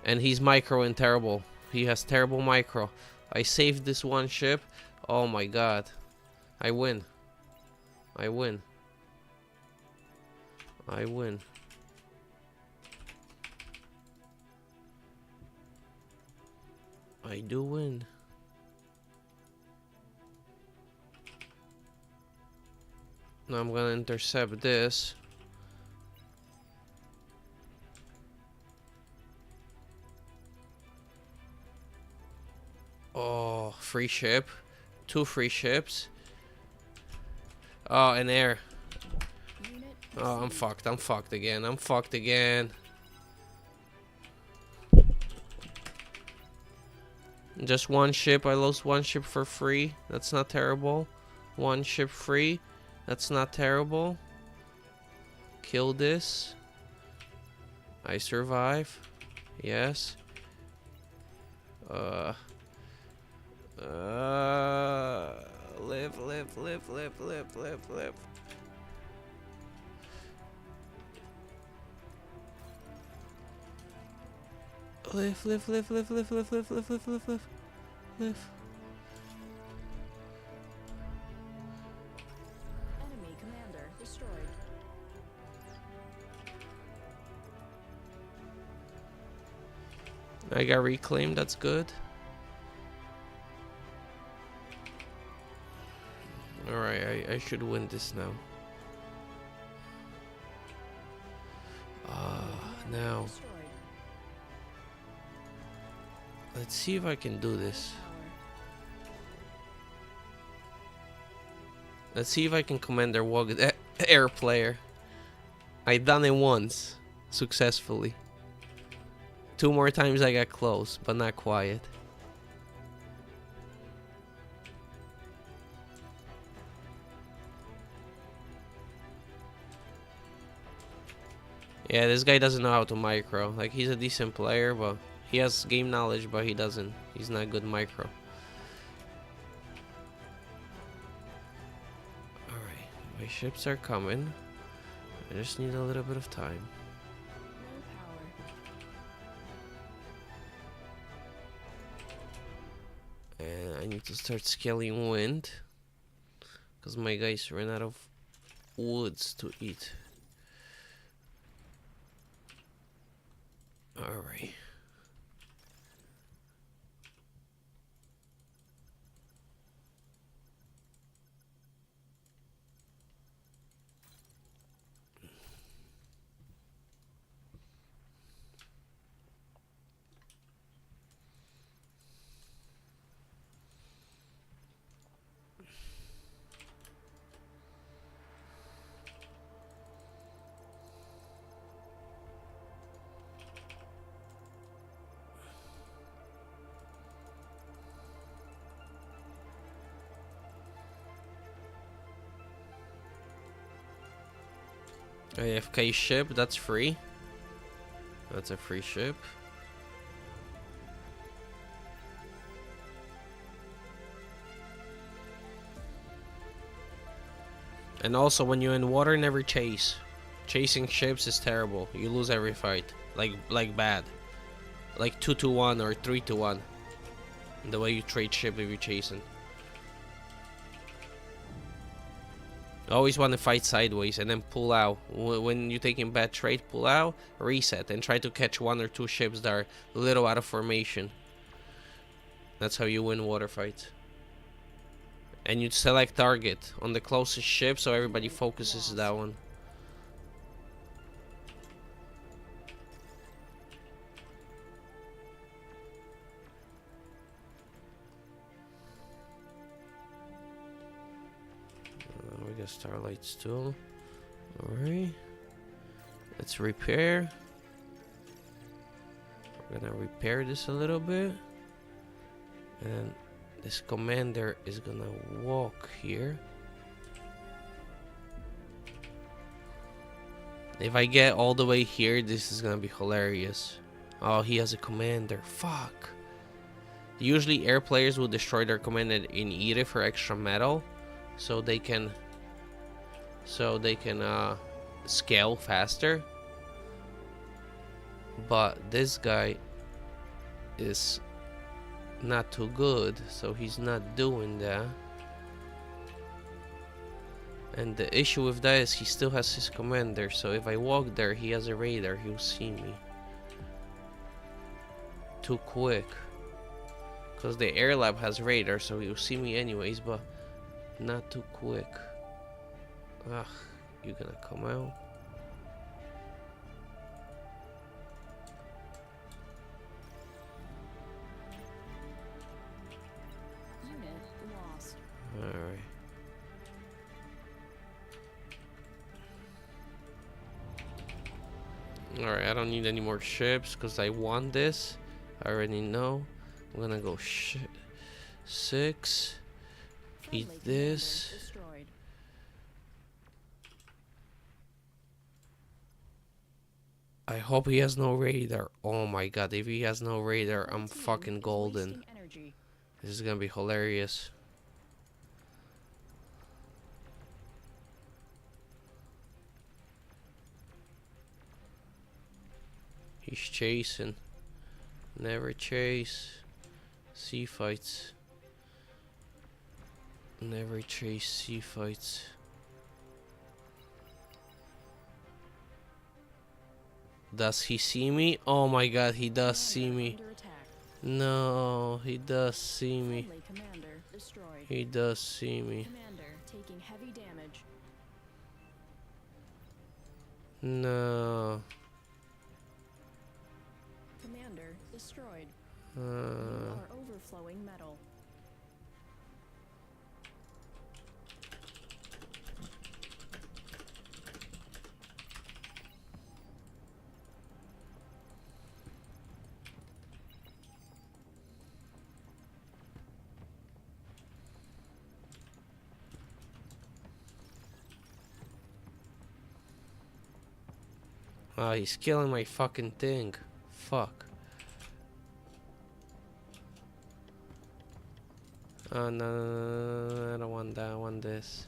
and he's micro and terrible. He has terrible micro. I saved this one ship. Oh my god, I win. I win. I win. I do win. Now I'm gonna intercept this. Oh, free ship. 2 free ships. Oh, and air. Oh, I'm fucked. I'm fucked again. I'm fucked again. Just 1 ship. I lost 1 ship for free. That's not terrible. 1 ship free. That's not terrible. Kill this. I survive. Yes. Live. Live. Enemy commander destroyed. I got reclaimed, that's good. Alright, I should win this now. Now. Let's see if I can do this. Let's see if I can commander walk air player. I done it once successfully. 2 more times I got close, but not quiet. Yeah, this guy doesn't know how to micro. Like, he's a decent player, but he has game knowledge, but he doesn't. He's not good micro. Alright, my ships are coming. I just need a little bit of time. And I need to start scaling wind, because my guys ran out of woods to eat. Alright. AFK ship, that's free. That's a free ship. And also, when you're in water, never chase. Chasing ships is terrible. You lose every fight. Like bad. Like 2-1 or 3-1. The way you trade ship if you're chasing. Always want to fight sideways and then pull out. When you're taking bad trade, pull out, reset, and try to catch 1 or 2 ships that are a little out of formation. That's how you win water fights. And you select target on the closest ship so everybody focuses that one. We got starlights too. Alright. Let's repair. We're gonna repair this a little bit. And this commander is gonna walk here. If I get all the way here, this is gonna be hilarious. Oh, he has a commander. Fuck. Usually air players will destroy their commander in Ire for extra metal. So they can scale faster. But this guy is not too good, so he's not doing that. And the issue with that is he still has his commander, so if I walk there, he has a radar, he'll see me too quick. Because the air lab has radar, so he'll see me anyways, but not too quick. Ugh, you gonna come out? Unit lost. Alright. Alright, I don't need any more ships because I want this. I already know. I'm gonna go 6. Eat Friendly this. commander destroyed. I hope he has no radar. Oh my god, if he has no radar, I'm Your team fucking is golden. wasting energy. This is gonna be hilarious. He's chasing. Never chase. Sea fights. Never chase sea fights. Does he see me? Oh my god, he does see Commander me. under attack. No, he does see me. Friendly commander destroyed. He does see me. Commander taking heavy damage. No. Commander destroyed. You are overflowing metal. Oh, he's killing my fucking thing. Fuck. Oh no, I don't want that. I want this.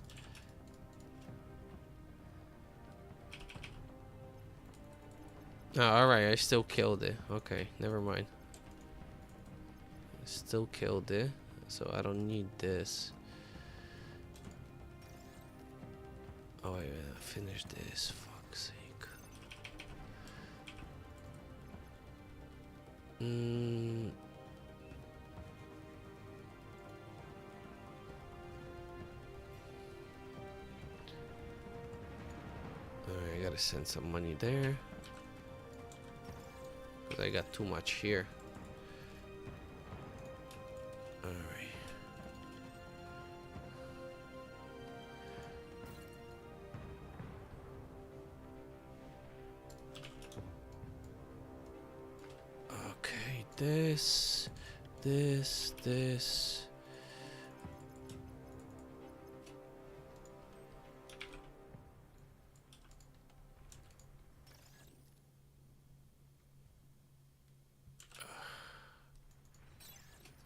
Oh, alright, I still killed it. Okay, never mind. I still killed it, so I don't need this. Oh, wait, finish this. Fuck's sake. Alright, I gotta send some money there. Because I got too much here. Alright. Okay, this.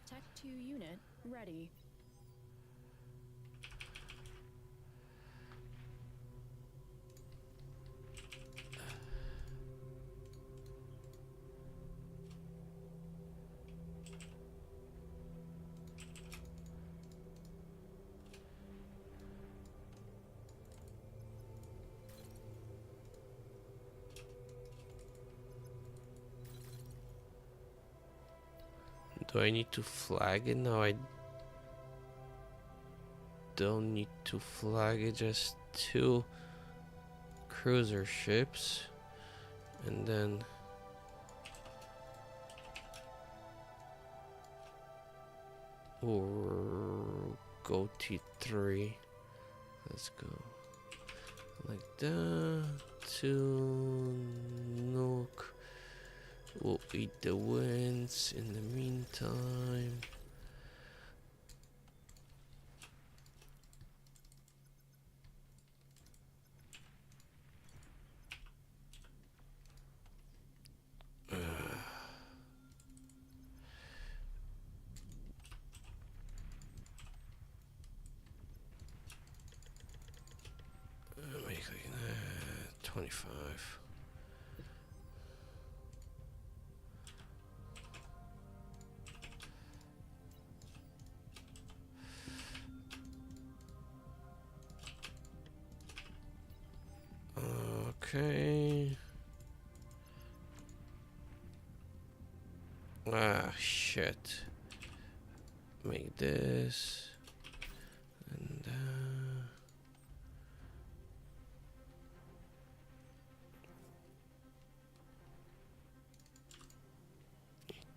Tech 2 unit ready. Do I need to flag it? No, I don't need to flag it. Just 2 cruiser ships. And then we'll go T3. Let's go like that. 2 nuke. We'll eat the winds in the meantime. Make like that. 25. Okay. Ah, shit. Make this. And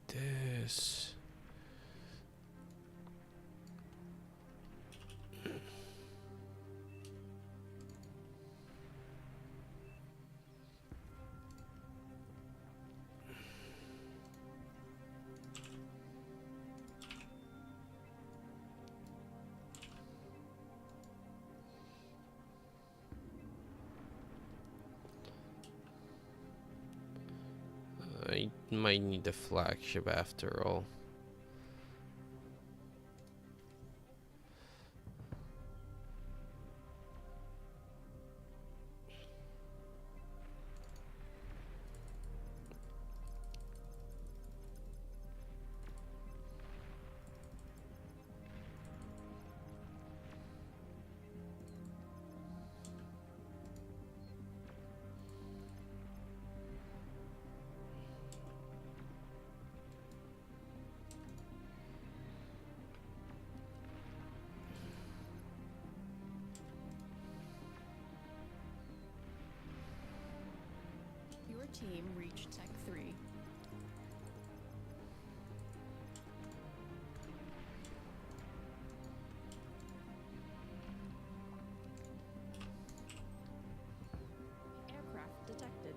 this. I might need a flagship after all. Your team reached Tech 3. Aircraft detected.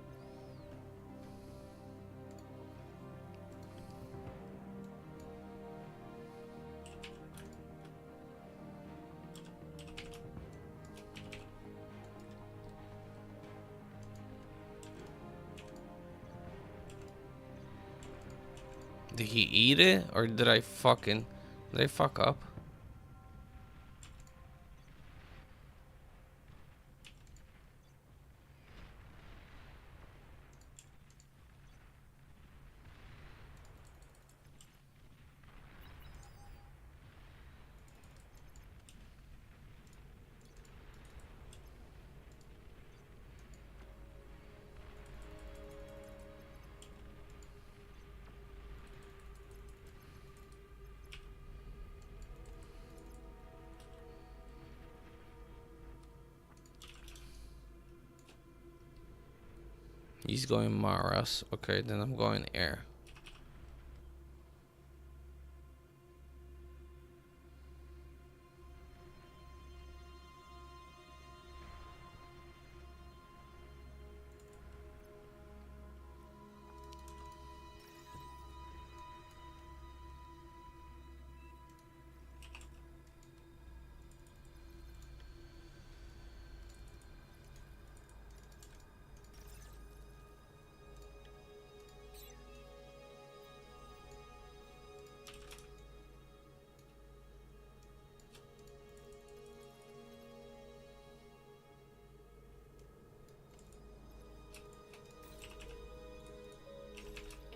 Did he eat it? Or did I fuck up? He's going Maras. Okay, then I'm going air.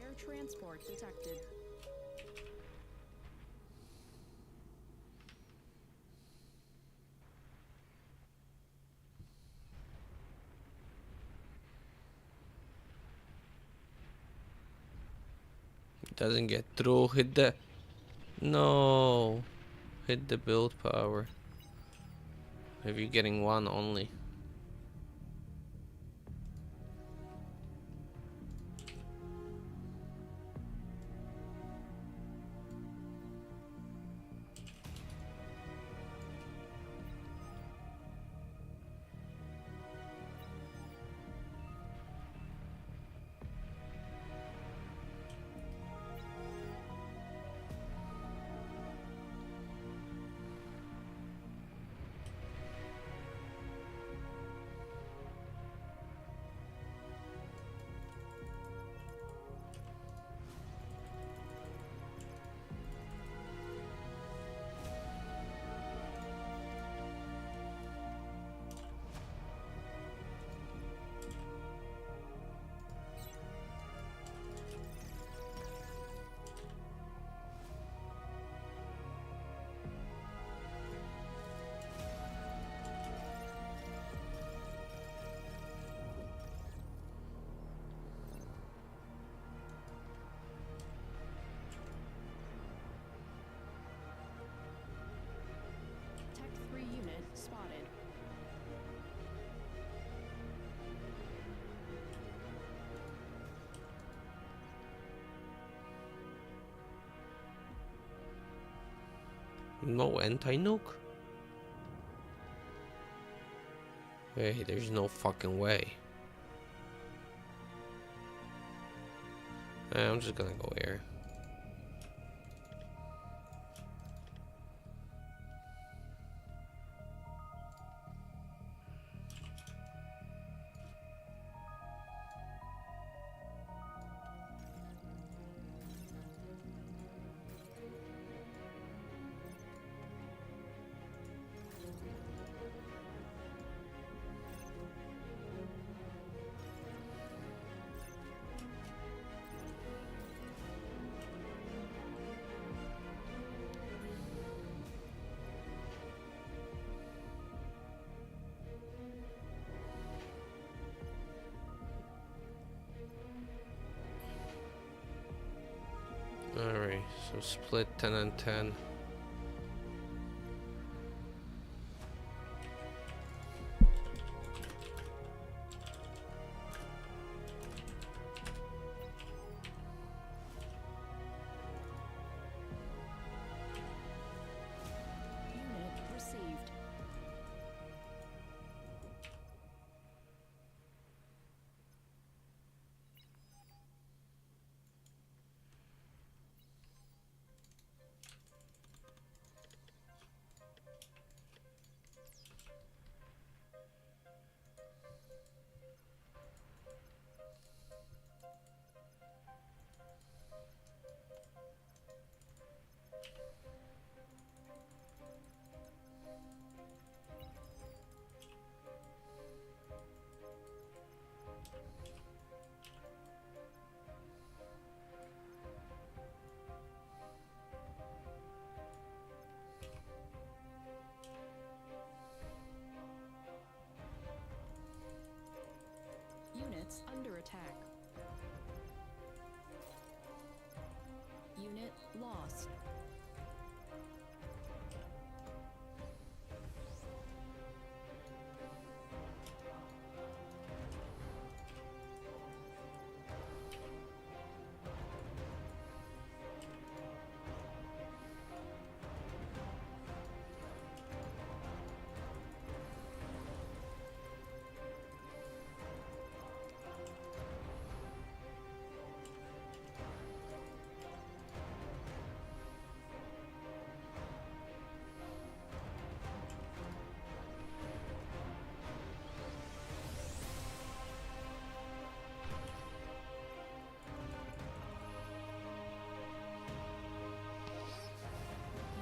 Air transport detected. Doesn't get through. Hit the No. Hit the build power. If you're getting one only. Tech 3 unit spotted. No anti-nuke? Hey, there's no fucking way. I'm just gonna go air. Alright, so split 10 and 10. Unit received. Units under attack. Unit lost.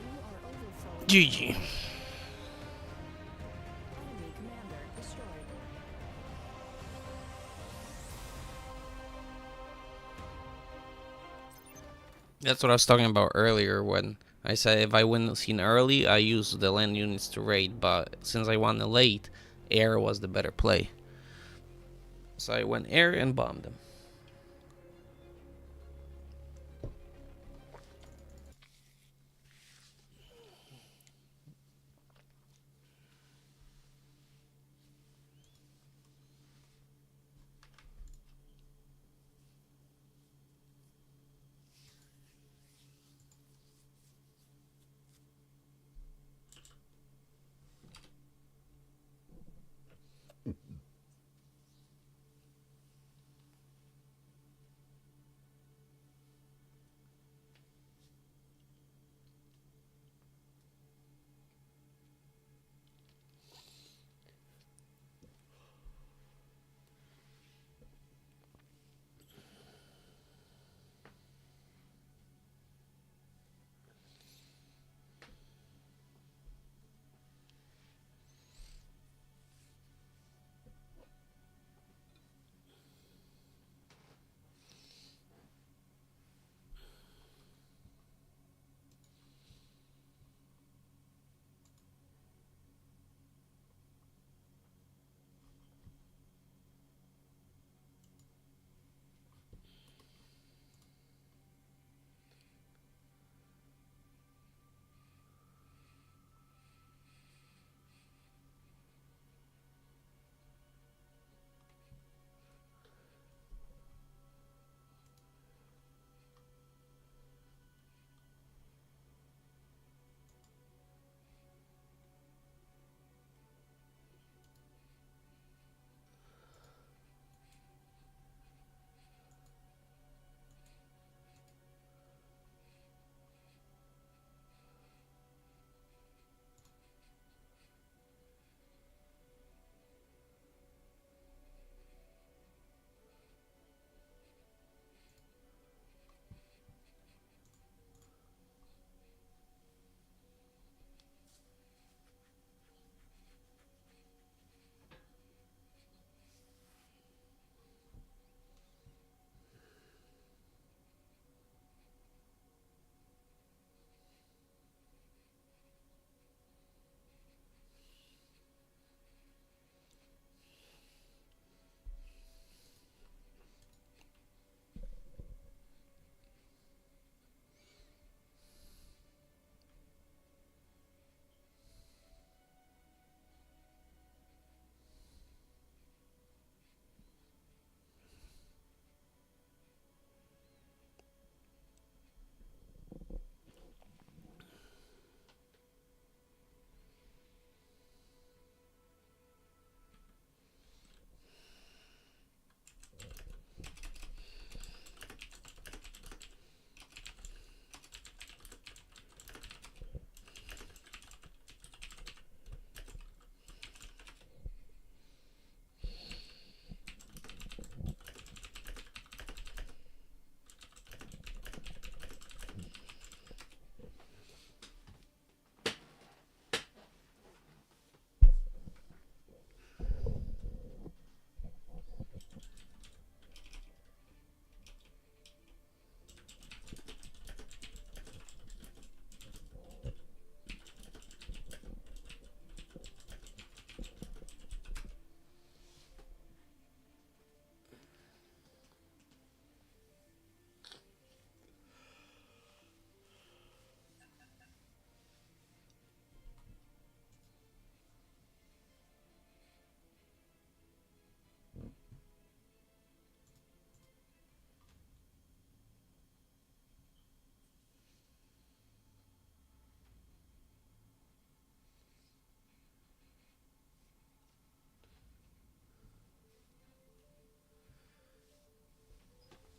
You are overflowing. GG. Enemy commander destroyed. That's what I was talking about earlier when I said if I win the scene early, I use the land units to raid, but since I won the late, air was the better play. So I went air and bombed them.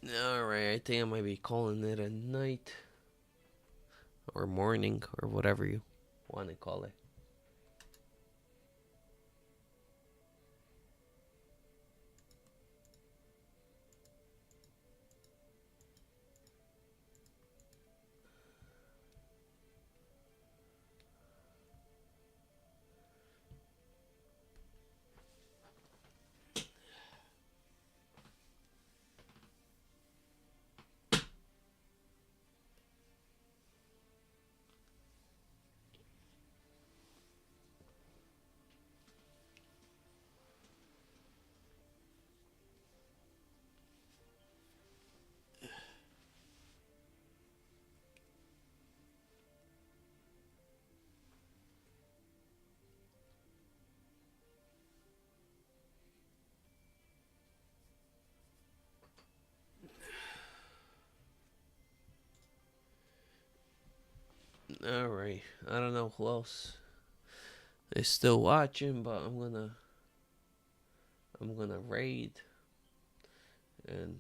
Alright, I think I might be calling it a night. Or morning, or whatever you want to call it. Alright, I don't know who else is still watching, but I'm gonna raid and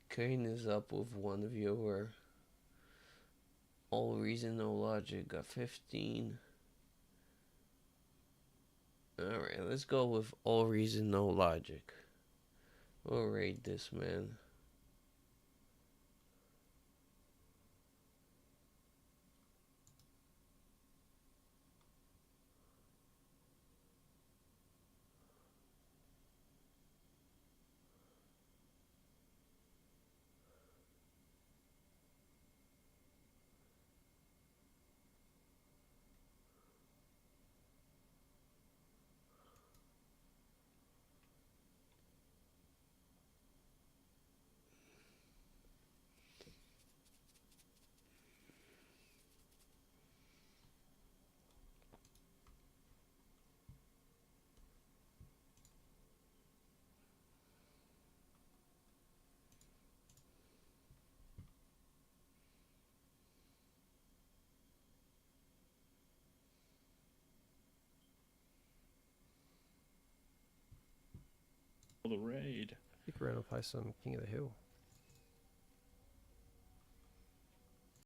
Kane is up with one viewer. All Reason No Logic got 15. Alright, let's go with All Reason No Logic. We'll raid this man. The raid. You can random play some King of the Hill.